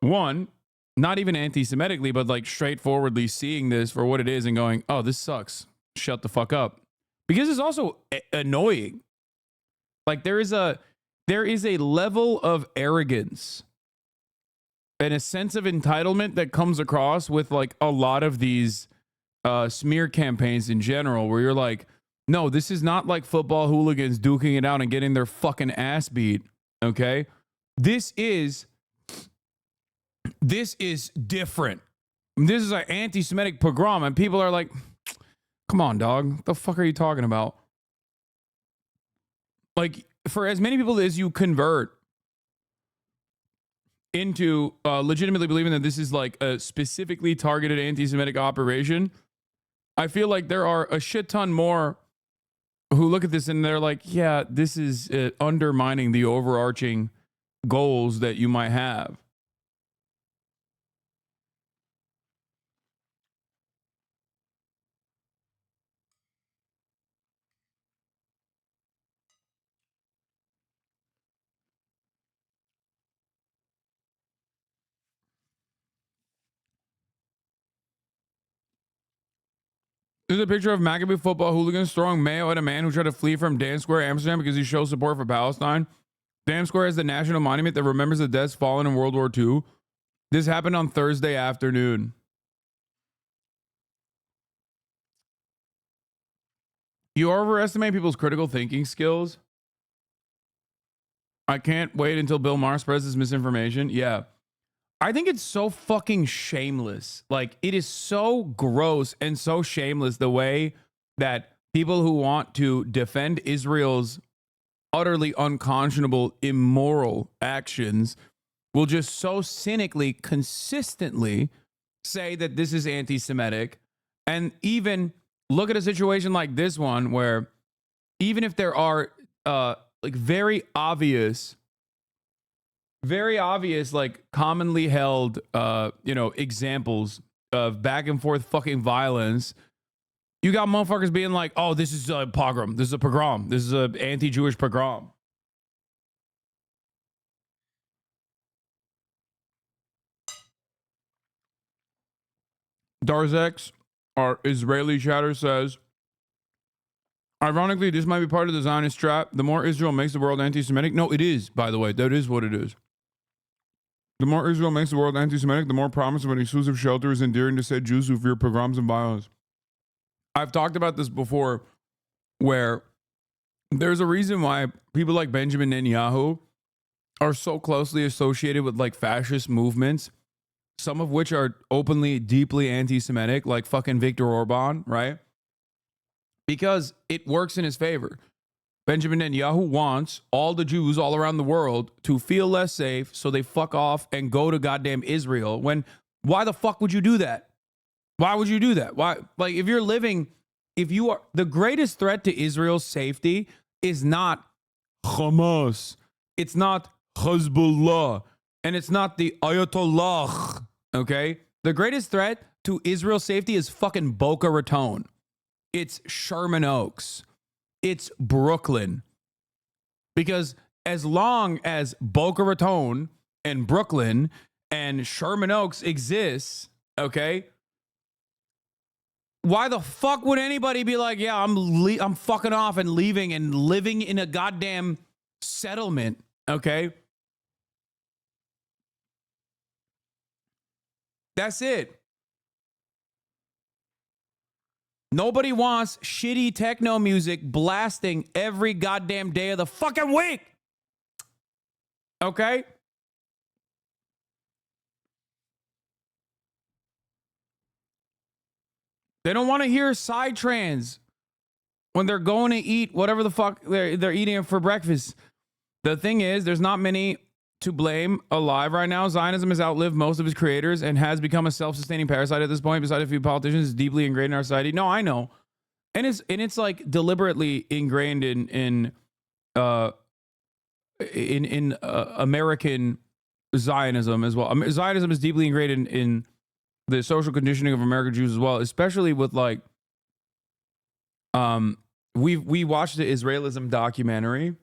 one, not even anti-Semitically, but like straightforwardly seeing this for what it is and going, oh, this sucks. Shut the fuck up. Because it's also annoying. Like there is a level of arrogance and a sense of entitlement that comes across with like a lot of these smear campaigns in general, where you're like, no, this is not like football hooligans duking it out and getting their fucking ass beat. Okay. This is different. This is an anti-Semitic pogrom, and people are like, come on, dog. What the fuck are you talking about? Like, for as many people as you convert into legitimately believing that this is like a specifically targeted anti-Semitic operation, I feel like there are a shit ton more who look at this and they're like, yeah, this is undermining the overarching goals that you might have. There's a picture of Maccabi football hooligans throwing mayo at a man who tried to flee from Dam Square, Amsterdam, because he shows support for Palestine. Dam Square is the national monument that remembers the deaths fallen in World War II. This happened on Thursday afternoon. You overestimate people's critical thinking skills I can't wait until Bill Maher spreads this misinformation. Yeah. I think it's so fucking shameless. Like, it is so gross and so shameless the way that people who want to defend Israel's utterly unconscionable, immoral actions will just so cynically, consistently say that this is anti-Semitic. And even look at a situation like this one where even if there are like very obvious, like commonly held, examples of back and forth fucking violence, you got motherfuckers being like, oh, this is a pogrom. This is a pogrom. This is an anti-Jewish pogrom. Darzex, our Israeli chatter, says, ironically, this might be part of the Zionist trap. The more Israel makes the world anti-Semitic. No, it is, by the way. That is what it is. The more Israel makes the world anti-Semitic, the more promise of an exclusive shelter is endearing to said Jews who fear pogroms and violence. I've talked about this before, where there's a reason why people like Benjamin Netanyahu are so closely associated with like fascist movements, some of which are openly, deeply anti-Semitic, like fucking Viktor Orban, right? Because it works in his favor. Benjamin Netanyahu wants all the Jews all around the world to feel less safe, so they fuck off and go to goddamn Israel. Why the fuck would you do that? Why would you do that? Why? Like, if you are, the greatest threat to Israel's safety is not Hamas, it's not Hezbollah, and it's not the Ayatollah, okay? The greatest threat to Israel's safety is fucking Boca Raton. It's Sherman Oaks. It's Brooklyn. Because as long as Boca Raton and Brooklyn and Sherman Oaks exists, okay, why the fuck would anybody be like, yeah, I'm fucking off and leaving and living in a goddamn settlement, okay? That's it. Nobody wants shitty techno music blasting every goddamn day of the fucking week. Okay? They don't want to hear psytrance when they're going to eat whatever the fuck they're eating for breakfast. The thing is, there's not many to blame alive right now. Zionism has outlived most of its creators and has become a self-sustaining parasite at this point. Besides a few politicians, it's deeply ingrained in our society. No, I know, and it's like deliberately ingrained in American Zionism as well. Zionism is deeply ingrained in the social conditioning of American Jews as well, especially with like we watched the Israelism documentary.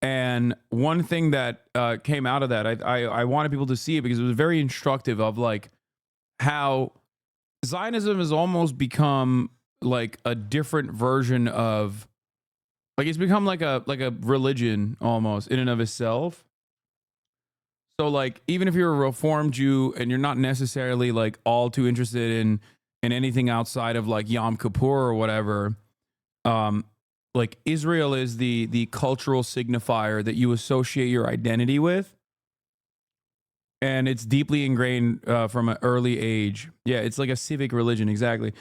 And one thing that came out of that, I wanted people to see it because it was very instructive of like how Zionism has almost become like a different version of, like, it's become like a religion almost in and of itself. So like, even if you're a Reformed Jew and you're not necessarily like all too interested in anything outside of like Yom Kippur or whatever, like Israel is the cultural signifier that you associate your identity with. And it's deeply ingrained from an early age. Yeah, it's like a civic religion, exactly.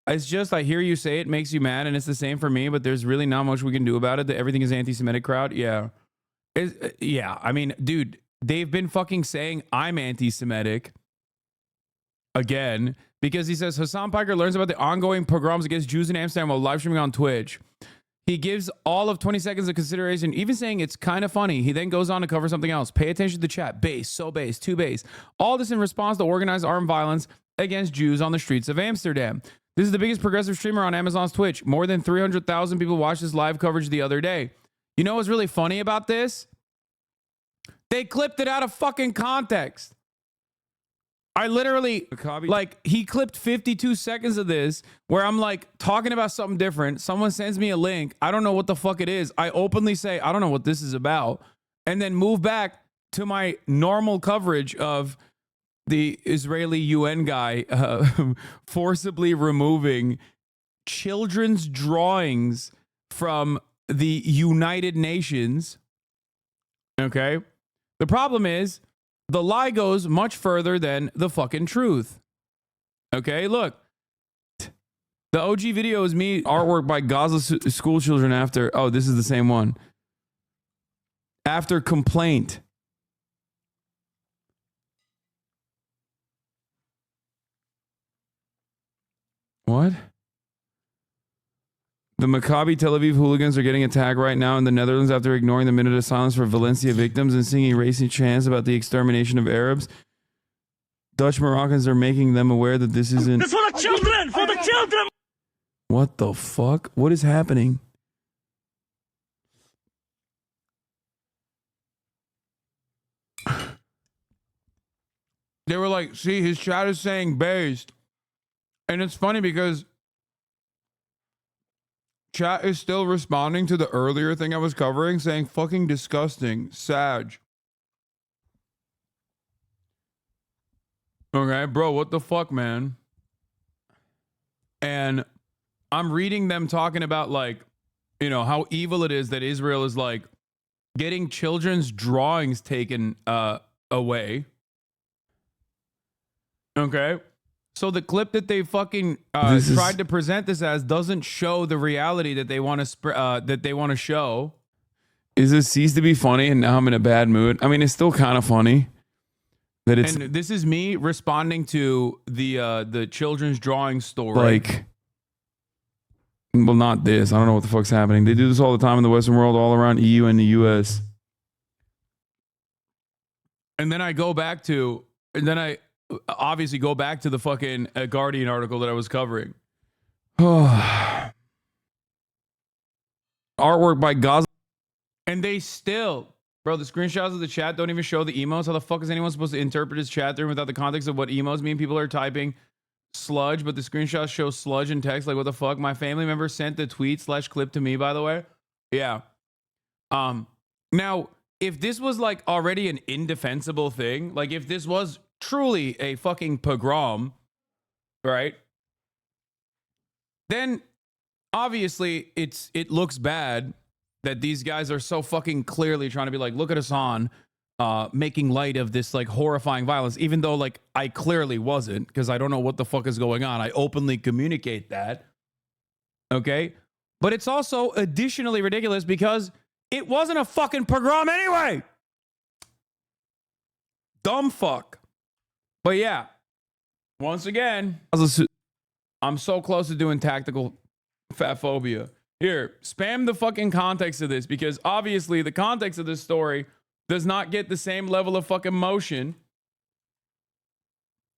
It's just, I hear you say it makes you mad, and it's the same for me, but there's really not much we can do about it. That everything is anti-Semitic crowd. Yeah. Yeah, I mean, dude, they've been fucking saying I'm anti-Semitic again because he says Hassan Piker learns about the ongoing pogroms against Jews in Amsterdam while live streaming on Twitch. He gives all of 20 seconds of consideration, even saying it's kind of funny. He then goes on to cover something else. Pay attention to the chat. Base, so base, too base. All this in response to organized armed violence against Jews on the streets of Amsterdam. This is the biggest progressive streamer on Amazon's Twitch. More than 300,000 people watched this live coverage the other day. You know what's really funny about this? They clipped it out of fucking context. I literally, like, he clipped 52 seconds of this where I'm like talking about something different. Someone sends me a link. I don't know what the fuck it is. I openly say, I don't know what this is about. And then move back to my normal coverage of the Israeli UN guy forcibly removing children's drawings from the United Nations, Okay? The problem is the lie goes much further than the fucking truth. Okay? Look. The OG video is me, artwork by Gaza school children after. Oh, this is the same one. After complaint. What? The Maccabi Tel Aviv hooligans are getting attacked right now in the Netherlands after ignoring the minute of silence for Valencia victims and singing racing chants about the extermination of Arabs. Dutch Moroccans are making them aware that this isn't... This for the children! For the children! What the fuck? What is happening? They were like, see, his chat is saying based. And it's funny because chat is still responding to the earlier thing I was covering, saying fucking disgusting, Sag. Okay, bro, what the fuck, man? And I'm reading them talking about, like, you know, how evil it is that Israel is, like, getting children's drawings taken away. Okay? So the clip that they fucking tried to present this as doesn't show the reality that they want to show. Is this ceased to be funny and now I'm in a bad mood? I mean, it's still kind of funny. That it's, and this is me responding to the children's drawing story. Like, well, not this. I don't know what the fuck's happening. They do this all the time in the Western world, all around EU and the US. And then I go back to, and then I obviously go back to the fucking Guardian article that I was covering. Artwork by Gaza. And they still, bro, the screenshots of the chat don't even show the emotes. How the fuck is anyone supposed to interpret his chat through without the context of what emotes mean? People are typing sludge, but the screenshots show sludge in text. Like, what the fuck? My family member sent the tweet/clip to me, by the way. Yeah. Now, if this was like already an indefensible thing, like if this was truly a fucking pogrom, right? Then obviously it looks bad that these guys are so fucking clearly trying to be like, look at Hassan making light of this like horrifying violence, even though like I clearly wasn't, because I don't know what the fuck is going on. I openly communicate that. Okay? But it's also additionally ridiculous because it wasn't a fucking pogrom anyway. Dumb fuck. But yeah, once again, I'm so close to doing tactical fat phobia. Here, spam the fucking context of this, because obviously the context of this story does not get the same level of fucking motion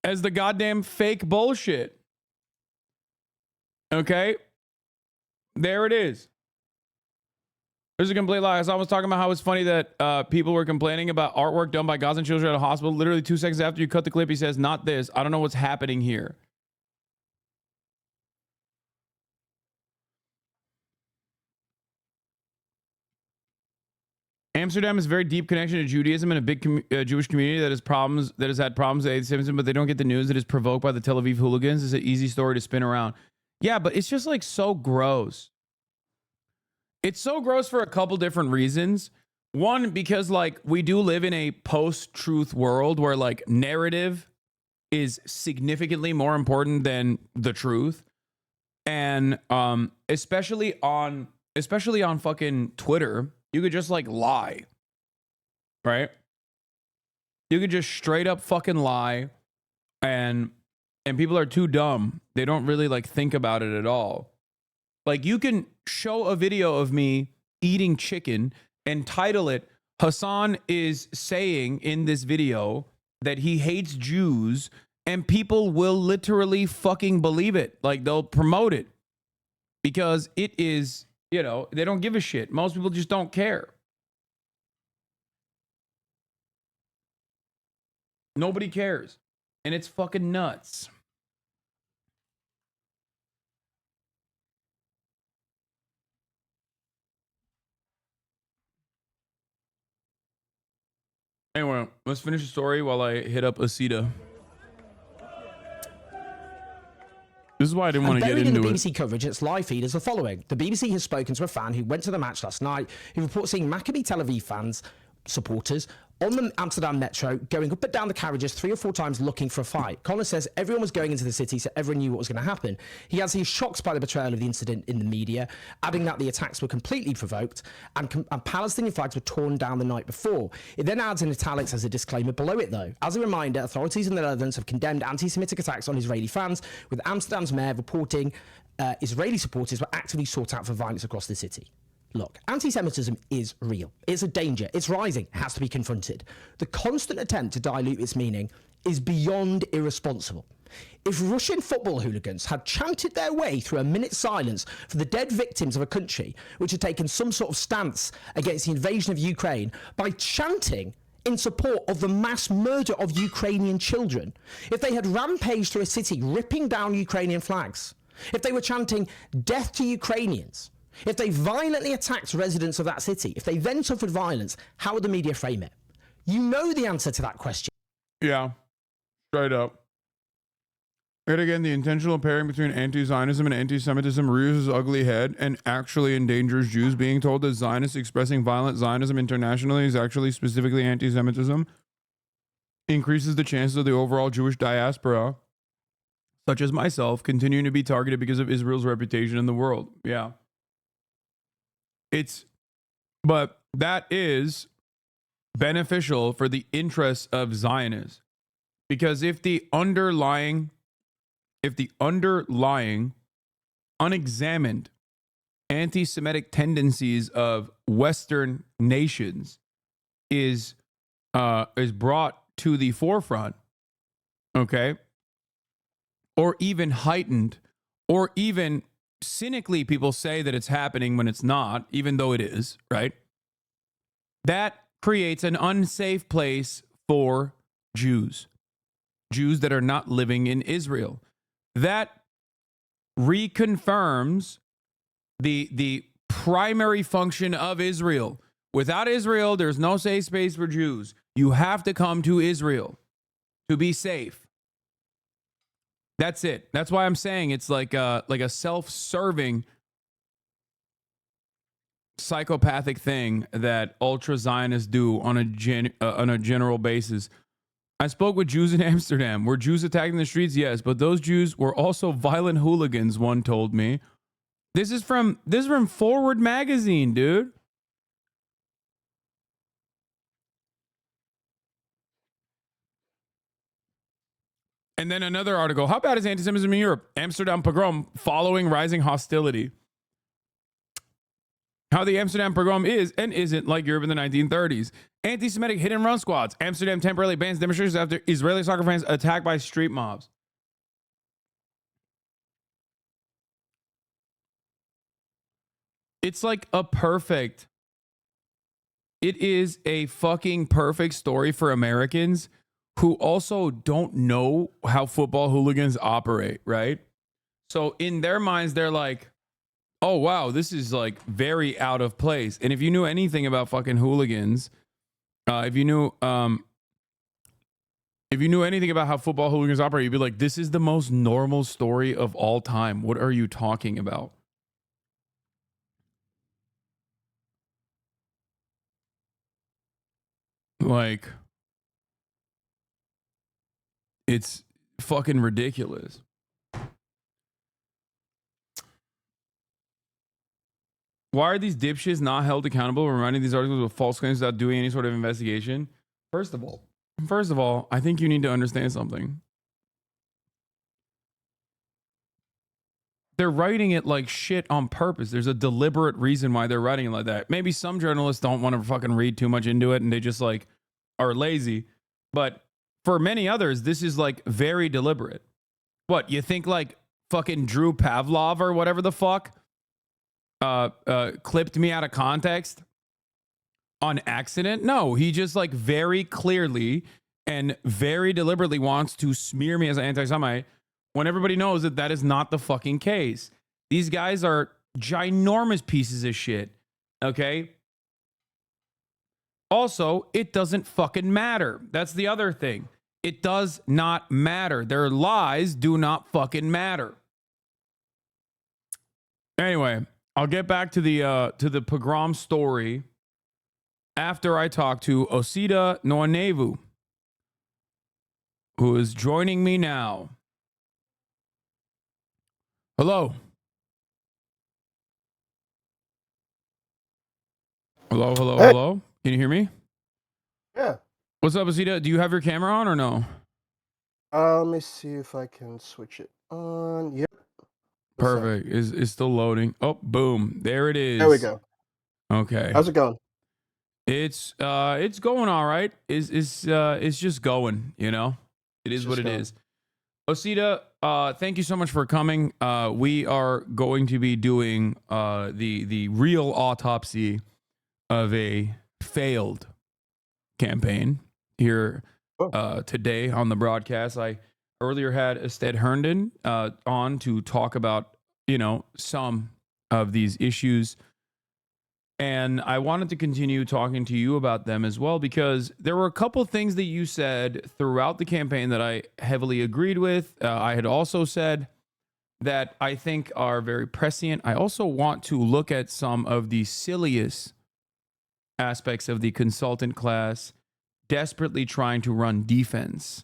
as the goddamn fake bullshit. Okay? There it is. There's a complete lie. Hassan was talking about how it's funny that people were complaining about artwork done by Gazan children at a hospital. Literally 2 seconds after you cut the clip, he says, not this. I don't know what's happening here. Amsterdam has a very deep connection to Judaism and a big Jewish community that has had problems with anti-Semitism, but they don't get the news that is provoked by the Tel Aviv hooligans. It's an easy story to spin around. Yeah, but it's just like so gross. It's so gross for a couple different reasons. One, because like we do live in a post-truth world where like narrative is significantly more important than the truth. And especially on fucking Twitter, you could just like lie. Right? You could just straight up fucking lie, and people are too dumb. They don't really like think about it at all. Like, you can show a video of me eating chicken and title it, Hassan is saying in this video that he hates Jews, and people will literally fucking believe it. Like, they'll promote it because it is, you know, they don't give a shit. Most people just don't care. Nobody cares. And it's fucking nuts. Anyway, let's finish the story while I hit up OSITA. This is why I didn't want to get into in the it. BBC coverage, its live feed is the following. The BBC has spoken to a fan who went to the match last night, who reports seeing Maccabi Tel Aviv fans supporters on the Amsterdam metro, going up and down the carriages 3 or 4 times looking for a fight. Connor says everyone was going into the city, so everyone knew what was going to happen. He adds he's shocked by the betrayal of the incident in the media, adding that the attacks were completely provoked and Palestinian flags were torn down the night before. It then adds in italics as a disclaimer below it, though. As a reminder, authorities in the Netherlands have condemned anti-Semitic attacks on Israeli fans, with Amsterdam's mayor reporting Israeli supporters were actively sought out for violence across the city. Look, anti-Semitism is real. It's a danger. It's rising. It has to be confronted. The constant attempt to dilute its meaning is beyond irresponsible. If Russian football hooligans had chanted their way through a minute's silence for the dead victims of a country which had taken some sort of stance against the invasion of Ukraine by chanting in support of the mass murder of Ukrainian children, if they had rampaged through a city ripping down Ukrainian flags, if they were chanting death to Ukrainians, if they violently attacked residents of that city, if they then suffered violence, how would the media frame it? You know the answer to that question. Yeah, straight up. Yet again, the intentional pairing between anti-Zionism and anti-Semitism rears its ugly head and actually endangers Jews. Being told that Zionists expressing violent Zionism internationally is actually specifically anti-Semitism increases the chances of the overall Jewish diaspora, such as myself, continuing to be targeted because of Israel's reputation in the world. Yeah. But that is beneficial for the interests of Zionists, because if the underlying unexamined anti-Semitic tendencies of Western nations is brought to the forefront, okay, or even heightened, or even cynically people say that it's happening when it's not, even though it is, right? That creates an unsafe place for Jews that are not living in Israel. That reconfirms the primary function of Israel. Without Israel, there's no safe space for Jews. You have to come to Israel to be safe. That's it. That's why I'm saying it's like a self-serving psychopathic thing that ultra-Zionists do on a general basis. I spoke with Jews in Amsterdam. Were Jews attacked in the streets? Yes, but those Jews were also violent hooligans, one told me. This is from Forward Magazine, dude. And then another article. How bad is anti-Semitism in Europe? Amsterdam pogrom following rising hostility. How the Amsterdam pogrom is and isn't like Europe in the 1930s. Anti-Semitic hit and run squads. Amsterdam temporarily bans demonstrations after Israeli soccer fans attacked by street mobs. It's like it is a fucking perfect story for Americans who also don't know how football hooligans operate, right? So in their minds, they're like, oh, wow, this is like very out of place. And if you knew anything about fucking hooligans, if you knew anything about how football hooligans operate, you'd be like, this is the most normal story of all time. What are you talking about? Like, it's fucking ridiculous. Why are these dipshits not held accountable for writing these articles with false claims without doing any sort of investigation? First of all, I think you need to understand something. They're writing it like shit on purpose. There's a deliberate reason why they're writing it like that. Maybe some journalists don't want to fucking read too much into it and they just like are lazy. But for many others, this is like very deliberate. What, you think like fucking Drew Pavlov or whatever the fuck clipped me out of context on accident? No, he just like very clearly and very deliberately wants to smear me as an anti-Semite when everybody knows that that is not the fucking case. These guys are ginormous pieces of shit, okay? Also, it doesn't fucking matter. That's the other thing. It does not matter. Their lies do not fucking matter. Anyway, I'll get back to the pogrom story after I talk to OSITA NWANEWU, who is joining me now. Hello. Hello, hello, hello. Can you hear me? Yeah. What's up, OSITA? Do you have your camera on or no? Let me see if I can switch it on. Yep. Perfect. Is still loading. Oh, boom. There it is. There we go. Okay. How's it going? It's going all right. It's just going, you know? It is what it is. OSITA, thank you so much for coming. We are going to be doing the real autopsy of a failed campaign here today on the broadcast. I earlier had ASTEAD HERNDON on to talk about, you know, some of these issues. And I wanted to continue talking to you about them as well, because there were a couple of things that you said throughout the campaign that I heavily agreed with. I had also said that I think are very prescient. I also want to look at some of the silliest aspects of the consultant class desperately trying to run defense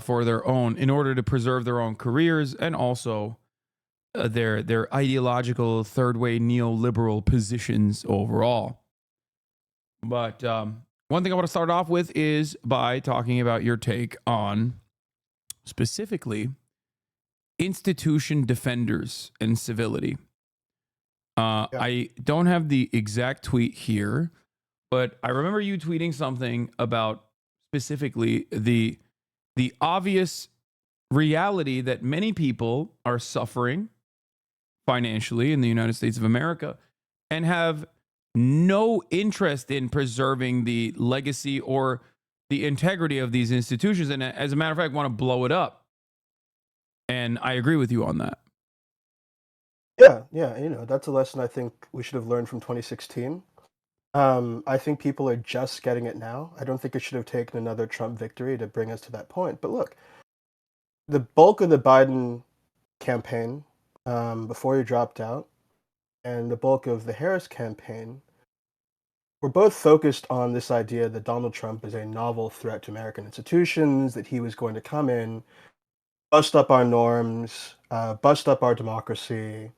for their own, in order to preserve their own careers, and also their ideological third way neoliberal positions overall. But one thing I want to start off with is by talking about your take on specifically institution defenders and civility. I don't have the exact tweet here, but I remember you tweeting something about specifically the obvious reality that many people are suffering financially in the United States of America and have no interest in preserving the legacy or the integrity of these institutions, and as a matter of fact want to blow it up. And I agree with you on that. Yeah, you know, that's a lesson I think we should have learned from 2016. I think people are just getting it now. I don't think it should have taken another Trump victory to bring us to that point. But look, the bulk of the Biden campaign, before he dropped out, and the bulk of the Harris campaign were both focused on this idea that Donald Trump is a novel threat to American institutions, that he was going to come in, bust up our norms, bust up our democracy,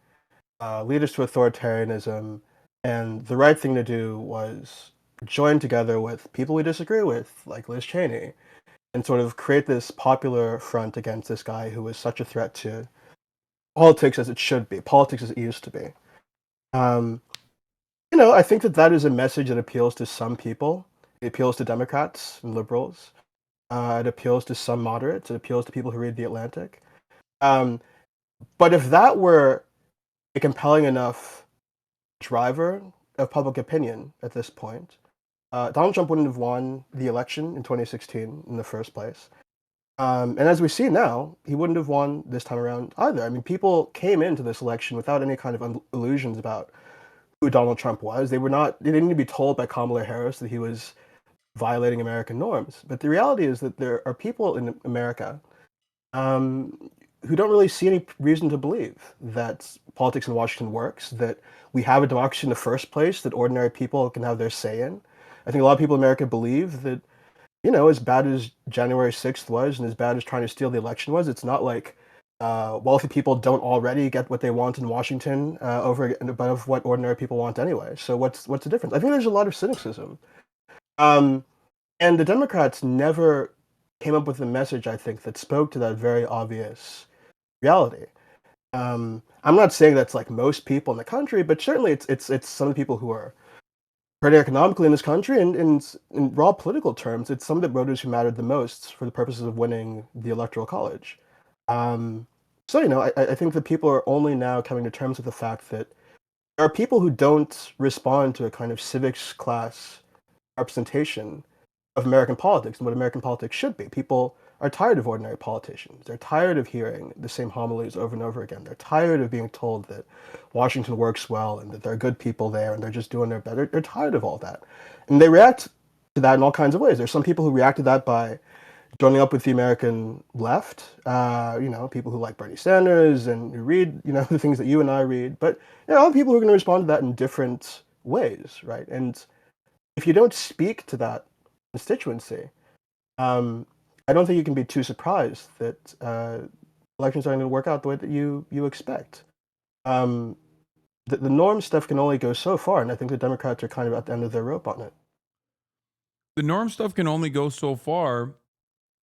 lead us to authoritarianism. And the right thing to do was join together with people we disagree with, like Liz Cheney, and sort of create this popular front against this guy who was such a threat to politics as it should be, politics as it used to be. You know, I think that that is a message that appeals to some people. It appeals to Democrats and liberals. It appeals to some moderates. It appeals to people who read The Atlantic. But if that were a compelling enough driver of public opinion at this point, Donald Trump wouldn't have won the election in 2016 in the first place. And as we see now, he wouldn't have won this time around either. I mean, people came into this election without any kind of illusions about who Donald Trump was. They didn't need to be told by Kamala Harris that he was violating American norms. But the reality is that there are people in America who don't really see any reason to believe that politics in Washington works, that we have a democracy in the first place, that ordinary people can have their say in. I think a lot of people in America believe that, you know, as bad as January 6th was and as bad as trying to steal the election was, it's not like wealthy people don't already get what they want in Washington over and above what ordinary people want anyway. So what's the difference? I think there's a lot of cynicism. And the Democrats never came up with a message, I think, that spoke to that very obvious reality. I'm not saying that's like most people in the country, but certainly it's some of the people who are pretty economically in this country, and in raw political terms, it's some of the voters who mattered the most for the purposes of winning the Electoral College. So, you know, I think that people are only now coming to terms with the fact that there are people who don't respond to a kind of civics class representation of American politics and what American politics should be. People are tired of ordinary politicians. They're tired of hearing the same homilies over and over again. They're tired of being told that Washington works well and that there are good people there and they're just doing their better. They're tired of all that. And they react to that in all kinds of ways. There's some people who react to that by joining up with the American left, you know, people who like Bernie Sanders and who read, you know, the things that you and I read. But, you know, people who are going to respond to that in different ways, right? And if you don't speak to that constituency, I don't think you can be too surprised that elections aren't going to work out the way that you expect. The norm stuff can only go so far, and I think the Democrats are kind of at the end of their rope on it. The norm stuff can only go so far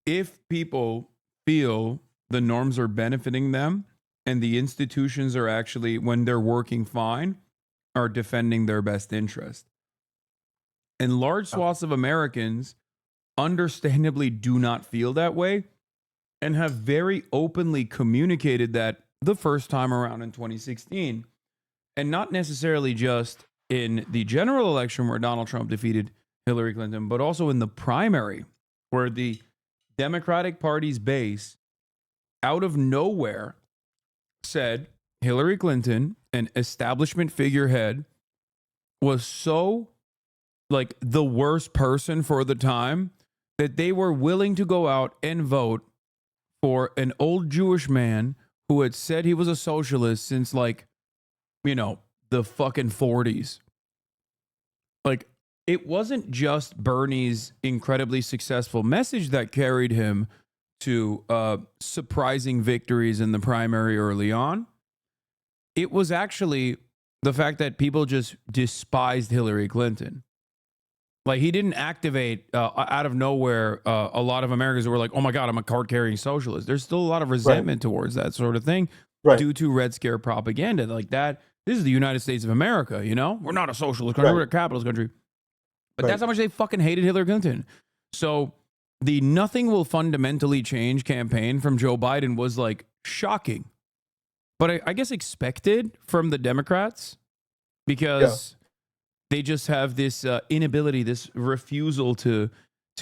if people feel the norms are benefiting them and the institutions are actually, when they're working fine, are defending their best interest. And large swaths of Americans understandably do not feel that way and have very openly communicated that the first time around in 2016. And not necessarily just in the general election where Donald Trump defeated Hillary Clinton, but also in the primary where the Democratic Party's base out of nowhere said Hillary Clinton, an establishment figurehead, was so like the worst person for the time that they were willing to go out and vote for an old Jewish man who had said he was a socialist since like, you know, the fucking 40s. Like, it wasn't just Bernie's incredibly successful message that carried him to surprising victories in the primary early on. It was actually the fact that people just despised Hillary Clinton. Like, he didn't activate out of nowhere a lot of Americans who were like, oh my God, I'm a card-carrying socialist. There's still a lot of resentment towards that sort of thing due to Red Scare propaganda. Like that, this is the United States of America, you know? We're not a socialist country, we're a capitalist country. But that's how much they fucking hated Hillary Clinton. So the nothing will fundamentally change campaign from Joe Biden was like shocking. But I guess expected from the Democrats because they just have this inability, this refusal to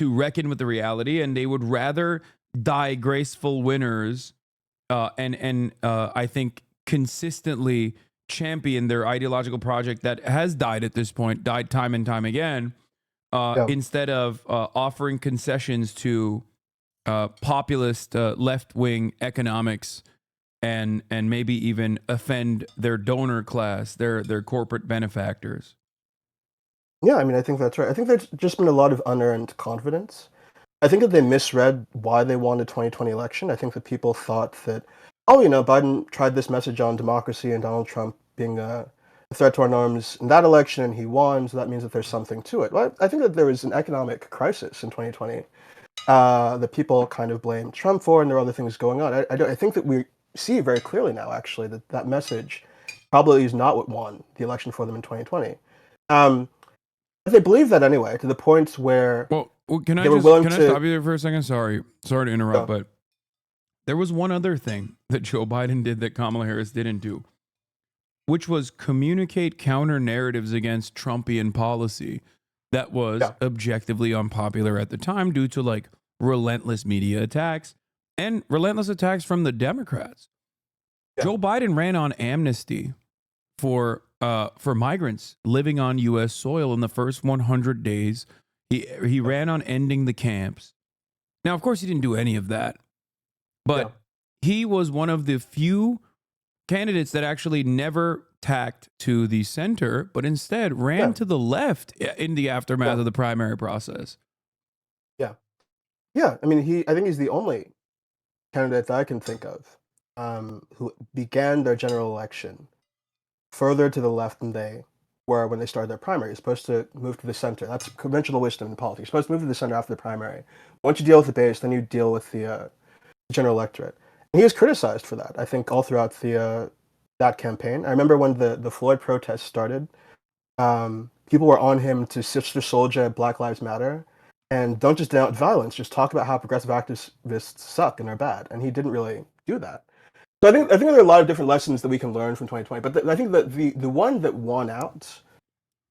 reckon with the reality, and they would rather die graceful winners and I think consistently champion their ideological project that has died at this point, died time and time again, instead of offering concessions to populist left-wing economics and maybe even offend their donor class, their corporate benefactors. Yeah, I mean, I think that's right. I think there's just been a lot of unearned confidence. I think that they misread why they won the 2020 election. I think that people thought that, oh, you know, Biden tried this message on democracy and Donald Trump being a threat to our norms in that election, and he won, so that means that there's something to it. Well, I think that there was an economic crisis in 2020 that people kind of blamed Trump for, and there are other things going on. I think that we see very clearly now, actually, that that message probably is not what won the election for them in 2020. They believe that anyway, to the point where can I they were willing can I to stop you there for a second? Sorry to interrupt, but there was one other thing that Joe Biden did that Kamala Harris didn't do, which was communicate counter narratives against Trumpian policy that was objectively unpopular at the time due to like relentless media attacks and relentless attacks from the Democrats. Joe Biden ran on amnesty for migrants living on U.S. soil in the first 100 days. He ran on ending the camps. Now, of course, he didn't do any of that, but he was one of the few candidates that actually never tacked to the center, but instead ran to the left in the aftermath of the primary process. Yeah. I mean, I think he's the only candidate that I can think of who began their general election further to the left than they were when they started their primary. You're supposed to move to the center. That's conventional wisdom in politics. You're supposed to move to the center after the primary. Once you deal with the base, then you deal with the general electorate. And he was criticized for that, I think, all throughout that campaign. I remember when the Floyd protests started, people were on him to Sister Soldier, Black Lives Matter, and don't just denounce violence, just talk about how progressive activists suck and are bad. And he didn't really do that. So I think there are a lot of different lessons that we can learn from 2020. But I think that the one that won out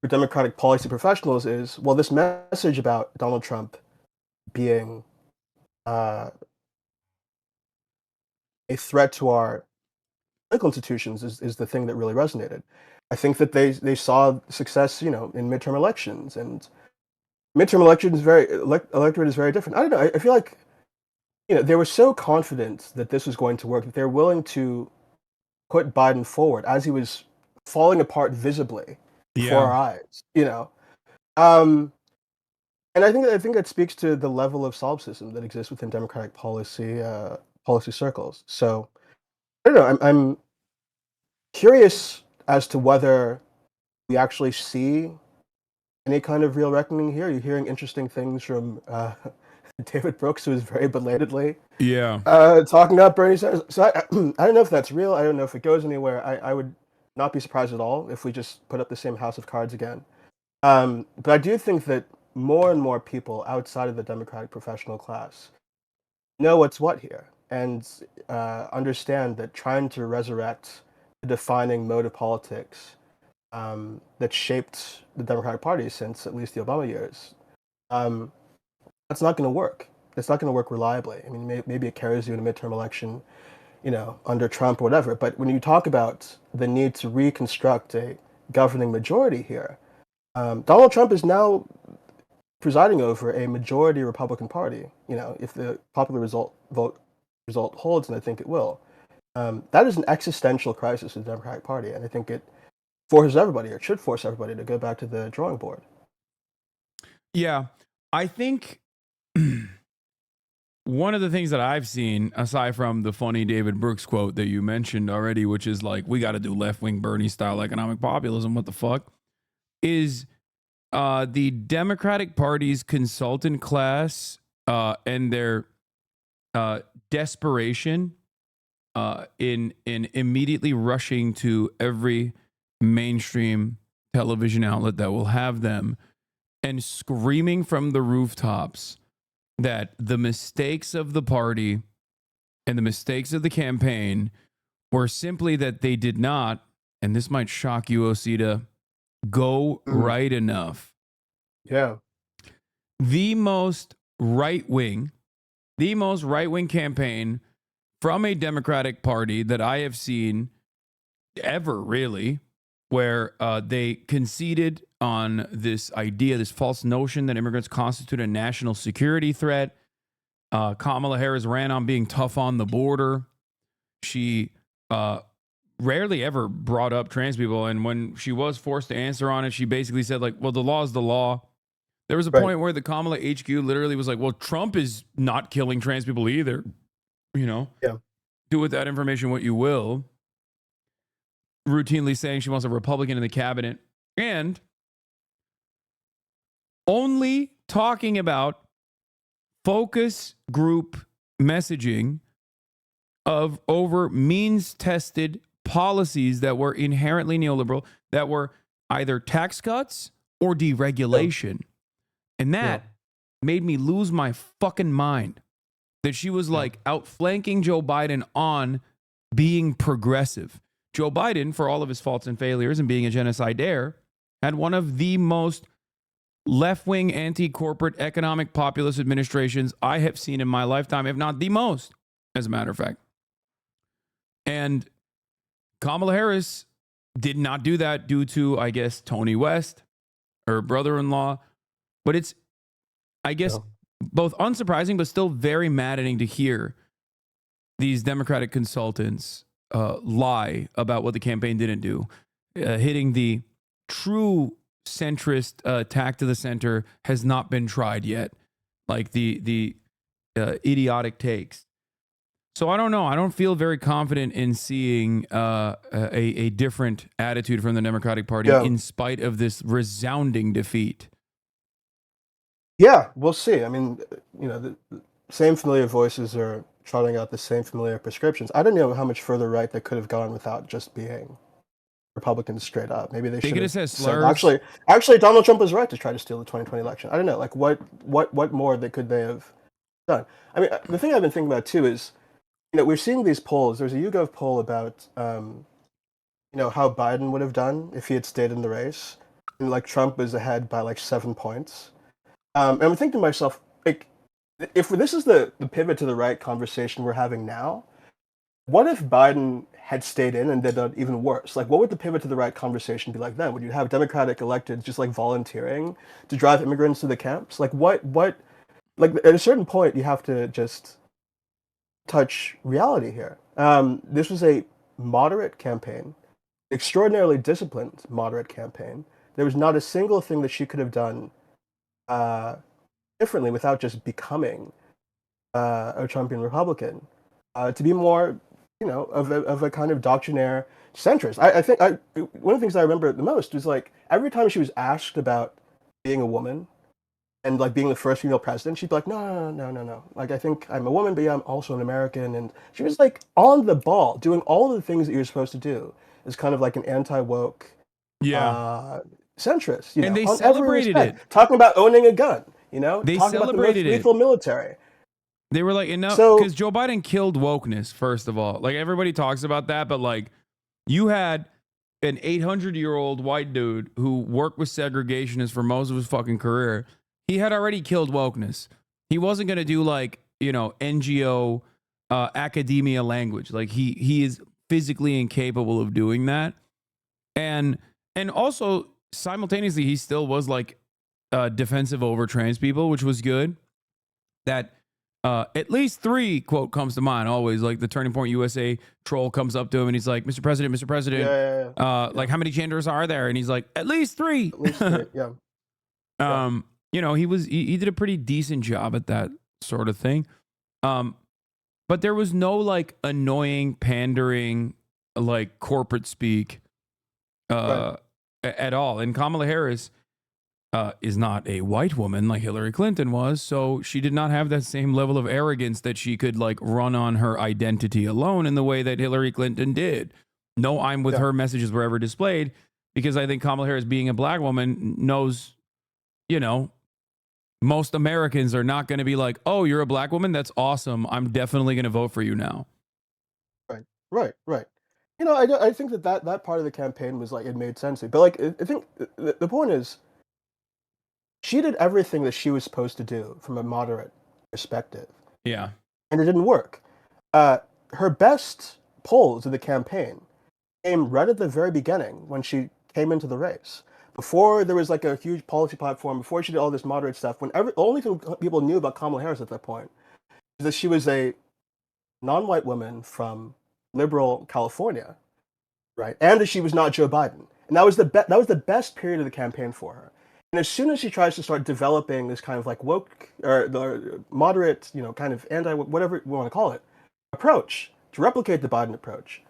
for Democratic policy professionals is, well, this message about Donald Trump being a threat to our political institutions is the thing that really resonated. I think that they saw success, you know, in midterm elections, and midterm elections electorate is very different. I don't know. I feel like, you know, they were so confident that this was going to work that they're willing to put Biden forward as he was falling apart visibly before our eyes, you know. Um, and I think that speaks to the level of solipsism that exists within Democratic policy circles. So I don't know. I'm curious as to whether we actually see any kind of real reckoning here. You're hearing interesting things from David Brooks, who is very belatedly Yeah. talking about Bernie Sanders. So I don't know if that's real. I don't know if it goes anywhere. I would not be surprised at all if we just put up the same house of cards again. But I do think that more and more people outside of the Democratic professional class know what's what here and understand that trying to resurrect the defining mode of politics that shaped the Democratic Party since at least the Obama years, that's not going to work. It's not going to work reliably. I mean, maybe it carries you in a midterm election, under Trump or whatever. But when you talk about the need to reconstruct a governing majority here, Donald Trump is now presiding over a majority Republican Party. If the popular vote result holds, and I think it will, that is an existential crisis in the Democratic Party, and I think it forces everybody, or should force everybody, to go back to the drawing board. Yeah, I think one of the things that I've seen, aside from the funny David Brooks quote that you mentioned already, which is like, we got to do left-wing Bernie style economic populism, what the fuck, is the Democratic Party's consultant class and their desperation in immediately rushing to every mainstream television outlet that will have them and screaming from the rooftops that the mistakes of the party and the mistakes of the campaign were simply that they did not, and this might shock you, OSITA, go right enough. Yeah. The most right-wing campaign from a Democratic Party that I have seen ever, really, where they conceded on this idea, this false notion that immigrants constitute a national security threat. Kamala Harris ran on being tough on the border. She rarely ever brought up trans people, and when she was forced to answer on it, she basically said, like, well, the law is the law. There was a point where the Kamala HQ literally was like, well, Trump is not killing trans people either. Yeah. Do with that information what you will. Routinely saying she wants a Republican in the cabinet, and only talking about focus group messaging of over means-tested policies that were inherently neoliberal, that were either tax cuts or deregulation. And that made me lose my fucking mind. That she was like outflanking Joe Biden on being progressive. Joe Biden, for all of his faults and failures and being a genocide dare, had one of the most left-wing, anti-corporate, economic populist administrations I have seen in my lifetime, if not the most, as a matter of fact. And Kamala Harris did not do that due to, I guess, Tony West, her brother-in-law. But it's, I guess, both unsurprising, but still very maddening to hear these Democratic consultants lie about what the campaign didn't do. Hitting the true centrist attack to the center has not been tried yet. Like the idiotic takes. So I don't know. I don't feel very confident in seeing a different attitude from the Democratic Party in spite of this resounding defeat. Yeah, we'll see. I mean, the same familiar voices are trotting out the same familiar prescriptions. I don't know how much further right they could have gone without just being Republicans straight up. Maybe they should have said, actually, Donald Trump was right to try to steal the 2020 election. I don't know. Like, what more could they have done? I mean, the thing I've been thinking about too is, we're seeing these polls. There's a YouGov poll about, how Biden would have done if he had stayed in the race, and like Trump was ahead by like 7 points. And I'm thinking to myself, like, if this is the pivot to the right conversation we're having now, what if Biden had stayed in and did that even worse? Like, what would the pivot to the right conversation be like then? Would you have Democratic electeds just like volunteering to drive immigrants to the camps? Like, what, like at a certain point, you have to just touch reality here. This was a moderate campaign, extraordinarily disciplined moderate campaign There was not a single thing that she could have done differently without just becoming a Trumpian Republican, to be more, of a kind of doctrinaire centrist. I think one of the things I remember the most was like every time she was asked about being a woman and like being the first female president, she'd be like, no. Like, I think I'm a woman, but yeah, I'm also an American. And she was like on the ball, doing all of the things that you're supposed to do as kind of like an anti-woke centrist. And they on every celebrated respect. it. Talking about owning a gun, They talking about the most celebrated it. lethal military. They were like, enough, So- because Joe Biden killed wokeness, first of all. Like, everybody talks about that, but like, you had an 800-year-old white dude who worked with segregationists for most of his fucking career. He had already killed wokeness. He wasn't going to do like, NGO academia language. Like, he is physically incapable of doing that. And also, simultaneously, he still was like defensive over trans people, which was good. That at least 3 quote comes to mind always. Like the Turning Point USA troll comes up to him and he's like, Mr. President, like, how many genders are there? And he's like, at least 3. At least 3, yeah. He did a pretty decent job at that sort of thing. But there was no like annoying pandering, like corporate speak at all. And Kamala Harris is not a white woman like Hillary Clinton was, so she did not have that same level of arrogance that she could like run on her identity alone in the way that Hillary Clinton did. No, I'm with her messages were ever displayed, because I think Kamala Harris, being a black woman, knows, most Americans are not going to be like, oh, you're a black woman? That's awesome. I'm definitely going to vote for you now. Right. I think that part of the campaign was like, it made sense. But like, I think the point is, she did everything that she was supposed to do from a moderate perspective. Yeah. And it didn't work. Her best polls of the campaign came right at the very beginning when she came into the race. Before there was like a huge policy platform, before she did all this moderate stuff, the only thing people knew about Kamala Harris at that point is that she was a non-white woman from liberal California, right? And that she was not Joe Biden. And that was the best period of the campaign for her. And as soon as she tries to start developing this kind of like woke or the moderate, kind of anti, whatever we want to call it, approach to replicate the Biden approach,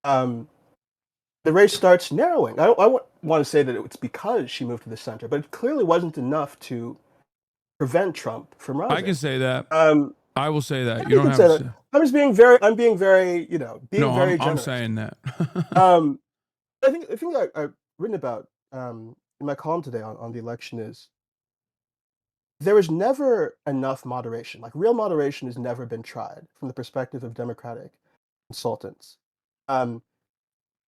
the race starts narrowing. I want to say that it's because she moved to the center, but it clearly wasn't enough to prevent Trump from rising. I can say that. I will say that. Yeah, You don't can have say to that. say. I'm being very, very generous. I'm saying that. I think the thing that I've written about in my column today on the election is there was never enough moderation. Like, real moderation has never been tried from the perspective of Democratic consultants.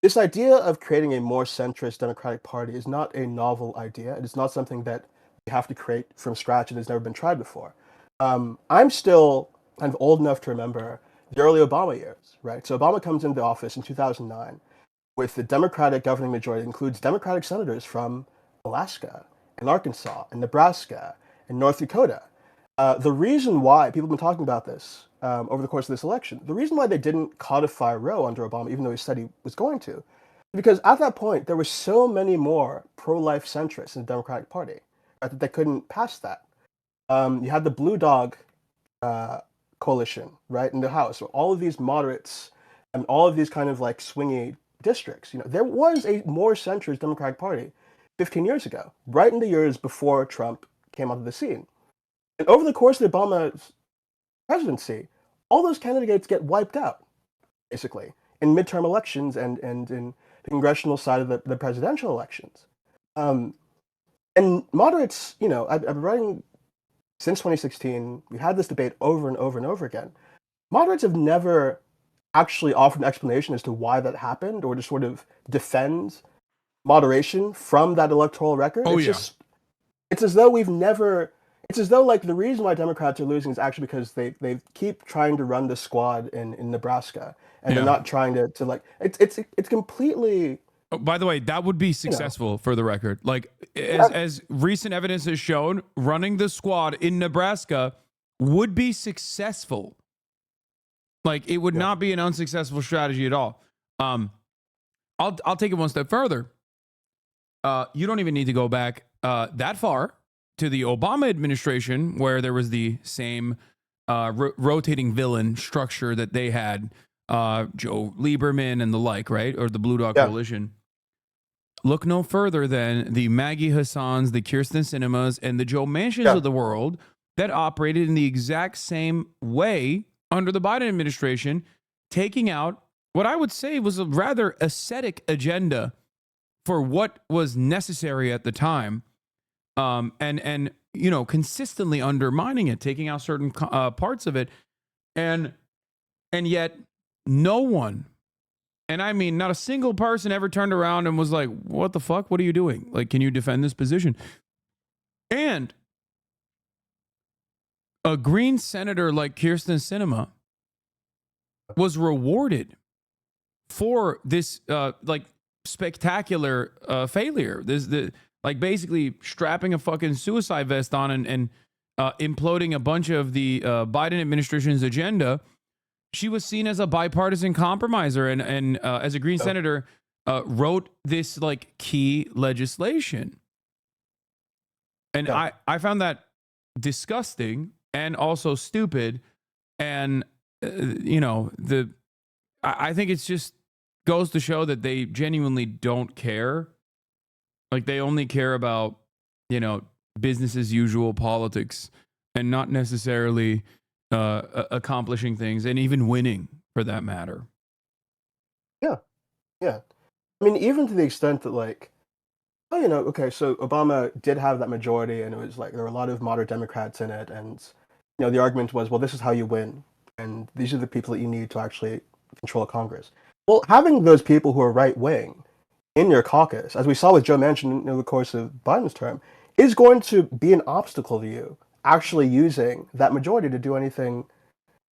This idea of creating a more centrist Democratic Party is not a novel idea. It is not something that we have to create from scratch and has never been tried before. I'm still kind of old enough to remember the early Obama years, right? So Obama comes into office in 2009 with the Democratic governing majority that includes Democratic senators from Alaska and Arkansas and Nebraska and North Dakota. The reason why people have been talking about this over the course of this election, the reason why they didn't codify Roe under Obama, even though he said he was going to, because at that point there were so many more pro-life centrists in the Democratic Party, right, that they couldn't pass that. You had the Blue Dog coalition, right, in the House, so all of these moderates and all of these kind of like swingy districts. There was a more centrist Democratic Party 15 years ago, right in the years before Trump came onto the scene. And over the course of Obama's presidency, all those candidates get wiped out, basically, in midterm elections and in the congressional side of the presidential elections. And moderates, I've been writing since 2016. We had this debate over and over and over again. Moderates have never actually offered an explanation as to why that happened or to sort of defend moderation from that electoral record. It's as though we've never... It's as though like the reason why Democrats are losing is actually because they keep trying to run the squad in Nebraska and they're not trying to like it's completely. Oh, by the way, that would be successful for the record. Like as recent evidence has shown, running the squad in Nebraska would be successful. Like it would not be an unsuccessful strategy at all. I'll take it one step further. you don't even need to go back that far to the Obama administration, where there was the same rotating villain structure that they had, Joe Lieberman and the like, right? Or the Blue Dog Coalition. Look no further than the Maggie Hassans, the Kirsten Cinemas, and the Joe Manchins of the world that operated in the exact same way under the Biden administration, taking out what I would say was a rather ascetic agenda for what was necessary at the time, and you know, consistently undermining it, taking out certain parts of it, and yet no one, and I mean not a single person, ever turned around and was like, "What the fuck? What are you doing? Like, can you defend this position?" And a green senator like Kirsten Sinema was rewarded for this like spectacular failure. Like basically strapping a fucking suicide vest on and imploding a bunch of the Biden administration's agenda. She was seen as a bipartisan compromiser and as a green senator wrote this like key legislation. And I found that disgusting and also stupid. And you know, I think it's just goes to show that they genuinely don't care. Like they only care about, you know, business as usual politics and not necessarily accomplishing things and even winning for that matter. Yeah. I mean, even to the extent that like, oh, you know, okay, so Obama did have that majority, and it was like there were a lot of moderate Democrats in it, and you know, the argument was, well, this is how you win, and these are the people that you need to actually control Congress. Well, having those people who are right wing in your caucus, as we saw with Joe Manchin in the course of Biden's term, is going to be an obstacle to you actually using that majority to do anything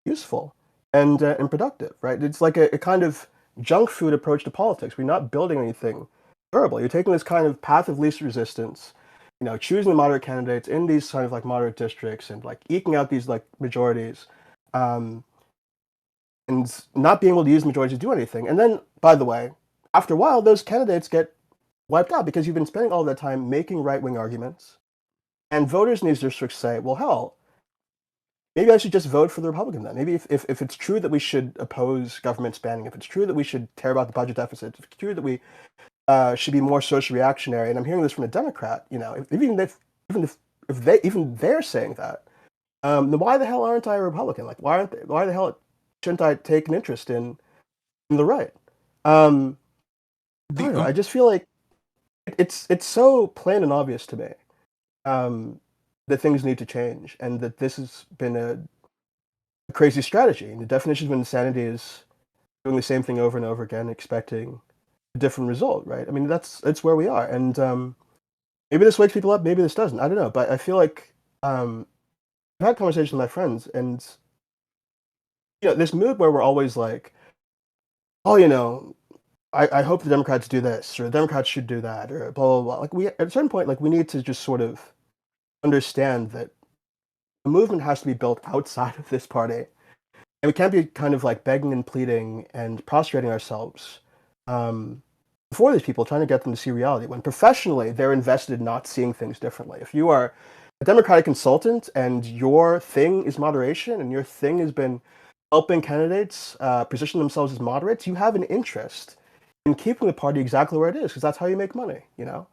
useful and productive, right? It's like a kind of junk food approach to politics. We're not building anything durable. You're taking this kind of path of least resistance, you know, choosing the moderate candidates in these kind of like moderate districts and like eking out these like majorities, and not being able to use majorities to do anything. And then, by the way, after a while, those candidates get wiped out because you've been spending all that time making right-wing arguments. And voters in these districts say, well, hell, maybe I should just vote for the Republican then. Maybe if it's true that we should oppose government spending, if it's true that we should tear about the budget deficit, if it's true that we should be more social reactionary, and I'm hearing this from a Democrat, you know, even if they're saying that, then why the hell aren't I a Republican? Like, why the hell shouldn't I take an interest in the right? I don't know, I just feel like it's so plain and obvious to me that things need to change, and that this has been a crazy strategy. And the definition of insanity is doing the same thing over and over again, expecting a different result, right? I mean, that's where we are, and maybe this wakes people up, maybe this doesn't. I don't know, but I feel like I've had conversations with my friends, and you know, this mood where we're always like, oh, you know, I hope the Democrats do this, or the Democrats should do that, or blah, blah, blah. Like, at a certain point, like, we need to just sort of understand that the movement has to be built outside of this party. And we can't be kind of like begging and pleading and prostrating ourselves before these people, trying to get them to see reality, when professionally they're invested in not seeing things differently. If you are a Democratic consultant and your thing is moderation, and your thing has been helping candidates position themselves as moderates, you have an interest in keeping the party exactly where it is, because that's how you make money, you know?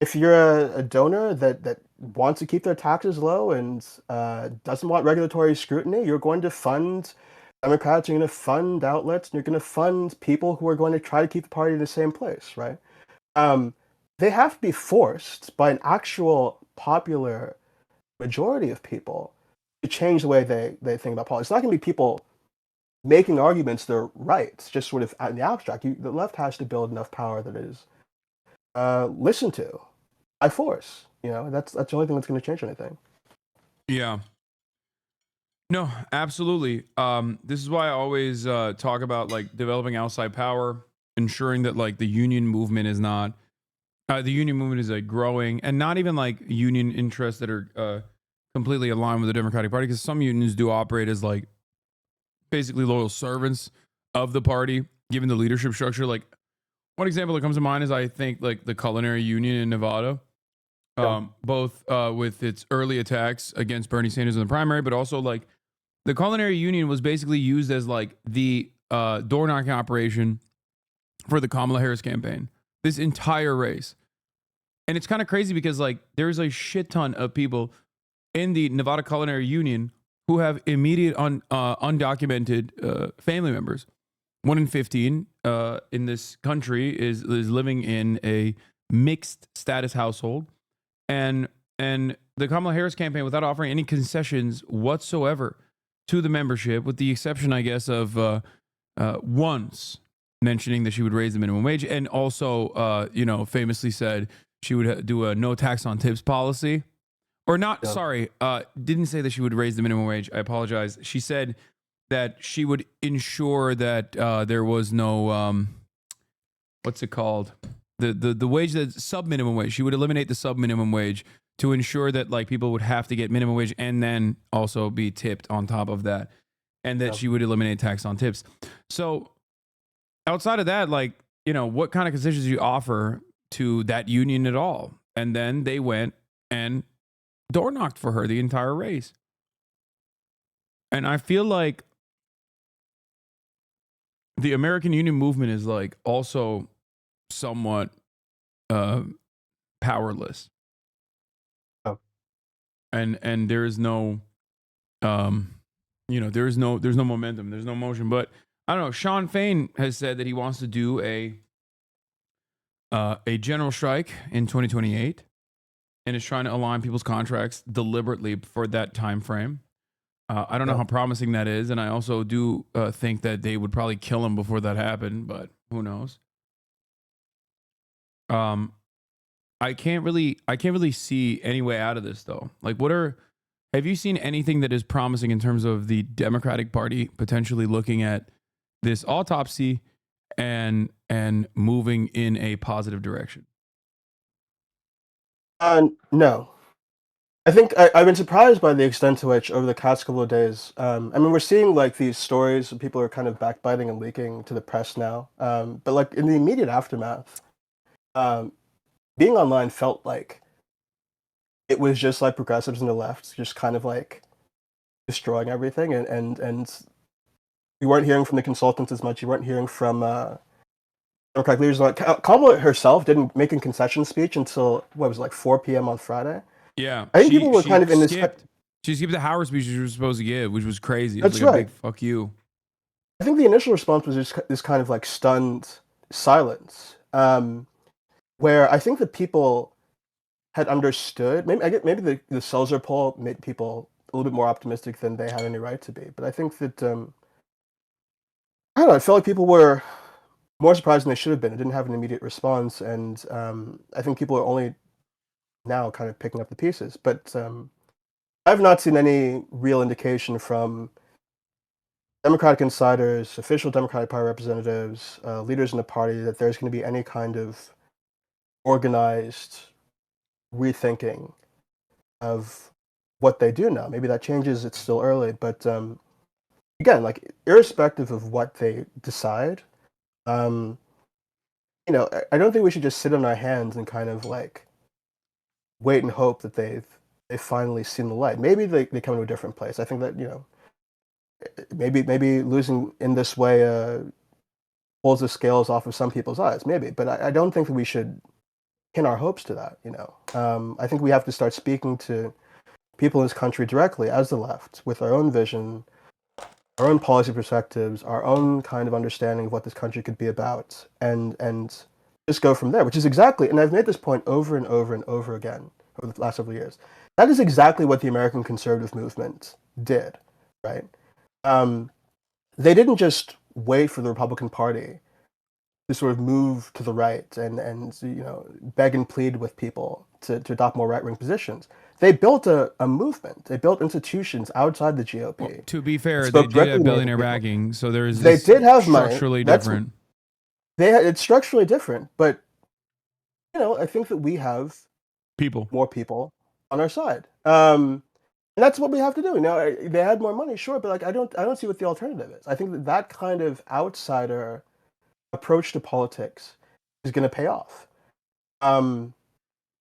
If you're a donor that wants to keep their taxes low and doesn't want regulatory scrutiny, you're going to fund Democrats, you're going to fund outlets, and you're going to fund people who are going to try to keep the party in the same place, right? They have to be forced by an actual popular majority of people to change the way they think about politics. It's not going to be people making arguments that are right. It's just sort of in the abstract. The left has to build enough power that is listened to by force. You know, that's the only thing that's going to change anything. Yeah. No, absolutely. This is why I always talk about like developing outside power, ensuring that like the union movement is not, the union movement is like growing, and not even like union interests that are completely aligned with the Democratic Party, because some unions do operate as like basically loyal servants of the party, given the leadership structure. Like One example that comes to mind is I think like the Culinary Union in Nevada, both with its early attacks against Bernie Sanders in the primary, but also like the Culinary Union was basically used as like the door knocking operation for the Kamala Harris campaign, this entire race. And it's kind of crazy because like there's a shit ton of people in the Nevada Culinary Union who have immediate undocumented family members. 1 in 15 in this country is living in a mixed status household, and the Kamala Harris campaign, without offering any concessions whatsoever to the membership, with the exception, I guess, of once mentioning that she would raise the minimum wage, and also, famously said she would do a no tax on tips policy, or not. Sorry, didn't say that she would raise the minimum wage. I apologize. She said that she would ensure that there was no what's it called, the wage, that sub minimum wage. She would eliminate the sub minimum wage to ensure that like people would have to get minimum wage and then also be tipped on top of that, and that she would eliminate tax on tips. So outside of that, like, what kind of concessions do you offer to that union at all? And then they went and door knocked for her the entire race. And I feel like the American Union movement is like also somewhat powerless. Oh. And there is no there's no momentum, there's no motion. But I don't know, Sean Fain has said that he wants to do a general strike in 2028 and is trying to align people's contracts deliberately for that time frame. I don't know how promising that is, and I also do think that they would probably kill him before that happened, but who knows? I can't really see any way out of this though. Like, have you seen anything that is promising in terms of the Democratic Party potentially looking at this autopsy and moving in a positive direction? No. I think I've been surprised by the extent to which over the past couple of days, we're seeing like these stories, people are kind of backbiting and leaking to the press now. But like in the immediate aftermath, being online felt like it was just like progressives and the left just kind of like destroying everything. And you weren't hearing from the consultants as much. You weren't hearing from Democratic leaders. Like Kamala herself didn't make a concession speech until, what was it, like 4 p.m. on Friday? Yeah, I think people were kind of in this. She skipped the Howard speech she was supposed to give, which was crazy. It That's was like right. a big fuck you. I think the initial response was just this kind of like stunned silence, where I think that people had understood. Maybe the Selzer poll made people a little bit more optimistic than they had any right to be. But I think that I don't know. I felt like people were more surprised than they should have been. It didn't have an immediate response, and I think people are only now kind of picking up the pieces. But I've not seen any real indication from Democratic insiders, official Democratic Party representatives, leaders in the party that there's going to be any kind of organized rethinking of what they do now. Maybe that changes. It's still early, but again, like irrespective of what they decide, I don't think we should just sit on our hands and kind of like wait and hope that they've finally seen the light. Maybe they come to a different place. I think that maybe losing in this way pulls the scales off of some people's eyes. Maybe, but I don't think that we should pin our hopes to that. I think we have to start speaking to people in this country directly as the left with our own vision, our own policy perspectives, our own kind of understanding of what this country could be about, and just go from there, which is exactly, and I've made this point over and over and over again over the last several years. That is exactly what the American conservative movement did, right? They didn't just wait for the Republican Party to sort of move to the right and beg and plead with people to adopt more right-wing positions. They built a movement. They built institutions outside the GOP. Well, to be fair, they did have billionaire backing, so there's they did have structurally money. different. It's structurally different, but I think that we have more people on our side. And that's what we have to do. They had more money, sure, but like I don't see what the alternative is. I think that kind of outsider approach to politics is going to pay off.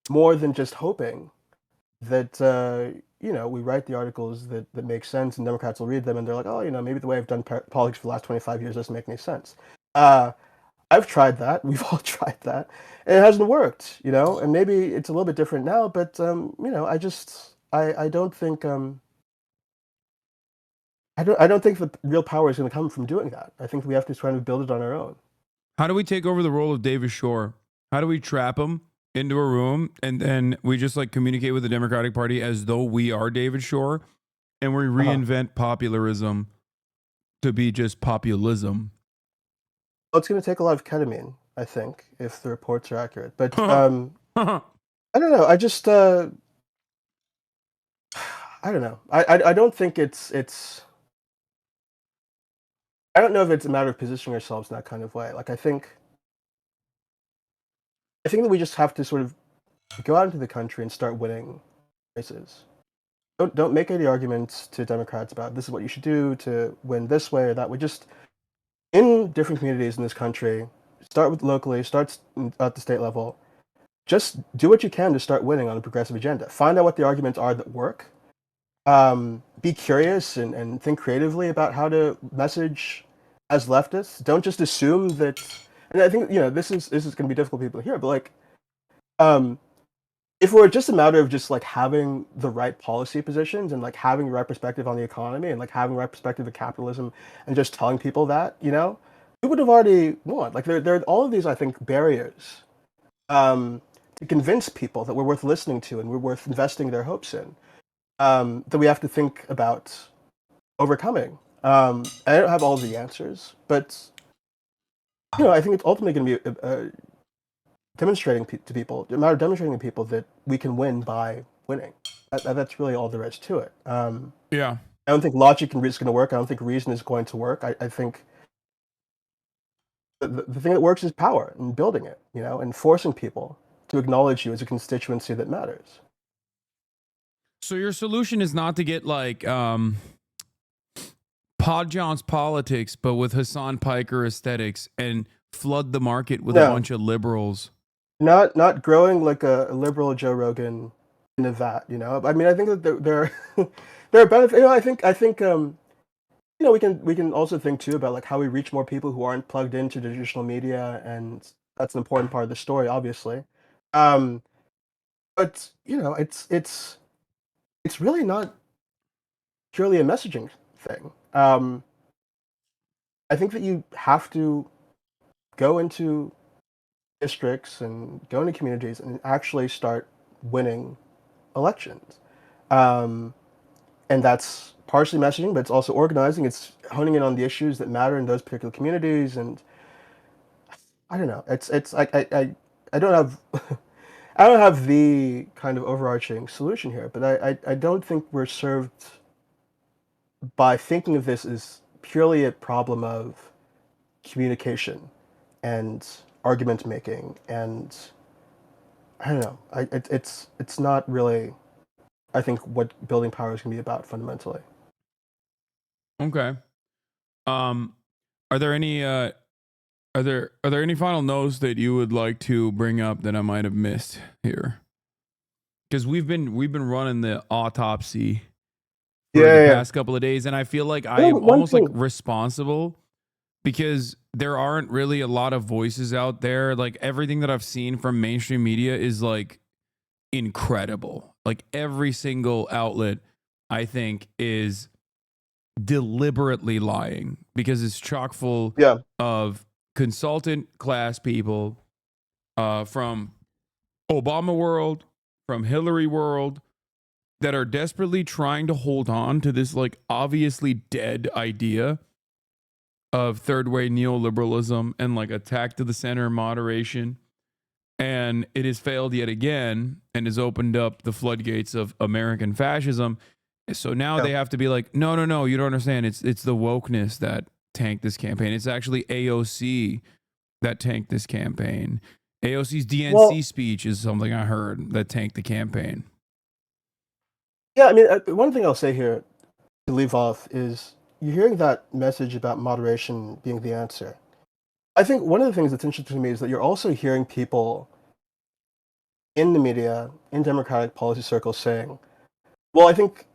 More than just hoping that we write the articles that make sense and Democrats will read them and they're like, oh, maybe the way I've done politics for the last 25 years doesn't make any sense. I've tried that. We've all tried that, and it hasn't worked. And maybe it's a little bit different now, but I don't think I don't think the real power is going to come from doing that. I think we have to try to build it on our own. How do we take over the role of David Shore? How do we trap him into a room and then we just like communicate with the Democratic Party as though we are David Shore and we reinvent popularism to be just populism? Well, it's going to take a lot of ketamine, I think, if the reports are accurate. But I don't know. I just I don't know. I don't think it's. I don't know if it's a matter of positioning ourselves in that kind of way. Like I think that we just have to sort of go out into the country and start winning races. Don't make any arguments to Democrats about this is what you should do to win this way or that way. Just in different communities in this country, start with locally, start at the state level. Just do what you can to start winning on a progressive agenda. Find out what the arguments are that work. Be curious and think creatively about how to message as leftists. Don't just assume that. And I think this is going to be difficult for people to hear, but like, if it were just a matter of just like having the right policy positions and like having the right perspective on the economy and like having the right perspective of capitalism and just telling people that, we would have already won. Like there are all of these, I think, barriers to convince people that we're worth listening to and we're worth investing their hopes in. That we have to think about overcoming. I don't have all the answers, but I think it's ultimately going to be demonstrating to people that we can win by winning. That's really all there is to it. Yeah. I don't think logic is going to work. I don't think reason is going to work. I think the thing that works is power and building it, and forcing people to acknowledge you as a constituency that matters. So your solution is not to get like Podjohn's politics, but with Hassan Piker aesthetics and flood the market with a bunch of liberals. Not growing like a liberal Joe Rogan in a vat, I mean, I think that there are benefits. I think we can also think too about like how we reach more people who aren't plugged into traditional media, and that's an important part of the story, obviously. But it's really not purely a messaging thing. I think that you have to go into districts and go into communities and actually start winning elections. And that's partially messaging, but it's also organizing. It's honing in on the issues that matter in those particular communities. And I don't know. It's like I don't have I don't have the kind of overarching solution here, but I don't think we're served by thinking of this as purely a problem of communication and argument making, and I don't know. It's not really, I think, what building power is going to be about fundamentally. Okay. Are there any final notes that you would like to bring up that I might have missed here? Because we've been running the autopsy for the past couple of days, and I feel like I am almost like responsible because there aren't really a lot of voices out there. Like everything that I've seen from mainstream media is like incredible. Like every single outlet, I think, is deliberately lying because it's chock full of consultant class people from Obama world, from Hillary world, that are desperately trying to hold on to this like obviously dead idea of third way neoliberalism and like attack to the center moderation. And it has failed yet again and has opened up the floodgates of American fascism. So now they have to be like, no, you don't understand. It's the wokeness that tanked this campaign. It's actually AOC that tanked this campaign. AOC's DNC speech is something I heard that tanked the campaign. Yeah, I mean, one thing I'll say here to leave off is you're hearing that message about moderation being the answer. I think one of the things that's interesting to me is that you're also hearing people in the media, in Democratic policy circles saying, well, I think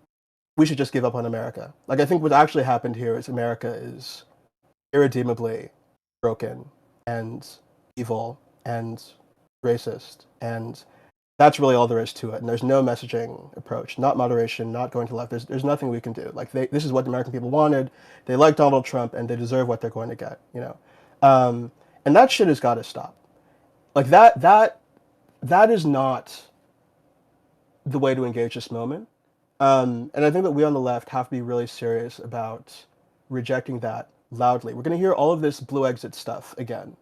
we should just give up on America. Like, I think what actually happened here is America is irredeemably broken and evil and racist. And that's really all there is to it. And there's no messaging approach, not moderation, not going to the left. There's nothing we can do. Like, this is what the American people wanted. They like Donald Trump and they deserve what they're going to get, you know? And that shit has got to stop. Like, that is not the way to engage this moment. And I think that we on the left have to be really serious about rejecting that loudly. We're going to hear all of this blue exit stuff again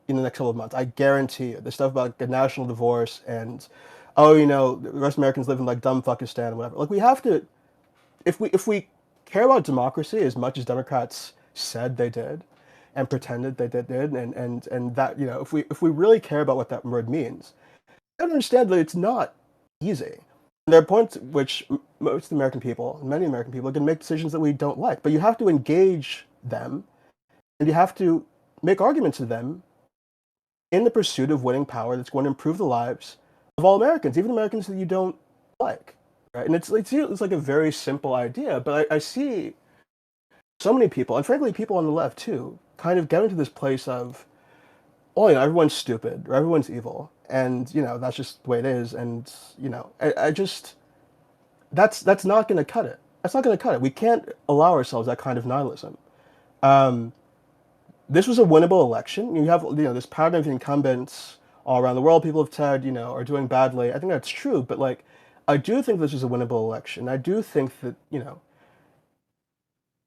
in the next couple of months. I guarantee you. The stuff about the national divorce and, oh, you know, the rest of Americans live in like dumb fuckistan or whatever. Like, we have to, if we care about democracy as much as Democrats said they did and pretended they did, and that, you know, if we really care about what that word means, I understand that it's not easy. There are points at which most American people, many American people, can make decisions that we don't like. But you have to engage them, and you have to make arguments to them in the pursuit of winning power that's going to improve the lives of all Americans, even Americans that you don't like. Right? And it's like a very simple idea, but I see so many people, and frankly people on the left too, kind of getting to this place of, oh, you know, everyone's stupid or everyone's evil, and you know that's just the way it is, and you know, I just that's not going to cut it. That's not going to cut it. We can't allow ourselves that kind of nihilism. This was a winnable election. You have, you know, this paradigm of incumbents all around the world. People have said, you know, are doing badly. I think that's true, but like, I do think this was a winnable election. I do think that, you know,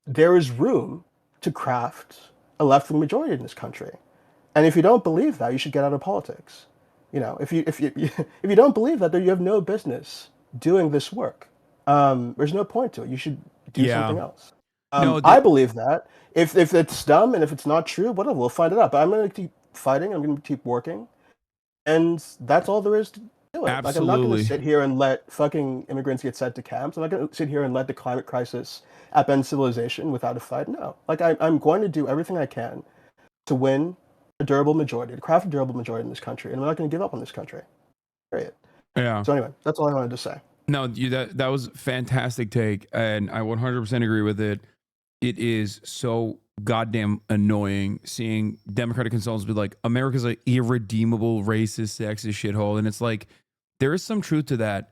there is room to craft a left-wing majority in this country. And if you don't believe that, you should get out of politics. You know, if you don't believe that, then you have no business doing this work. There's no point to it. You should do something else. I believe that. If it's dumb and if it's not true, whatever, we'll find it out. But I'm going to keep fighting. I'm going to keep working. And that's all there is to do it. Like, I'm not going to sit here and let fucking immigrants get sent to camps. I'm not going to sit here and let the climate crisis upend civilization without a fight. No. Like, I'm going to do everything I can to win a durable majority, to craft a durable majority in this country. And I'm not going to give up on this country. Period. Yeah. So anyway, that's all I wanted to say. No, that was a fantastic take, and I 100% agree with it. It is so goddamn annoying seeing Democratic consultants be like, America's an irredeemable, racist, sexist shithole. And it's like, there is some truth to that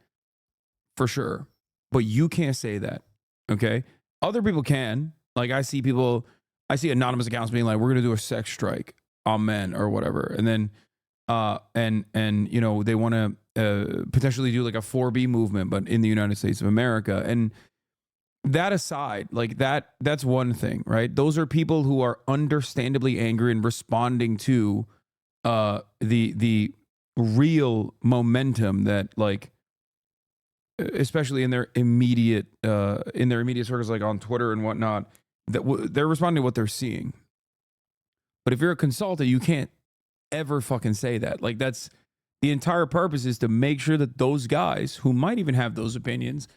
for sure. But you can't say that. Okay? Other people can. Like, I see anonymous accounts being like, we're going to do a sex strike on men or whatever. And then, and you know, they want to potentially do like a 4B movement, but in the United States of America. And that aside, like that's one thing, right? Those are people who are understandably angry and responding to the real momentum that, like, especially in their immediate circles, like on Twitter and whatnot, that they're responding to what they're seeing. But if you're a consultant, you can't ever fucking say that. Like, that's the entire purpose, is to make sure that those guys who might even have those opinions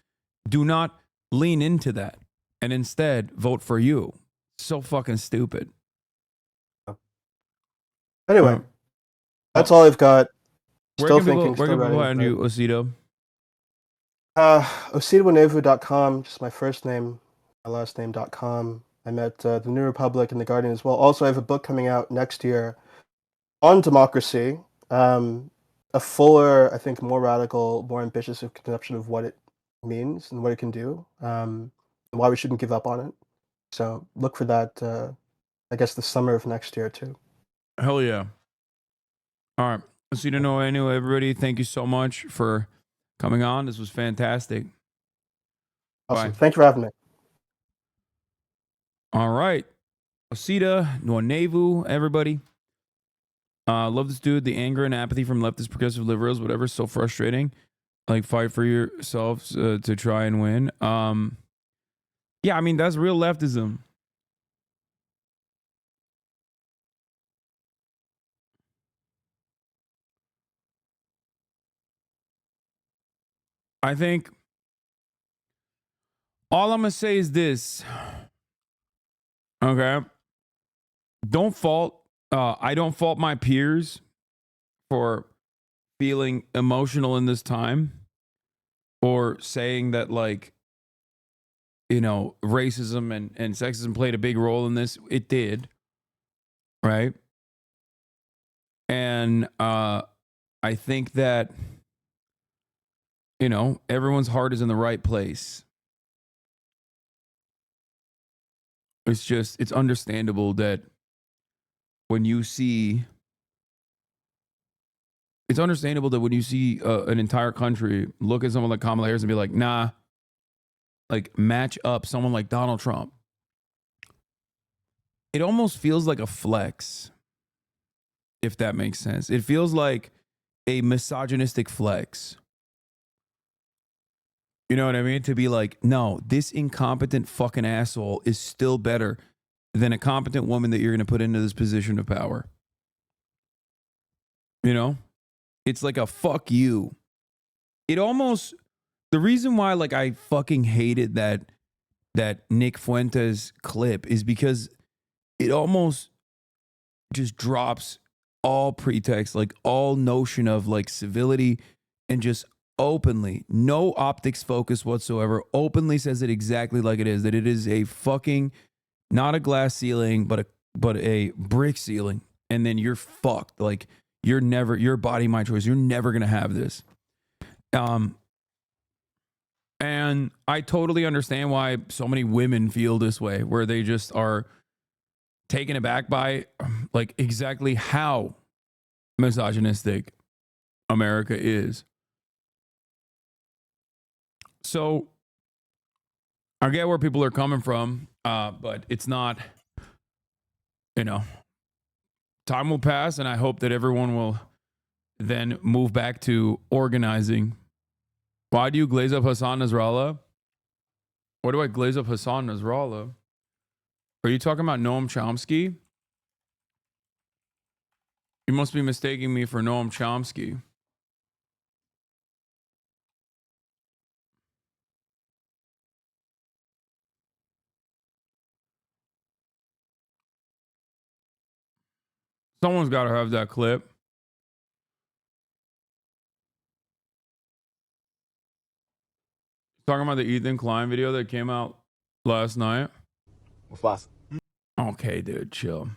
do not lean into that and instead vote for you. So fucking stupid. Anyway, that's all I've got. Where Still can thinking. people find you, OSITA? OSITA just my first name, my last name.com. I'm at the New Republic and the Guardian as well. Also, I have a book coming out next year on democracy. A fuller, I think, more radical, more ambitious conception of what it means and what it can do, and why we shouldn't give up on it. So look for that, I guess, the summer of next year, too. Hell yeah. All right. OSITA NWANEWU, everybody, thank you so much for coming on. This was fantastic. Awesome. Bye. Thank you for having me. All right. OSITA NWANEWU, everybody. Love this dude. The anger and apathy from leftist progressive liberals, whatever, is so frustrating. Like, fight for yourselves to try and win. Yeah, I mean, that's real leftism. I think all I'm going to say is this. Okay? Don't fault I don't fault my peers for feeling emotional in this time or saying that, like, you know, racism and sexism played a big role in this. It did, right? And I think that, you know, everyone's heart is in the right place. It's just, it's understandable that when you see, an entire country look at someone like Kamala Harris and be like, nah, like match up someone like Donald Trump. It almost feels like a flex, if that makes sense. It feels like a misogynistic flex. You know what I mean? To be like, no, this incompetent fucking asshole is still better than a competent woman that you're going to put into this position of power. You know? It's like a fuck you. It almost, the reason why, like, I fucking hated that Nick Fuentes clip is because it almost just drops all pretext, like all notion of like civility, and just openly, no optics focus whatsoever, openly says it exactly like it is, that it is a fucking, not a glass ceiling, but a brick ceiling. And then you're fucked. Like, you're never, your body, my choice. You're never going to have this. And I totally understand why so many women feel this way, where they just are taken aback by like exactly how misogynistic America is. So I get where people are coming from, but it's not, you know, time will pass, and I hope that everyone will then move back to organizing. Why do you glaze up Hasan Nasrallah? Why do I glaze up Hasan Nasrallah? Are you talking about Noam Chomsky? You must be mistaking me for Noam Chomsky. Someone's got to have that clip. Talking about the Ethan Klein video that came out last night. Okay, dude, chill.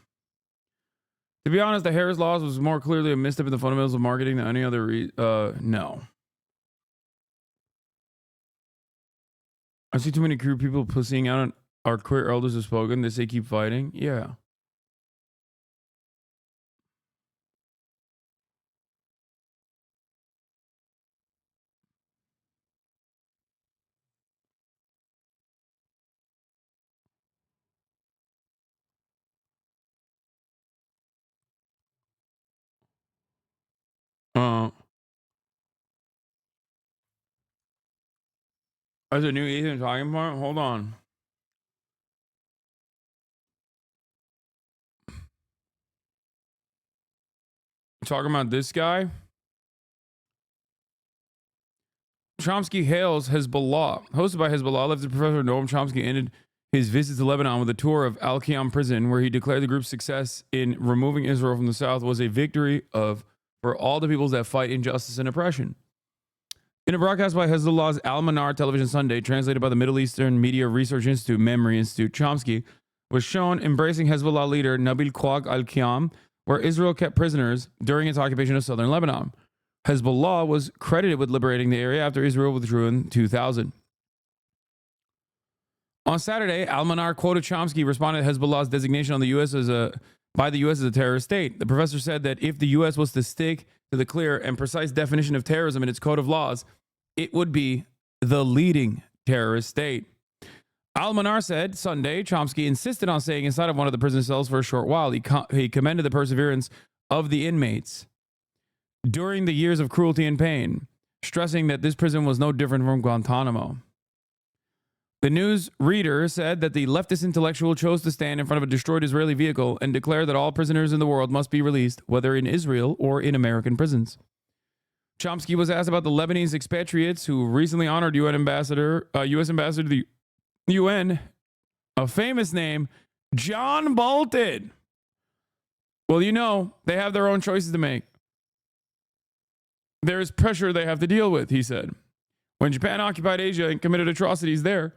To be honest, the Harris laws was more clearly a misstep in the fundamentals of marketing than any other no. I see too many queer people pussying out on our queer elders have spoken. They say keep fighting. Yeah. As a new Ethan talking point, hold on. Talking about this guy. Chomsky hails Hezbollah. Hosted by Hezbollah, Leftist Professor Noam Chomsky ended his visit to Lebanon with a tour of Al-Qiyam prison, where he declared the group's success in removing Israel from the south was a victory for all the peoples that fight injustice and oppression. In a broadcast by Hezbollah's Al-Manar Television Sunday, translated by the Middle Eastern Media Research Institute, Memory Institute, Chomsky was shown embracing Hezbollah leader Nabil Quag al-Qiyam, where Israel kept prisoners during its occupation of southern Lebanon. Hezbollah was credited with liberating the area after Israel withdrew in 2000. On Saturday, Al-Manar quoted Chomsky responding to Hezbollah's designation on the U.S. by the U.S. as a terrorist state. The professor said that if the U.S. was to stick to the clear and precise definition of terrorism in its code of laws, it would be the leading terrorist state. Al-Manar said Sunday Chomsky insisted on staying inside of one of the prison cells for a short while. He commended the perseverance of the inmates during the years of cruelty and pain, stressing that this prison was no different from Guantanamo. The news reader said that the leftist intellectual chose to stand in front of a destroyed Israeli vehicle and declare that all prisoners in the world must be released, whether in Israel or in American prisons. Chomsky was asked about the Lebanese expatriates who recently honored U.S. ambassador to the UN, a famous name, John Bolton. Well, you know, they have their own choices to make. There is pressure they have to deal with, he said. When Japan occupied Asia and committed atrocities there,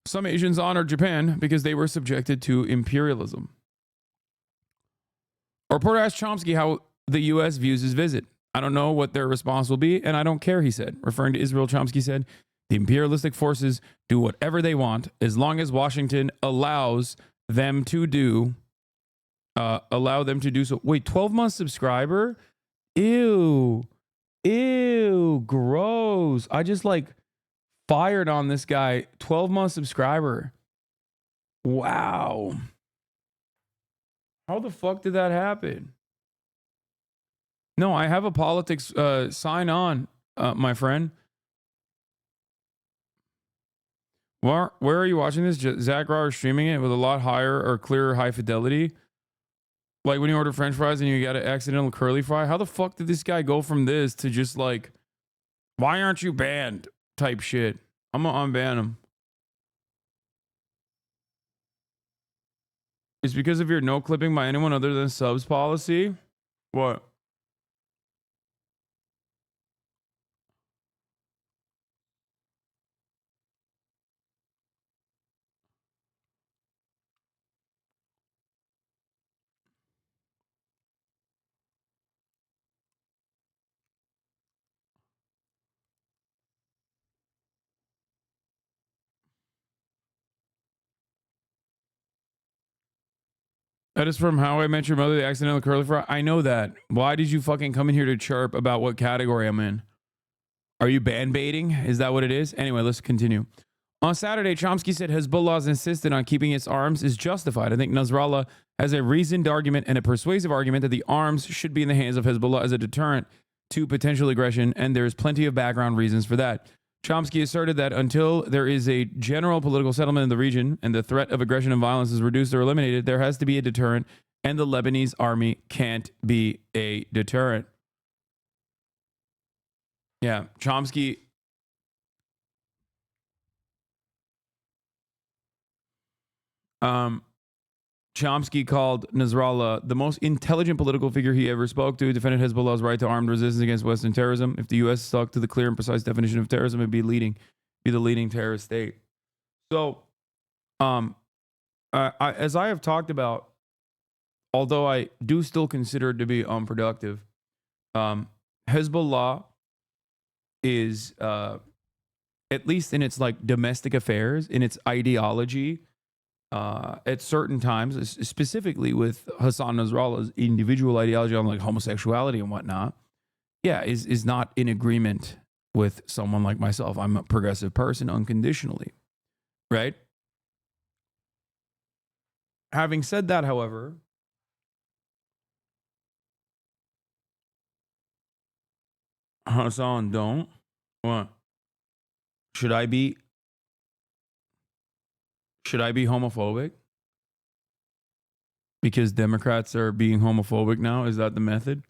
some Asians honored Japan because they were subjected to imperialism. A reporter asked Chomsky how the U.S. views his visit. I don't know what their response will be, and I don't care, he said. Referring to Israel, Chomsky said, the imperialistic forces do whatever they want as long as Washington allows them to do so. Wait, 12-month subscriber? Ew, gross. I just fired on this guy. 12-month subscriber. Wow. How the fuck did that happen? No, I have a politics sign on, my friend. Where are you watching this? Zach Rower streaming it with a lot higher or clearer high fidelity. Like when you order French fries and you got an accidental curly fry. How the fuck did this guy go from this to just why aren't you banned type shit? I'm gonna unban him. It's because of your no clipping by anyone other than subs policy? What? That is from How I Met Your Mother, the accidental curly fry. I know that. Why did you fucking come in here to chirp about what category I'm in? Are you ban baiting? Is that what it is? Anyway, let's continue. On Saturday, Chomsky said Hezbollah's insistence on keeping its arms is justified. I think Nasrallah has a reasoned argument and a persuasive argument that the arms should be in the hands of Hezbollah as a deterrent to potential aggression, and there's plenty of background reasons for that. Chomsky asserted that until there is a general political settlement in the region and the threat of aggression and violence is reduced or eliminated, there has to be a deterrent, and the Lebanese army can't be a deterrent. Yeah, Chomsky. Chomsky called Nasrallah the most intelligent political figure he ever spoke to, defended Hezbollah's right to armed resistance against Western terrorism. If the U.S. stuck to the clear and precise definition of terrorism, it'd be the leading terrorist state. So, as I have talked about, although I do still consider it to be unproductive, Hezbollah is, at least in its domestic affairs, in its ideology, at certain times, specifically with Hassan Nasrallah's individual ideology on homosexuality and whatnot, is not in agreement with someone like myself. I'm a progressive person unconditionally, right? Having said that, however, Hassan, don't. What? Should I be homophobic? Because Democrats are being homophobic now? Is that the method?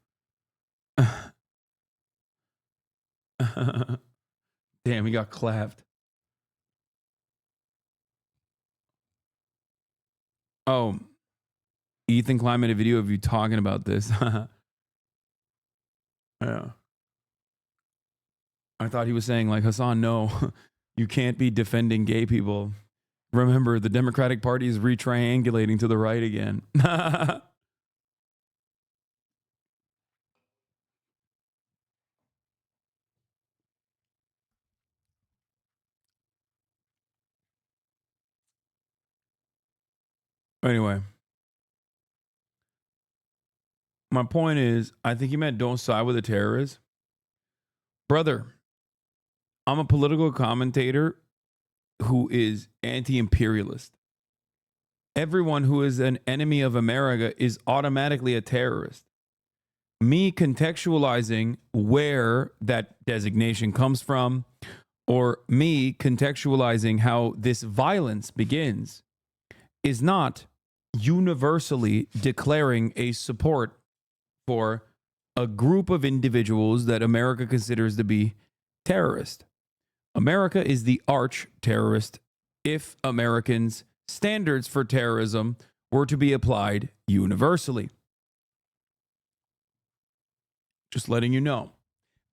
Damn, he got clapped. Oh, Ethan Klein made a video of you talking about this. Yeah. I thought he was saying Hassan, no, you can't be defending gay people. Remember, the Democratic Party is retriangulating to the right again. Anyway, my point is, I think he meant don't side with the terrorists. Brother, I'm a political commentator who is anti-imperialist. Everyone who is an enemy of America is automatically a terrorist. Me contextualizing where that designation comes from, or me contextualizing how this violence begins, is not universally declaring a support for a group of individuals that America considers to be terrorist. America is the arch terrorist if Americans' standards for terrorism were to be applied universally. Just letting you know.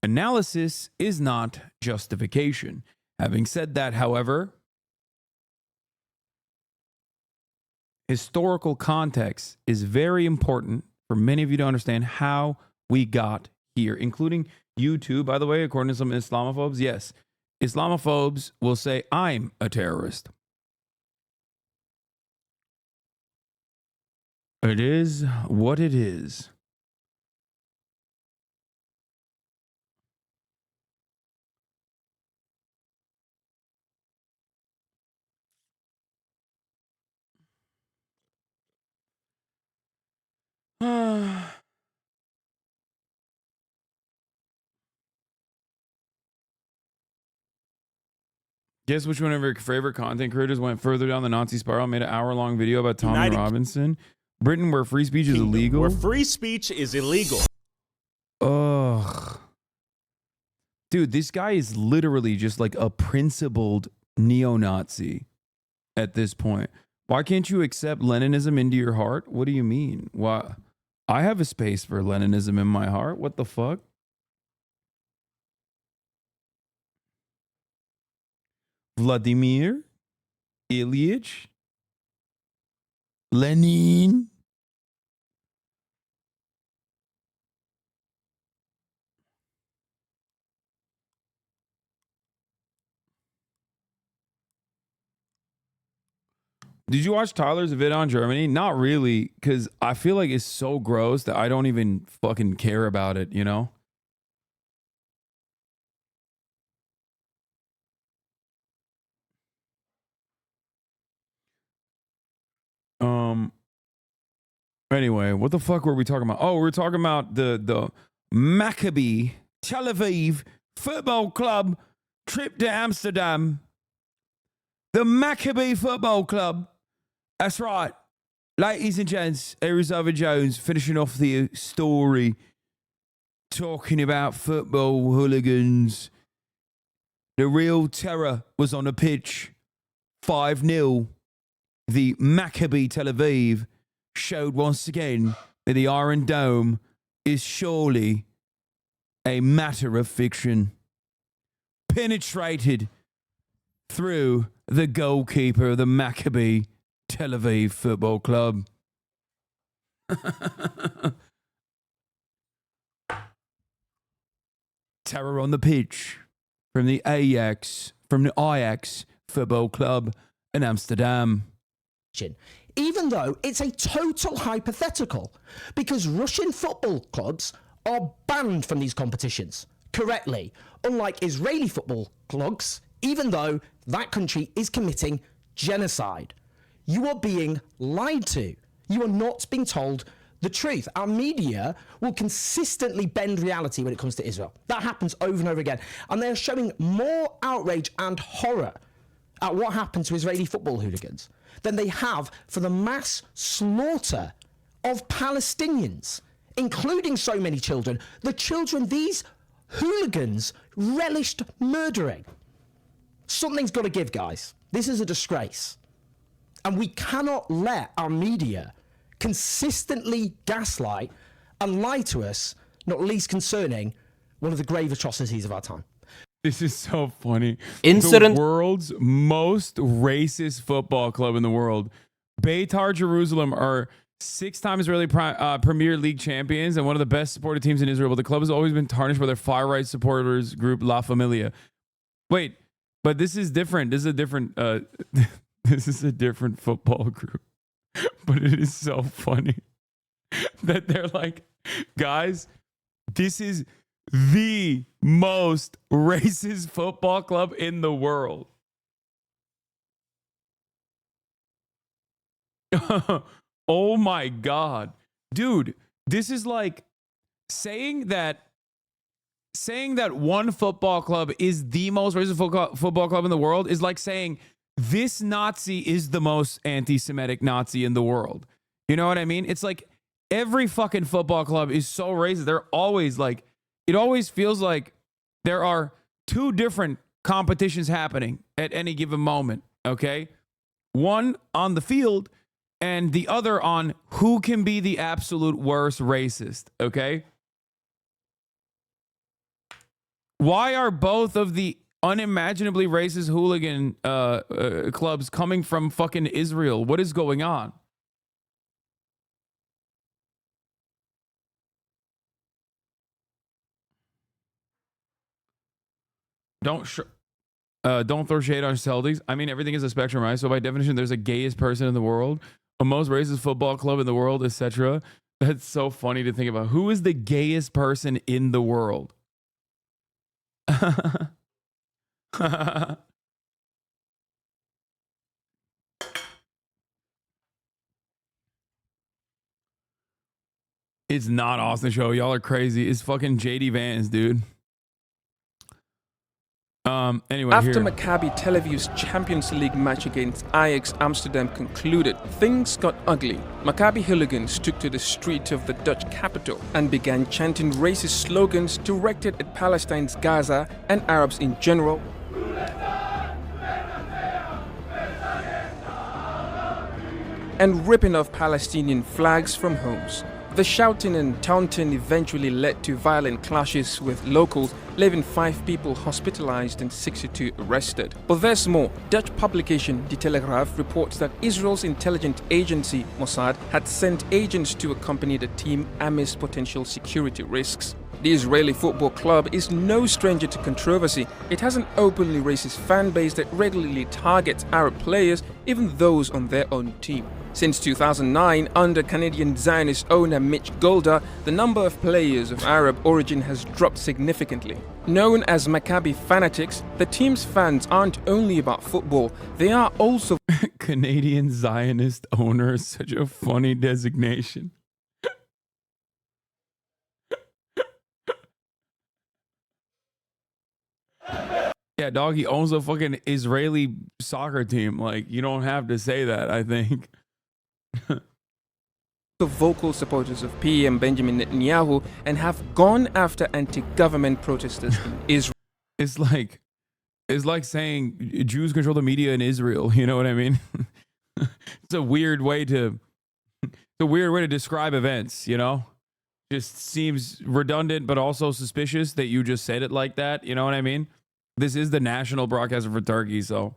Analysis is not justification. Having said that, however, historical context is very important for many of you to understand how we got here, including you too, by the way, according to some Islamophobes. Yes, Islamophobes will say, I'm a terrorist. It is what it is. Guess which one of your favorite content creators went further down the Nazi spiral, made an hour-long video about Tommy United Robinson? Britain, where free speech is illegal? Where free speech is illegal. Ugh. Dude, this guy is literally just like a principled neo-Nazi at this point. Why can't you accept Leninism into your heart? What do you mean? Why? I have a space for Leninism in my heart. What the fuck? Vladimir Ilyich Lenin. Did you watch Tyler's vid on Germany? Not really, because I feel like it's so gross that I don't even fucking care about it, you know? Anyway, what the fuck were we talking about? Oh, we were talking about the Maccabi Tel Aviv Football Club trip to Amsterdam. The Maccabi Football Club. That's right. Ladies and gents, Arizona Jones finishing off the story talking about football hooligans. The real terror was on the pitch. 5-0. The Maccabi Tel Aviv showed once again that the Iron Dome is surely a matter of fiction. Penetrated through the goalkeeper of the Maccabi Tel Aviv Football Club. Terror on the pitch from the Ajax Football Club in Amsterdam. Even though it's a total hypothetical, because Russian football clubs are banned from these competitions, correctly, unlike Israeli football clubs, even though that country is committing genocide. You are being lied to. You are not being told the truth. Our media will consistently bend reality when it comes to Israel. That happens over and over again. And they are showing more outrage and horror at what happened to Israeli football hooligans than they have for the mass slaughter of Palestinians, including so many children. The children these hooligans relished murdering. Something's got to give, guys. This is a disgrace. And we cannot let our media consistently gaslight and lie to us, not least concerning one of the grave atrocities of our time. This is so funny. Incident. The world's most racist football club in the world, Beitar Jerusalem, are 6-time Israeli Premier League champions and one of the best supported teams in Israel. But the club has always been tarnished by their far-right supporters group La Familia. Wait, but this is different. This is a different. This is a different football group. But it is so funny that they're like, guys, this is the most racist football club in the world. Oh my God. Dude, this is like saying that one football club is the most racist football club in the world is like saying this Nazi is the most anti-Semitic Nazi in the world. You know what I mean? It's like every fucking football club is so racist. They're always like, it always feels like there are two different competitions happening at any given moment, okay? One on the field and the other on who can be the absolute worst racist, okay? Why are both of the unimaginably racist hooligan clubs coming from fucking Israel? What is going on? Don't throw shade on Celtics. I mean, everything is a spectrum, right? So by definition, there's a gayest person in the world, a most racist football club in the world, etc. That's so funny to think about. Who is the gayest person in the world? It's not Austin Show. Y'all are crazy. It's fucking JD Vance, dude. Anyway, after here. Maccabi Tel Aviv's Champions League match against Ajax Amsterdam concluded, things got ugly. Maccabi hooligans took to the streets of the Dutch capital and began chanting racist slogans directed at Palestine's Gaza and Arabs in general, and ripping off Palestinian flags from homes. The shouting and taunting eventually led to violent clashes with locals, leaving 5 people hospitalized and 62 arrested. But there's more. Dutch publication Die Telegraaf reports that Israel's intelligence agency Mossad had sent agents to accompany the team amidst potential security risks. The Israeli football club is no stranger to controversy. It has an openly racist fan base that regularly targets Arab players, even those on their own team. Since 2009, under Canadian Zionist owner Mitch Golder, the number of players of Arab origin has dropped significantly. Known as Maccabi fanatics, the team's fans aren't only about football, they are also Canadian Zionist owner is such a funny designation. Yeah, dog, he owns a fucking Israeli soccer team. Like, you don't have to say that, I think. the vocal supporters of PM Benjamin Netanyahu and have gone after anti-government protesters in Israel. It's like saying Jews control the media in Israel. You know what I mean? It's a weird way to describe events, you know? Just seems redundant, but also suspicious that you just said it like that. You know what I mean? This is the national broadcaster for Turkey, so.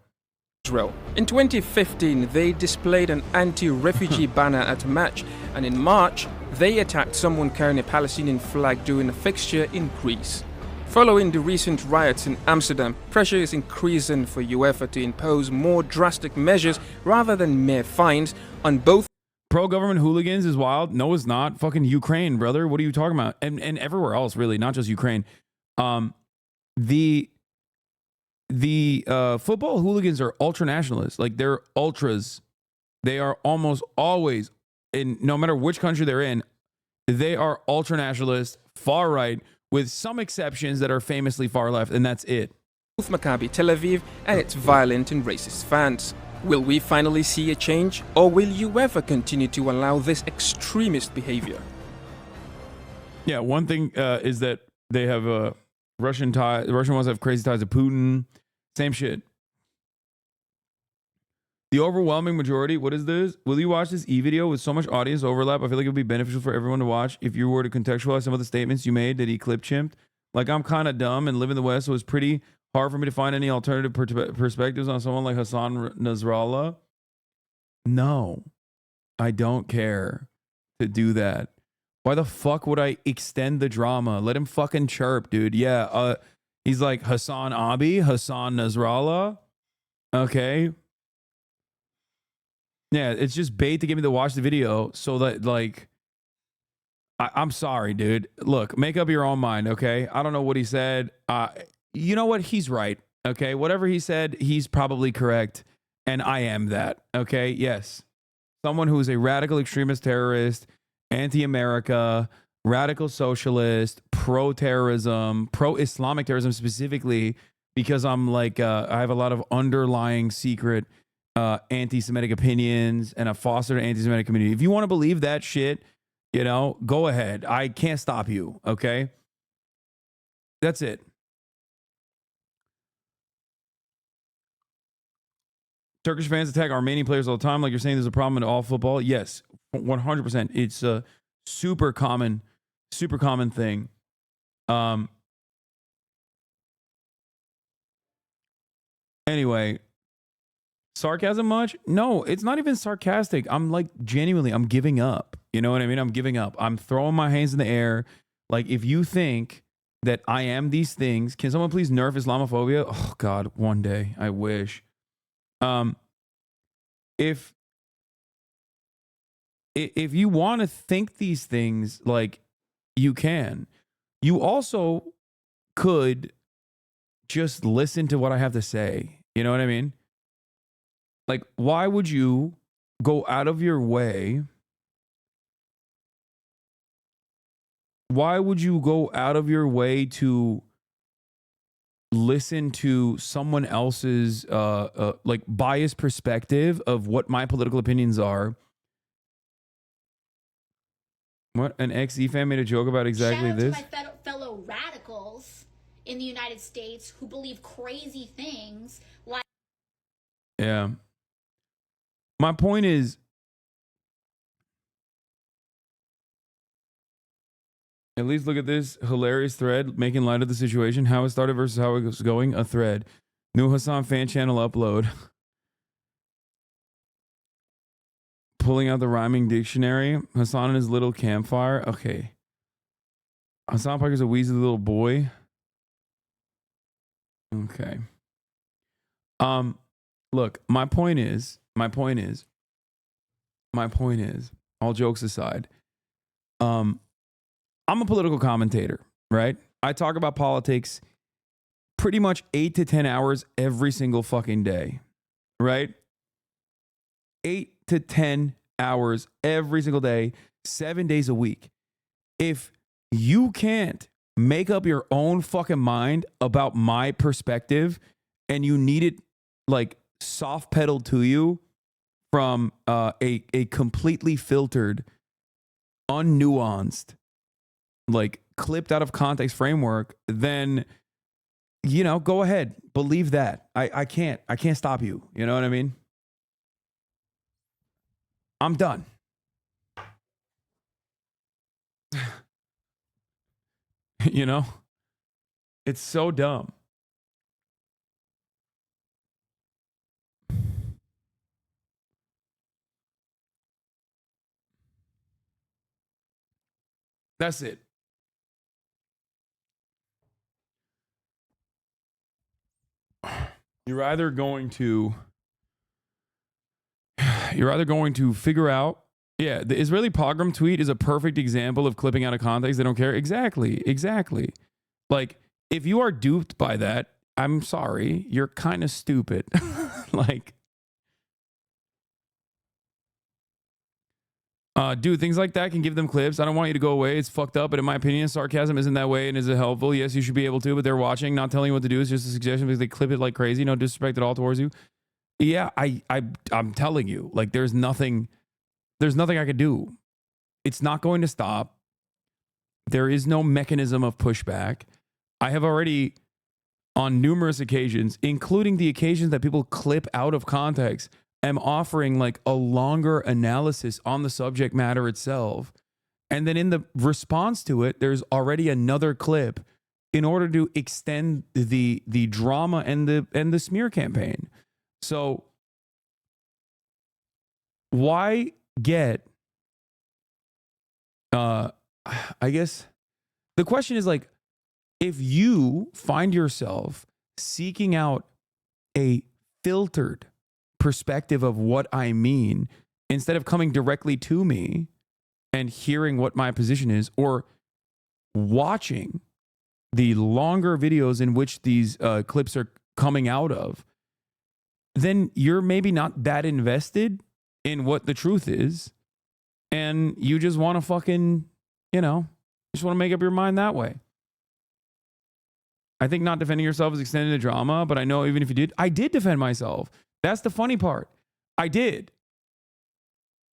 Israel. In 2015, they displayed an anti-refugee banner at a match, and in March, they attacked someone carrying a Palestinian flag during a fixture in Greece. Following the recent riots in Amsterdam, pressure is increasing for UEFA to impose more drastic measures rather than mere fines on both. Pro-government hooligans is wild. No, it's not. Fucking Ukraine, brother. What are you talking about? And everywhere else, really, not just Ukraine. The football hooligans are ultra-nationalists. Like, they're ultras. They are almost always, no matter which country they're in, they are ultra-nationalist, far-right, with some exceptions that are famously far-left, and that's it. Both Maccabi Tel Aviv and its violent and racist fans. Will we finally see a change, or will UEFA continue to allow this extremist behavior? Yeah, one thing is that they have Russian ones have crazy ties to Putin. Same shit. The overwhelming majority, what is this? Will you watch this e-video with so much audience overlap? I feel like it would be beneficial for everyone to watch if you were to contextualize some of the statements you made that he clip-chimped. Like, I'm kind of dumb and live in the West, so it's pretty hard for me to find any alternative perspectives on someone like Hassan Nasrallah. No, I don't care to do that. Why the fuck would I extend the drama? Let him fucking chirp, dude. Yeah, he's like Hasanabi, Hassan Nasrallah. Okay. Yeah, it's just bait to get me to watch the video so that, like, I'm sorry, dude. Look, make up your own mind, okay? I don't know what he said. You know what? He's right, okay? Whatever he said, he's probably correct, and I am that, okay? Yes. Someone who's a radical extremist terrorist, anti-America, radical socialist, pro-terrorism, pro-Islamic terrorism specifically, because I'm like, I have a lot of underlying secret anti-Semitic opinions and a fostered anti-Semitic community. If you want to believe that shit, you know, go ahead. I can't stop you, okay? That's it. Turkish fans attack Armenian players all the time. Like you're saying, there's a problem in all football. Yes, 100%. It's a super common thing. Anyway, sarcasm much? No, it's not even sarcastic. I'm like, genuinely, I'm giving up. You know what I mean? I'm giving up. I'm throwing my hands in the air. Like, if you think that I am these things, can someone please nerf Islamophobia? Oh God, one day, I wish. If you want to think these things, like, you can. You also could just listen to what I have to say. You know what I mean? Like, why would you go out of your way? Why would you go out of your way to listen to someone else's like biased perspective of what my political opinions are? What, an XE fan made a joke about exactly Shout out this? to my fellow radicals in the United States who believe crazy things like. Yeah. My point is, at least look at this hilarious thread making light of the situation. How it started versus how it was going. A thread. New Hasan fan channel upload. Pulling out the rhyming dictionary. Hasan and his little campfire. Okay. Hasan Parker's a Weasley little boy. Okay. Look, my point is, all jokes aside, I'm a political commentator, right? I talk about politics pretty much 8 to 10 hours every single fucking day, right? 8 to 10 hours every single day, 7 days a week. If you can't make up your own fucking mind about my perspective and you need it like soft pedaled to you from a completely filtered, unnuanced, like clipped out of context framework, then, you know, go ahead, believe that. I can't stop you. You know what I mean? I'm done. You know, it's so dumb. That's it. You're either going to figure out, yeah, the Israeli pogrom tweet is a perfect example of clipping out of context. They don't care. Exactly. Like, if you are duped by that, I'm sorry, you're kind of stupid. Like, dude, things like that can give them clips. I don't want you to go away. It's fucked up, but in my opinion, sarcasm isn't that way. And is it helpful? Yes, you should be able to, but they're watching, not telling you what to do. It's just a suggestion because they clip it like crazy. No disrespect at all towards you. Yeah, I'm telling you, like, there's nothing I could do. It's not going to stop. There is no mechanism of pushback. I have already, on numerous occasions, including the occasions that people clip out of context, am offering like a longer analysis on the subject matter itself. And then in the response to it, there's already another clip in order to extend the drama and the smear campaign. So why get, I guess the question is, like, if you find yourself seeking out a filtered perspective of what I mean, instead of coming directly to me and hearing what my position is, or watching the longer videos in which these clips are coming out of, then you're maybe not that invested in what the truth is. And you just want to fucking, you know, just want to make up your mind that way. I think not defending yourself is extending the drama, but I know even if you did, I did defend myself. That's the funny part. I did.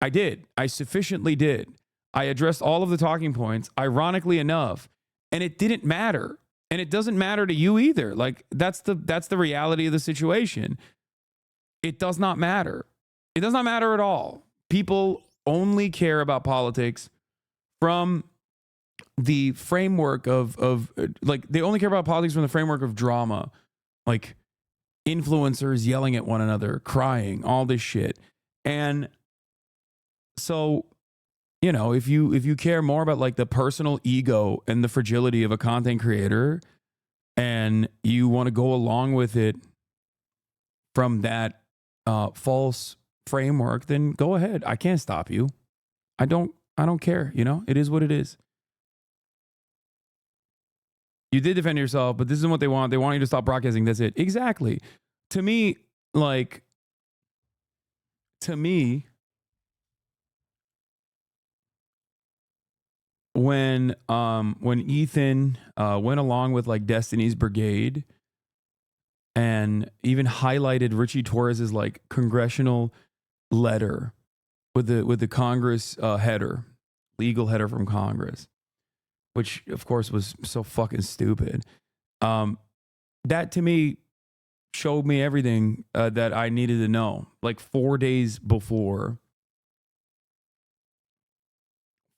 I sufficiently did. I addressed all of the talking points, ironically enough, and it didn't matter. And it doesn't matter to you either. Like, that's the reality of the situation. It does not matter. It does not matter at all. People only care about politics from the framework of like, they only care about politics from the framework of drama. Like, influencers yelling at one another, crying, all this shit. And so, you know, if you care more about like the personal ego and the fragility of a content creator and you want to go along with it from that false framework, then go ahead. I can't stop you. I don't care, you know? It is what it is. You did defend yourself, but this isn't what they want. They want you to stop broadcasting. That's it. Exactly. To me, when Ethan went along with like Destiny's Brigade and even highlighted Richie Torres's like congressional letter with the Congress header, legal header from Congress, which of course was so fucking stupid. That to me showed me everything that I needed to know. Like 4 days before.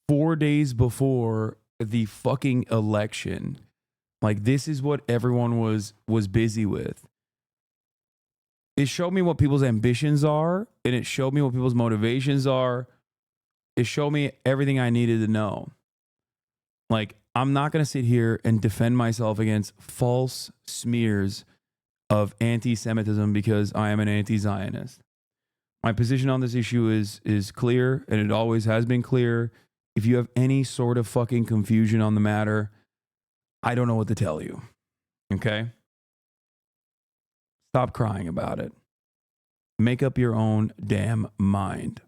4 days before the fucking election. Like, this is what everyone was busy with. It showed me what people's ambitions are, and it showed me what people's motivations are. It showed me everything I needed to know. Like, I'm not going to sit here and defend myself against false smears of anti-Semitism because I am an anti-Zionist. My position on this issue is clear, and it always has been clear. If you have any sort of fucking confusion on the matter, I don't know what to tell you. Okay? Stop crying about it. Make up your own damn mind.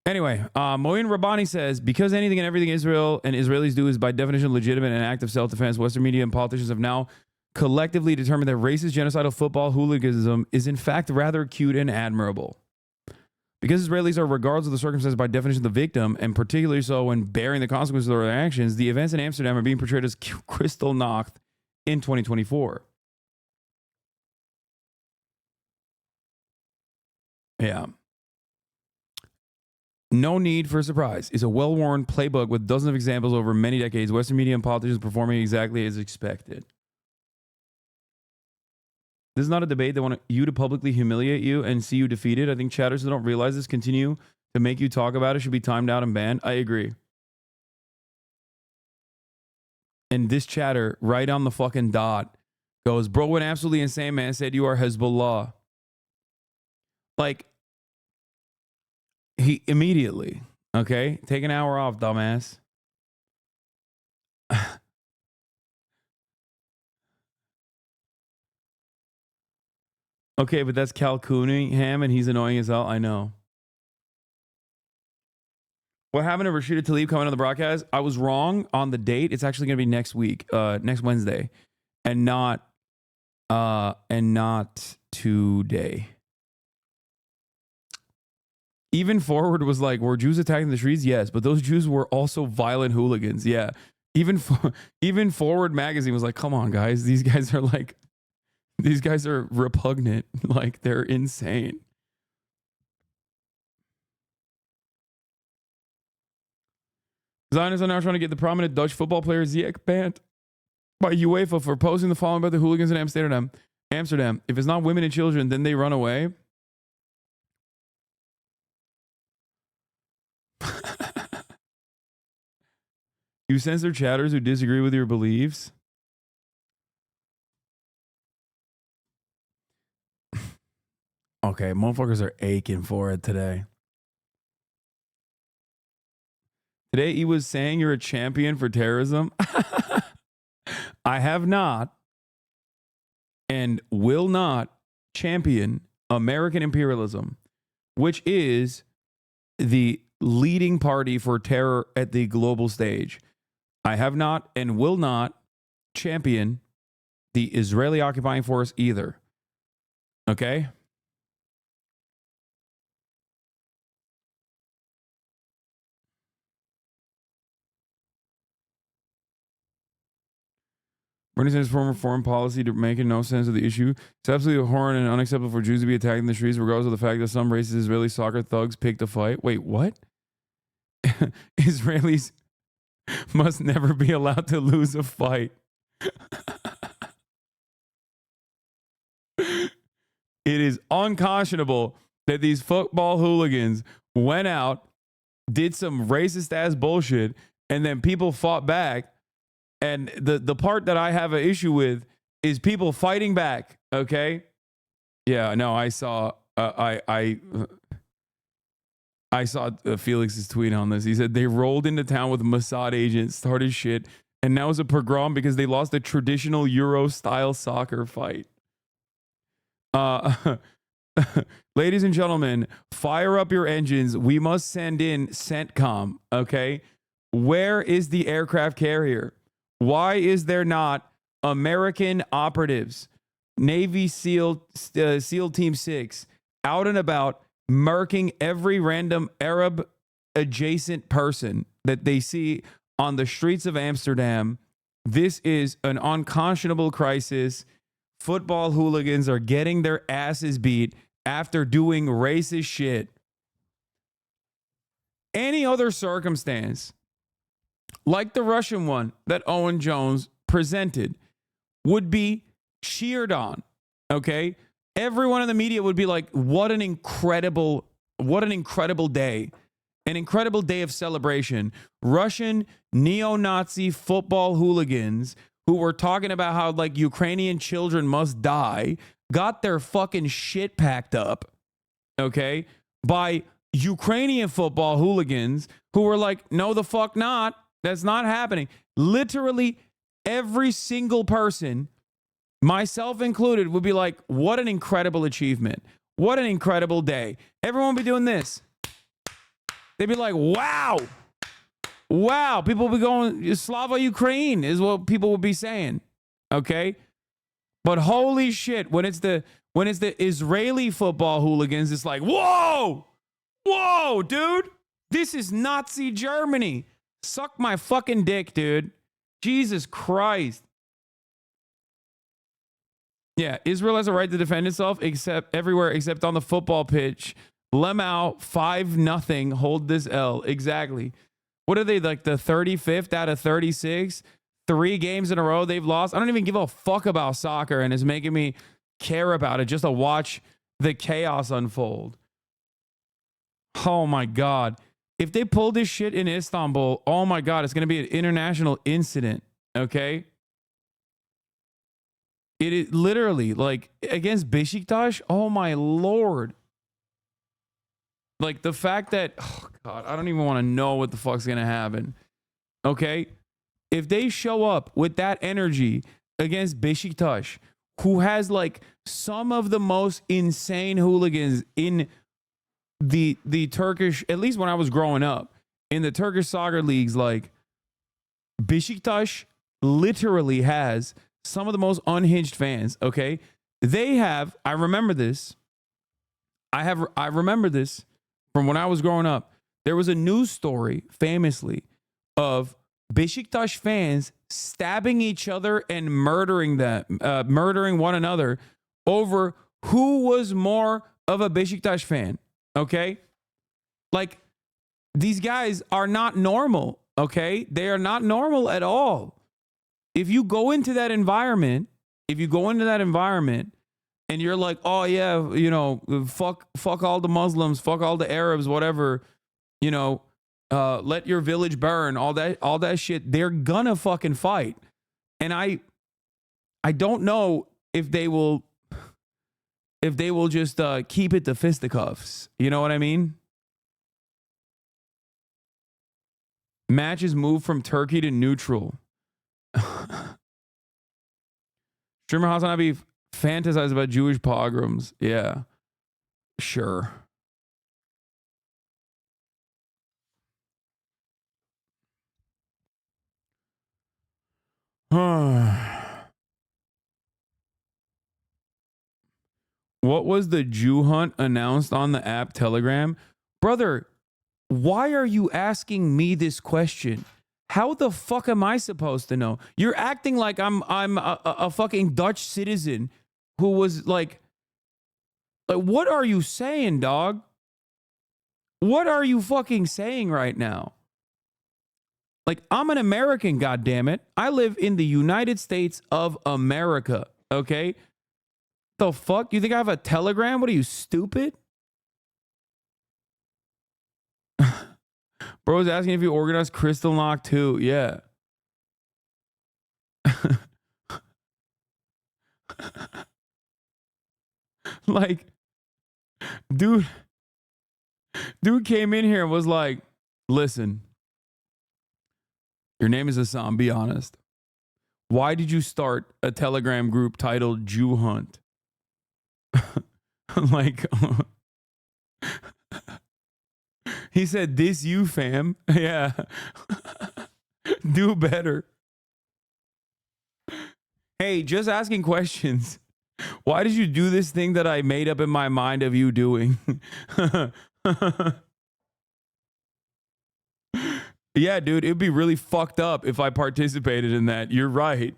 Anyway, Moin Rabbani says, because anything and everything Israel and Israelis do is by definition legitimate and an act of self-defense, Western media and politicians have now collectively determined that racist, genocidal football hooliganism is in fact rather cute and admirable. Because Israelis are, regardless of the circumstances, by definition the victim, and particularly so when bearing the consequences of their actions, the events in Amsterdam are being portrayed as Kristallnacht in 2024. Yeah. No need for surprise. It's a well-worn playbook with dozens of examples over many decades. Western media and politicians performing exactly as expected. This is not a debate. They want you to publicly humiliate you and see you defeated. I think chatters that don't realize this continue to make you talk about it should be timed out and banned. I agree. And this chatter right on the fucking dot goes, bro went absolutely insane, man. Said you are Hezbollah. Like, he immediately, okay? Take an hour off, dumbass. Okay, but that's Cal Cunningham, and he's annoying as hell. I know. What happened to Rashida Tlaib coming on the broadcast? I was wrong on the date. It's actually going to be next week, next Wednesday, and not today. Even Forward was like, were Jews attacking the streets? Yes, but those Jews were also violent hooligans. Yeah. Even Forward magazine was like, come on, guys. These guys are repugnant. Like, they're insane. Zionists are now trying to get the prominent Dutch football player Ziyech banned by UEFA for posting the following about the hooligans in Amsterdam. If it's not women and children, then they run away. You censor chatters who disagree with your beliefs? Okay, motherfuckers are aching for it today. Today he was saying you're a champion for terrorism. I have not and will not champion American imperialism, which is the leading party for terror at the global stage. I have not and will not champion the Israeli occupying force either. Okay? Bernie Sanders' former foreign policy to making no sense of the issue. It's absolutely abhorrent and unacceptable for Jews to be attacked in the streets, regardless of the fact that some racist Israeli soccer thugs picked a fight. Wait, what? Israelis must never be allowed to lose a fight. It is unconscionable that these football hooligans went out, did some racist ass bullshit, and then people fought back. And the part that I have an issue with is people fighting back. Okay. Yeah, no, I saw I saw Felix's tweet on this. He said they rolled into town with Mossad agents, started shit, and now it's a pogrom because they lost a traditional Euro-style soccer fight. Ladies and gentlemen, fire up your engines. We must send in CENTCOM, okay? Where is the aircraft carrier? Why is there not American operatives, Navy SEAL Team 6, out and about, murking every random Arab adjacent person that they see on the streets of Amsterdam? This is an unconscionable crisis. Football hooligans are getting their asses beat after doing racist shit. Any other circumstance, like the Russian one that Owen Jones presented, would be cheered on, okay? Everyone in the media would be like, what an incredible day. An incredible day of celebration. Russian neo-Nazi football hooligans who were talking about how like Ukrainian children must die got their fucking shit packed up, okay, by Ukrainian football hooligans who were like, no, the fuck not. That's not happening. Literally every single person, myself included, would be like, what an incredible achievement. What an incredible day. Everyone would be doing this. They'd be like, wow. Wow. People would be going, Slava Ukraine is what people would be saying. Okay. But holy shit, when it's the Israeli football hooligans, it's like, whoa, whoa, dude. This is Nazi Germany. Suck my fucking dick, dude. Jesus Christ. Yeah, Israel has a right to defend itself except everywhere except on the football pitch. Lemau 5-0. Hold this L. Exactly. What are they, like the 35th out of 36? 3 games in a row they've lost. I don't even give a fuck about soccer, and it's making me care about it just to watch the chaos unfold. Oh my God. If they pull this shit in Istanbul, oh my God, it's going to be an international incident. Okay. It is literally like against Besiktas. Oh my Lord. Like the fact that, oh God, I don't even want to know what the fuck's going to happen. Okay. If they show up with that energy against Besiktas, who has like some of the most insane hooligans in the Turkish, at least when I was growing up, in the Turkish soccer leagues, like Besiktas literally has some of the most unhinged fans, okay? They have, I remember this from when I was growing up. There was a news story, famously, of Besiktas fans stabbing each other and murdering one another over who was more of a Besiktas fan, okay? Like, these guys are not normal, okay? They are not normal at all. If you go into that environment, and you're like, oh yeah, you know, fuck all the Muslims, fuck all the Arabs, whatever, you know, let your village burn, all that shit, they're gonna fucking fight. And I don't know if they will just keep it to fisticuffs. You know what I mean? Matches move from Turkey to neutral. Streamer Hasanabi fantasized about Jewish pogroms. Yeah, sure. What was the Jew hunt announced on the app Telegram? Brother, why are you asking me this question? How the fuck am I supposed to know? You're acting like I'm a fucking Dutch citizen who was like, what are you saying, dog? What are you fucking saying right now? Like, I'm an American, goddammit. I live in the United States of America, okay? The fuck? You think I have a Telegram? What are you, stupid? Bro's asking if you organized Crystal Knock too. Yeah. Like, dude came in here and was like, listen, your name is Hassan, be honest. Why did you start a Telegram group titled Jew Hunt? Like, he said, this you, fam. Yeah. Do better. Hey, just asking questions. Why did you do this thing that I made up in my mind of you doing? Yeah, dude, it'd be really fucked up if I participated in that. You're right.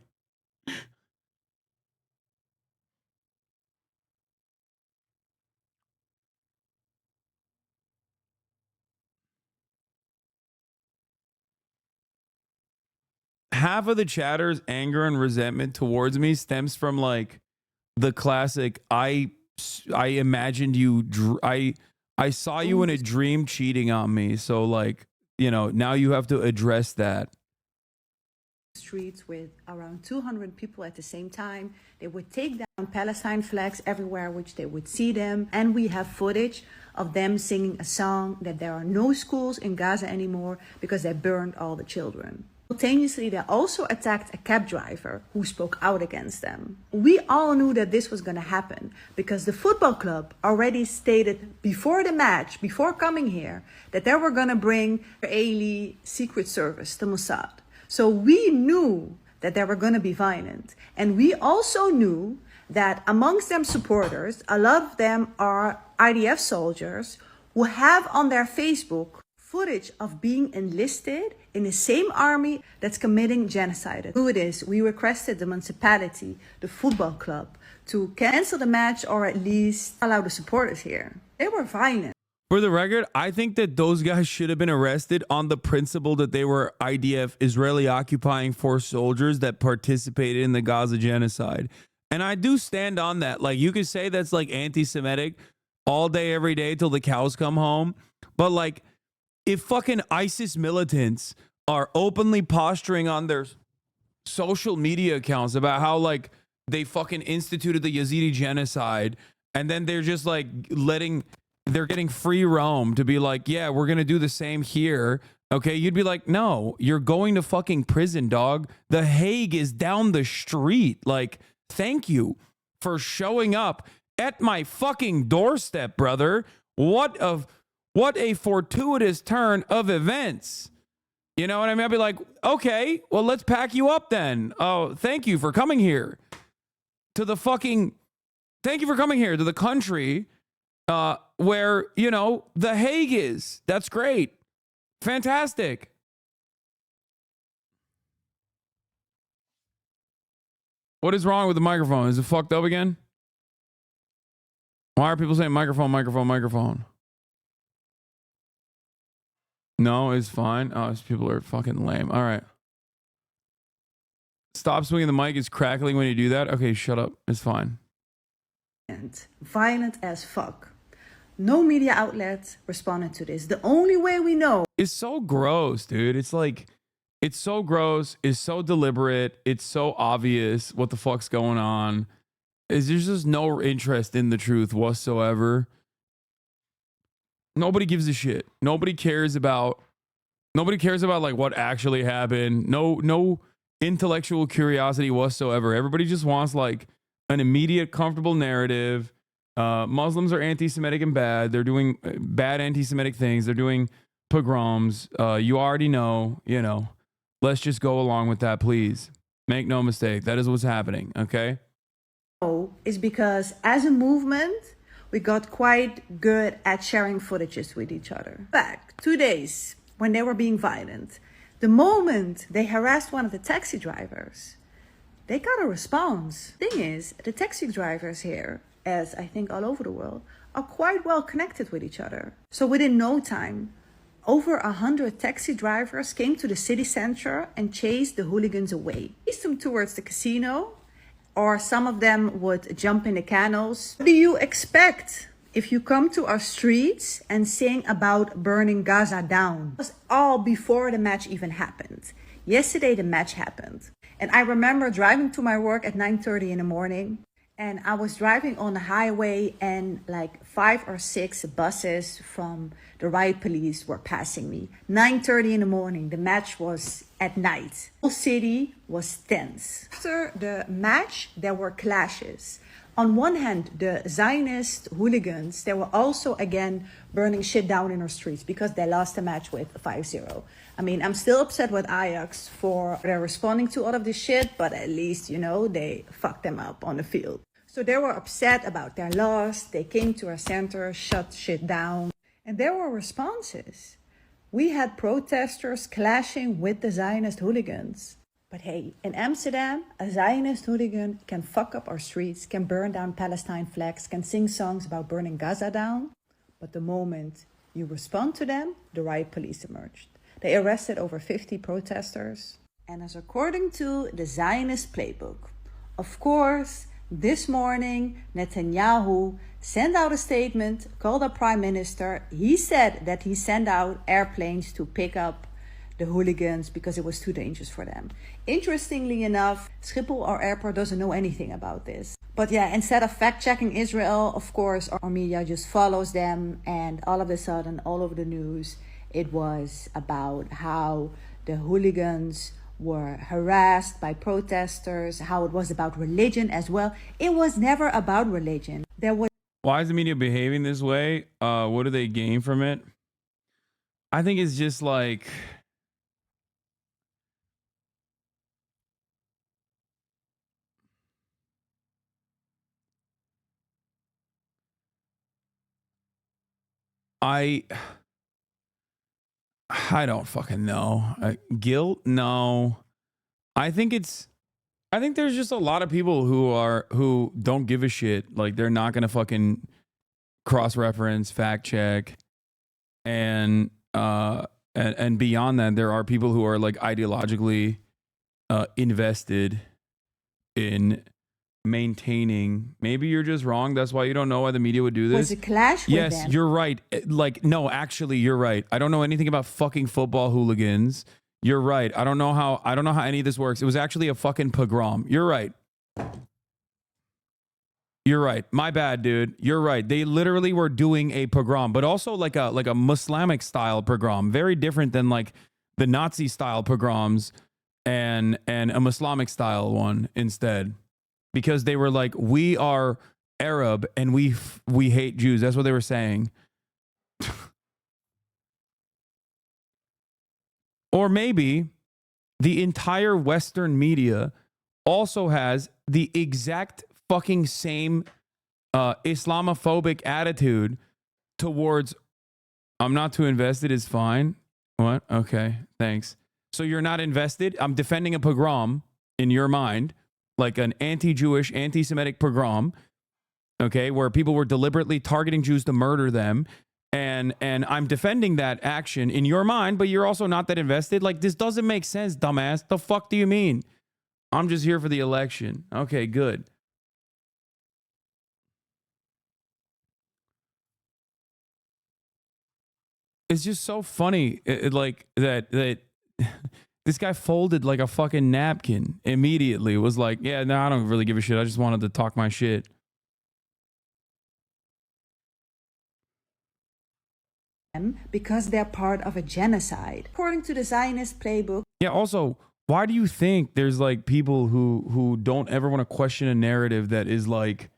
Half of the chatter's anger and resentment towards me stems from like the classic I imagined you I saw you in a dream cheating on me, so like, you know, now you have to address that. Streets with around 200 people at the same time. They would take down Palestine flags everywhere which they would see them, and we have footage of them singing a song that there are no schools in Gaza anymore because they burned all the children. Simultaneously, they also attacked a cab driver who spoke out against them. We all knew that this was going to happen because the football club already stated before the match, before coming here, that they were going to bring Israeli Secret Service, the Mossad. So we knew that they were going to be violent. And we also knew that amongst them supporters, a lot of them are IDF soldiers who have on their Facebook footage of being enlisted in the same army that's committing genocide. Who it is, we requested the municipality, the football club, to cancel the match or at least allow the supporters here. They were violent. For the record, I think that those guys should have been arrested on the principle that they were IDF, Israeli occupying force soldiers that participated in the Gaza genocide. And I do stand on that. Like, you could say that's like anti-Semitic all day, every day till the cows come home. But like, if fucking ISIS militants are openly posturing on their social media accounts about how like they fucking instituted the Yazidi genocide, and then they're just like they're getting free roam to be like, yeah, we're going to do the same here. Okay. You'd be like, no, you're going to fucking prison, dog. The Hague is down the street. Like, thank you for showing up at my fucking doorstep, brother. What a fortuitous turn of events. You know what I mean? I'd be like, okay, well, let's pack you up then. Oh, thank you for coming here to the country where, you know, the Hague is. That's great. Fantastic. What is wrong with the microphone? Is it fucked up again? Why are people saying microphone, microphone, microphone? No, it's fine. Oh, these people are fucking lame. All right. Stop swinging the mic. It's crackling when you do that. Okay, shut up. It's fine. Violent as fuck. No media outlets responded to this. The only way we know. It's so gross, dude. It's like, it's so gross. It's so deliberate. It's so obvious what the fuck's going on. There's just no interest in the truth whatsoever. Nobody gives a shit. Nobody cares about like what actually happened. No intellectual curiosity whatsoever. Everybody just wants like an immediate, comfortable narrative. Muslims are anti-Semitic and bad. They're doing bad anti-Semitic things. They're doing pogroms. You already know, you know. Let's just go along with that, please. Make no mistake. That is what's happening, okay? Is because as a movement, we got quite good at sharing footages with each other. Back 2 days when they were being violent, the moment they harassed one of the taxi drivers, they got a response. Thing is, the taxi drivers here, as I think all over the world, are quite well connected with each other. So within no time, over 100 taxi drivers came to the city center and chased the hooligans away. Chased them towards the casino, or some of them would jump in the canals. What do you expect if you come to our streets and sing about burning Gaza down? It was all before the match even happened. Yesterday, the match happened. And I remember driving to my work at 9:30 in the morning. And I was driving on the highway and like 5 or 6 buses from the riot police were passing me. 9:30 in the morning. The match was at night. The whole city was tense. After the match, there were clashes. On one hand, the Zionist hooligans, they were also again burning shit down in our streets because they lost the match with 5-0. I mean, I'm still upset with Ajax for their responding to all of this shit, but at least, you know, they fucked them up on the field. So they were upset about their loss. They came to our center, shut shit down. And there were responses. We had protesters clashing with the Zionist hooligans. But hey, in Amsterdam, a Zionist hooligan can fuck up our streets, can burn down Palestine flags, can sing songs about burning Gaza down. But the moment you respond to them, the riot police emerged. They arrested over 50 protesters. And as according to the Zionist playbook, of course, this morning, Netanyahu sent out a statement, called up Prime Minister. He said that he sent out airplanes to pick up the hooligans because it was too dangerous for them. Interestingly enough, Schiphol, our airport, doesn't know anything about this. But yeah, instead of fact-checking Israel, of course, our media just follows them. And all of a sudden, all over the news, it was about how the hooligans were harassed by protesters, how it was about religion as well. It was never about religion. There was. Why is the media behaving this way? What do they gain from it? I think it's just like, I don't fucking know. Guilt? No. I think there's just a lot of people who don't give a shit. Like, they're not gonna fucking cross-reference, fact check, and beyond that, there are people who are like ideologically invested in maintaining. Maybe you're just wrong. That's why you don't know why the media would do this. Was a clash with Yes, them. you're right. Like, no, actually, you're right. I don't know anything about fucking football hooligans. You're right. I don't know how any of this works. It was actually a fucking pogrom. You're right. You're right. My bad, dude. You're right. They literally were doing a pogrom, but also like a Muslimic style pogrom, very different than like the Nazi style pogroms and a Muslimic style one instead. Because they were like, we are Arab and we hate Jews. That's what they were saying. Or maybe the entire Western media also has the exact fucking same Islamophobic attitude towards, I'm not too invested, it's fine. What? Okay, thanks. So you're not invested? I'm defending a pogrom in your mind, like an anti-Jewish, anti-Semitic pogrom, okay, where people were deliberately targeting Jews to murder them, and I'm defending that action in your mind, but you're also not that invested? Like, this doesn't make sense, dumbass. The fuck do you mean? I'm just here for the election. Okay, good. It's just so funny, like that this guy folded like a fucking napkin immediately. Was like, yeah, no, I don't really give a shit. I just wanted to talk my shit. Because they're part of a genocide. According to the Zionist playbook. Yeah, also, why do you think there's like people who don't ever want to question a narrative that is like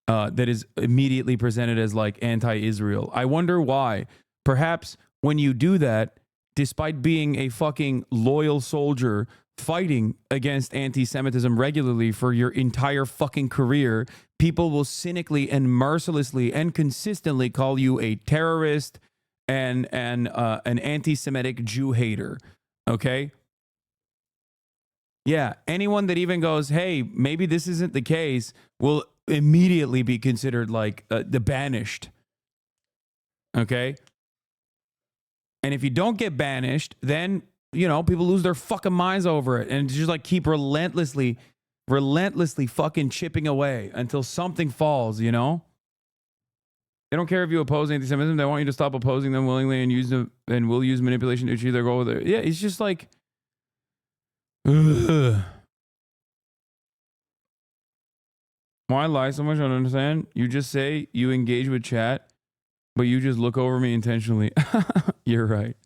that is immediately presented as like anti-Israel? I wonder why. Perhaps when you do that, despite being a fucking loyal soldier fighting against anti-Semitism regularly for your entire fucking career, people will cynically and mercilessly and consistently call you a terrorist and an anti-Semitic Jew hater. Okay? Yeah, anyone that even goes, hey, maybe this isn't the case, will immediately be considered like the banished. Okay? And if you don't get banished, then, you know, people lose their fucking minds over it and just like keep relentlessly relentlessly fucking chipping away until something falls, you know? They don't care if you oppose anti-Semitism. They want you to stop opposing them willingly and will use manipulation to achieve their goal. Yeah, it's just like, ugh. Why lie so much? I don't understand. You just say you engage with chat, but you just look over me intentionally. You're right.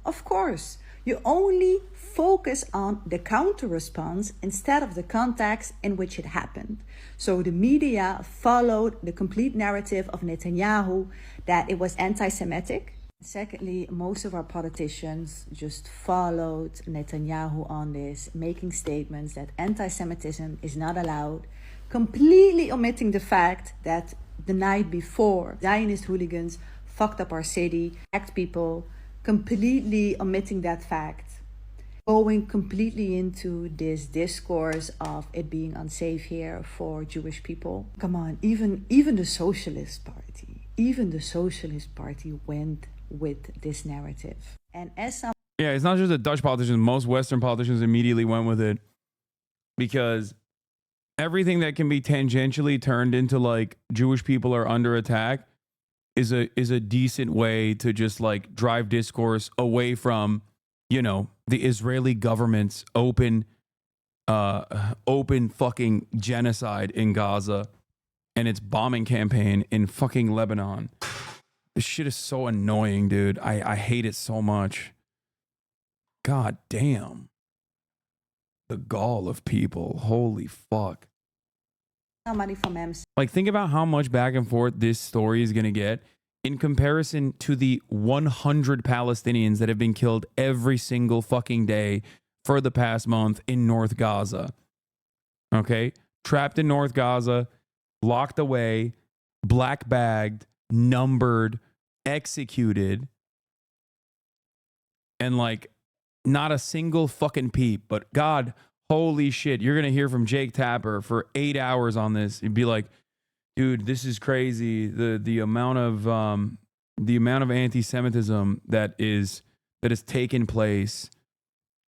Of course, you only focus on the counter response instead of the context in which it happened. So the media followed the complete narrative of Netanyahu that it was anti-Semitic. Secondly, most of our politicians just followed Netanyahu on this, making statements that anti-Semitism is not allowed, completely omitting the fact that the night before, Zionist hooligans fucked up our city, attacked people, completely omitting that fact, going completely into this discourse of it being unsafe here for Jewish people. Come on, even the Socialist Party went with this narrative. And as some Yeah, it's not just the Dutch politicians. Most Western politicians immediately went with it because everything that can be tangentially turned into like Jewish people are under attack is a decent way to just like drive discourse away from, you know, the Israeli government's open fucking genocide in Gaza and its bombing campaign in fucking Lebanon. This shit is so annoying, dude. I hate it so much. God damn. The gall of people. Holy fuck. somebody from MC. Like, think about how much back and forth this story is going to get in comparison to the 100 Palestinians that have been killed every single fucking day for the past month in North Gaza. Okay? Trapped in North Gaza, locked away, black bagged, numbered, executed, and like not a single fucking peep. But God, holy shit, you're going to hear from Jake Tapper for 8 hours on this. You'd be like, dude, this is crazy. The amount of anti-Semitism that has taken place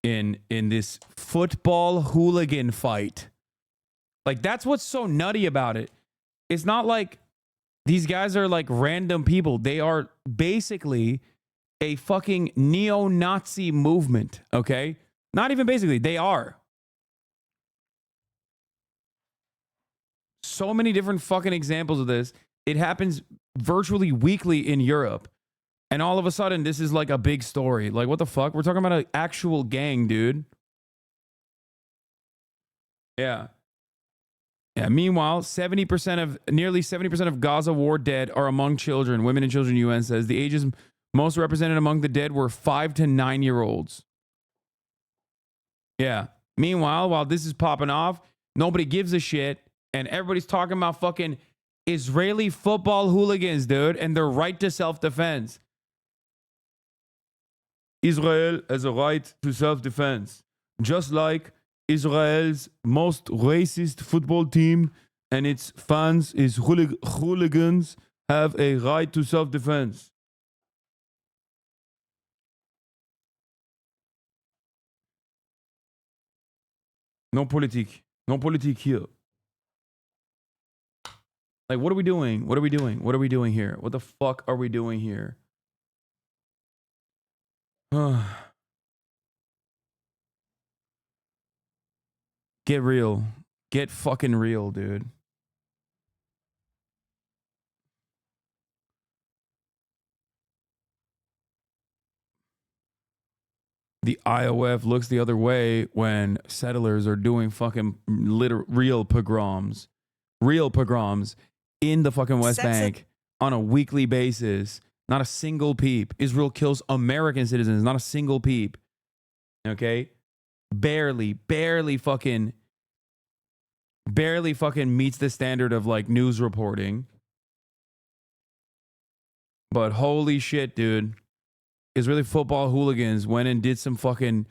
in this football hooligan fight. Like, that's what's so nutty about it. It's not like these guys are like random people. They are basically a fucking neo-Nazi movement, okay? Not even basically, they are. So many different fucking examples of this. It happens virtually weekly in Europe. And all of a sudden, this is like a big story. Like, what the fuck? We're talking about an actual gang, dude. Yeah. Yeah. Meanwhile, nearly 70% of Gaza war dead are among children. Women and children, UN says. The ages most represented among the dead were 5 to 9-year-olds. Yeah. Meanwhile, while this is popping off, nobody gives a shit. And everybody's talking about fucking Israeli football hooligans, dude, and their right to self-defense. Israel has a right to self-defense. Just like Israel's most racist football team and its fans, its hooligans, have a right to self-defense. No politique. No politique here. Like, what are we doing? What are we doing? What are we doing here? What the fuck are we doing here? Get real. Get fucking real, dude. The IOF looks the other way when settlers are doing fucking real pogroms. Real pogroms in the fucking West Bank on a weekly basis. Not a single peep. Israel kills American citizens. Not a single peep. Okay? Barely fucking meets the standard of like news reporting. But holy shit, dude. Israeli football hooligans went and did some fucking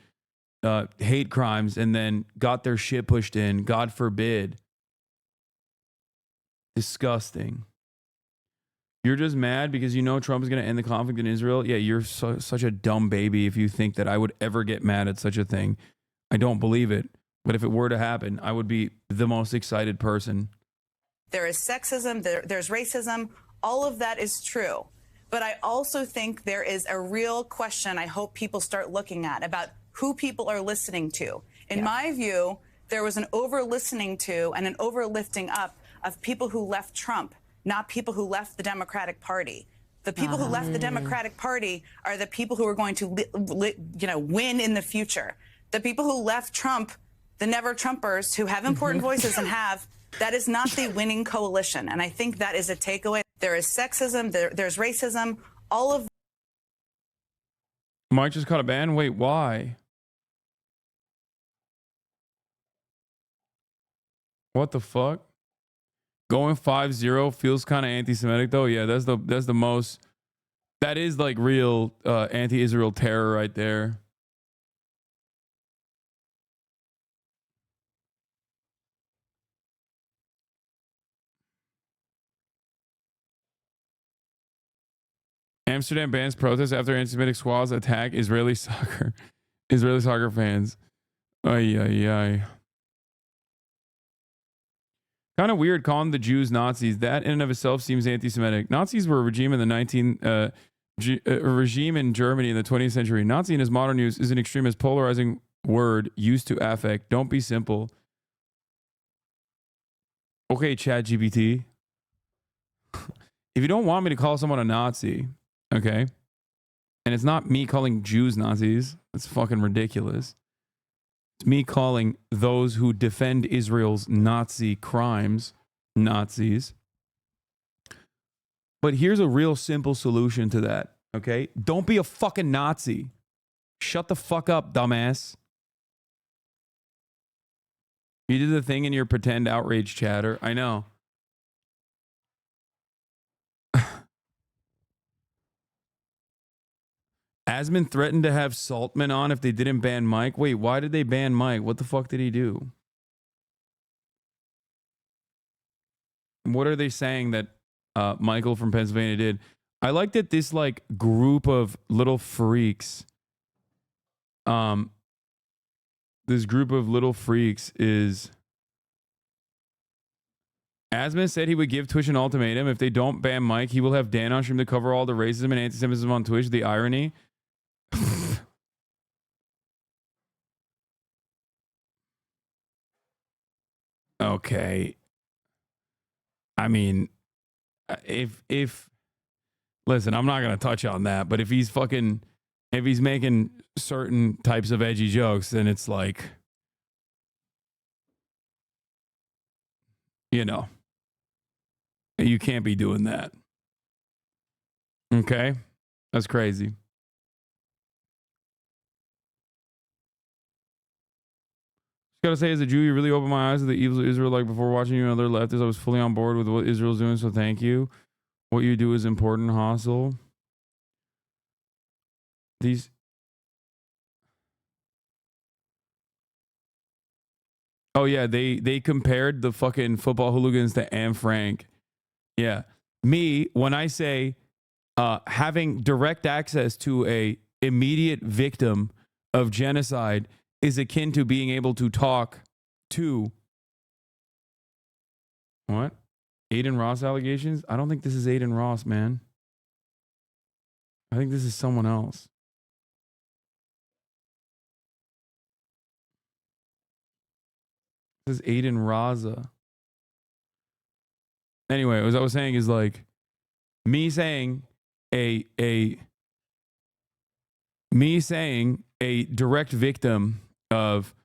hate crimes and then got their shit pushed in. God forbid. Disgusting. You're just mad because you know Trump is going to end the conflict in Israel? Yeah, you're such a dumb baby if you think that I would ever get mad at such a thing. I don't believe it. But if it were to happen, I would be the most excited person. There is sexism, there's racism. All of that is true. But I also think there is a real question I hope people start looking at about who people are listening to. In my view, there was an over-listening to and an over-lifting up of people who left Trump, not people who left the Democratic Party. The people who left the Democratic Party are the people who are going to win in the future. The people who left Trump, the never-Trumpers who have important voices and that is not the winning coalition. And I think that is a takeaway. There is sexism, there's racism, all of. Mike just caught a ban? Wait, why? What the fuck? Going 5-0 feels kind of anti-Semitic though. Yeah, that's the most. That is like real anti-Israel terror right there. Amsterdam bans protests after anti-Semitic squads attack Israeli soccer fans. Ay, ay, ay. Kind of weird calling the Jews Nazis. That in and of itself seems anti-Semitic. Nazis were a regime in the regime in Germany in the 20th century. Nazi in his modern use is an extremist, polarizing word used to affect. Don't be simple. Okay, ChatGPT. If you don't want me to call someone a Nazi, okay, and it's not me calling Jews Nazis, that's fucking ridiculous. It's me calling those who defend Israel's Nazi crimes Nazis. But here's a real simple solution to that, okay? Don't be a fucking Nazi. Shut the fuck up, dumbass. You did the thing in your pretend outrage chatter. I know. Asman threatened to have Saltman on if they didn't ban Mike. Wait, why did they ban Mike? What the fuck did he do? What are they saying that Michael from Pennsylvania did? I like that this like group of little freaks, this group of little freaks is. Asman said he would give Twitch an ultimatum. If they don't ban Mike, he will have Dan on stream to cover all the racism and anti-Semitism on Twitch. The irony. Okay. I mean, if listen, I'm not going to touch on that, but if he's making certain types of edgy jokes, then it's like, you know, you can't be doing that. Okay? That's crazy. Gotta say, as a Jew, you really opened my eyes to the evils of Israel. Like before watching you and other leftists, I was fully on board with what Israel's doing, so thank you. What you do is important, Hassel. These. Oh yeah, they compared the fucking football hooligans to Anne Frank. Yeah. Me, when I say having direct access to a immediate victim of genocide is akin to being able to talk to what? Aiden Ross allegations? I don't think this is Aiden Ross, man. I think this is someone else. This is Aiden Raza. Anyway, as I was saying is like me saying a direct victim of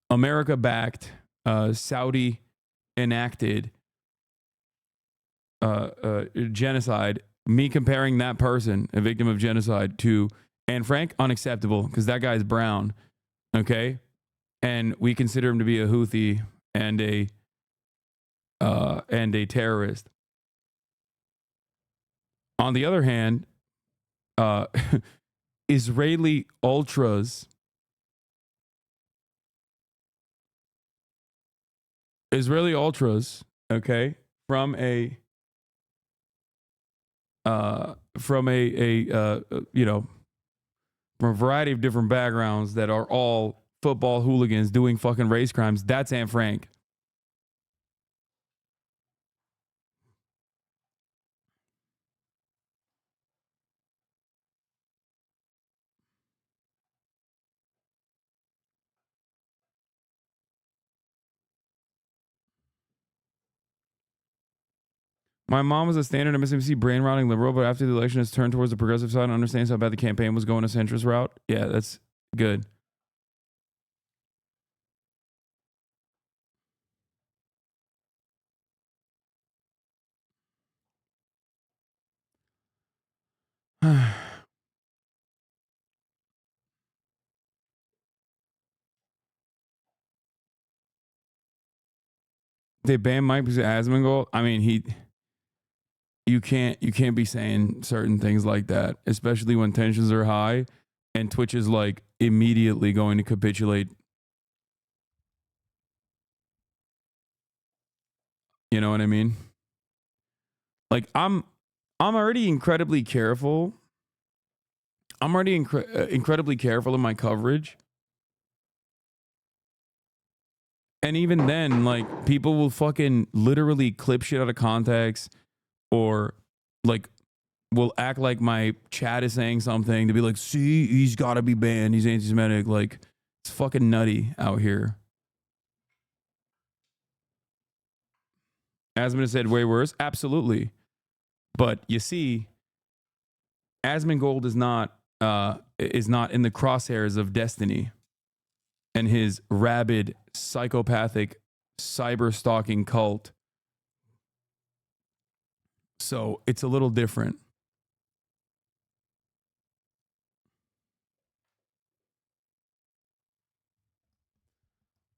America-backed, Saudi-enacted genocide, me comparing that person, a victim of genocide, to Anne Frank, unacceptable, because that guy's brown, okay? And we consider him to be a Houthi and a terrorist. On the other hand, Israeli ultras okay, from a you know, from a variety of different backgrounds that are all football hooligans doing fucking race crimes. That's Anne Frank. My mom was a standard MSNBC brain rotting liberal, but after the election has turned towards the progressive side and understands how bad the campaign was going a centrist route. Yeah, that's good. They banned Mike because of Asmongold. I mean, you can't be saying certain things like that, especially when tensions are high and Twitch is like immediately going to capitulate. You know what I mean? Like I'm already incredibly careful. I'm already incredibly careful in my coverage. And even then, like, people will fucking literally clip shit out of context or, like, will act like my chat is saying something to be like, see, he's got to be banned. He's anti-Semitic. Like, it's fucking nutty out here. Asmund said way worse. Absolutely. But you see, Asmongold is not in the crosshairs of destiny and his rabid, psychopathic, cyber-stalking cult. So it's a little different.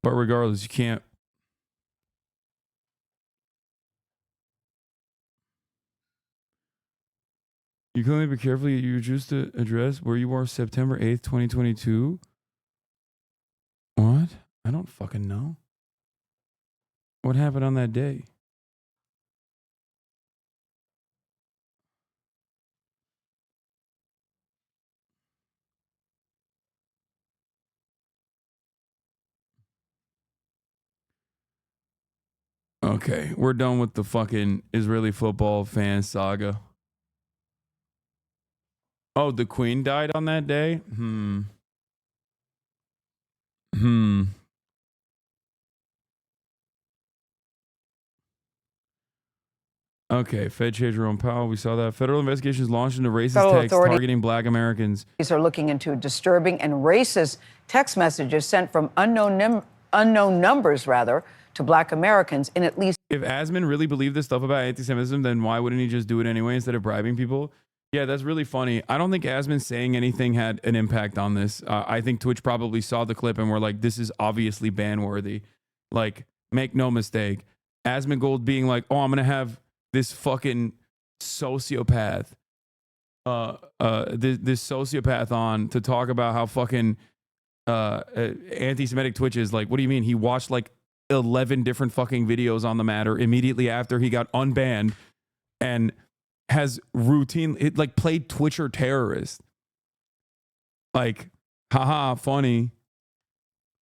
But regardless, you can't. You can only be careful. You choose to address where you are September 8th, 2022. What? I don't fucking know. What happened on that day? Okay, we're done with the fucking Israeli football fan saga. Oh, the Queen died on that day? Okay, Fed Chair Jerome Powell, we saw that. Federal investigations launched into racist Federal texts authorities targeting black Americans. These are looking into disturbing and racist text messages sent from unknown numbers, to black Americans in at least. If Asmund really believed this stuff about anti-Semitism, then why wouldn't he just do it anyway instead of bribing people? Yeah, that's really funny. I don't think Asmund saying anything had an impact on this. I think Twitch probably saw the clip and were like, this is obviously ban-worthy. Like, make no mistake. Asmongold being like, oh, I'm going to have this fucking sociopath, this sociopath on to talk about how fucking anti-Semitic Twitch is. Like, what do you mean? He watched like 11 different fucking videos on the matter immediately after he got unbanned and has played Twitcher terrorist. Like, haha, funny.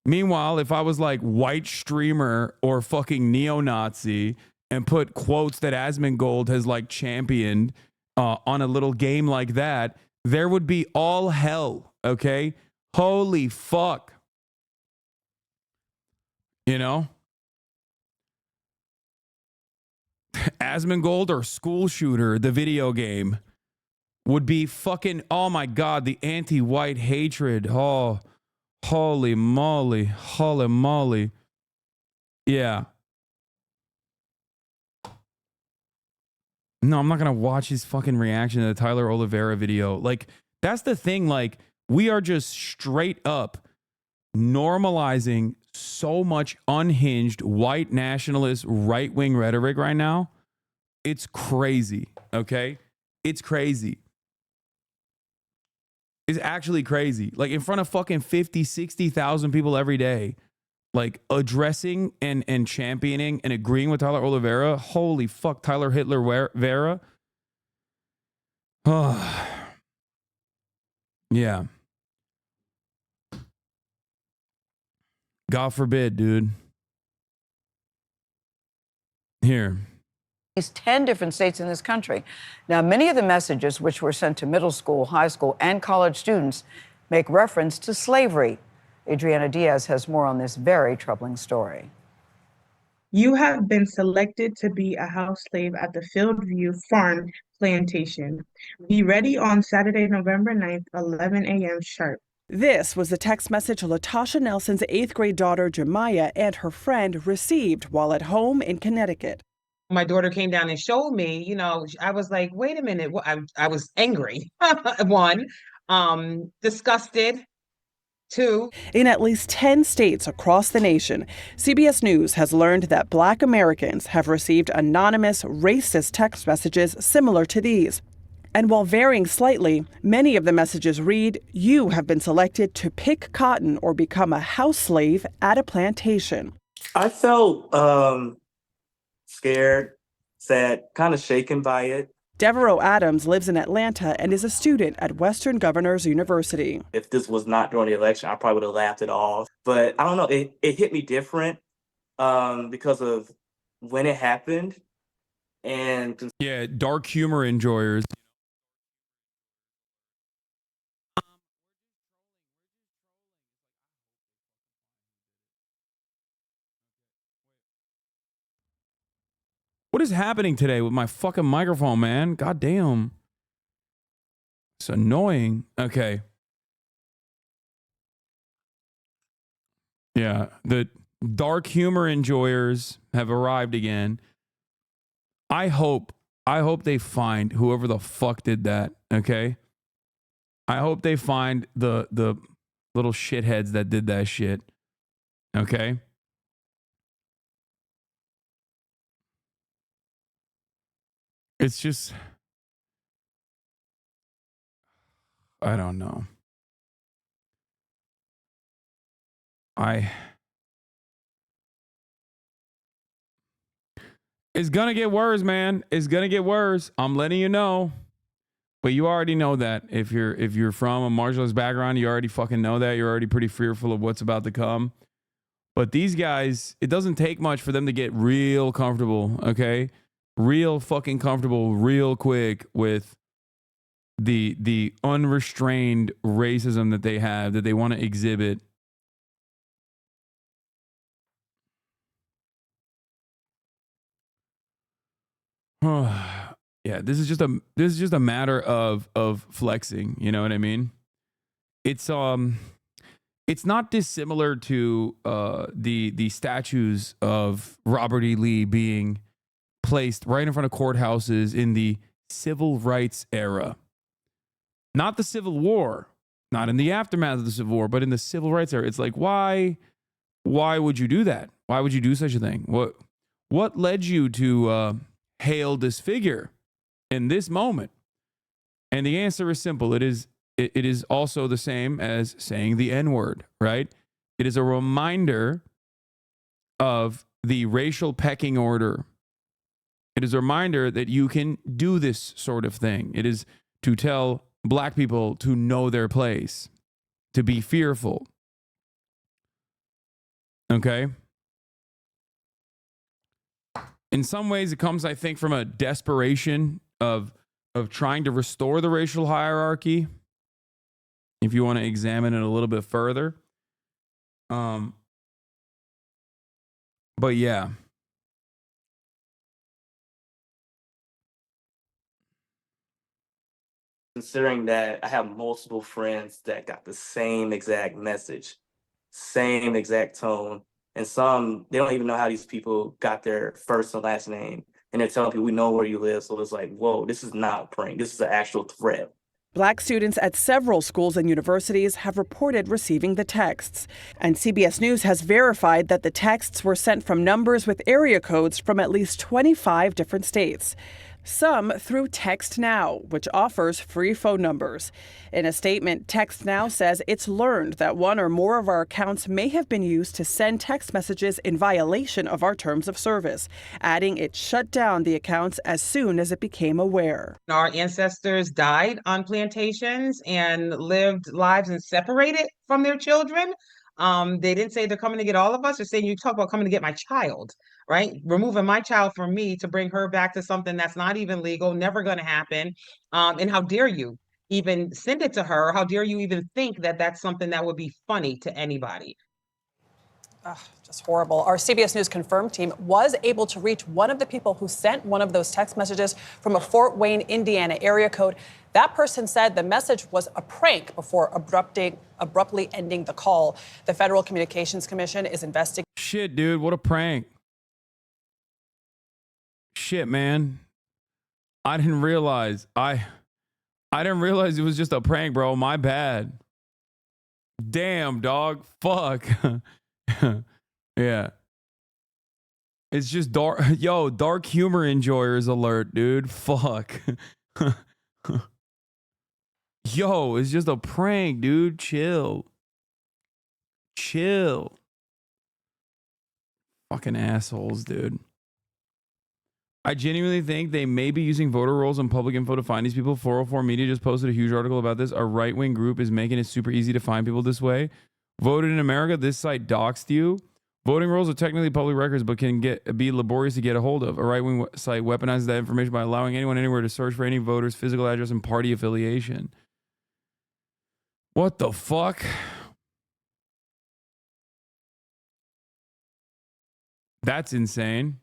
Meanwhile, if I was like white streamer or fucking neo-Nazi and put quotes that Asmongold has like championed on a little game like that, there would be all hell, okay? Holy fuck. You know? Asmongold or School Shooter, the video game, would be fucking, oh my God, the anti-white hatred. Oh, holy moly. Holy moly. Yeah. No, I'm not going to watch his fucking reaction to the Tyler Oliveira video. Like, that's the thing. Like, we are just straight up normalizing so much unhinged white nationalist right-wing rhetoric right now. It's crazy, okay? It's crazy. It's actually crazy. Like, in front of fucking 50, 60,000 people every day, like, addressing and championing and agreeing with Tyler Oliveira. Holy fuck, Tyler Hitler Vera. Oh. Yeah. God forbid, dude. Here. At least 10 different states in this country. Now, many of the messages which were sent to middle school, high school, and college students make reference to slavery. Adriana Diaz has more on this very troubling story. You have been selected to be a house slave at the Fieldview Farm Plantation. Be ready on Saturday, November 9th, 11 a.m. sharp. This was the text message Latasha Nelson's 8th grade daughter, Jemiah, and her friend received while at home in Connecticut. My daughter came down and showed me, you know, I was like, wait a minute. I was angry. One, disgusted. Two. In at least 10 states across the nation, CBS News has learned that Black Americans have received anonymous, racist text messages similar to these. And while varying slightly, many of the messages read, "You have been selected to pick cotton or become a house slave at a plantation." I felt scared, sad, kind of shaken by it. Devereaux Adams lives in Atlanta and is a student at Western Governors University. If this was not during the election, I probably would have laughed it off. But I don't know, it hit me different because of when it happened. And yeah, dark humor enjoyers. What is happening today with my fucking microphone, man? God damn. It's annoying. Okay. Yeah, the dark humor enjoyers have arrived again. I hope they find whoever the fuck did that, okay? I hope they find the little shitheads that did that shit. Okay? It's just, I don't know. It's gonna get worse, man. It's gonna get worse. I'm letting you know. But you already know that. If you're from a marginalized background, you already fucking know that. You're already pretty fearful of what's about to come. But these guys, it doesn't take much for them to get real comfortable, okay? Real fucking comfortable real quick with the unrestrained racism that they have, that they want to exhibit. Yeah, this is just a matter of flexing, you know what I mean? It's not dissimilar to the statues of Robert E. Lee being placed right in front of courthouses in the civil rights era. Not the Civil War, not in the aftermath of the Civil War, but in the civil rights era. It's like, why would you do that? Why would you do such a thing? What led you to hail this figure in this moment? And the answer is simple. It is also the same as saying the N-word, right? It is a reminder of the racial pecking order. It is a reminder that you can do this sort of thing. It is to tell Black people to know their place, to be fearful. Okay? In some ways, it comes, I think, from a desperation of trying to restore the racial hierarchy, if you want to examine it a little bit further. But yeah. considering that I have multiple friends that got the same exact message, same exact tone, and some, they don't even know how these people got their first and last name. And they're telling people, we know where you live. So it's like, whoa, this is not a prank. This is an actual threat. Black students at several schools and universities have reported receiving the texts. And CBS News has verified that the texts were sent from numbers with area codes from at least 25 different states. Some through Text Now, which offers free phone numbers. In a statement, Text Now says it's learned that one or more of our accounts may have been used to send text messages in violation of our terms of service, adding it shut down the accounts as soon as it became aware. Our ancestors died on plantations and lived lives and separated from their children. They didn't say they're coming to get all of us. They're saying you talk about coming to get my child, right? Removing my child from me to bring her back to something that's not even legal, never going to happen. And how dare you even send it to her? How dare you even think that that's something that would be funny to anybody? Just horrible. Our CBS News Confirmed team was able to reach one of the people who sent one of those text messages from a Fort Wayne, Indiana area code. That person said the message was a prank before abruptly ending the call. The Federal Communications Commission is investigating. Shit, dude, what a prank. Shit, man. I didn't realize. I didn't realize it was just a prank, bro. My bad. Damn, dog. Fuck. Yeah. It's just dark. Yo, dark humor enjoyers alert, dude. Fuck. Yo, it's just a prank, dude. Chill. Chill. Fucking assholes, dude. I genuinely think they may be using voter rolls and public info to find these people. 404 Media just posted a huge article about this. A right-wing group is making it super easy to find people this way. Voted in America, this site doxed you. Voting rolls are technically public records, but can be laborious to get a hold of. A right-wing site weaponizes that information by allowing anyone anywhere to search for any voter's physical address and party affiliation. What the fuck? That's insane.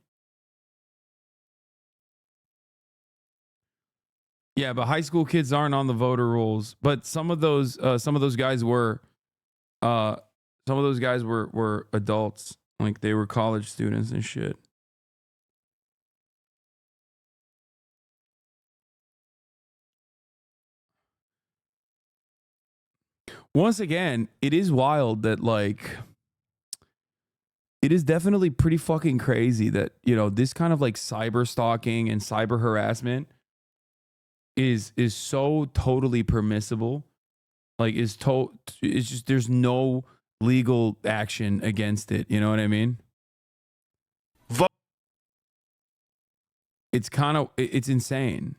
Yeah, but high school kids aren't on the voter rolls. But some of those guys were. Some of those guys were adults, like they were college students and shit. Once again, it is wild that like it is definitely pretty fucking crazy that, you know, this kind of like cyber stalking and cyber harassment is so totally permissible. Like it's just there's no legal action against it. You know what I mean? It's insane.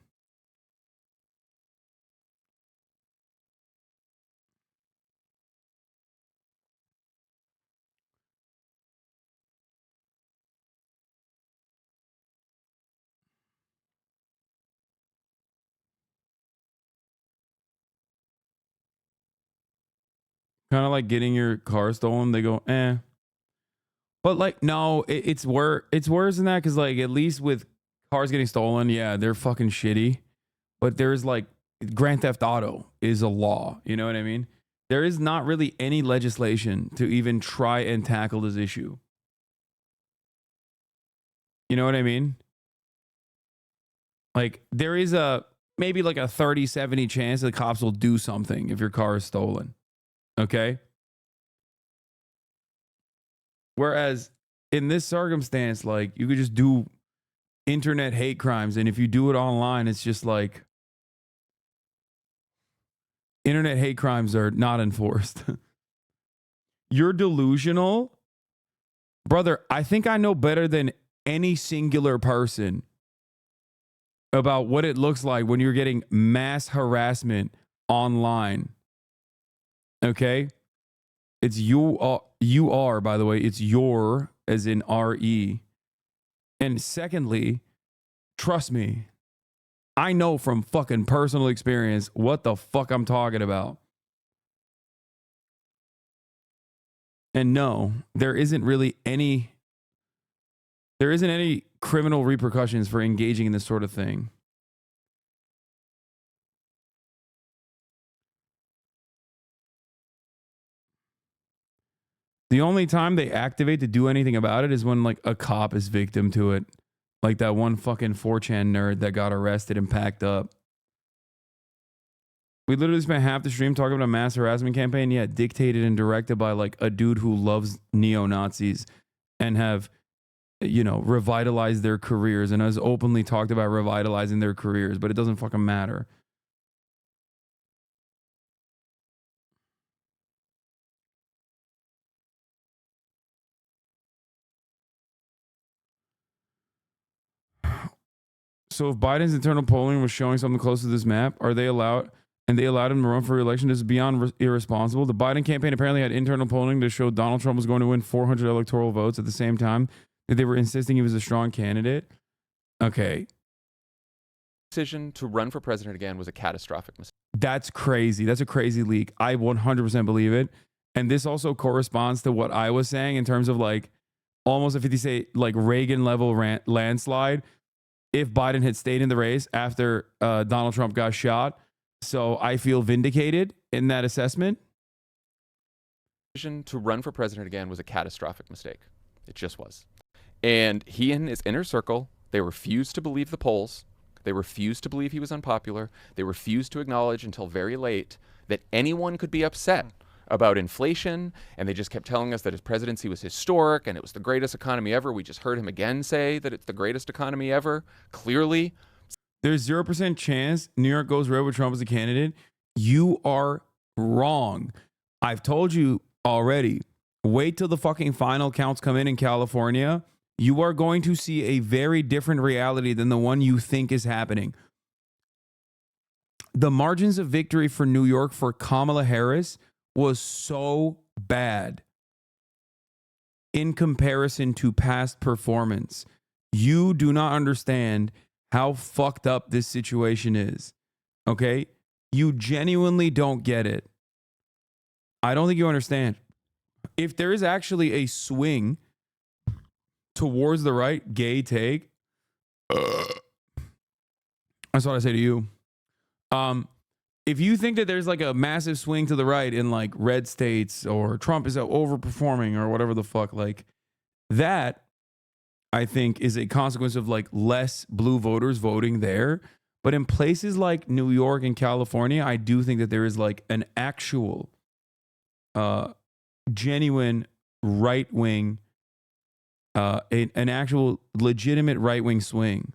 Kind of like getting your car stolen. They go, eh. But like, no, it's worse. It's worse than that because like at least with cars getting stolen, yeah, they're fucking shitty. But there's like Grand Theft Auto is a law. You know what I mean? There is not really any legislation to even try and tackle this issue. You know what I mean? Like there is maybe like a 30-70 chance the cops will do something if your car is stolen. Okay? Whereas in this circumstance, like you could just do internet hate crimes. And if you do it online, it's just like internet hate crimes are not enforced. You're delusional. Brother, I think I know better than any singular person about what it looks like when you're getting mass harassment online. Okay? It's you are, by the way, it's your, as in R-E. And secondly, trust me, I know from fucking personal experience what the fuck I'm talking about. And no, there isn't any criminal repercussions for engaging in this sort of thing. The only time they activate to do anything about it is when like a cop is victim to it. Like that one fucking 4chan nerd that got arrested and packed up. We literally spent half the stream talking about a mass harassment campaign, yeah, dictated and directed by like a dude who loves neo-Nazis and have, you know, revitalized their careers and has openly talked about revitalizing their careers, but it doesn't fucking matter. So if Biden's internal polling was showing something close to this map, are they allowed? and they allowed him to run for re-election. This is beyond irresponsible. The Biden campaign apparently had internal polling to show Donald Trump was going to win 400 electoral votes at the same time that they were insisting he was a strong candidate. Okay. Decision to run for president again was a catastrophic mistake. That's crazy. That's a crazy leak. I 100% believe it. And this also corresponds to what I was saying in terms of like almost a 50 state like Reagan level landslide if Biden had stayed in the race after Donald Trump got shot. So I feel vindicated in that assessment. Decision to run for president again was a catastrophic mistake. It just was. And he and his inner circle, they refused to believe the polls. They refused to believe he was unpopular. They refused to acknowledge until very late that anyone could be upset about inflation. And they just kept telling us that his presidency was historic and it was the greatest economy ever. We just heard him again say that it's the greatest economy ever. Clearly. There's 0% chance New York goes red with Trump as a candidate. You are wrong. I've told you already. Wait till the fucking final counts come in California. You are going to see a very different reality than the one you think is happening. The margins of victory for New York for Kamala Harris was so bad in comparison to past performance. You do not understand how fucked up this situation is. Okay? You genuinely don't get it. I don't think you understand. If there is actually a swing towards the right gay take, that's what I say to you. If you think that there's like a massive swing to the right in like red states or Trump is overperforming or whatever the fuck, like that, I think is a consequence of like less blue voters voting there. But in places like New York and California, I do think that there is like an actual, genuine right wing, an actual legitimate right wing swing.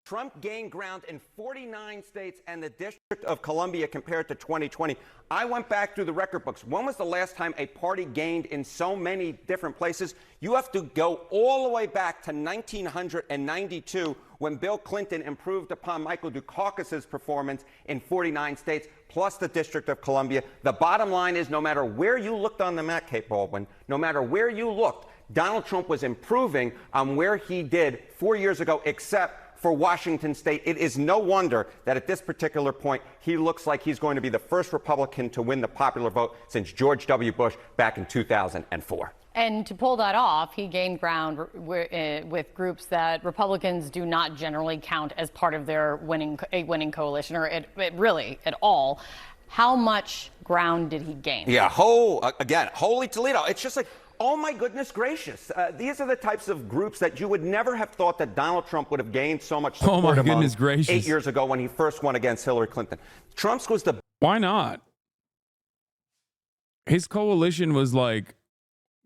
Trump gained ground in 49 states and the District of Columbia compared to 2020. I went back through the record books. When was the last time a party gained in so many different places? You have to go all the way back to 1992 when Bill Clinton improved upon Michael Dukakis's performance in 49 states, plus the District of Columbia. The bottom line is no matter where you looked on the map, Kate Baldwin, no matter where you looked, Donald Trump was improving on where he did 4 years ago, except for Washington State. It is no wonder that at this particular point, he looks like he's going to be the first Republican to win the popular vote since George W. Bush back in 2004. And to pull that off, he gained ground with groups that Republicans do not generally count as part of their winning coalition, or really at all. How much ground did he gain? Yeah, holy Toledo. It's just like, oh my goodness gracious. These are the types of groups that you would never have thought that Donald Trump would have gained so much support Oh my among goodness gracious. 8 years ago when he first won against Hillary Clinton. Trump's was the... Why not? His coalition was like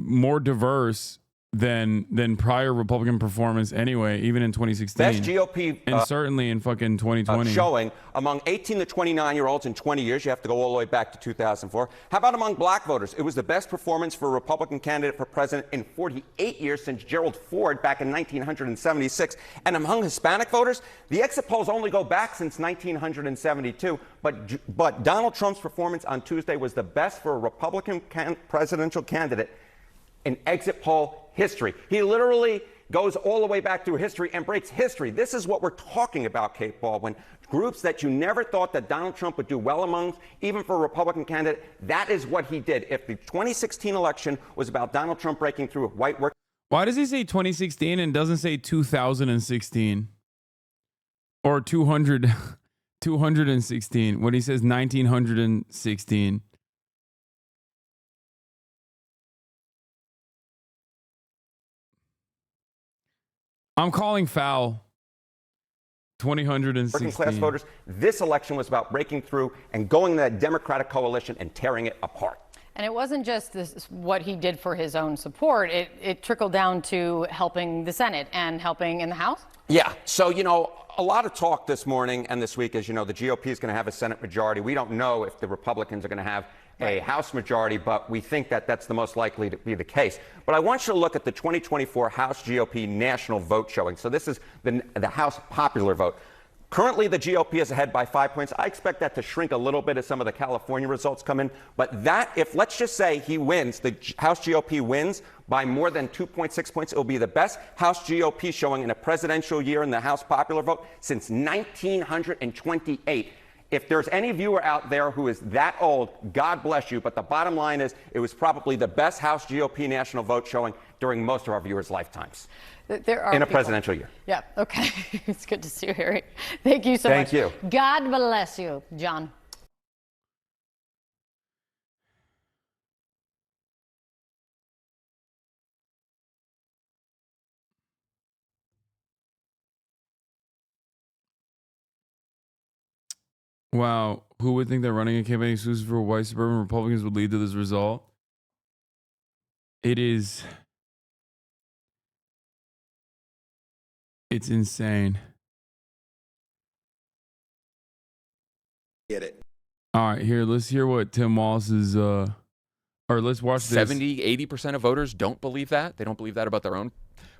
more diverse than prior Republican performance anyway, even in 2016. Best GOP and certainly in fucking 2020. Showing among 18 to 29-year-olds in 20 years. You have to go all the way back to 2004. How about among black voters? It was the best performance for a Republican candidate for president in 48 years since Gerald Ford back in 1976. And among Hispanic voters, the exit polls only go back since 1972. But Donald Trump's performance on Tuesday was the best for a Republican presidential candidate in exit poll history. He literally goes all the way back through history and breaks history. This is what we're talking about, Kate Baldwin. Groups that you never thought that Donald Trump would do well among, even for a Republican candidate, that is what he did. If the 2016 election was about Donald Trump breaking through with white work. Why does he say 2016 and doesn't say 2016? Or 216 when he says 1916? I'm calling foul. 2016. Working class voters, this election was about breaking through and going to that Democratic coalition and tearing it apart. And it wasn't just what he did for his own support. It trickled down to helping the Senate and helping in the House? Yeah. So, a lot of talk this morning and this week is, the GOP is going to have a Senate majority. We don't know if the Republicans are going to have a House majority, but we think that that's the most likely to be the case. But I want you to look at the 2024 House GOP national vote showing. So this is the House popular vote. Currently, the GOP is ahead by 5 points. I expect that to shrink a little bit as some of the California results come in. But that, if let's just say he wins, the House GOP wins by more than 2.6 points, it will be the best House GOP showing in a presidential year in the House popular vote since 1928. If there's any viewer out there who is that old, God bless you. But the bottom line is it was probably the best House GOP national vote showing during most of our viewers' lifetimes. There are in a people. presidential year. Yeah, okay. It's good to see you, Harry. Thank you so much. Thank you. God bless you, John. Wow, who would think that running a campaign exclusive for white suburban Republicans would lead to this result? It's insane. Get it. All right, here, let's hear what Tim Wallace's, or let's watch this. 70-80% of voters don't believe that. They don't believe that about their own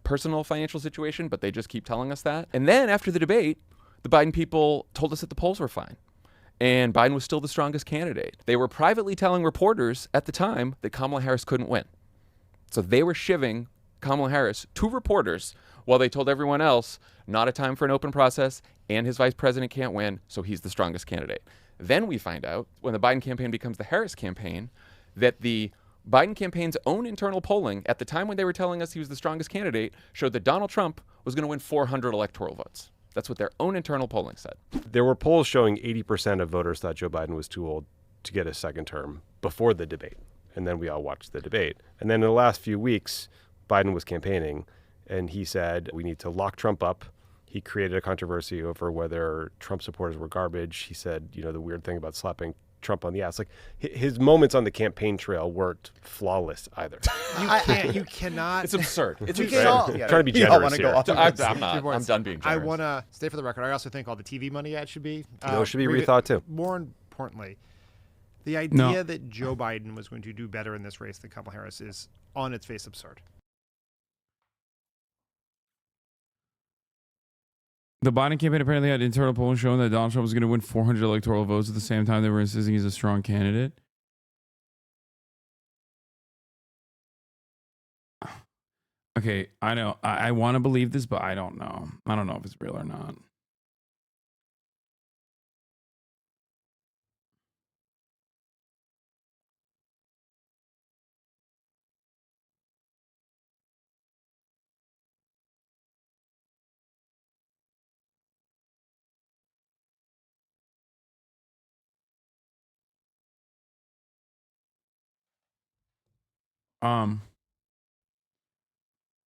personal financial situation, but they just keep telling us that. And then after the debate, the Biden people told us that the polls were fine. And Biden was still the strongest candidate. They were privately telling reporters at the time that Kamala Harris couldn't win. So they were shivving Kamala Harris to reporters while they told everyone else, not a time for an open process, and his vice president can't win, so he's the strongest candidate. Then we find out, when the Biden campaign becomes the Harris campaign, that the Biden campaign's own internal polling, at the time when they were telling us he was the strongest candidate, showed that Donald Trump was going to win 400 electoral votes. That's what their own internal polling said. There were polls showing 80% of voters thought Joe Biden was too old to get a second term before the debate. And then we all watched the debate. And then in the last few weeks, Biden was campaigning, and he said, we need to lock Trump up. He created a controversy over whether Trump supporters were garbage. He said, the weird thing about slapping Trump on the ass. Like, his moments on the campaign trail weren't flawless either. You cannot. It's absurd. It's absurd. Trying to be generous here. I'm not. I'm done being generous. I want to stay for the record. I also think all the TV money ads should be. It should be rethought too. More importantly, the idea that Joe Biden was going to do better in this race than Kamala Harris is on its face absurd. The Biden campaign apparently had internal polling showing that Donald Trump was going to win 400 electoral votes at the same time they were insisting he's a strong candidate. Okay, I know. I want to believe this, but I don't know. I don't know if it's real or not.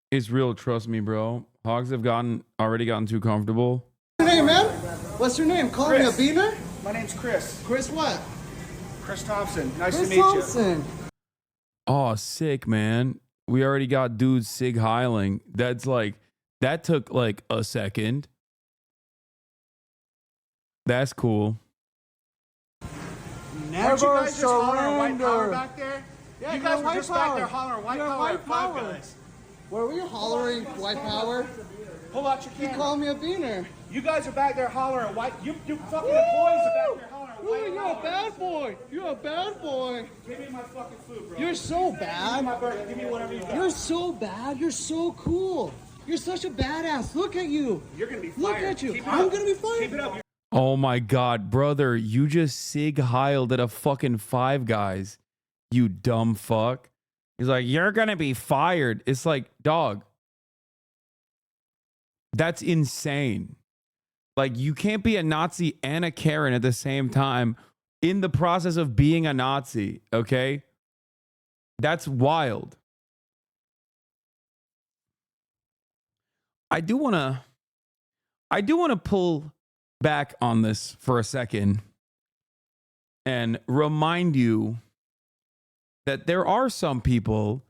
It's real, trust me, bro. Hogs have already gotten too comfortable. What's your name, man? What's your name? Call me a beaner? My name's Chris. Chris what? Chris Thompson. Nice Chris to meet Thompson. Oh, sick, man. We already got dudes sig heiling. That took like a second. That's cool. Never Weren't you guys just hollering white power surrender. back there? Yeah, you guys were white just power. back there hollering white You're power white at Five power. Guys. Were we hollering white power? Pull out your You camera. call me a beaner. You guys are back there hollering white. You fucking employees are back there hollering Ooh, white you're power. a bad boy. You're a bad boy. Give me my fucking food, bro. You're so Give bad. me my burger. Give me whatever you got. You're so bad. You're so cool. You're such a badass. Look at you. You're gonna be fired. Look at you. Keep it I'm up. gonna be fired. Keep it up. Oh my God, brother. You just sig heiled at a fucking Five Guys. You dumb fuck. He's like, you're going to be fired. It's like, dog. That's insane. Like, you can't be a Nazi and a Karen at the same time in the process of being a Nazi, okay? That's wild. I do want to pull back on this for a second and remind you that there are some people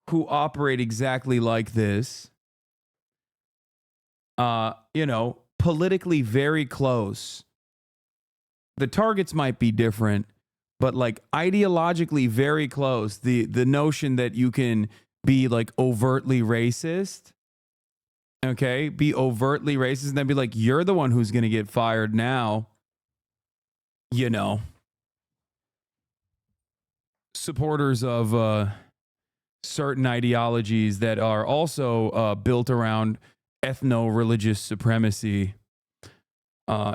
who operate exactly like this, politically very close. The targets might be different, but like ideologically very close. The notion that you can be like overtly racist okay, be overtly racist and then be like, you're the one who's going to get fired now. You know, supporters of certain ideologies that are also built around ethno-religious supremacy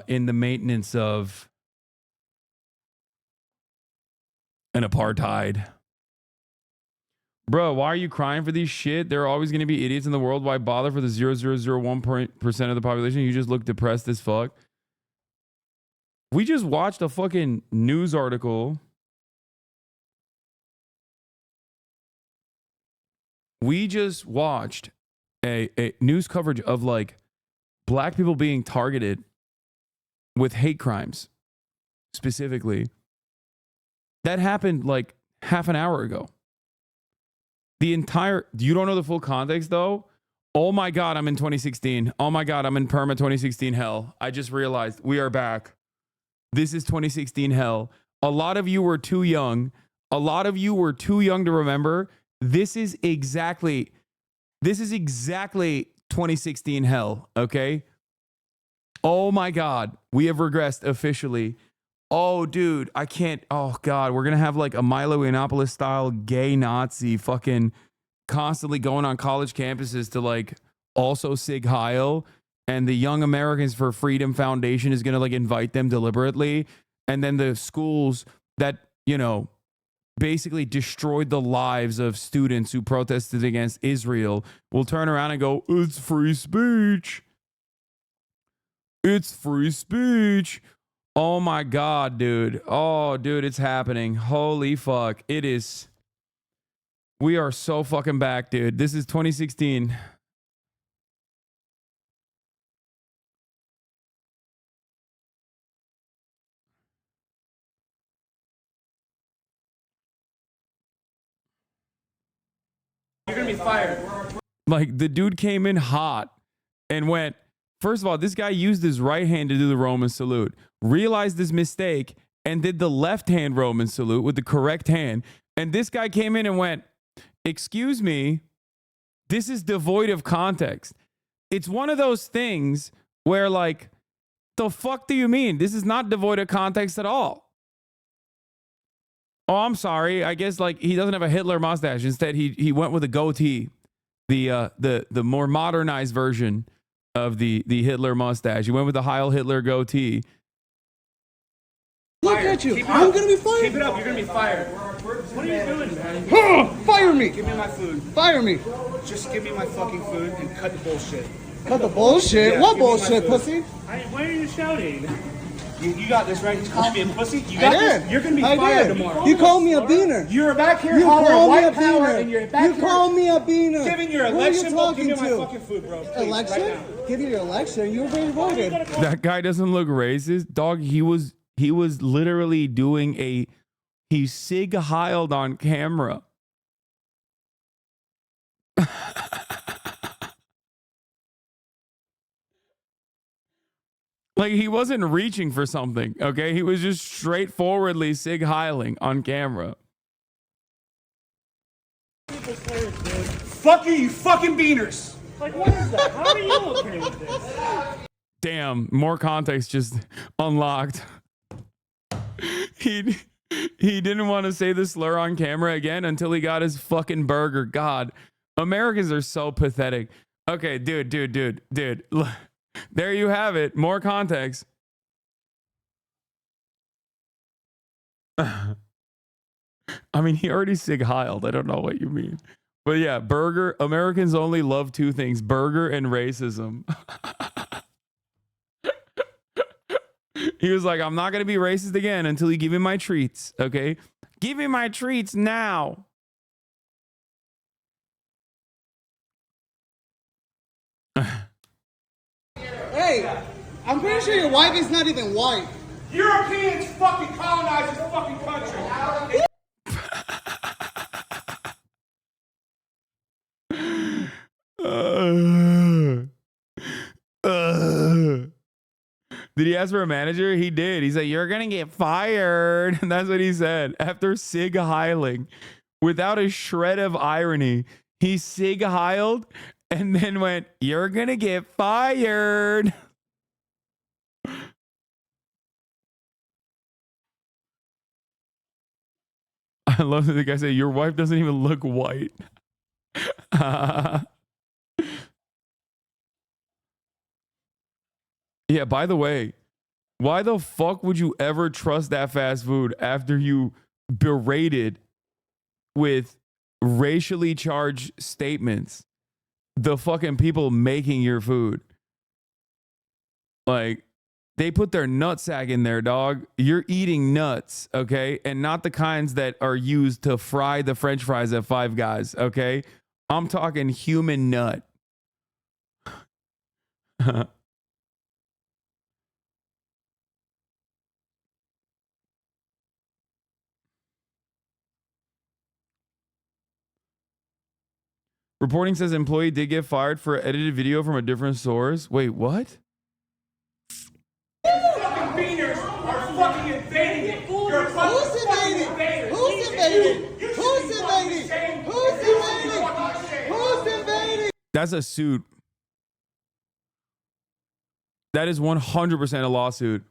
in the maintenance of an apartheid. Bro, why are you crying for these shit? There are always going to be idiots in the world. Why bother for the 0.001% of the population? You just look depressed as fuck. We just watched a fucking news article. We just watched a news coverage of like black people being targeted with hate crimes specifically. That happened like half an hour ago. You don't know the full context though? Oh my God, I'm in 2016. Oh my God, I'm in perma 2016 hell. I just realized we are back. This is 2016 hell. A lot of you were too young. A lot of you were too young to remember. This is exactly 2016 hell, okay? Oh my God, we have regressed officially. Oh, dude, I can't. Oh, God, we're going to have like a Milo Yiannopoulos style gay Nazi fucking constantly going on college campuses to like also Sig Heil. And the Young Americans for Freedom Foundation is going to like invite them deliberately. And then the schools that, you know, basically destroyed the lives of students who protested against Israel will turn around and go, it's free speech. It's free speech. Oh my God, dude. Oh, dude, it's happening. Holy fuck. It is. We are so fucking back, dude. This is 2016. You're gonna be fired. Like, the dude came in hot and went, first of all, this guy used his right hand to do the Roman salute, realized his mistake, and did the left hand Roman salute with the correct hand. And this guy came in and went, excuse me, this is devoid of context. It's one of those things where, like, the fuck do you mean? This is not devoid of context at all. Oh, I'm sorry. I guess, like, he doesn't have a Hitler mustache. Instead, he went with a goatee, the more modernized version of the Hitler mustache. He went with the Heil Hitler goatee. Look at you. I'm going to be fired. Keep it up. You're going to be fired. What are you doing, man? Fire me. Give me my food. Fire me. Just give me my fucking food and cut the bullshit. Cut the bullshit? Yeah, What give me my bullshit, food. pussy? Why are you shouting? You got this, right? You called me a pussy? You I got did. this? You're going to be I fired did. tomorrow. You called me a beaner. You're back here You hollering called me a white power beaner. and you're back You here called me a beaner. giving your Who are you election vote. Give me talking my to? fucking food, bro. Please, Election? right now. Give you your election. You already voted. That guy doesn't look racist. Dog, he was literally doing he Sig Heiled on camera. Like, he wasn't reaching for something, okay? He was just straightforwardly Sig Heiling on camera. Fuck you fucking beaners. Like, what is that? How are you okay with this? Damn, more context just unlocked. He didn't want to say the slur on camera again until he got his fucking burger. God, Americans are so pathetic. Okay, dude. There you have it. More context. I mean, he already Sig Heiled. I don't know what you mean. But yeah, burger. Americans only love two things, burger and racism. He was like, I'm not going to be racist again until you give me my treats, okay? Give me my treats now. Hey, I'm pretty sure your wife is not even white. Europeans fucking colonized this fucking country. Did he ask for a manager? He did. He said, you're going to get fired. And that's what he said. After Sig Heiling, without a shred of irony, he Sig Heiled and then went, "You're gonna get fired." I love that the guy said, "Your wife doesn't even look white." Yeah, by the way, why the fuck would you ever trust that fast food after you berated with racially charged statements the fucking people making your food? Like, they put their nutsack in there, dog. You're eating nuts, okay? And not the kinds that are used to fry the french fries at Five Guys, okay? I'm talking human nut. Reporting says employee did get fired for edited video from a different source. Wait, what? Fucking beaners are fucking invading it. You're a bunch of fucking invaders. Who's invading? Who's invading? Who's invading? Who's invading? That's a suit. That is 100% a lawsuit.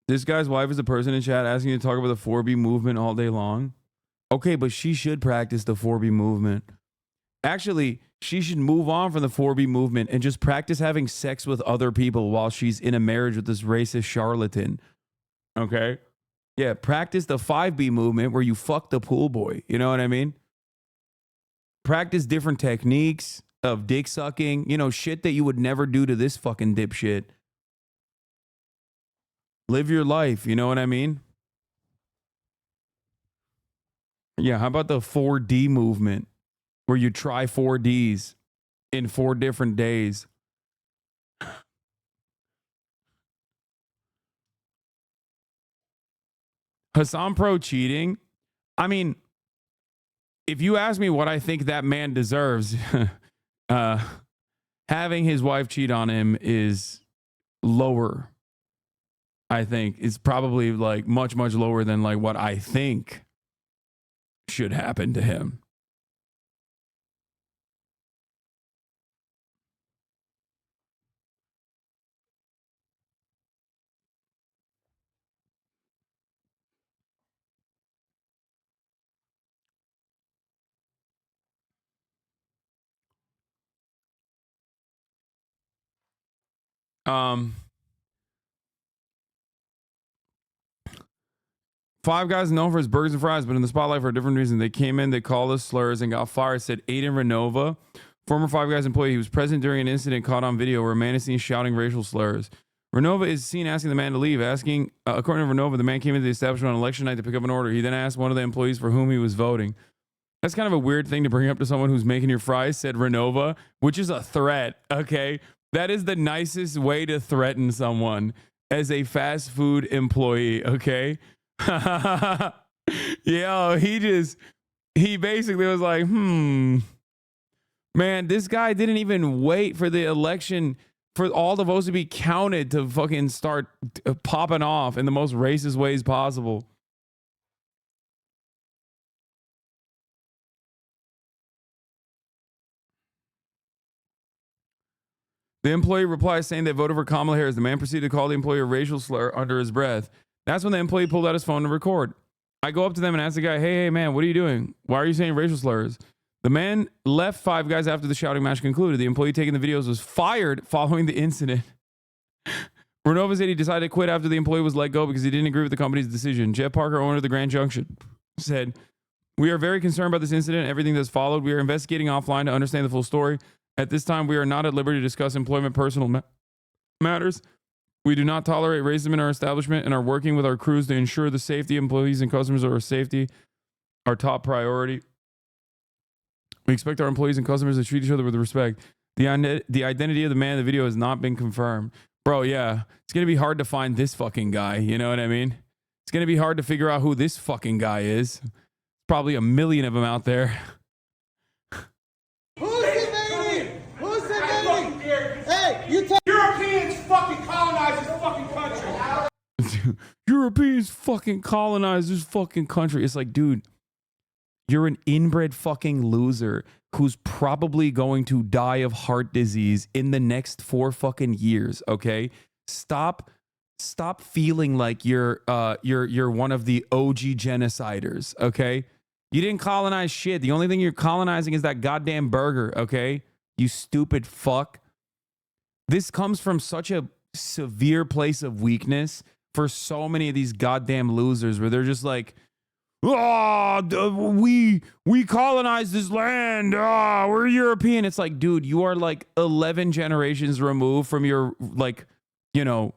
This guy's wife is a person in chat asking you to talk about the 4B movement all day long. Okay, but she should practice the 4B movement. Actually, she should move on from the 4B movement and just practice having sex with other people while she's in a marriage with this racist charlatan. Okay? Yeah, practice the 5B movement where you fuck the pool boy. You know what I mean? Practice different techniques of dick sucking. You know, shit that you would never do to this fucking dipshit. Live your life, you know what I mean? Yeah, how about the 4D movement where you try 4Ds in 4 different days? Hassan Pro cheating? I mean, if you ask me what I think that man deserves, having his wife cheat on him is lower. I think it's probably like much, much lower than like what I think should happen to him. Five Guys is known for his burgers and fries, but in the spotlight for a different reason. They came in, they called us slurs and got fired, said Aiden Renova, former Five Guys employee. He was present during an incident caught on video where a man is seen shouting racial slurs. Renova is seen asking the man to leave. According to Renova, the man came into the establishment on election night to pick up an order. He then asked one of the employees for whom he was voting. That's kind of a weird thing to bring up to someone who's making your fries, said Renova, which is a threat, okay? That is the nicest way to threaten someone as a fast food employee, okay? Yo, he basically was like, man, this guy didn't even wait for the election for all the votes to be counted to fucking start popping off in the most racist ways possible. The employee replies saying they voted for Kamala Harris. The man proceeded to call the employee a racial slur under his breath. That's when the employee pulled out his phone to record. I go up to them and ask the guy, hey, man, what are you doing? Why are you saying racial slurs? The man left Five Guys after the shouting match concluded. The employee taking the videos was fired following the incident. Renova said he decided to quit after the employee was let go because he didn't agree with the company's decision. Jeff Parker, owner of the Grand Junction, said, we are very concerned about this incident and everything that's followed. We are investigating offline to understand the full story. At this time, we are not at liberty to discuss employment personal matters. We do not tolerate racism in our establishment and are working with our crews to ensure the safety of employees and customers are safety, our top priority. We expect our employees and customers to treat each other with respect. The identity of the man in the video has not been confirmed. Bro, yeah, it's going to be hard to find this fucking guy. You know what I mean? It's going to be hard to figure out who this fucking guy is. Probably a million of them out there. Who's invading? Who's invading? Hey, you Europeans fucking colonized this fucking country. Europeans fucking colonized this fucking country. It's like, dude, You're an inbred fucking loser who's probably going to die of heart disease in the next 4 fucking years, okay? Stop feeling like you're one of the OG genociders, okay? You didn't colonize shit. The only thing you're colonizing is that goddamn burger, okay? You stupid fuck. This comes from such a severe place of weakness for so many of these goddamn losers where they're just like, we colonized this land. We're European. It's like, dude, you are like 11 generations removed from your, like, you know,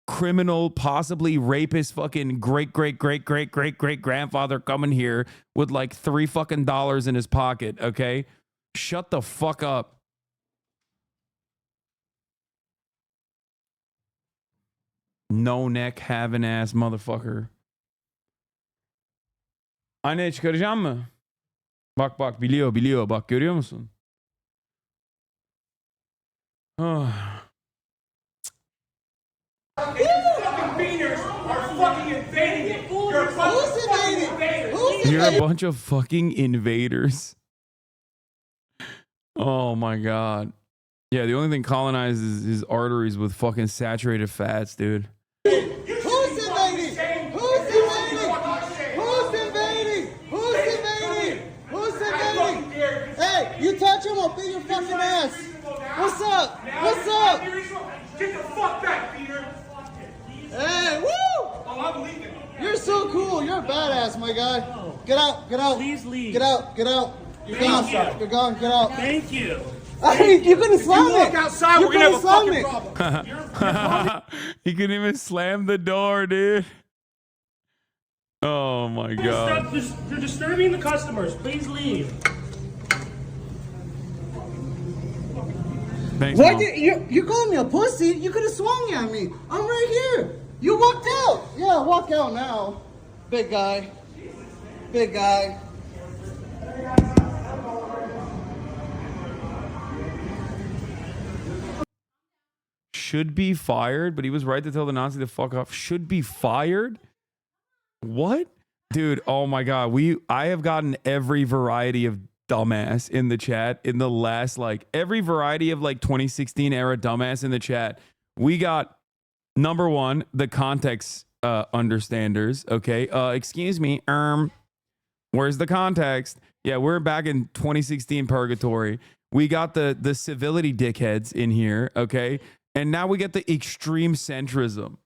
criminal, possibly rapist fucking great grandfather coming here with like $3 fucking in his pocket, okay? Shut the fuck up. No neck having ass motherfucker. Anne çıkaracağım mı? Bak biliyor bak görüyor musun? Oh. You're a bunch of fucking invaders. Oh my god. Yeah, the only thing colonized is his arteries with fucking saturated fats, dude. Who's invading? Who's invading? Who's invading? Who's invading? Who's invading? Hey, you touch him, I'll beat your fucking ass. What's up? What's up? Get the fuck back, Peter. Hey, woo! Oh, I'm leaving. You're so cool. You're a badass, my guy. Get out. Get out. Please leave. Get out. Get out. You're Thank gone. you. You're gone. Get out. Thank you. Hey, you couldn't slam If you walk it. outside, You we're gonna have a couldn't fucking slam it. problem. He couldn't even slam the door, dude. Oh my god. You're disturbing the customers. Please leave. Thanks, Why Mom. did you called me a pussy? You could have swung at me. I'm right here. You walked out. Yeah, walk out now. Big guy. Big guy. Should be fired, but he was right to tell the Nazi to fuck off. Should be fired? What? Dude, oh my god. I have gotten every variety of dumbass in the chat in the last, like, every variety of like 2016 era dumbass in the chat. We got number one, the context understanders. Okay. Excuse me. Where's the context? Yeah, we're back in 2016 purgatory. We got the civility dickheads in here. Okay. And now we get the extreme centrism.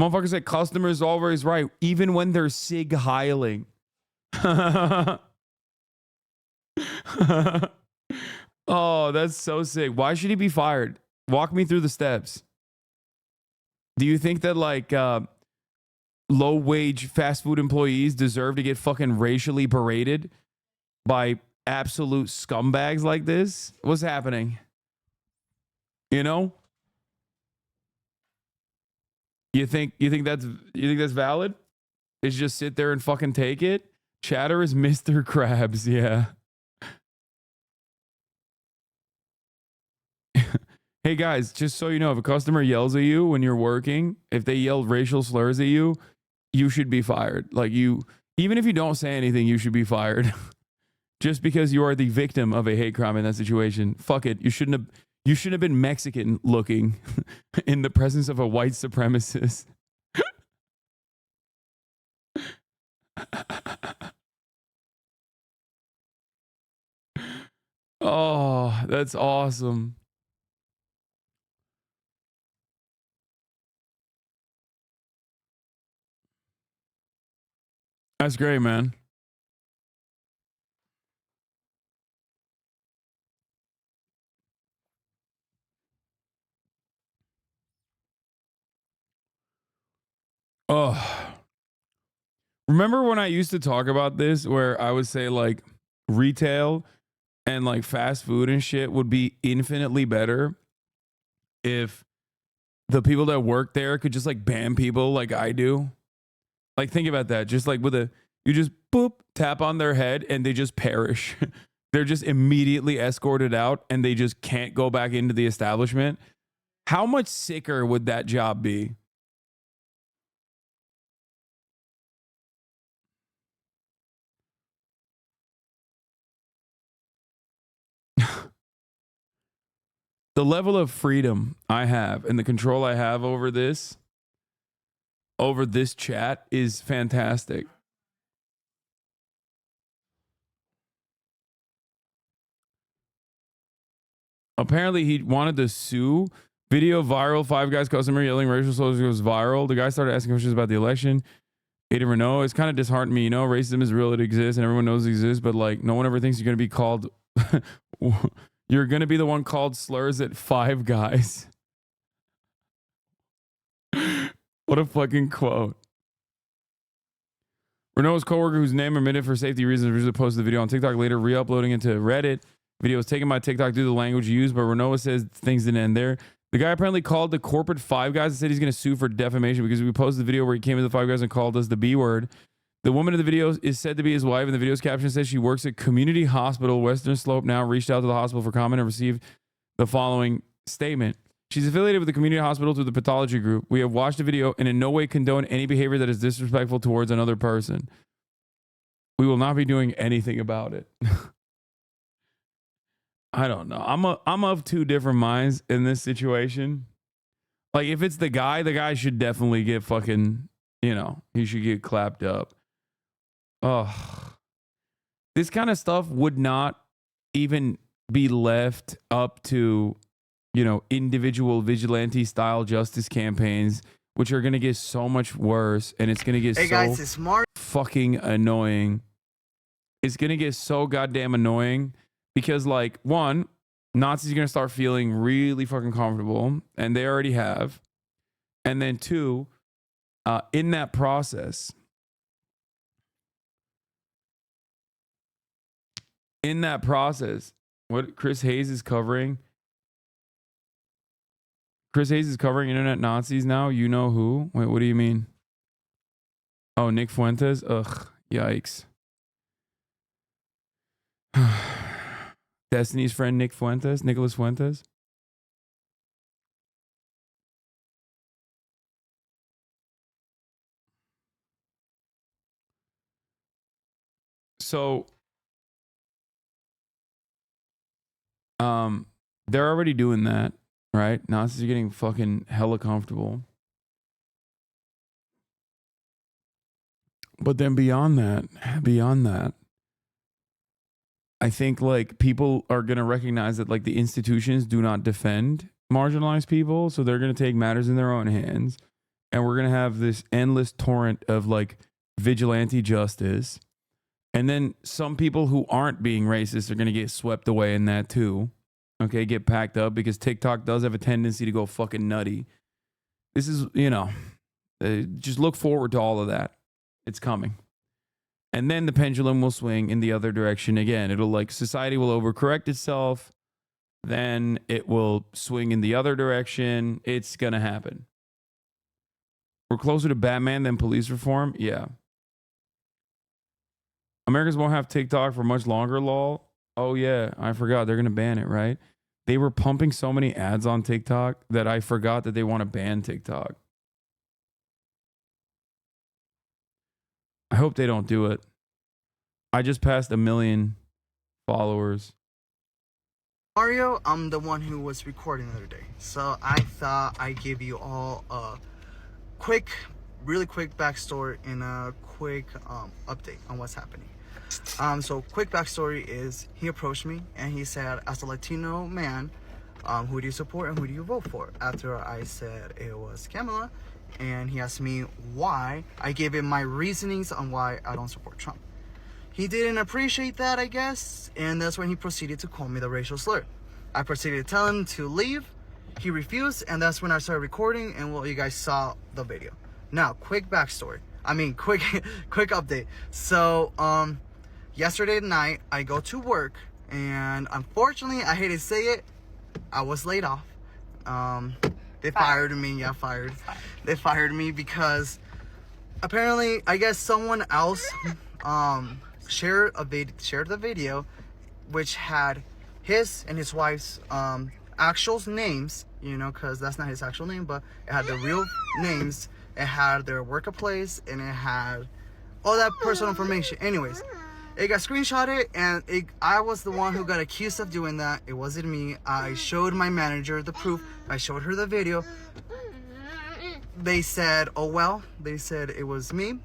Motherfucker said customers always right, even when they're sig heiling. Oh, that's so sick. Why should he be fired? Walk me through the steps. Do you think that like low wage fast food employees deserve to get fucking racially berated by absolute scumbags like this? What's happening? You know? You think that's valid? Is just sit there and fucking take it? Chatter is Mr. Krabs, yeah. Hey guys, just so you know, if a customer yells at you when you're working, if they yell racial slurs at you, you should be fired. Like even if you don't say anything, you should be fired. Just because you are the victim of a hate crime in that situation. Fuck it. You shouldn't have been Mexican looking in the presence of a white supremacist. Oh, that's awesome. That's great, man. Oh. Remember when I used to talk about this where I would say like retail and like fast food and shit would be infinitely better if the people that work there could just like ban people like I do? Like think about that. Just like you just boop, tap on their head and they just perish. They're just immediately escorted out and they just can't go back into the establishment. How much sicker would that job be? The level of freedom I have and the control I have over this chat is fantastic. Apparently he wanted to sue. Video viral. Five Guys customer yelling racial slurs goes viral. The guy started asking questions about the election. He didn't know. It's kind of disheartened me. You know, racism is real. It exists and everyone knows it exists. But like, no one ever thinks you're going to be called. You're going to be the one called slurs at Five Guys. What a fucking quote. Renault's coworker, whose name omitted for safety reasons, originally posted the video on TikTok, later re-uploading it to Reddit. Video was taken by TikTok due to the language used, but Renault says things didn't end there. The guy apparently called the corporate Five Guys and said he's going to sue for defamation because we posted the video where he came to the Five Guys and called us the B word. The woman in the video is said to be his wife, and the video's caption says she works at Community Hospital, Western Slope. Now reached out to the hospital for comment and received the following statement. She's affiliated with the community hospital through the pathology group. We have watched the video and in no way condone any behavior that is disrespectful towards another person. We will not be doing anything about it. I don't know. I'm of two different minds in this situation. Like, if it's the guy should definitely get fucking, you know, he should get clapped up. Oh, this kind of stuff would not even be left up to, you know, individual vigilante style justice campaigns, which are going to get so much worse, and it's going to get it's fucking annoying. It's going to get so goddamn annoying because, like, one, Nazis are going to start feeling really fucking comfortable, and they already have. And then two, in that process, what Chris Hayes is covering, internet Nazis now. You know who? Wait, what do you mean? Oh, Nick Fuentes? Ugh, yikes. Destiny's friend Nicholas Fuentes. So, they're already doing that, right? Nazis are getting fucking hella comfortable. But then beyond that, I think like people are going to recognize that like the institutions do not defend marginalized people. So they're going to take matters in their own hands. And we're going to have this endless torrent of like vigilante justice. And then some people who aren't being racist are going to get swept away in that too. Okay, get packed up because TikTok does have a tendency to go fucking nutty. This is, you know, just look forward to all of that. It's coming. And then the pendulum will swing in the other direction again. It'll like society will overcorrect itself. Then it will swing in the other direction. It's going to happen. We're closer to Batman than police reform. Yeah. Americans won't have TikTok for much longer, lol. Oh, yeah. I forgot. They're going to ban it, right? They were pumping so many ads on TikTok that I forgot that they want to ban TikTok. I hope they don't do it. I just passed 1 million followers. Mario, I'm the one who was recording the other day. So I thought I'd give you all a really quick backstory and a quick update on what's happening. So quick backstory is he approached me and he said, as a Latino man, who do you support and who do you vote for? After I said it was Kamala, and he asked me why. I gave him my reasonings on why I don't support Trump. He didn't appreciate that, I guess, and that's when he proceeded to call me the racial slur. I proceeded to tell him to leave. He refused, and that's when I started recording, and well, you guys saw the video. Now, quick backstory. Quick update. So, yesterday night, I go to work, and unfortunately, I hate to say it, I was laid off. They fired me. Yeah, fired. They fired me because apparently, I guess someone else shared the video, which had his and his wife's actual names. You know, because that's not his actual name, but it had the real names. It had their workplace, and it had all that personal information. Anyways, It got screenshotted, and I was the one who got accused of doing that. It wasn't me. I showed my manager the proof. I showed her the video. They said, oh well. They said it was me.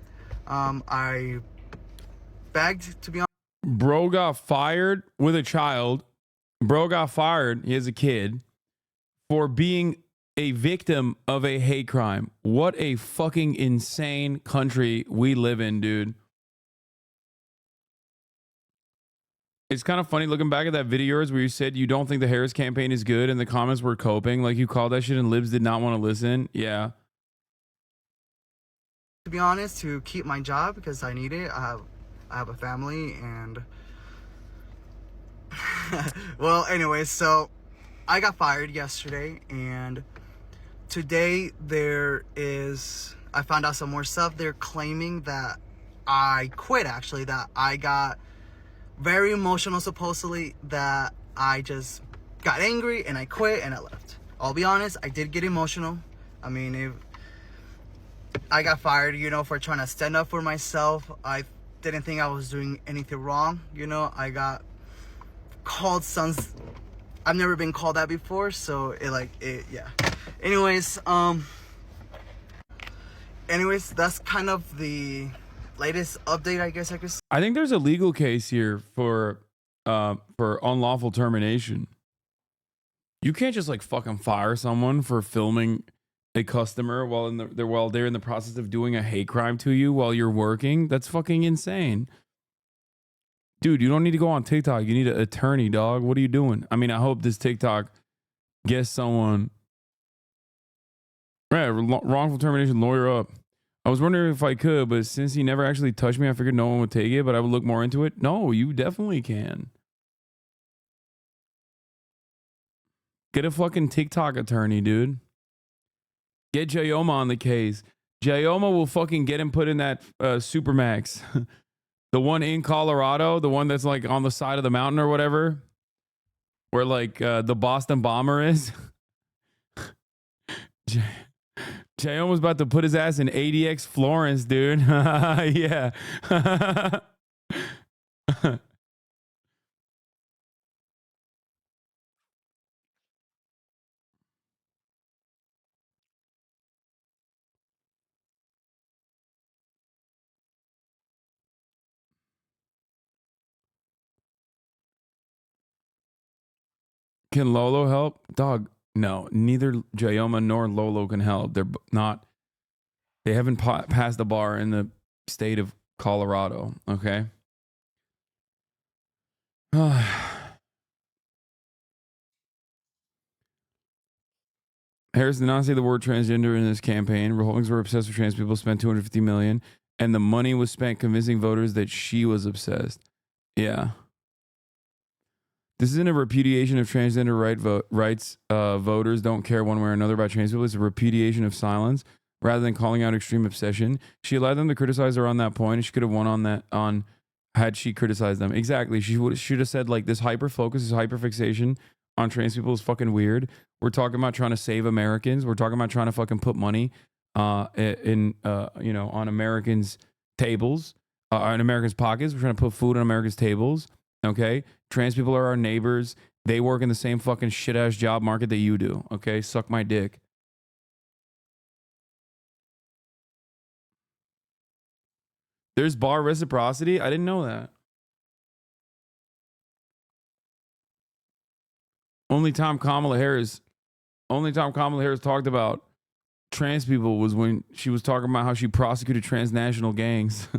I begged to be on. Bro got fired with a child. Bro got fired. He has a kid for being a victim of a hate crime. What a fucking insane country we live in, dude. It's kind of funny looking back at that video where you said you don't think the Harris campaign is good and the comments were coping. Like you called that shit and Libs did not want to listen. Yeah. To be honest, to keep my job because I need it. I have a family and well, anyway, so I got fired yesterday, and today I found out some more stuff. They're claiming that I quit, actually, that I got very emotional, supposedly, that I just got angry and I quit and I left. I'll be honest, I did get emotional. I mean, I got fired, for trying to stand up for myself. I didn't think I was doing anything wrong, I got called sons. I've never been called that before, so yeah. Anyways, that's kind of the latest update, I guess I could say. I think there's a legal case here for unlawful termination. You can't just fucking fire someone for filming a customer while they're in the process of doing a hate crime to you while you're working. That's fucking insane. Dude, you don't need to go on TikTok. You need an attorney, dog. What are you doing? I mean, I hope this TikTok gets someone. Right, wrongful termination lawyer up. I was wondering if I could, but since he never actually touched me, I figured no one would take it, but I would look more into it. No, you definitely can. Get a fucking TikTok attorney, dude. Get Jayoma on the case. Jayoma will fucking get him put in that Supermax. The one in Colorado, the one that's on the side of the mountain or whatever, where the Boston bomber is. Jayoma was about to put his ass in ADX Florence, dude. Yeah. Can Lolo help? Dog, no. Neither Jayoma nor Lolo can help. They haven't passed the bar in the state of Colorado, okay? Harris did not say the word transgender in this campaign. Republicans were obsessed with trans people, spent $250 million, and the money was spent convincing voters that she was obsessed. Yeah. This isn't a repudiation of transgender rights. Voters don't care one way or another about trans people. It's a repudiation of silence rather than calling out extreme obsession. She allowed them to criticize her on that point, and she could have won had she criticized them. Exactly. She should have said this hyper focus, this hyper fixation on trans people is fucking weird. We're talking about trying to save Americans. We're talking about trying to fucking put money on Americans' tables, in Americans' pockets. We're trying to put food on Americans' tables. Okay? Trans people are our neighbors. They work in the same fucking shit-ass job market that you do. Okay? Suck my dick. There's bar reciprocity? I didn't know that. Only time Kamala Harris talked about trans people was when she was talking about how she prosecuted transnational gangs.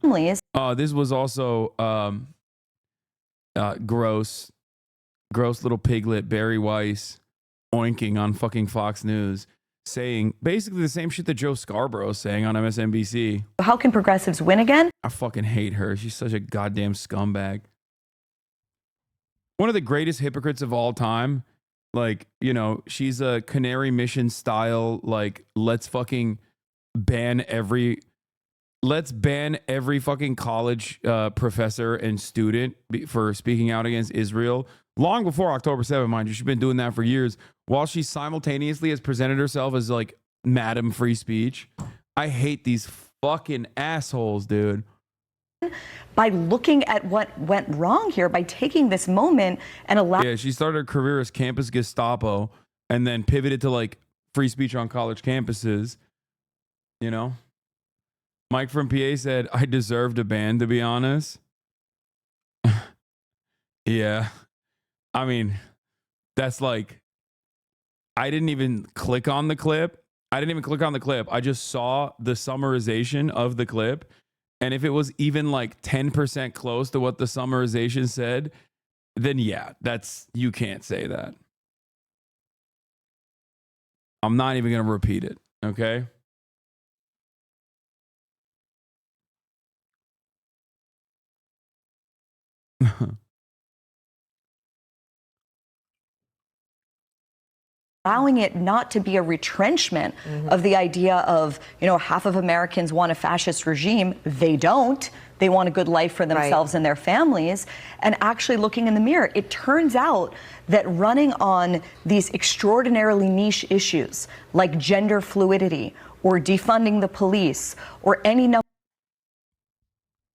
This was also gross little piglet Barry Weiss oinking on fucking Fox News, saying basically the same shit that Joe Scarborough is saying on MSNBC. How can progressives win again? I fucking hate her. She's such a goddamn scumbag. One of the greatest hypocrites of all time. She's a Canary Mission style, let's ban every fucking college professor and student for speaking out against Israel. Long before October 7th, mind you. She's been doing that for years, while she simultaneously has presented herself as Madam Free Speech. I hate these fucking assholes, dude. person by looking at what went wrong here, by taking this moment and allowing. Yeah, she started her career as campus Gestapo and then pivoted to like free speech on college campuses. You know? Mike from PA said, I deserved a ban, to be honest. Yeah. I mean, that's like, I didn't even click on the clip. I just saw the summarization of the clip. And if it was even like 10% close to what the summarization said, then yeah, you can't say that. I'm not even going to repeat it. Okay. Allowing it not to be a retrenchment of the idea of, half of Americans want a fascist regime. They don't. They want a good life for themselves and their families, and actually looking in the mirror. It turns out that running on these extraordinarily niche issues like gender fluidity or defunding the police or any number.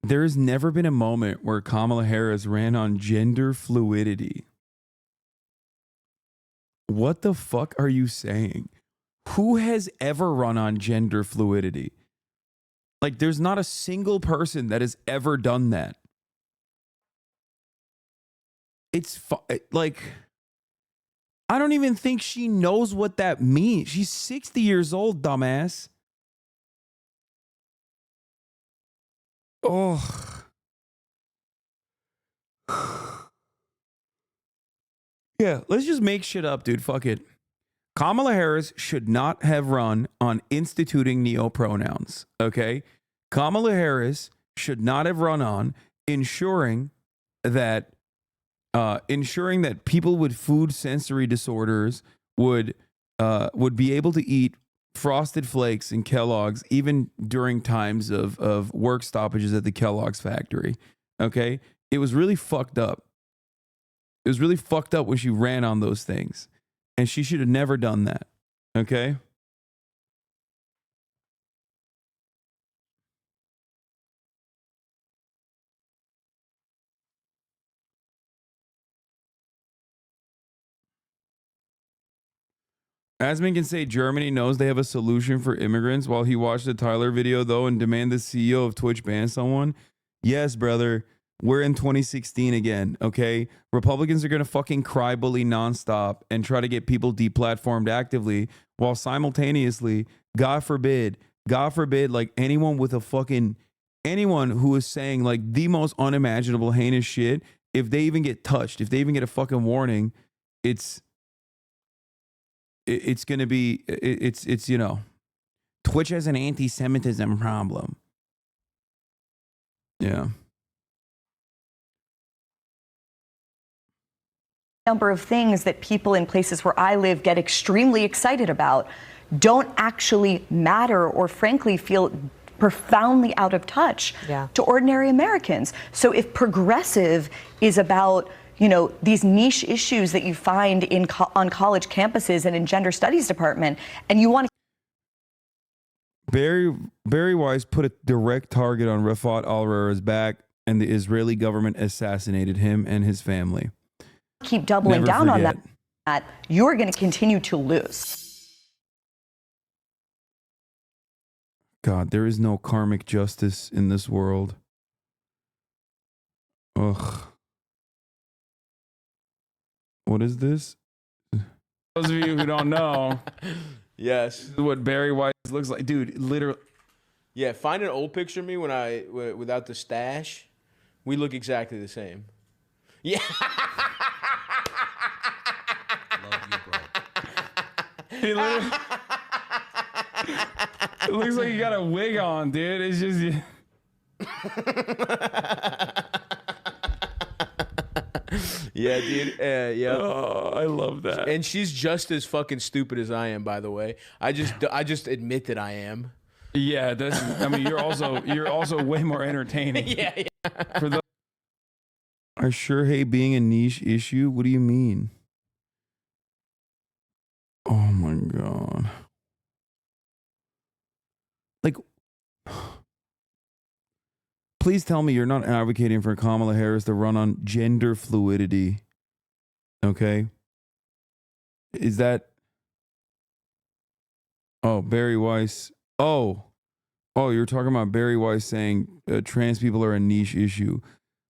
There's never been a moment where Kamala Harris ran on gender fluidity. What the fuck are you saying? Who has ever run on gender fluidity? Like, there's not a single person that has ever done that. It's like, I don't even think she knows what that means. She's 60 years old, dumbass. Oh. Yeah, let's just make shit up, dude. Fuck it. Kamala Harris should not have run on instituting neo-pronouns, okay? Kamala Harris should not have run on ensuring that people with food sensory disorders would be able to eat Frosted Flakes and Kellogg's even during times of work stoppages at the Kellogg's factory, okay? It was really fucked up. It was really fucked up when she ran on those things. And she should have never done that. Okay? Asman can say Germany knows they have a solution for immigrants while he watched the Tyler video, though, and demand the CEO of Twitch ban someone. Yes, brother. We're in 2016 again, okay? Republicans are going to fucking cry bully nonstop and try to get people deplatformed actively while simultaneously, God forbid, like anyone who is saying like the most unimaginable heinous shit, if they even get touched, if they even get a fucking warning, it's going to be, Twitch has an anti-Semitism problem. Yeah. Number of things that people in places where I live get extremely excited about don't actually matter or frankly feel profoundly out of touch to ordinary Americans. So if progressive is about these niche issues that you find on college campuses and in gender studies department, and you want to Barry Weiss put a direct target on Rafat al-Rara's back, and the Israeli government assassinated him and his family. Keep doubling Never down forget. on that, you're going to continue to lose. God, there is no karmic justice in this world. Ugh. What is this? Those of you who don't know, yes, this is what Barry Weiss looks like, dude. Literally. Yeah, find an old picture of me without the stash. We look exactly the same. Yeah. He literally, it looks like you got a wig on, dude. It's just. Yeah, dude. Yeah. Oh, I love that. And she's just as fucking stupid as I am, by the way. I just admit that I am. Yeah, that's. I mean, you're also way more entertaining. Yeah. For the. I sure hate being a niche issue. What do you mean? Oh my God. Like, Please tell me you're not advocating for Kamala Harris to run on gender fluidity. Okay? Is that... Oh, Barry Weiss. Oh, you're talking about Barry Weiss saying trans people are a niche issue.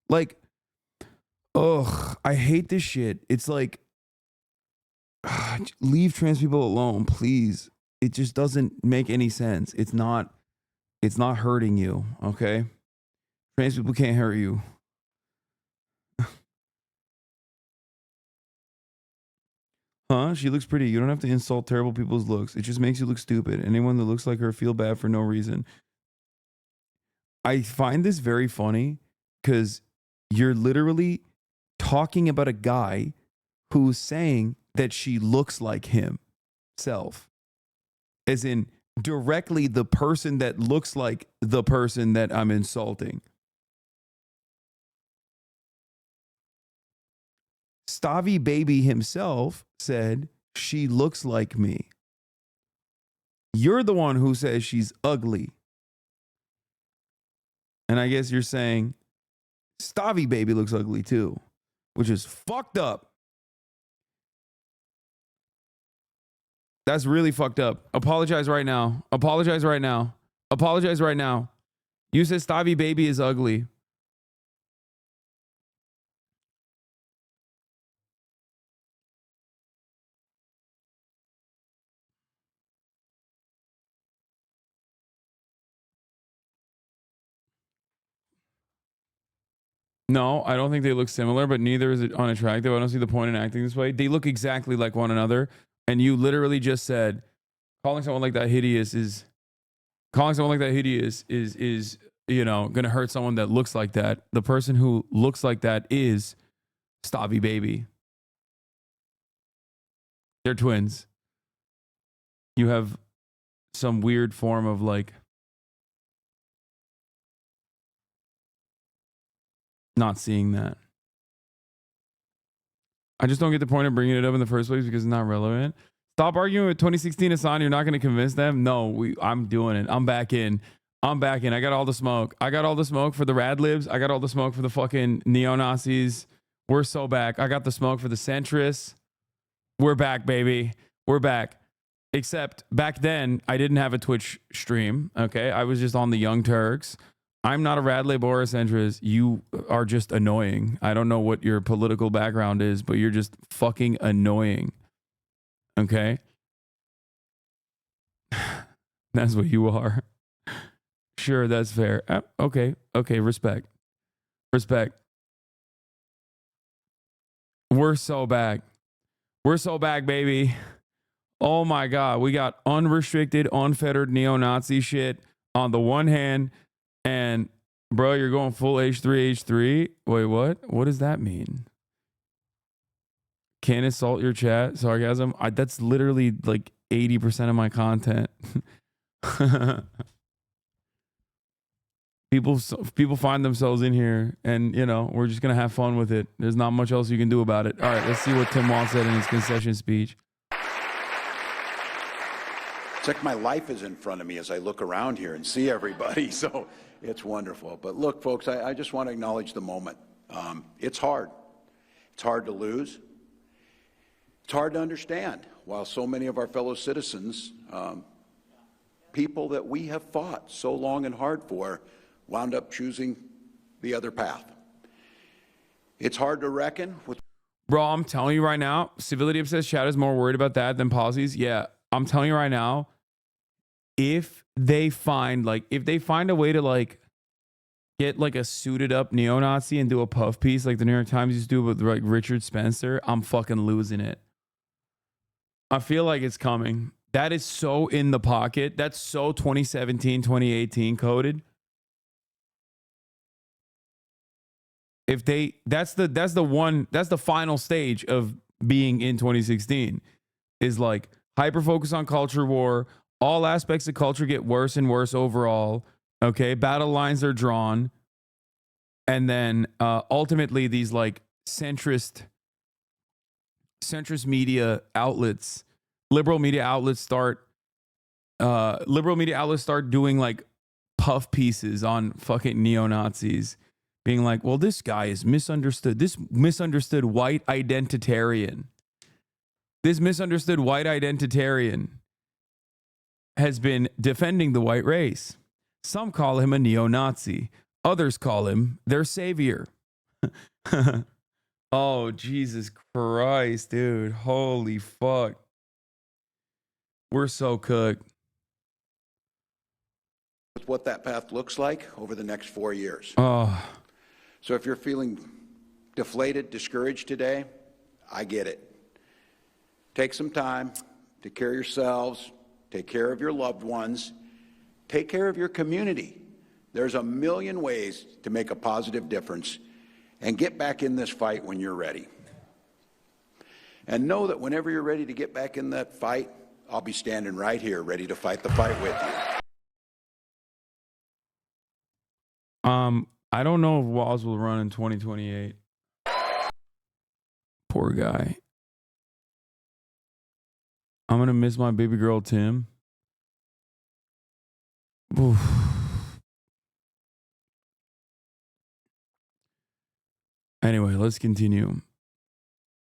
Like, ugh, I hate this shit. It's like, leave trans people alone, please. It just doesn't make any sense. It's not hurting you, okay? Trans people can't hurt you. Huh? She looks pretty. You don't have to insult terrible people's looks. It just makes you look stupid. Anyone that looks like her feel bad for no reason. I find this very funny because you're literally talking about a guy who's saying that she looks like himself. As in directly the person that looks like the person that I'm insulting. Stavi Baby himself said, she looks like me. You're the one who says she's ugly. And I guess you're saying Stavi Baby looks ugly too, which is fucked up. That's really fucked up. Apologize right now. Apologize right now. Apologize right now. You said Stavi Baby is ugly. No, I don't think they look similar, but neither is it unattractive. I don't see the point in acting this way. They look exactly like one another. And you literally just said calling someone like that hideous is you know, gonna hurt someone that looks like that. The person who looks like that is Stavi Baby. They're twins. You have some weird form of like not seeing that. I just don't get the point of bringing it up in the first place because it's not relevant. Stop arguing with 2016 Hasan. You're not going to convince them. No, I'm doing it. I'm back in. I got all the smoke. I got all the smoke for the rad libs. I got all the smoke for the fucking neo-Nazis. We're so back. I got the smoke for the centrists. We're back, baby. We're back. Except back then, I didn't have a Twitch stream. Okay. I was just on the Young Turks. I'm not a rad lib or a centrist. You are just annoying. I don't know what your political background is, but you're just fucking annoying. Okay? That's what you are. Sure, that's fair. Okay. Respect. We're so back. We're so back, baby. Oh my God. We got unrestricted, unfettered neo-Nazi shit on the one hand. And bro, you're going full H3. Wait, what? What does that mean? Can't insult your chat. Sarcasm. That's literally like 80% of my content. People find themselves in here, and you know we're just gonna have fun with it. There's not much else you can do about it. All right, let's see what Tim Wall said in his concession speech. It's like my life is in front of me as I look around here and see everybody. So it's wonderful. But look, folks, I just want to acknowledge the moment. It's hard. It's hard to lose. It's hard to understand. While so many of our fellow citizens, people that we have fought so long and hard for, wound up choosing the other path. It's hard to reckon with. Bro, I'm telling you right now, civility obsessed chat is more worried about that than policies. Yeah, I'm telling you right now, if they find a way to like get like a suited up neo-Nazi and do a puff piece like the New York Times used to do with like Richard Spencer, I'm fucking losing it. I feel like it's coming. That is so in the pocket. That's so 2017, 2018 coded. If that's the final stage of being in 2016 is like hyper focus on culture war. All aspects of culture get worse and worse overall. Okay. Battle lines are drawn. And then ultimately these like centrist media outlets, liberal media outlets start doing like puff pieces on fucking neo-Nazis being like, well, this guy is misunderstood. This misunderstood white identitarian. This misunderstood white identitarian has been defending the white race. Some call him a neo-Nazi. Others call him their savior. Oh, Jesus Christ, dude. Holy fuck. We're so cooked. What that path looks like over the next 4 years. Oh. So if you're feeling deflated, discouraged today, I get it. Take some time, take care of yourselves, take care of your loved ones, take care of your community. There's a million ways to make a positive difference, and get back in this fight when you're ready. And know that whenever you're ready to get back in that fight, I'll be standing right here ready to fight the fight with you. I don't know if Walls will run in 2028. Poor guy. I'm going to miss my baby girl, Tim. Oof. Anyway, let's continue.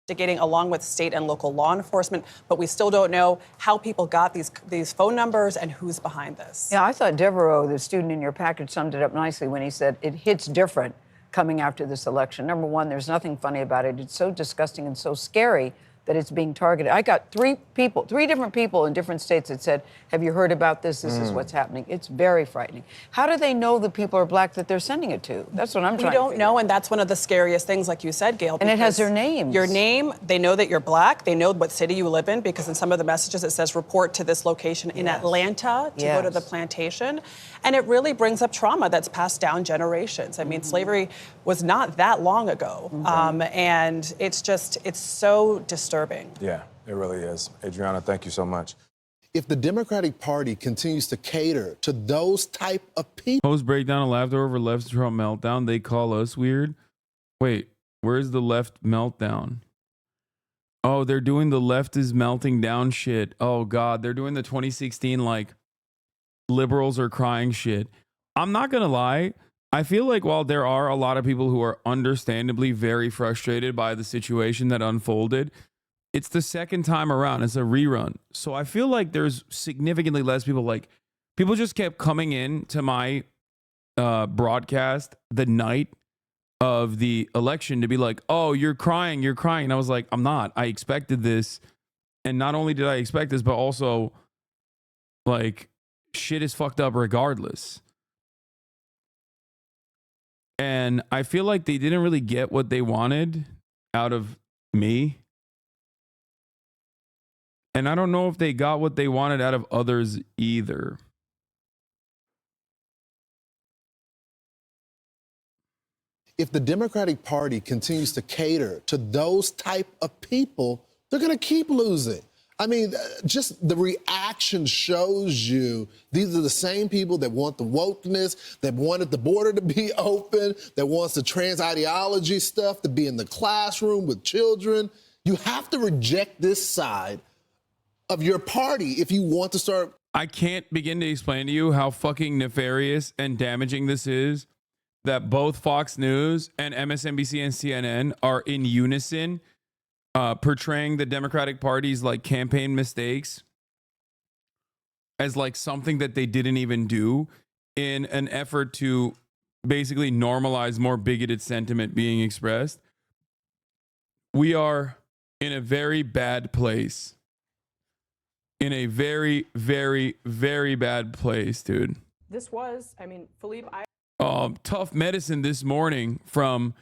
Investigating along with state and local law enforcement, but we still don't know how people got these phone numbers and who's behind this. Yeah, I thought Devereaux, the student in your package, summed it up nicely when he said it hits different coming after this election. Number one, there's nothing funny about it. It's so disgusting and so scary that it's being targeted. I got three different people in different states that said, have you heard about this? This is what's happening. It's very frightening. How do they know the people are black that they're sending it to? That's what I'm trying to figure. We don't know, and that's one of the scariest things, like you said, Gail. And it has their names. Your name, they know that you're black, they know what city you live in, because in some of the messages it says report to this location in Atlanta to go to the plantation. And it really brings up trauma that's passed down generations. I mean, slavery was not that long ago. And it's so disturbing. Yeah, it really is. Adriana, thank you so much. If the Democratic Party continues to cater to those type of people. Post breakdown of laughter over left Trump meltdown. They call us weird. Wait, where's the left meltdown? Oh, they're doing the left is melting down shit. Oh, God. They're doing the 2016, like, liberals are crying shit. I'm not going to lie. I feel like while there are a lot of people who are understandably very frustrated by the situation that unfolded, it's the second time around. It's a rerun. So I feel like there's significantly less people. Like, people just kept coming in to my broadcast the night of the election to be like, oh, you're crying. And I was like, I'm not. I expected this. And not only did I expect this, but also, like, shit is fucked up regardless. And I feel like they didn't really get what they wanted out of me. And I don't know if they got what they wanted out of others either. If the Democratic Party continues to cater to those type of people, they're going to keep losing. I mean, just the reaction shows you these are the same people that want the wokeness, that wanted the border to be open, that wants the trans ideology stuff to be in the classroom with children. You have to reject this side of your party if you want to start. I can't begin to explain to you how fucking nefarious and damaging this is that both Fox News and MSNBC and CNN are in unison portraying the Democratic Party's like campaign mistakes as like something that they didn't even do in an effort to basically normalize more bigoted sentiment being expressed. We are in a very bad place. In a very, very, very bad place, dude. This was, I mean, Philippe, tough medicine this morning from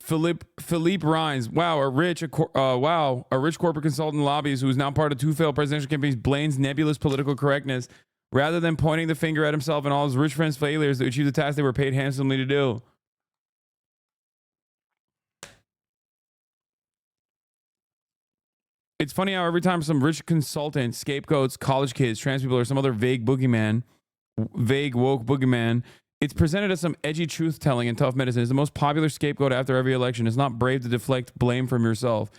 Philippe Rines. Wow, a rich corporate consultant lobbyist who is now part of two failed presidential campaigns blames nebulous political correctness rather than pointing the finger at himself and all his rich friends' failures to achieve the task they were paid handsomely to do. It's funny how every time some rich consultant scapegoats college kids, trans people, or some other vague woke boogeyman, it's presented as some edgy truth-telling and tough medicine. It's the most popular scapegoat after every election. It's not brave to deflect blame from yourself.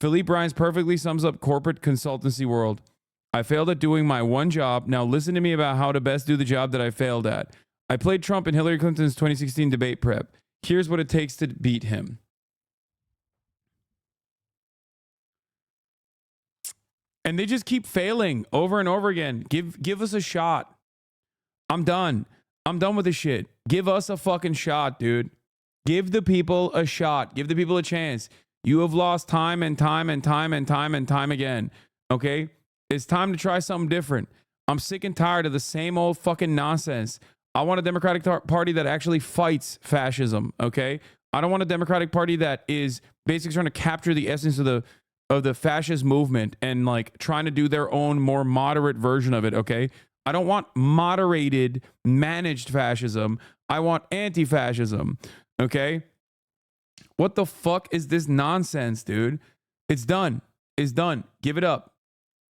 Philippe Rines perfectly sums up corporate consultancy world. I failed at doing my one job. Now listen to me about how to best do the job that I failed at. I played Trump in Hillary Clinton's 2016 debate prep. Here's what it takes to beat him. And they just keep failing over and over again. Give us a shot. I'm done. I'm done with this shit. Give us a fucking shot, dude. Give the people a shot. Give the people a chance. You have lost time and time and time and time and time again. Okay? It's time to try something different. I'm sick and tired of the same old fucking nonsense. I want a Democratic Party that actually fights fascism. Okay? I don't want a Democratic Party that is basically trying to capture the essence of the fascist movement and like trying to do their own more moderate version of it. Okay? I don't want moderated, managed fascism. I want anti-fascism. Okay? What the fuck is this nonsense, dude? It's done. It's done. Give it up.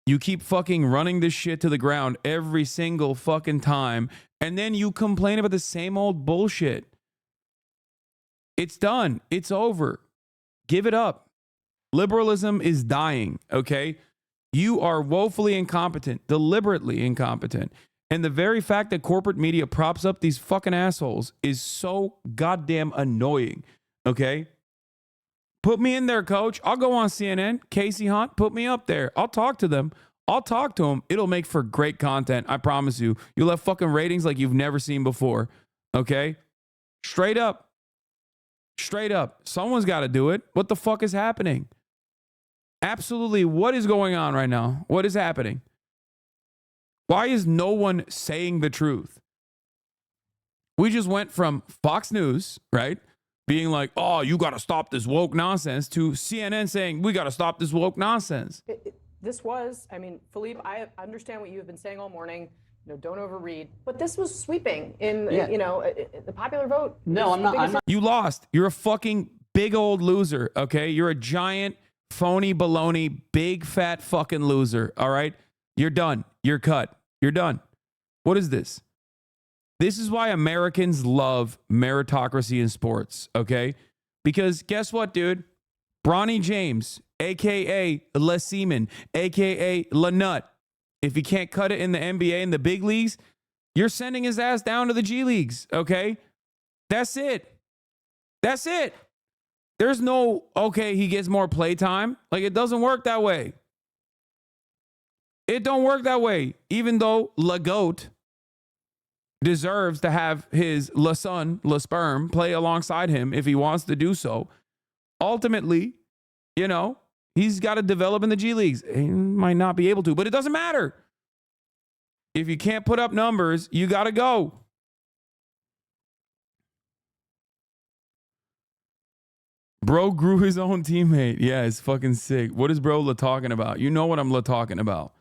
You keep fucking running this shit to the ground every single fucking time, and then you complain about the same old bullshit. It's done. It's over. Give it up. Liberalism is dying, okay? You are woefully incompetent, deliberately incompetent. And the very fact that corporate media props up these fucking assholes is so goddamn annoying, okay? Put me in there, coach. I'll go on CNN. Casey Hunt, put me up there. I'll talk to them. I'll talk to them. It'll make for great content. I promise you. You'll have fucking ratings like you've never seen before, okay? Straight up. Straight up. Someone's got to do it. What the fuck is happening? Absolutely. What is going on right now? What is happening? Why is no one saying the truth? We just went from Fox News, right, being like, oh, you got to stop this woke nonsense, to CNN saying, we got to stop this woke nonsense. This was, I mean, Philippe, I understand what you've been saying all morning. You know, don't overread. But this was sweeping in, you know, the popular vote. No, I'm not. You lost. You're a fucking big old loser, okay? You're a giant, phony, baloney, big, fat fucking loser, all right? You're done. You're cut. You're done. What is this? This is why Americans love meritocracy in sports, okay? Because guess what, dude? Bronny James, a.k.a. Le Seaman, a.k.a. Le Nut. If he can't cut it in the NBA and the big leagues, you're sending his ass down to the G Leagues, okay? That's it. That's it. There's no, okay, he gets more play time. Like, it doesn't work that way. It don't work that way. Even though Le Goat deserves to have his Le Son, Le Sperm, play alongside him if he wants to do so. Ultimately, you know, he's got to develop in the G Leagues. He might not be able to, but it doesn't matter. If you can't put up numbers, you got to go. Bro grew his own teammate. Yeah, it's fucking sick. What is bro talking about? You know what I'm talking about.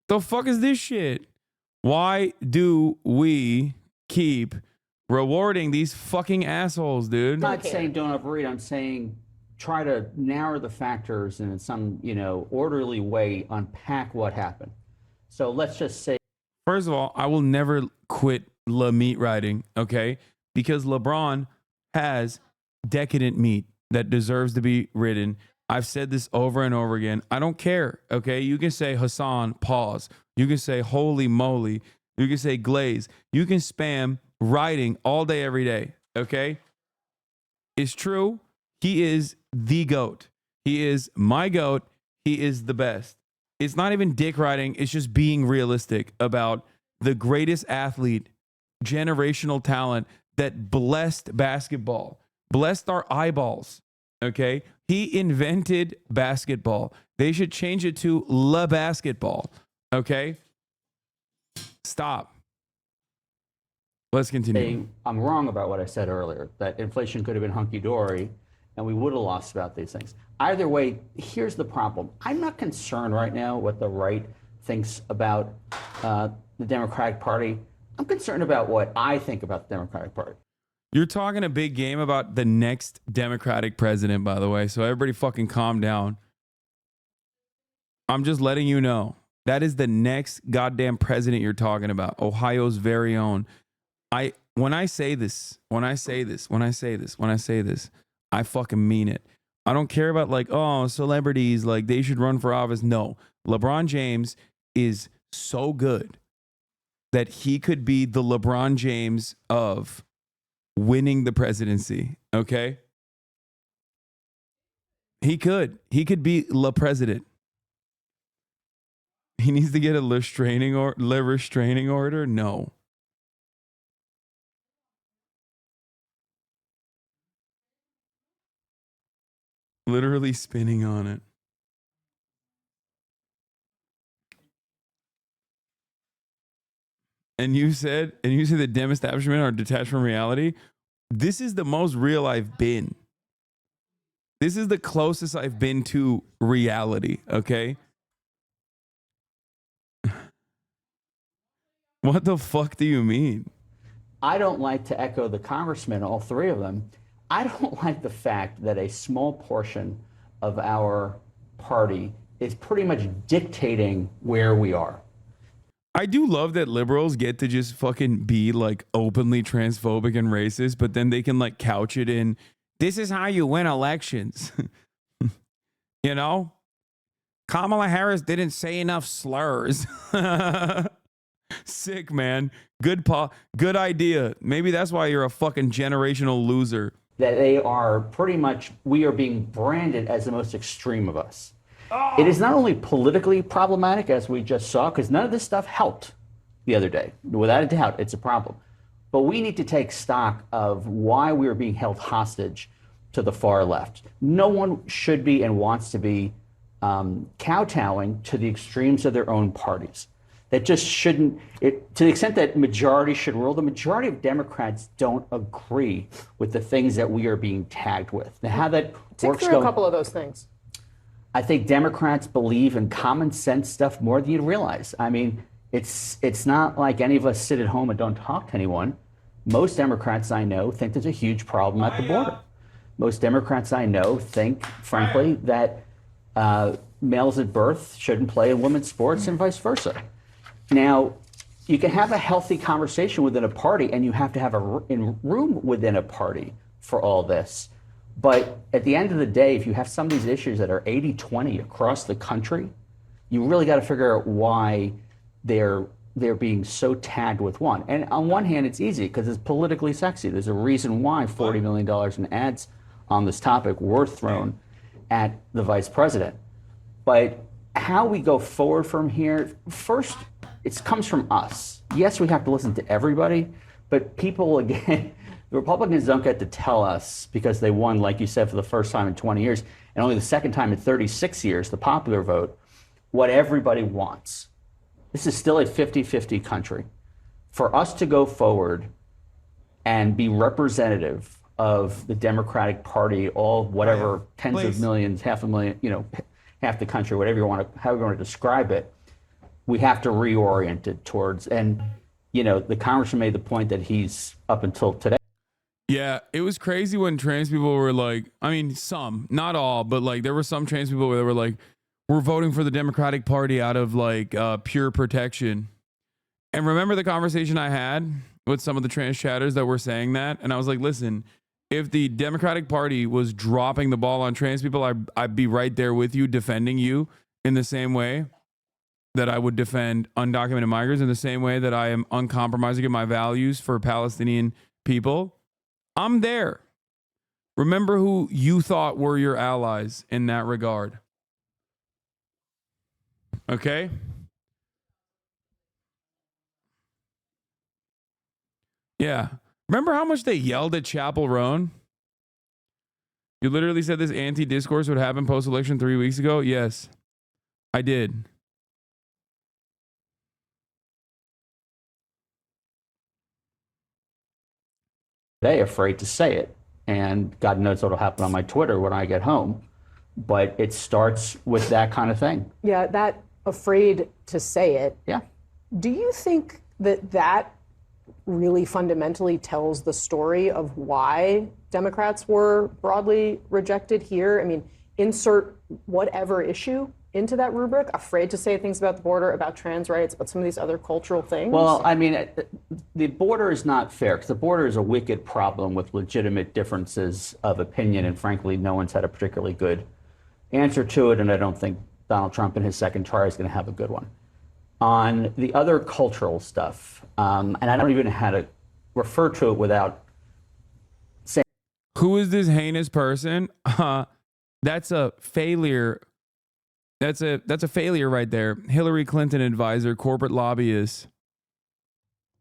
The fuck is this shit? Why do we keep rewarding these fucking assholes, dude? I'm not saying don't overread. I'm saying try to narrow the factors and in some, you know, orderly way unpack what happened. So let's just say. First of all, I will never quit meat riding, okay? Because LeBron has decadent meat that deserves to be ridden. I've said this over and over again. I don't care, okay? You can say Hasan, pause. You can say holy moly. You can say glaze. You can spam writing all day, every day, okay? It's true. He is the GOAT. He is my GOAT. He is the best. It's not even dick riding. It's just being realistic about the greatest athlete, generational talent that blessed basketball, blessed our eyeballs, okay? He invented basketball. They should change it to Le Basketball, okay? Stop. Let's continue. I'm wrong about what I said earlier, that inflation could have been hunky-dory and we would have lost about these things. Either way, here's the problem. I'm not concerned right now what the right thinks about the Democratic Party. I'm concerned about what I think about the Democratic Party. You're talking a big game about the next Democratic president, by the way, so everybody fucking calm down. I'm just letting you know. That is the next goddamn president you're talking about. Ohio's very own. When I say this, I fucking mean it. I don't care about like, oh, celebrities, like they should run for office. No, LeBron James is so good that he could be the LeBron James of winning the presidency, okay? He could be Le President. He needs to get a restraining order? No. Literally spinning on it. And you said the dim establishment are detached from reality. This is the most real I've been. This is the closest I've been to reality, okay? What the fuck do you mean? I don't like to echo the congressmen, all three of them. I don't like the fact that a small portion of our party is pretty much dictating where we are. I do love that liberals get to just fucking be like openly transphobic and racist, but then they can like couch it in, this is how you win elections. You know? Kamala Harris didn't say enough slurs. Sick, man. Good idea. Maybe that's why you're a fucking generational loser. That they are pretty much, we are being branded as the most extreme of us. It is not only politically problematic, as we just saw, because none of this stuff helped the other day. Without a doubt, it's a problem. But we need to take stock of why we are being held hostage to the far left. No one should be and wants to be kowtowing to the extremes of their own parties. That just shouldn't, to the extent that majority should rule, the majority of Democrats don't agree with the things that we are being tagged with. Now, how that works Tick through a couple of those things. I think Democrats believe in common sense stuff more than you realize. I mean, it's not like any of us sit at home and don't talk to anyone. Most Democrats I know think there's a huge problem at the border. Most Democrats I know think, frankly, that males at birth shouldn't play in women's sports and vice versa. Now, you can have a healthy conversation within a party, and you have to have a room within a party for all this. But at the end of the day, if you have some of these issues that are 80-20 across the country, you really got to figure out why they're being so tagged with one. And on one hand, it's easy because it's politically sexy. There's a reason why $40 million in ads on this topic were thrown at the vice president. But how we go forward from here, first, it comes from us. Yes, we have to listen to everybody, but people, again, the Republicans don't get to tell us because they won, like you said, for the first time in 20 years, and only the second time in 36 years, the popular vote, what everybody wants. This is still a 50-50 country. For us to go forward and be representative of the Democratic Party, all whatever tens of millions, 500,000, you know, half the country, whatever you want to, however you want to describe it, we have to reorient it towards, and, you know, the congressman made the point that he's up until today. Yeah, it was crazy when trans people were like, I mean, some, not all, but like there were some trans people that were like, we're voting for the Democratic Party out of like pure protection. And remember the conversation I had with some of the trans chatters that were saying that? And I was like, listen, if the Democratic Party was dropping the ball on trans people, I'd be right there with you, defending you in the same way that I would defend undocumented migrants, in the same way that I am uncompromising in my values for Palestinian people. I'm there. Remember who you thought were your allies in that regard. Okay? Yeah. Remember how much they yelled at Chapel Roan? You literally said this anti-discourse would happen post-election 3 weeks ago? Yes, I did. Today, afraid to say it. And God knows what'll happen on my Twitter when I get home. But it starts with that kind of thing. Yeah, that afraid to say it. Yeah. Do you think that that really fundamentally tells the story of why Democrats were broadly rejected here? I mean, insert whatever issue into that rubric, afraid to say things about the border, about trans rights, about some of these other cultural things? Well, I mean, the border is not fair because the border is a wicked problem with legitimate differences of opinion. And frankly, no one's had a particularly good answer to it. And I don't think Donald Trump in his second try is going to have a good one. On the other cultural stuff, and I don't even know how to refer to it without saying. Who is this heinous person? That's a failure. That's a failure right there. Hillary Clinton advisor, corporate lobbyist,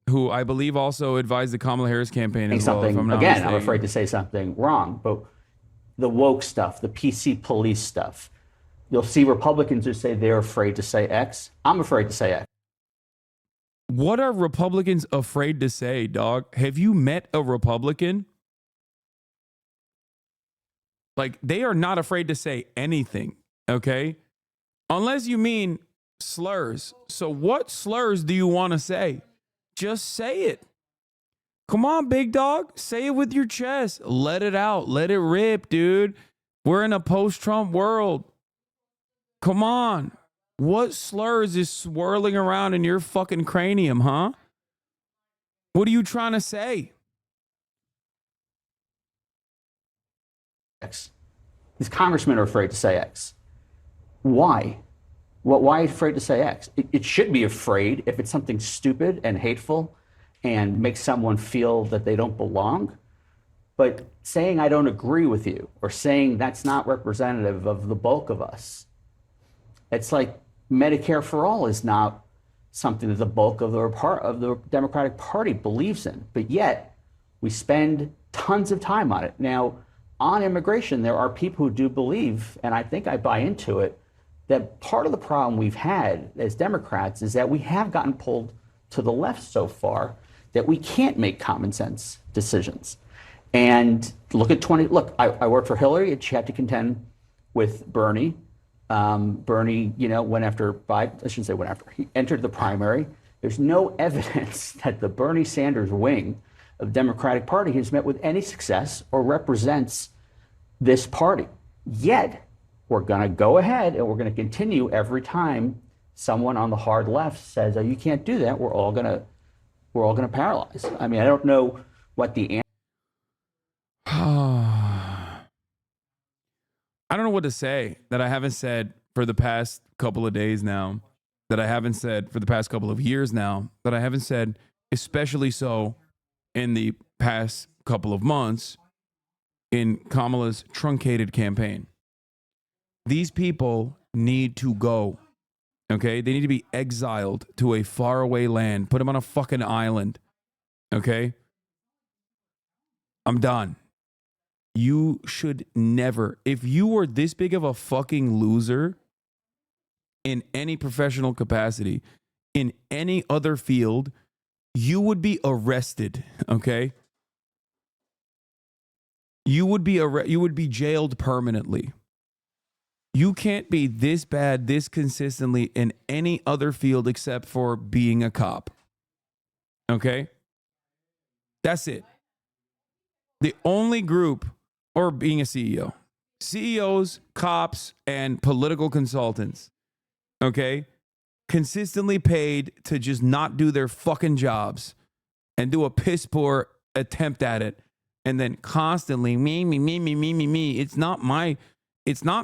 who I believe also advised the Kamala Harris campaign as well. If I'm not Again, mistaken. I'm afraid to say something wrong, but the woke stuff, the PC police stuff, you'll see Republicans who say they're afraid to say X. I'm afraid to say X. What are Republicans afraid to say, dog? Have you met a Republican? Like, they are not afraid to say anything, okay? Unless you mean slurs. So what slurs do you want to say? Just say it. Come on, big dog. Say it with your chest. Let it out. Let it rip, dude. We're in a post-Trump world. Come on. What slurs is swirling around in your fucking cranium, huh? What are you trying to say? X. These congressmen are afraid to say X. Why? Why afraid to say X? It should be afraid if it's something stupid and hateful and makes someone feel that they don't belong. But saying I don't agree with you or saying that's not representative of the bulk of us, it's like Medicare for all is not something that the bulk of the Democratic Party believes in. But yet we spend tons of time on it. Now, on immigration, there are people who do believe, and I think I buy into it, that part of the problem we've had as Democrats is that we have gotten pulled to the left so far that we can't make common sense decisions. And look, I worked for Hillary and she had to contend with Bernie. Bernie, went after Biden. I shouldn't say went after. He entered the primary. There's no evidence that the Bernie Sanders wing of the Democratic Party has met with any success or represents this party. Yet, we're going to go ahead and we're going to continue every time someone on the hard left says, "Oh, you can't do that." We're all going to paralyze. I mean, I don't know what the I don't know what to say that I haven't said for the past couple of days now, that I haven't said for the past couple of years now, that I haven't said, especially so in the past couple of months in Kamala's truncated campaign. These people need to go, okay? They need to be exiled to a faraway land. Put them on a fucking island, okay? I'm done. You should never, if you were this big of a fucking loser in any professional capacity, in any other field, you would be arrested, okay? You would be jailed permanently. You can't be this bad, this consistently in any other field except for being a cop. Okay? That's it. The only group, or being a CEO. CEOs, cops, and political consultants, okay, consistently paid to just not do their fucking jobs and do a piss poor attempt at it, and then constantly me. It's not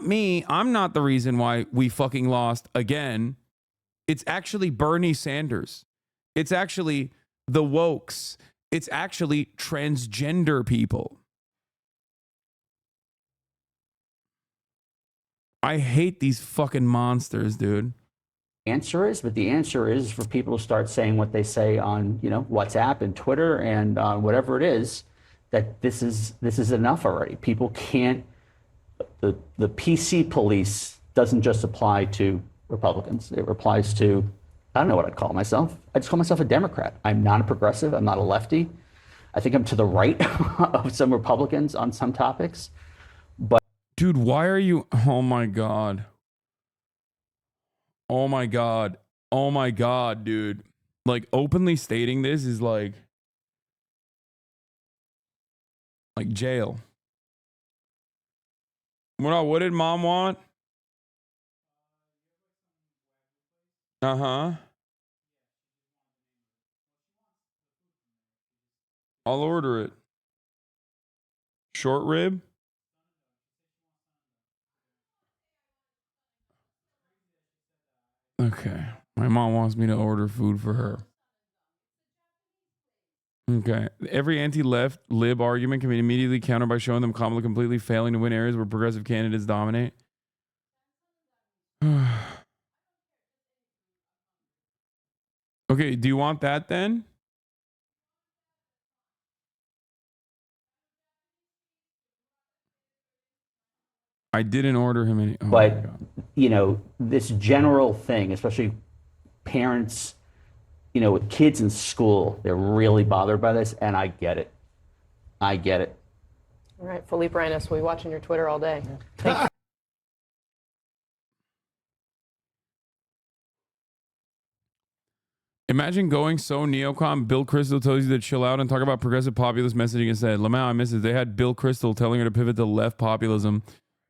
me. I'm not the reason why we fucking lost again. It's actually Bernie Sanders. It's actually the wokes. It's actually transgender people. I hate these fucking monsters, dude. answer is, but the answer is for people to start saying what they say on, WhatsApp and Twitter and whatever it is, that this is enough already. People can't. The PC police doesn't just apply to Republicans. It applies to, I don't know what I'd call myself. I just call myself a Democrat. I'm not a progressive. I'm not a lefty. I think I'm to the right of some Republicans on some topics. But dude, why are you? Oh my God. Oh my God. Oh my God, dude. Like, openly stating this is like jail. What did mom want? Uh-huh. I'll order it. Short rib? Okay. My mom wants me to order food for her. Okay. Every anti-left lib argument can be immediately countered by showing them Kamala completely failing to win areas where progressive candidates dominate. Okay, do you want that then? I didn't order him any. Oh But, you know, this general thing, especially parents, you know, with kids in school, they're really bothered by this, and I get it. I get it. All right, Philippe Reines, we'll be watching your Twitter all day. Imagine going so neocon, Bill Kristol tells you to chill out and talk about progressive populist messaging instead. Lamau, I miss it. They had Bill Kristol telling her to pivot to left populism,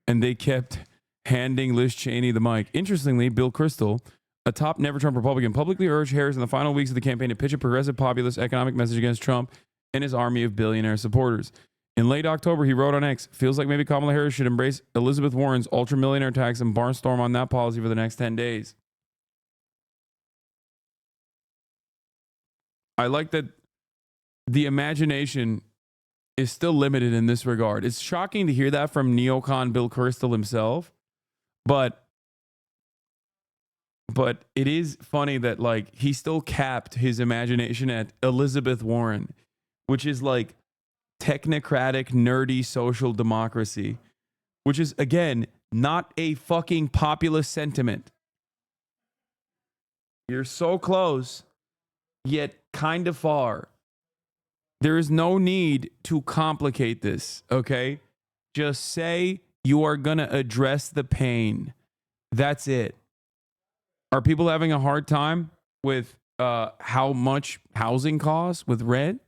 and they kept handing Liz Cheney the mic. Interestingly, Bill Kristol, a top never-Trump Republican, publicly urged Harris in the final weeks of the campaign to pitch a progressive populist economic message against Trump and his army of billionaire supporters. In late October, he wrote on X, feels like maybe Kamala Harris should embrace Elizabeth Warren's ultra-millionaire tax and barnstorm on that policy for the next 10 days. I like that the imagination is still limited in this regard. It's shocking to hear that from neocon Bill Kristol himself, but it is funny that like he still capped his imagination at Elizabeth Warren, which is like technocratic, nerdy social democracy, which is again not a fucking populist sentiment. You're so close, yet kind of far. There is no need to complicate this, okay? Just say you are going to address the pain. That's it. Are people having a hard time with how much housing costs with rent?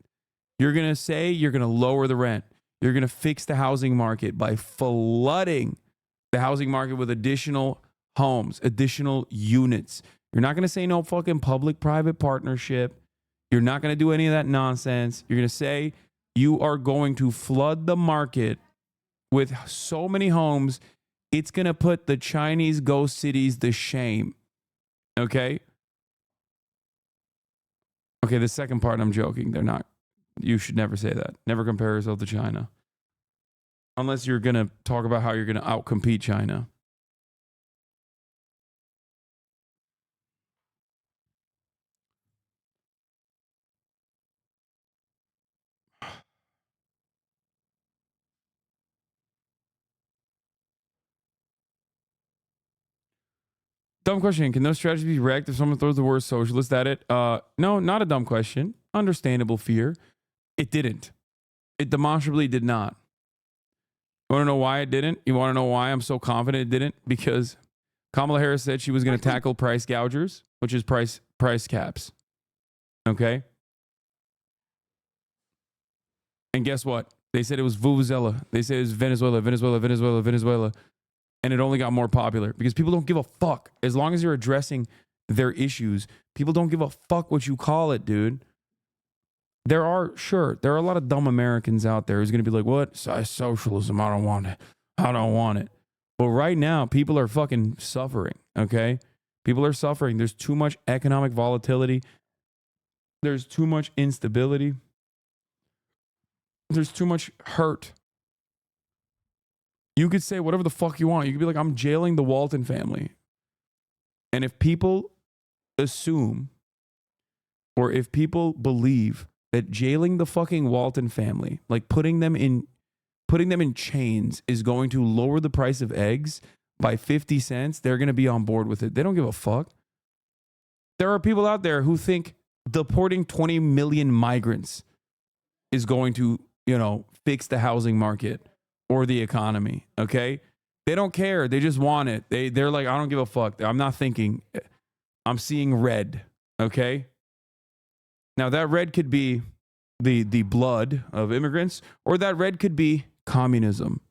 You're going to say you're going to lower the rent. You're going to fix the housing market by flooding the housing market with additional homes, additional units. You're not going to say no fucking public-private partnership. You're not going to do any of that nonsense. You're going to say you are going to flood the market with so many homes, it's going to put the Chinese ghost cities to shame. Okay? Okay, the second part, I'm joking. They're not. You should never say that. Never compare yourself to China. Unless you're going to talk about how you're going to outcompete China. Dumb question. Can those strategies be wrecked if someone throws the word socialist at it? No, not a dumb question. Understandable fear. It didn't. It demonstrably did not. You want to know why it didn't? You want to know why I'm so confident it didn't? Because Kamala Harris said she was going to tackle price gougers, which is price caps. Okay? And guess what? They said it was Vuvuzela. They said it was Venezuela. And it only got more popular because people don't give a fuck. As long as you're addressing their issues, people don't give a fuck what you call it, dude. There are a lot of dumb Americans out there who's going to be like, what? Socialism, I don't want it. I don't want it. But right now, people are fucking suffering, okay? People are suffering. There's too much economic volatility. There's too much instability. There's too much hurt. You could say whatever the fuck you want. You could be like, I'm jailing the Walton family. And if people assume or if people believe that jailing the fucking Walton family, like putting them in chains is going to lower the price of eggs by 50 cents, they're going to be on board with it. They don't give a fuck. There are people out there who think deporting 20 million migrants is going to, fix the housing market or the economy, okay? They don't care. They just want it. They're like, I don't give a fuck. I'm not thinking. I'm seeing red, okay? Now, that red could be the blood of immigrants, or that red could be communism.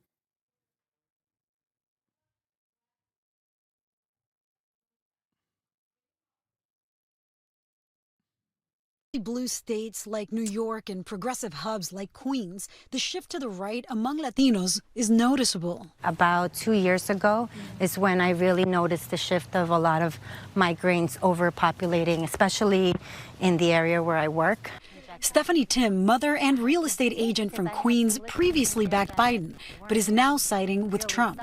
Blue states like New York and progressive hubs like Queens, the shift to the right among Latinos is noticeable. About 2 years ago is when I really noticed the shift of a lot of migrants overpopulating, especially in the area where I work. Stephanie Tim, mother and real estate agent from Queens, previously backed Biden, but is now siding with Trump.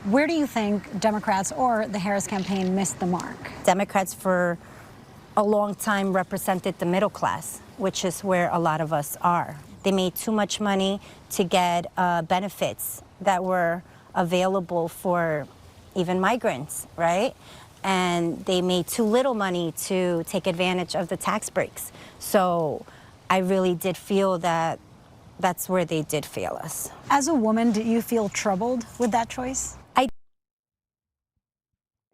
Where do you think Democrats or the Harris campaign missed the mark? Democrats for a long time represented the middle class, which is where a lot of us are. They made too much money to get benefits that were available for even migrants, right? And they made too little money to take advantage of the tax breaks. So I really did feel that that's where they did fail us. As a woman, do you feel troubled with that choice?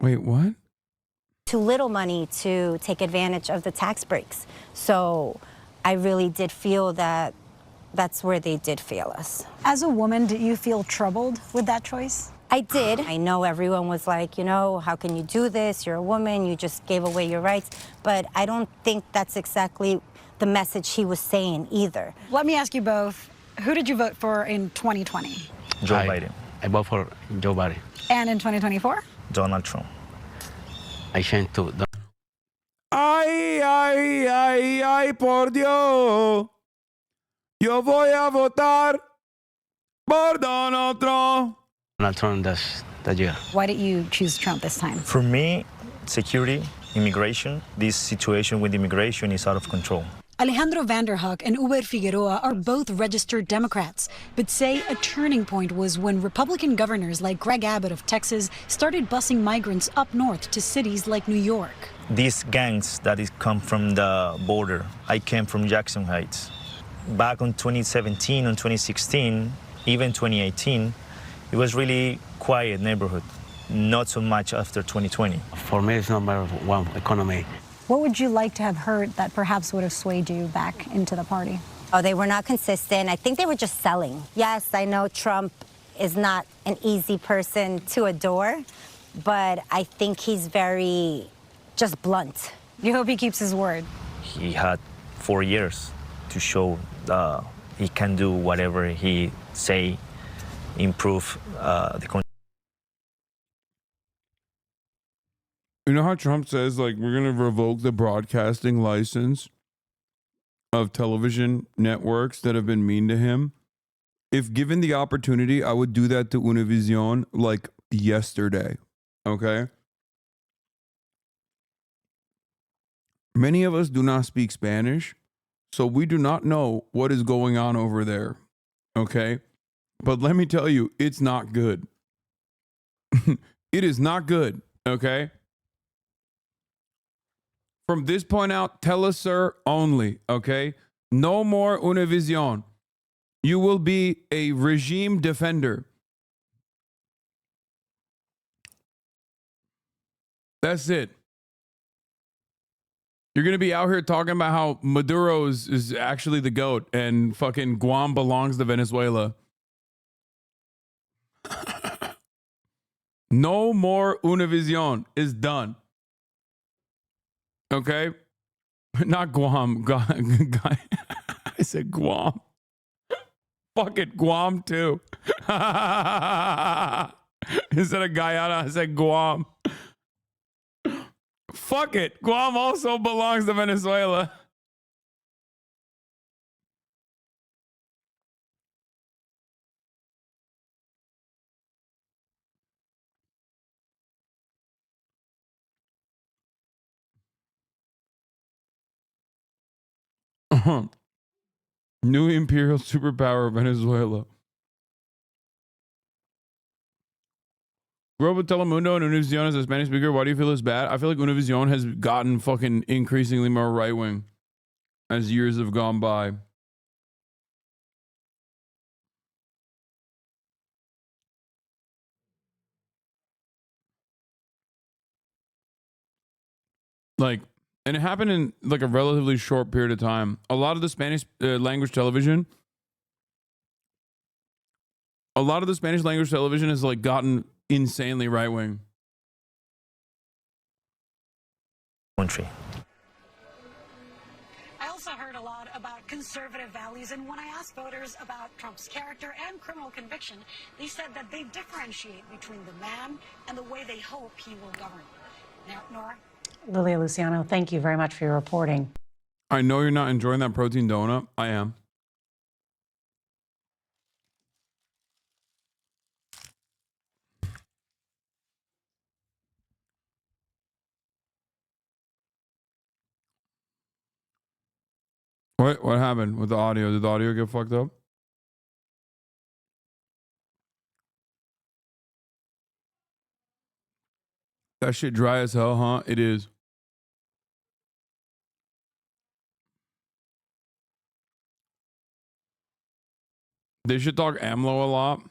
Wait, what? Too little money to take advantage of the tax breaks. So I really did feel that that's where they did fail us. As a woman, do you feel troubled with that choice? I did. I know everyone was like, you know, how can you do this? You're a woman, you just gave away your rights. But I don't think that's exactly the message he was saying either. Let me ask you both, who did you vote for in 2020? Joe Biden. I vote for Joe Biden. And in 2024? Donald Trump. I changed to Ay, ay, ay, ay, por Dios. Yo voy a votar por Donald Trump. Donald Trump that year. Why did you choose Trump this time? For me, security, immigration, this situation with immigration is out of control. Alejandro Vanderhoek and Uber Figueroa are both registered Democrats, but say a turning point was when Republican governors like Greg Abbott of Texas started busing migrants up north to cities like New York. These gangs that come from the border. I came from Jackson Heights. Back in 2017 and 2016, even 2018, it was really quiet neighborhood. Not so much after 2020. For me, it's number one, economy. What would you like to have heard that perhaps would have swayed you back into the party? Oh, they were not consistent. I think they were just selling. Yes, I know Trump is not an easy person to adore, but I think he's very just blunt. You hope he keeps his word? He had 4 years to show he can do whatever he say, improve the country. You know how Trump says, like, we're going to revoke the broadcasting license of television networks that have been mean to him? If given the opportunity, I would do that to Univision like yesterday. Okay? Many of us do not speak Spanish, so we do not know what is going on over there. Okay? But let me tell you, it's not good. It is not good. Okay? From this point out, Telesur only, okay? No more Univision. You will be a regime defender. That's it. You're going to be out here talking about how Maduro is actually the GOAT and fucking Guam belongs to Venezuela. No more Univision is done. Okay? Not Guam. I said Guam. Fuck it, Guam too. Instead of Guyana, I said Guam. Fuck it. Guam also belongs to Venezuela. New imperial superpower of Venezuela. Grew up with Telemundo and Univision as a Spanish speaker. Why do you feel it's bad? I feel like Univision has gotten fucking increasingly more right wing as years have gone by. Like, and it happened in like a relatively short period of time. A lot of the Spanish language television has like gotten insanely right wing. I also conservative values. And when I asked voters about Trump's character and criminal conviction, they said that they differentiate between the man and the way they hope he will govern. Now, Nora? Lilia Luciano, thank you very much for your reporting. I know you're not enjoying that protein donut. I am. What happened with the audio? Did the audio get fucked up? That shit dry as hell, huh? It is. They should talk AMLO a lot.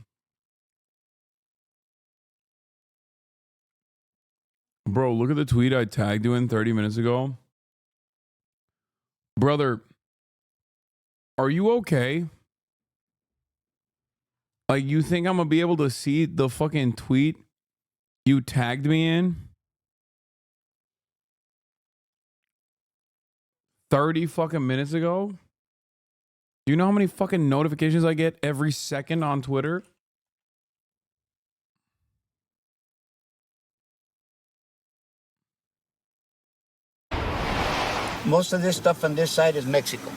Bro, look at the tweet I tagged you in 30 minutes ago. Brother, are you okay? Like, you think I'm gonna be able to see the fucking tweet you tagged me in? 30 fucking minutes ago? Do you know how many fucking notifications I get every second on Twitter? Most of this stuff on this side is Mexico.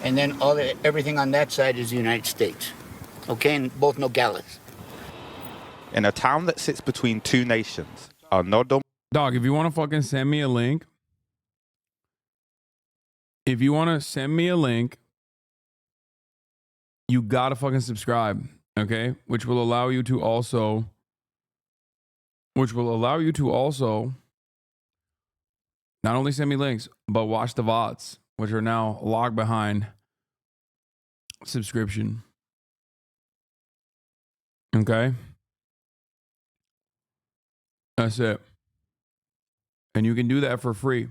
And then everything on that side is the United States. Okay, and both Nogales. In a town that sits between two nations, Dog, if you want to fucking send me a link, you gotta fucking subscribe, okay? Which will allow you to also not only send me links, but watch the VODs, which are now logged behind subscription. Okay? That's it. And you can do that for free.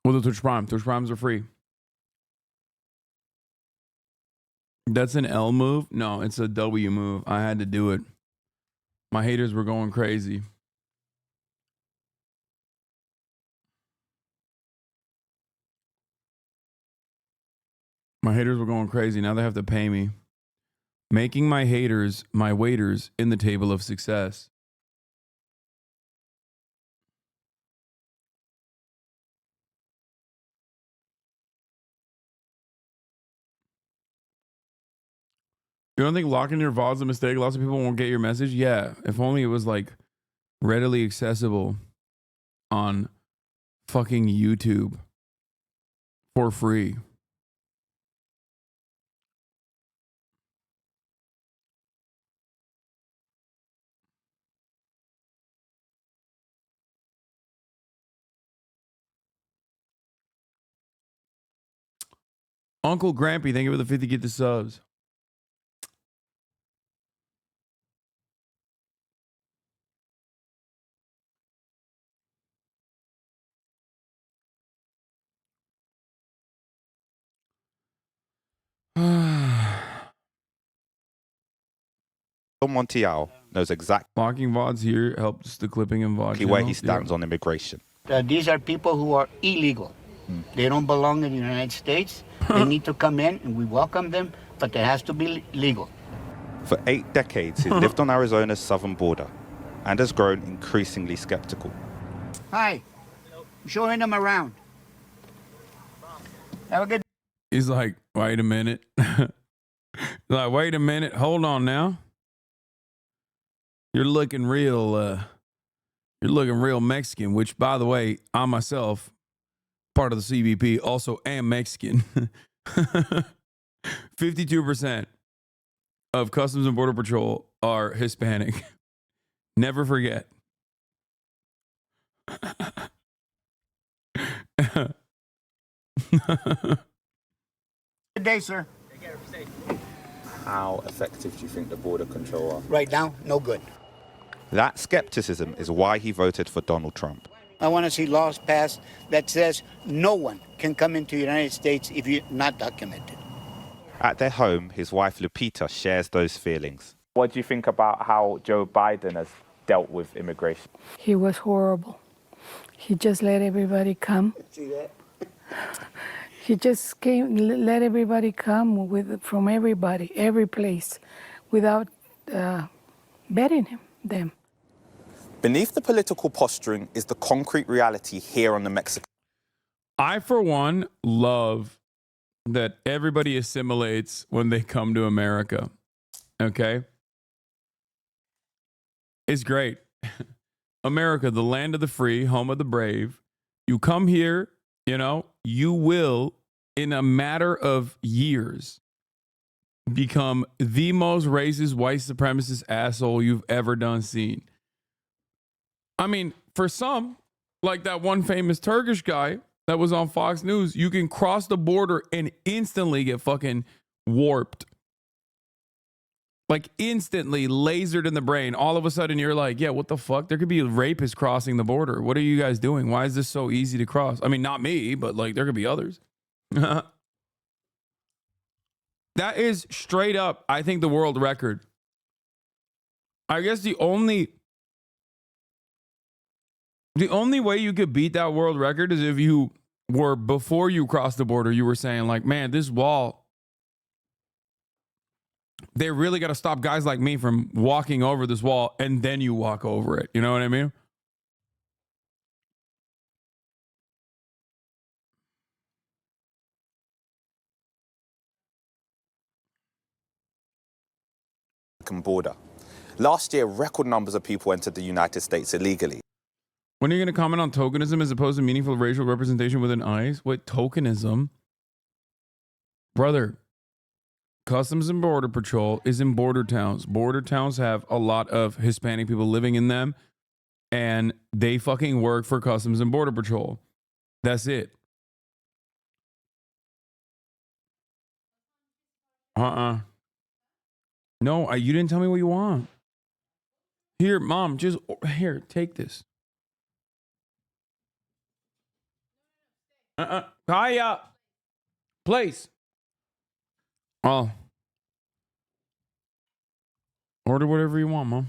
With the Twitch Prime. Twitch Primes are free. That's an L move? No, it's a W move. I had to do it. My haters were going crazy. My haters were going crazy. Now they have to pay me. Making my haters my waiters in the table of success. You don't think locking your VOD's a mistake? Lots of people won't get your message? Yeah. If only it was like readily accessible on fucking YouTube for free. Uncle Grampy, thank you for the 50 get the subs. Montiel knows exactly locking VODs here helps the clipping and VOD where he stands on immigration. These are people who are illegal. They don't belong in the United States. They need to come in, and we welcome them, but it has to be legal. For 8 decades, he's lived on Arizona's southern border and has grown increasingly skeptical. Hi. Showing them around. Have a good day. He's like, wait a minute. Like, wait a minute. Hold on now. You're looking real Mexican, which, by the way, I myself, part of the CBP, also am Mexican. 52% of Customs and Border Patrol are Hispanic. Never forget. Good day, sir. How effective do you think the border control are? Right now, no good. That skepticism is why he voted for Donald Trump. I want to see laws passed that says no one can come into the United States if you're not documented. At their home, his wife Lupita shares those feelings. What do you think about how Joe Biden has dealt with immigration? He was horrible. He just let everybody come. See that? He just came, let everybody come from everybody, every place, without vetting them. Beneath the political posturing is the concrete reality here on the Mexican. I, for one, love that everybody assimilates when they come to America. Okay? It's great. America, the land of the free, home of the brave. You come here, you know, you will, in a matter of years, become the most racist, white supremacist asshole you've ever done seen. I mean, for some, like that one famous Turkish guy that was on Fox News, you can cross the border and instantly get fucking warped. Like instantly lasered in the brain. All of a sudden you're like, yeah, what the fuck? There could be a rapist crossing the border. What are you guys doing? Why is this so easy to cross? I mean, not me, but like there could be others. That is straight up, I think, the world record. I guess the only way you could beat that world record is if you were, before you crossed the border, you were saying like, man, this wall, they really got to stop guys like me from walking over this wall, and then you walk over it. You know what I mean? Border. Last year, record numbers of people entered the United States illegally. When are you going to comment on tokenism as opposed to meaningful racial representation within ICE? What tokenism? Brother, Customs and Border Patrol is in border towns. Border towns have a lot of Hispanic people living in them, and they fucking work for Customs and Border Patrol. That's it. No, you didn't tell me what you want. Here, Mom, just here, take this. Kaya, place. Oh. Order whatever you want, Mom.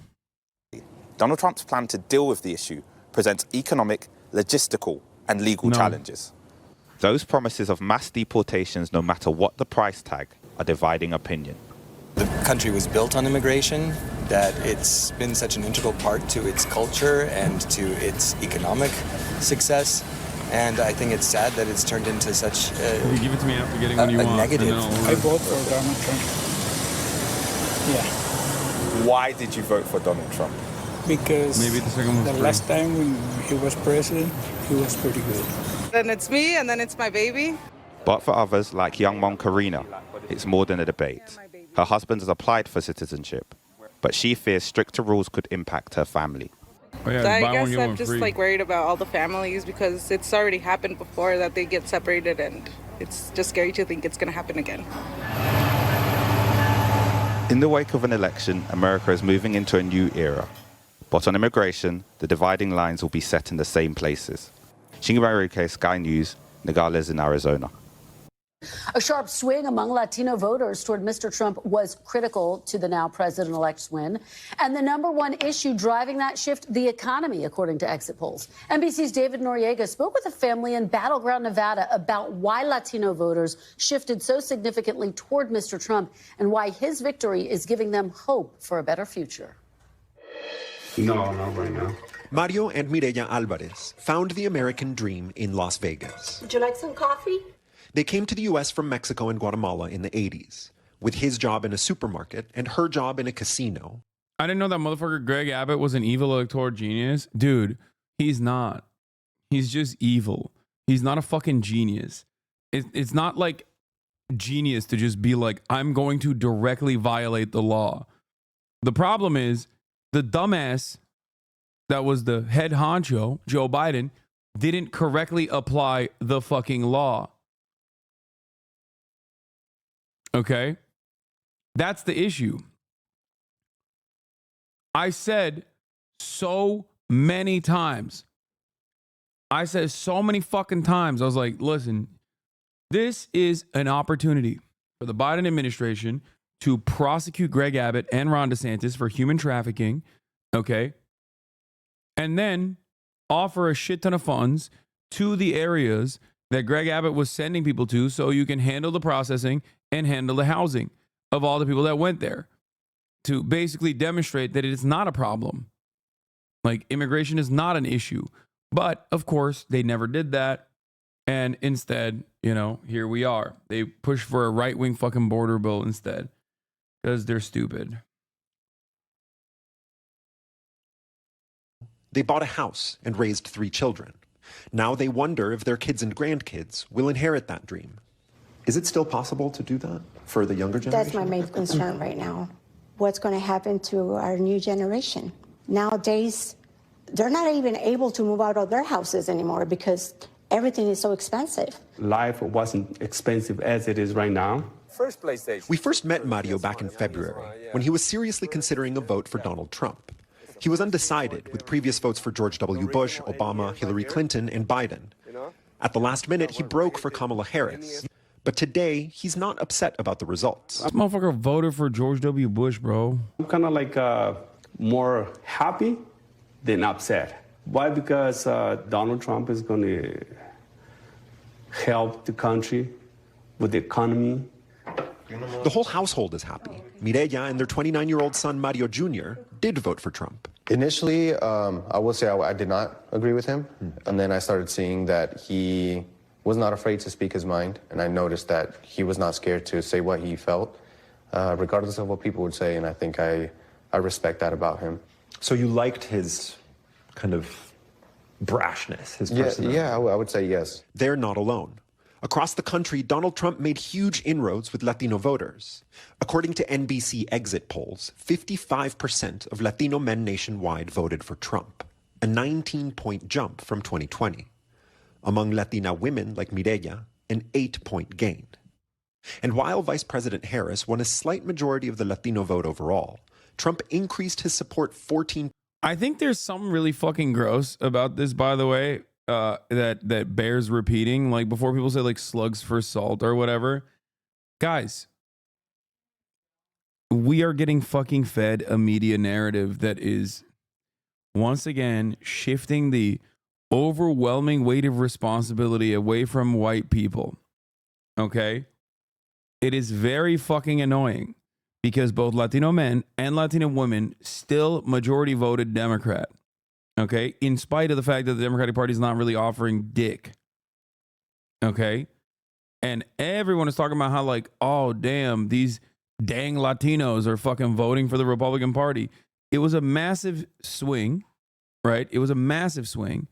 Donald Trump's plan to deal with the issue presents economic, logistical, and legal challenges. Those promises of mass deportations, no matter what the price tag, are dividing opinion. The country was built on immigration, that it's been such an integral part to its culture and to its economic success. And I think it's sad that it's turned into such a, you give it to me after getting what you want, negative. I vote for Donald Trump. Yeah. Why did you vote for Donald Trump? Because maybe the second the last time when he was president, he was pretty good. Then it's me, and then it's my baby. But for others, like young mom Karina, it's more than a debate. Her husband has applied for citizenship, but she fears stricter rules could impact her family. Oh yeah, So I guess I'm just like worried about all the families because it's already happened before that they get separated, and it's just scary to think it's going to happen again. In the wake of an election, America is moving into a new era. But on immigration, the dividing lines will be set in the same places. Shingibaruke, Sky News, Nogales in Arizona. A sharp swing among Latino voters toward Mr. Trump was critical to the now president-elect's win. And the number one issue driving that shift, the economy, according to exit polls. NBC's David Noriega spoke with a family in Battleground, Nevada, about why Latino voters shifted so significantly toward Mr. Trump and why his victory is giving them hope for a better future. No, not right now. Mario and Mireya Alvarez found the American dream in Las Vegas. Would you like some coffee? They came to the U.S. from Mexico and Guatemala in the 80s, with his job in a supermarket and her job in a casino. I didn't know that motherfucker Greg Abbott was an evil electoral genius. Dude, he's not. He's just evil. He's not a fucking genius. It's not like genius to just be like, I'm going to directly violate the law. The problem is the dumbass that was the head honcho, Joe Biden, didn't correctly apply the fucking law. Okay? That's the issue. I said so many times. I said so many fucking times. I was like, listen, this is an opportunity for the Biden administration to prosecute Greg Abbott and Ron DeSantis for human trafficking, okay? And then offer a shit ton of funds to the areas that Greg Abbott was sending people to so you can handle the processing and handle the housing of all the people that went there, to basically demonstrate that it is not a problem. Like, immigration is not an issue. But of course, they never did that. And instead, you know, here we are. They push for a right-wing fucking border bill instead because they're stupid. They bought a house and raised 3 children. Now they wonder if their kids and grandkids will inherit that dream. Is it still possible to do that for the younger generation? That's my main concern right now. What's going to happen to our new generation? Nowadays, they're not even able to move out of their houses anymore because everything is so expensive. Life wasn't expensive as it is right now. We first met Mario back in February when he was seriously considering a vote for Donald Trump. He was undecided with previous votes for George W. Bush, Obama, Hillary Clinton, and Biden. At the last minute, he broke for Kamala Harris. But today, he's not upset about the results. This motherfucker voted for George W. Bush, bro. I'm kind of like more happy than upset. Why? Because Donald Trump is going to help the country with the economy. The whole household is happy. Mireya and their 29-year-old son, Mario Jr., did vote for Trump. Initially, I will say I did not agree with him. And then I started seeing that he was not afraid to speak his mind. And I noticed that he was not scared to say what he felt, regardless of what people would say. And I think I respect that about him. So you liked his kind of brashness, his personality? Yeah, I would say yes. They're not alone. Across the country, Donald Trump made huge inroads with Latino voters. According to NBC exit polls, 55% of Latino men nationwide voted for Trump, a 19-point jump from 2020. Among Latina women like Mireya, an 8-point gain. And while Vice President Harris won a slight majority of the Latino vote overall, Trump increased his support 14. I think there's something really fucking gross about this, by the way, that bears repeating. Like, before people say like slugs for salt or whatever, guys, we are getting fucking fed a media narrative that is once again shifting the overwhelming weight of responsibility away from white people. Okay? It is very fucking annoying because both Latino men and Latino women still majority voted Democrat. Okay? In spite of the fact that the Democratic Party is not really offering dick. Okay? And everyone is talking about how, like, oh, damn, these dang Latinos are fucking voting for the Republican Party. It was a massive swing, right? It was a massive swing.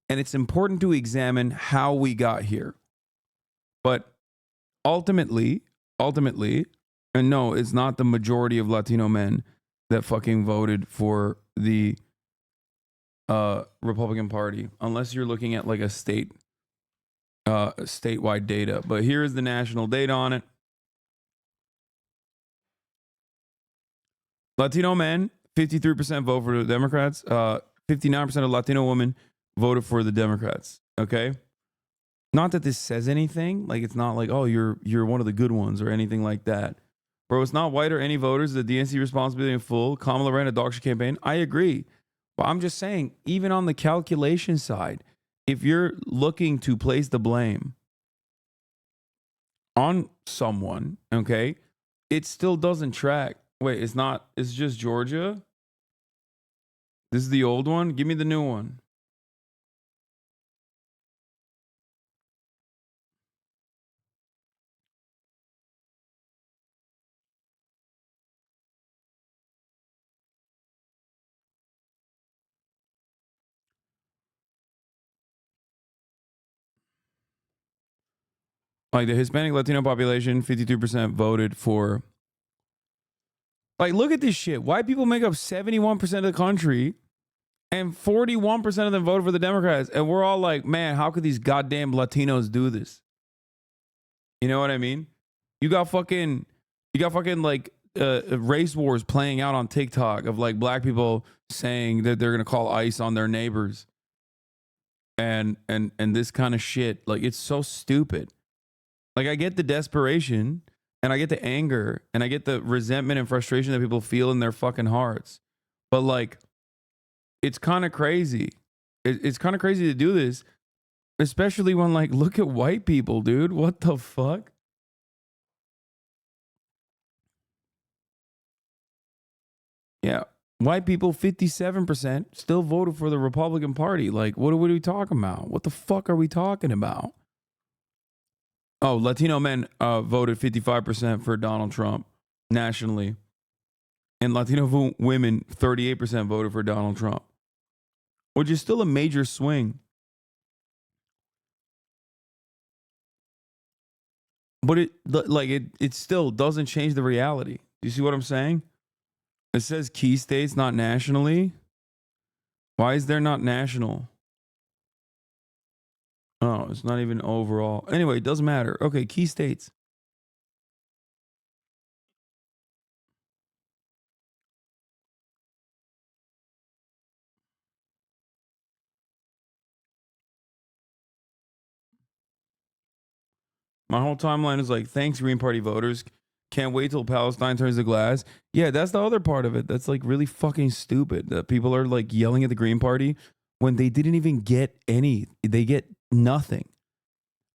And it's important to examine how we got here. But ultimately, and no, it's not the majority of Latino men that fucking voted for the Republican Party, unless you're looking at like a statewide data. But here is the national data on it. Latino men, 53% vote for the Democrats. 59% of Latino women voted for the Democrats. Okay? Not that this says anything. Like, it's not like, oh, you're one of the good ones or anything like that. Bro, it's not white or any voters. The DNC responsibility in full. Kamala ran a dog shit campaign. I agree. But I'm just saying, even on the calculation side, if you're looking to place the blame on someone, okay, it still doesn't track. Wait, it's not, it's just Georgia? This is the old one? Give me the new one. Like, the Hispanic Latino population, 52% voted for. Like, look at this shit. White people make up 71% of the country, and 41% of them voted for the Democrats. And we're all like, man, how could these goddamn Latinos do this? You know what I mean? You got fucking like race wars playing out on TikTok of like black people saying that they're gonna call ICE on their neighbors, and this kind of shit. Like, it's so stupid. Like, I get the desperation, and I get the anger, and I get the resentment and frustration that people feel in their fucking hearts. But like, it's kind of crazy. It's kind of crazy to do this Especially when, like, look at white people, dude. What the fuck? Yeah. White people, 57% still voted for the Republican Party. Like, what are we talking about? What the fuck are we talking about? Oh, Latino men voted 55% for Donald Trump nationally. And Latino women, 38% voted for Donald Trump, which is still a major swing. But it still doesn't change the reality. You see what I'm saying? It says key states, not nationally. Why is there not national? Oh, it's not even overall. Anyway, it doesn't matter. Okay, key states. My whole timeline is like, thanks, Green Party voters. Can't wait till Palestine turns the glass. Yeah, that's the other part of it. That's like really fucking stupid. That people are like yelling at the Green Party when they didn't even get any. They get nothing.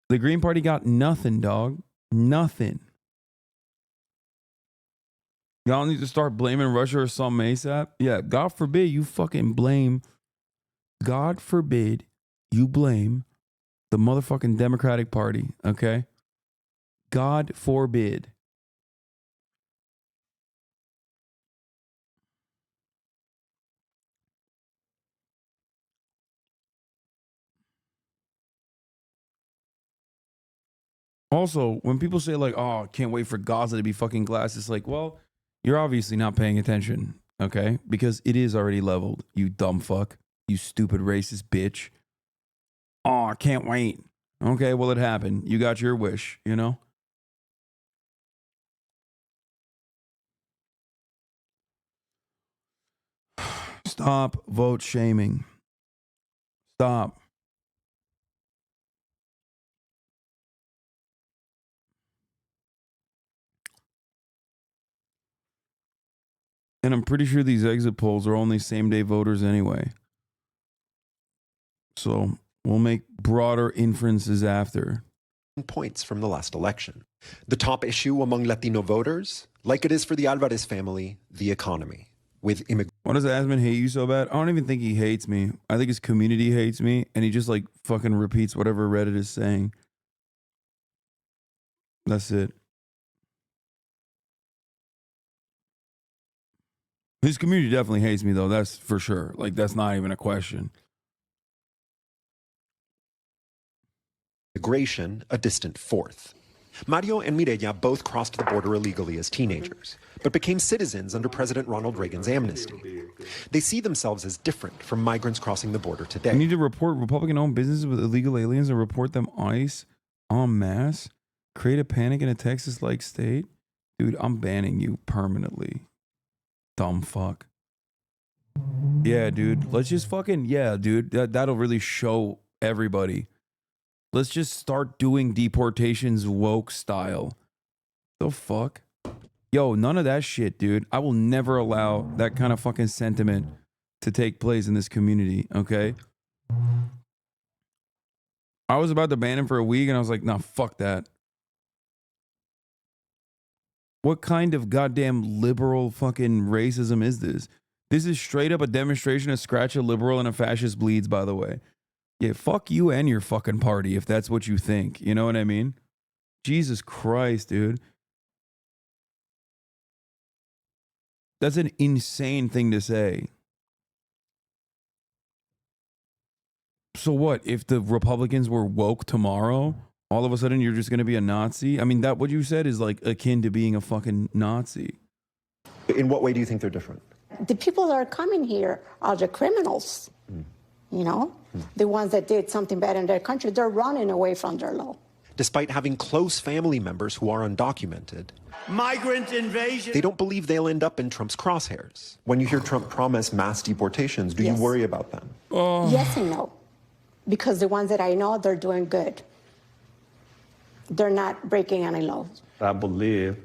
The Green Party got nothing, dog. Nothing. Y'all need to start blaming Russia or something ASAP. Yeah, God forbid you fucking blame. God forbid you blame the motherfucking Democratic Party, okay? God forbid. Also, when people say like, oh, can't wait for Gaza to be fucking glass, it's like, well, you're obviously not paying attention, okay? Because it is already leveled, you dumb fuck. You stupid racist bitch. Oh, I can't wait. Okay, well, it happened. You got your wish, you know? Stop vote shaming. Stop. And I'm pretty sure these exit polls are only same-day voters anyway. So we'll make broader inferences after. Points from the last election. The top issue among Latino voters, like it is for the Alvarez family, the economy. With Why does Asman hate you so bad? I don't even think he hates me. I think his community hates me, and he just like fucking repeats whatever Reddit is saying. That's it. His community definitely hates me, though. That's for sure. Like, that's not even a question. Immigration, a distant fourth. Mario and Mireya both crossed the border illegally as teenagers, but became citizens under President Ronald Reagan's amnesty. They see themselves as different from migrants crossing the border today. We need to report Republican-owned businesses with illegal aliens and report them ICE en masse. Create a panic in a Texas-like state. Dude, I'm banning you permanently. Dumb fuck. Yeah, dude. Let's just fucking, yeah, dude. That'll really show everybody. Let's just start doing deportations woke style. The fuck? Yo, none of that shit, dude. I will never allow that kind of fucking sentiment to take place in this community, okay? I was about to ban him for a week and I was like, nah, fuck that. What kind of goddamn liberal fucking racism is this? This is straight up a demonstration of scratch a liberal and a fascist bleeds, by the way. Yeah, fuck you and your fucking party if that's what you think. You know what I mean? Jesus Christ, dude. That's an insane thing to say. So what? If the Republicans were woke tomorrow, all of a sudden you're just going to be a Nazi? I mean, that what you said is like akin to being a fucking Nazi. In what way do you think they're different? The people that are coming here are the criminals, you know? The ones that did something bad in their country, they're running away from their law. Despite having close family members who are undocumented, migrant invasion. They don't believe they'll end up in Trump's crosshairs. When you hear Trump promise mass deportations, do you worry about them? Yes and no. Because the ones that I know, they're doing good. They're not breaking any laws. I believe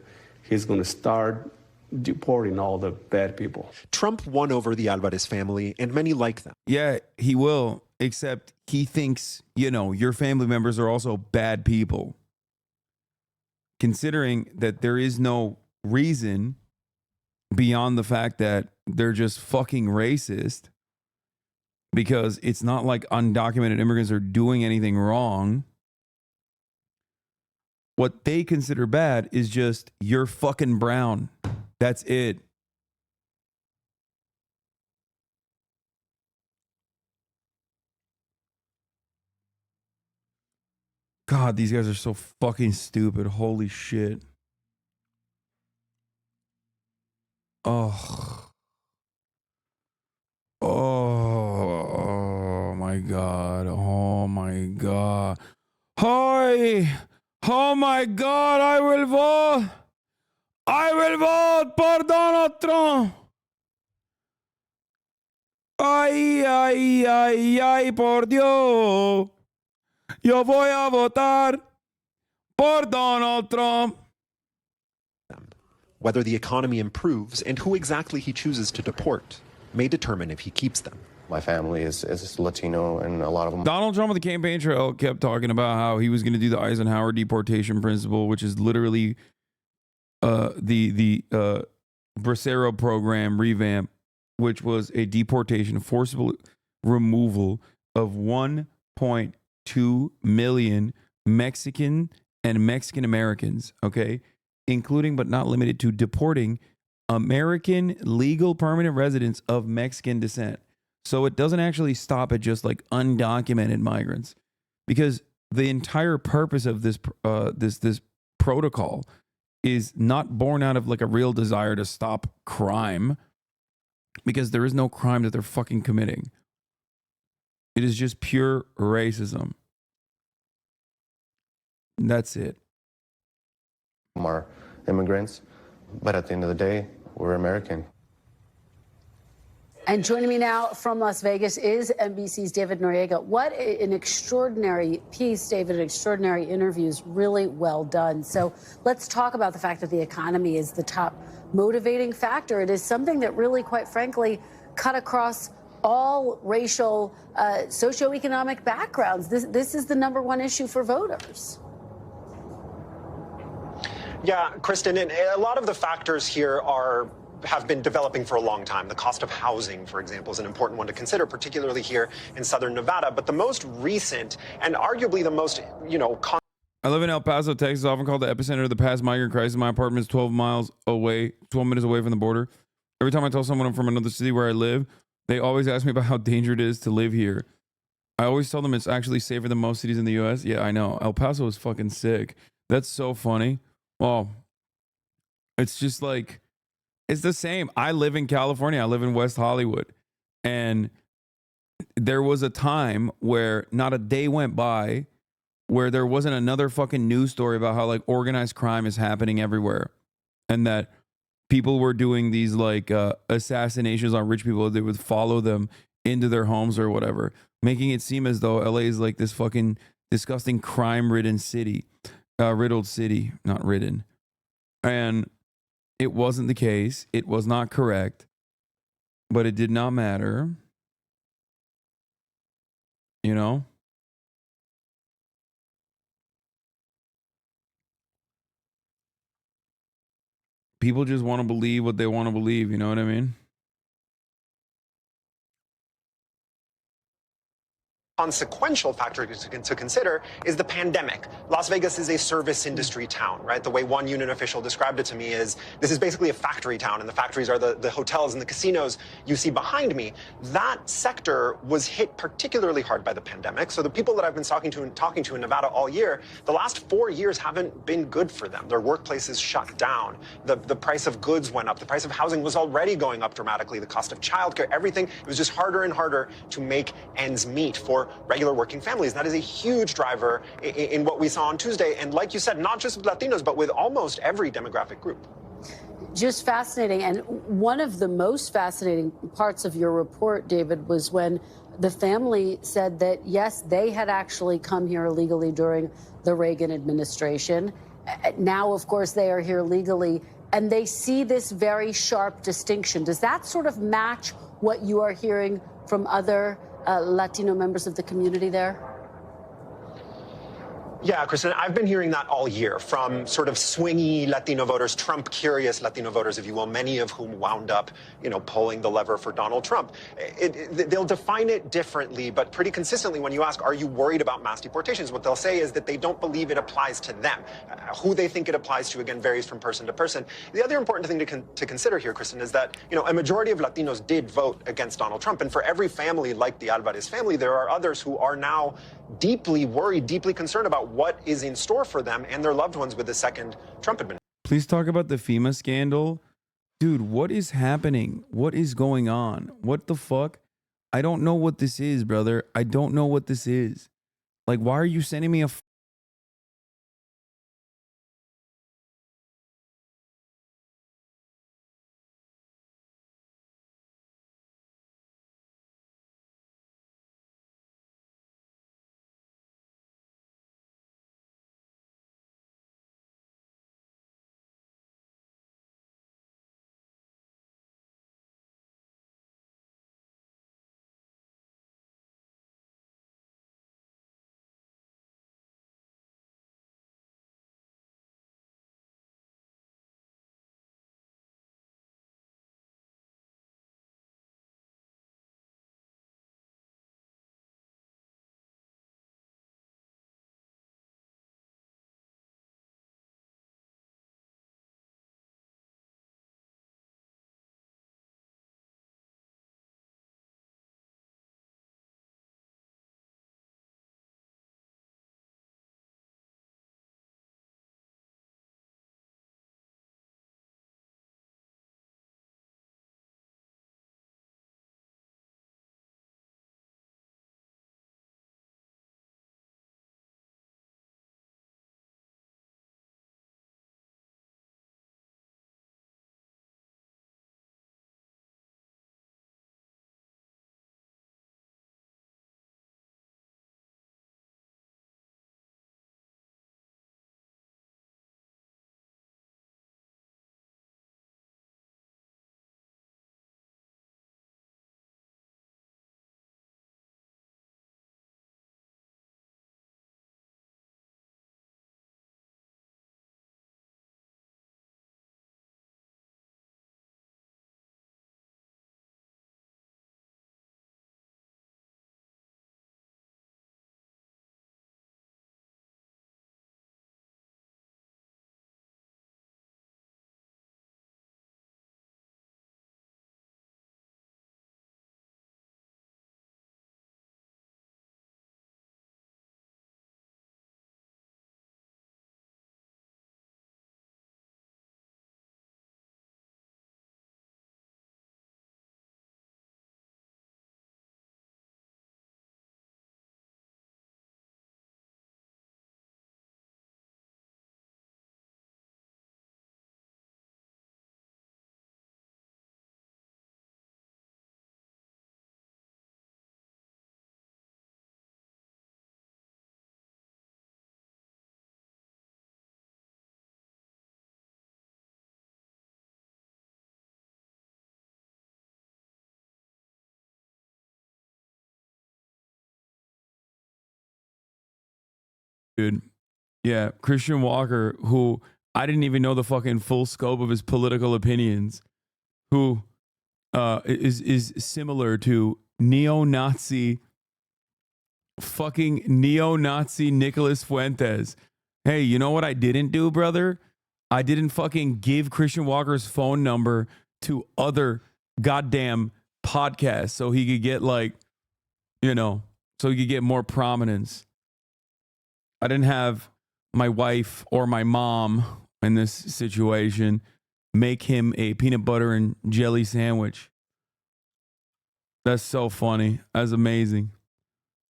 he's going to start deporting all the bad people. Trump won over the Alvarez family and many like them. Yeah, he will. except he thinks, you know, your family members are also bad people. Considering that there is no reason beyond the fact that they're just fucking racist, because it's not like undocumented immigrants are doing anything wrong. What they consider bad is just you're fucking brown. That's it. God, these guys are so fucking stupid. Holy shit. Oh. Oh my God. Oh my God. Hi. Oh my God. I will vote. I will vote por Donald Trump. Ay, ay, ay, ay, por Dios. Yo voy a votar por Donald Trump. Whether the economy improves and who exactly he chooses to deport may determine if he keeps them. My family is Latino, and a lot of them. Donald Trump on the campaign trail kept talking about how he was going to do the Eisenhower deportation principle, which is literally the Bracero program revamp, which was a deportation, forcible removal of 1.2 million Mexican and Mexican Americans, okay, including but not limited to deporting American legal permanent residents of Mexican descent. So it doesn't actually stop at just like undocumented migrants, because the entire purpose of this this protocol is not born out of like a real desire to stop crime, because there is no crime that they're fucking committing. It is just pure racism. That's it. Are immigrants, but at the end of the day, we're American. And joining me now from Las Vegas is NBC's David Noriega. What an extraordinary piece, David, extraordinary interviews, really well done. So let's talk about the fact that the economy is the top motivating factor. It is something that really, quite frankly, cut across all racial, socioeconomic backgrounds. This is the number one issue for voters. Yeah, Kristen, and a lot of the factors here have been developing for a long time. The cost of housing, for example, is an important one to consider, particularly here in southern Nevada. But the most recent and arguably the most, I live in El Paso, Texas, often called the epicenter of the past migrant crisis. My apartment is 12 minutes away from the border. Every time I tell someone I'm from another city where I live, they always ask me about how dangerous it is to live here. I always tell them it's actually safer than most cities in the U.S. Yeah, I know. El Paso is fucking sick. That's so funny. Well, it's just like, it's the same. I live in California. I live in West Hollywood. And there was a time where not a day went by where there wasn't another fucking news story about how like organized crime is happening everywhere. And that people were doing these like assassinations on rich people. They would follow them into their homes or whatever, making it seem as though LA is like this fucking disgusting crime-ridden city. Riddled city, not ridden. And it wasn't the case. It was not correct, but it did not matter. You know? People just want to believe what they want to believe. You know what I mean? consequential factor to consider is the pandemic. Las Vegas is a service industry town, right? The way one union official described it to me is this is basically a factory town, and the factories are the hotels and the casinos you see behind me. That sector was hit particularly hard by the pandemic. So the people that I've been talking to in Nevada all year, the last 4 years haven't been good for them. Their workplaces shut down. The price of goods went up. The price of housing was already going up dramatically. The cost of childcare, everything. It was just harder and harder to make ends meet for regular working families. That is a huge driver in what we saw on Tuesday. And like you said, not just with Latinos, but with almost every demographic group. Just fascinating. And one of the most fascinating parts of your report, David, was when the family said that, yes, they had actually come here illegally during the Reagan administration. Now, of course, they are here legally, and they see this very sharp distinction. Does that sort of match what you are hearing from other Latino members of the community there? Yeah, Kristen, I've been hearing that all year from sort of swingy Latino voters, Trump-curious Latino voters, if you will, many of whom wound up, pulling the lever for Donald Trump. They'll define it differently, but pretty consistently when you ask, are you worried about mass deportations? What they'll say is that they don't believe it applies to them. Who they think it applies to, again, varies from person to person. The other important thing to consider here, Kristen, is that, a majority of Latinos did vote against Donald Trump. And for every family like the Alvarez family, there are others who are now deeply worried, deeply concerned about what is in store for them and their loved ones with the second Trump administration. Please talk about the FEMA scandal. Dude, what is happening? What is going on? What the fuck? I don't know what this is, brother. I don't know what this is. Like, why are you sending me a dude? Yeah, Christian Walker, who I didn't even know the fucking full scope of his political opinions, who is similar to neo-Nazi Nicholas Fuentes. Hey, you know what I didn't do, brother? I didn't fucking give Christian Walker's phone number to other goddamn podcasts so he could get so he could get more prominence. I didn't have my wife or my mom in this situation make him a peanut butter and jelly sandwich. That's so funny. That's amazing.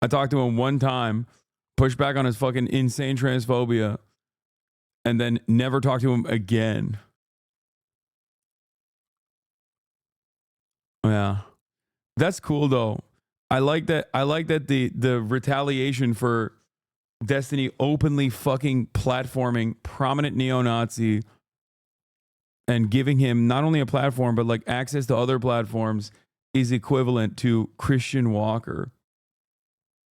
I talked to him one time, pushed back on his fucking insane transphobia, and then never talked to him again. Yeah. That's cool though. I like that the retaliation for Destiny openly fucking platforming prominent neo-Nazi and giving him not only a platform but like access to other platforms is equivalent to Christian Walker.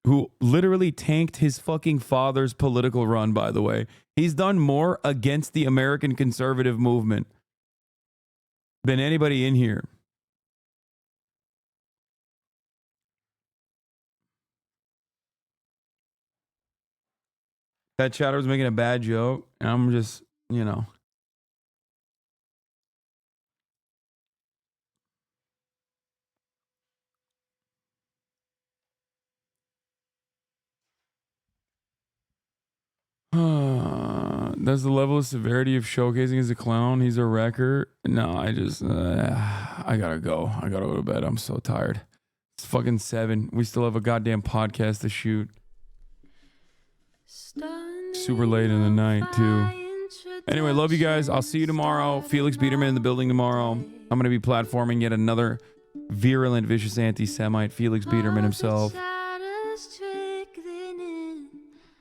who literally tanked his fucking father's political run, by the way. He's done more against the American conservative movement than anybody in here. That chatter was making a bad joke. And I'm just, you know. That's the level of severity of showcasing as a clown. He's a wrecker. No, I just, I gotta go. I gotta go to bed. I'm so tired. It's fucking 7. We still have a goddamn podcast to shoot. Super late in the night, too. Anyway, love you guys. I'll see you tomorrow. Felix Biederman in the building tomorrow. I'm going to be platforming yet another virulent, vicious anti-Semite, Felix Biederman himself.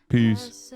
Peace.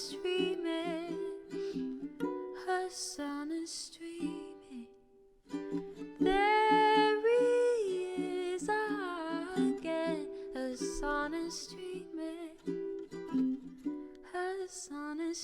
Streaming, Hassan is streaming. There us on a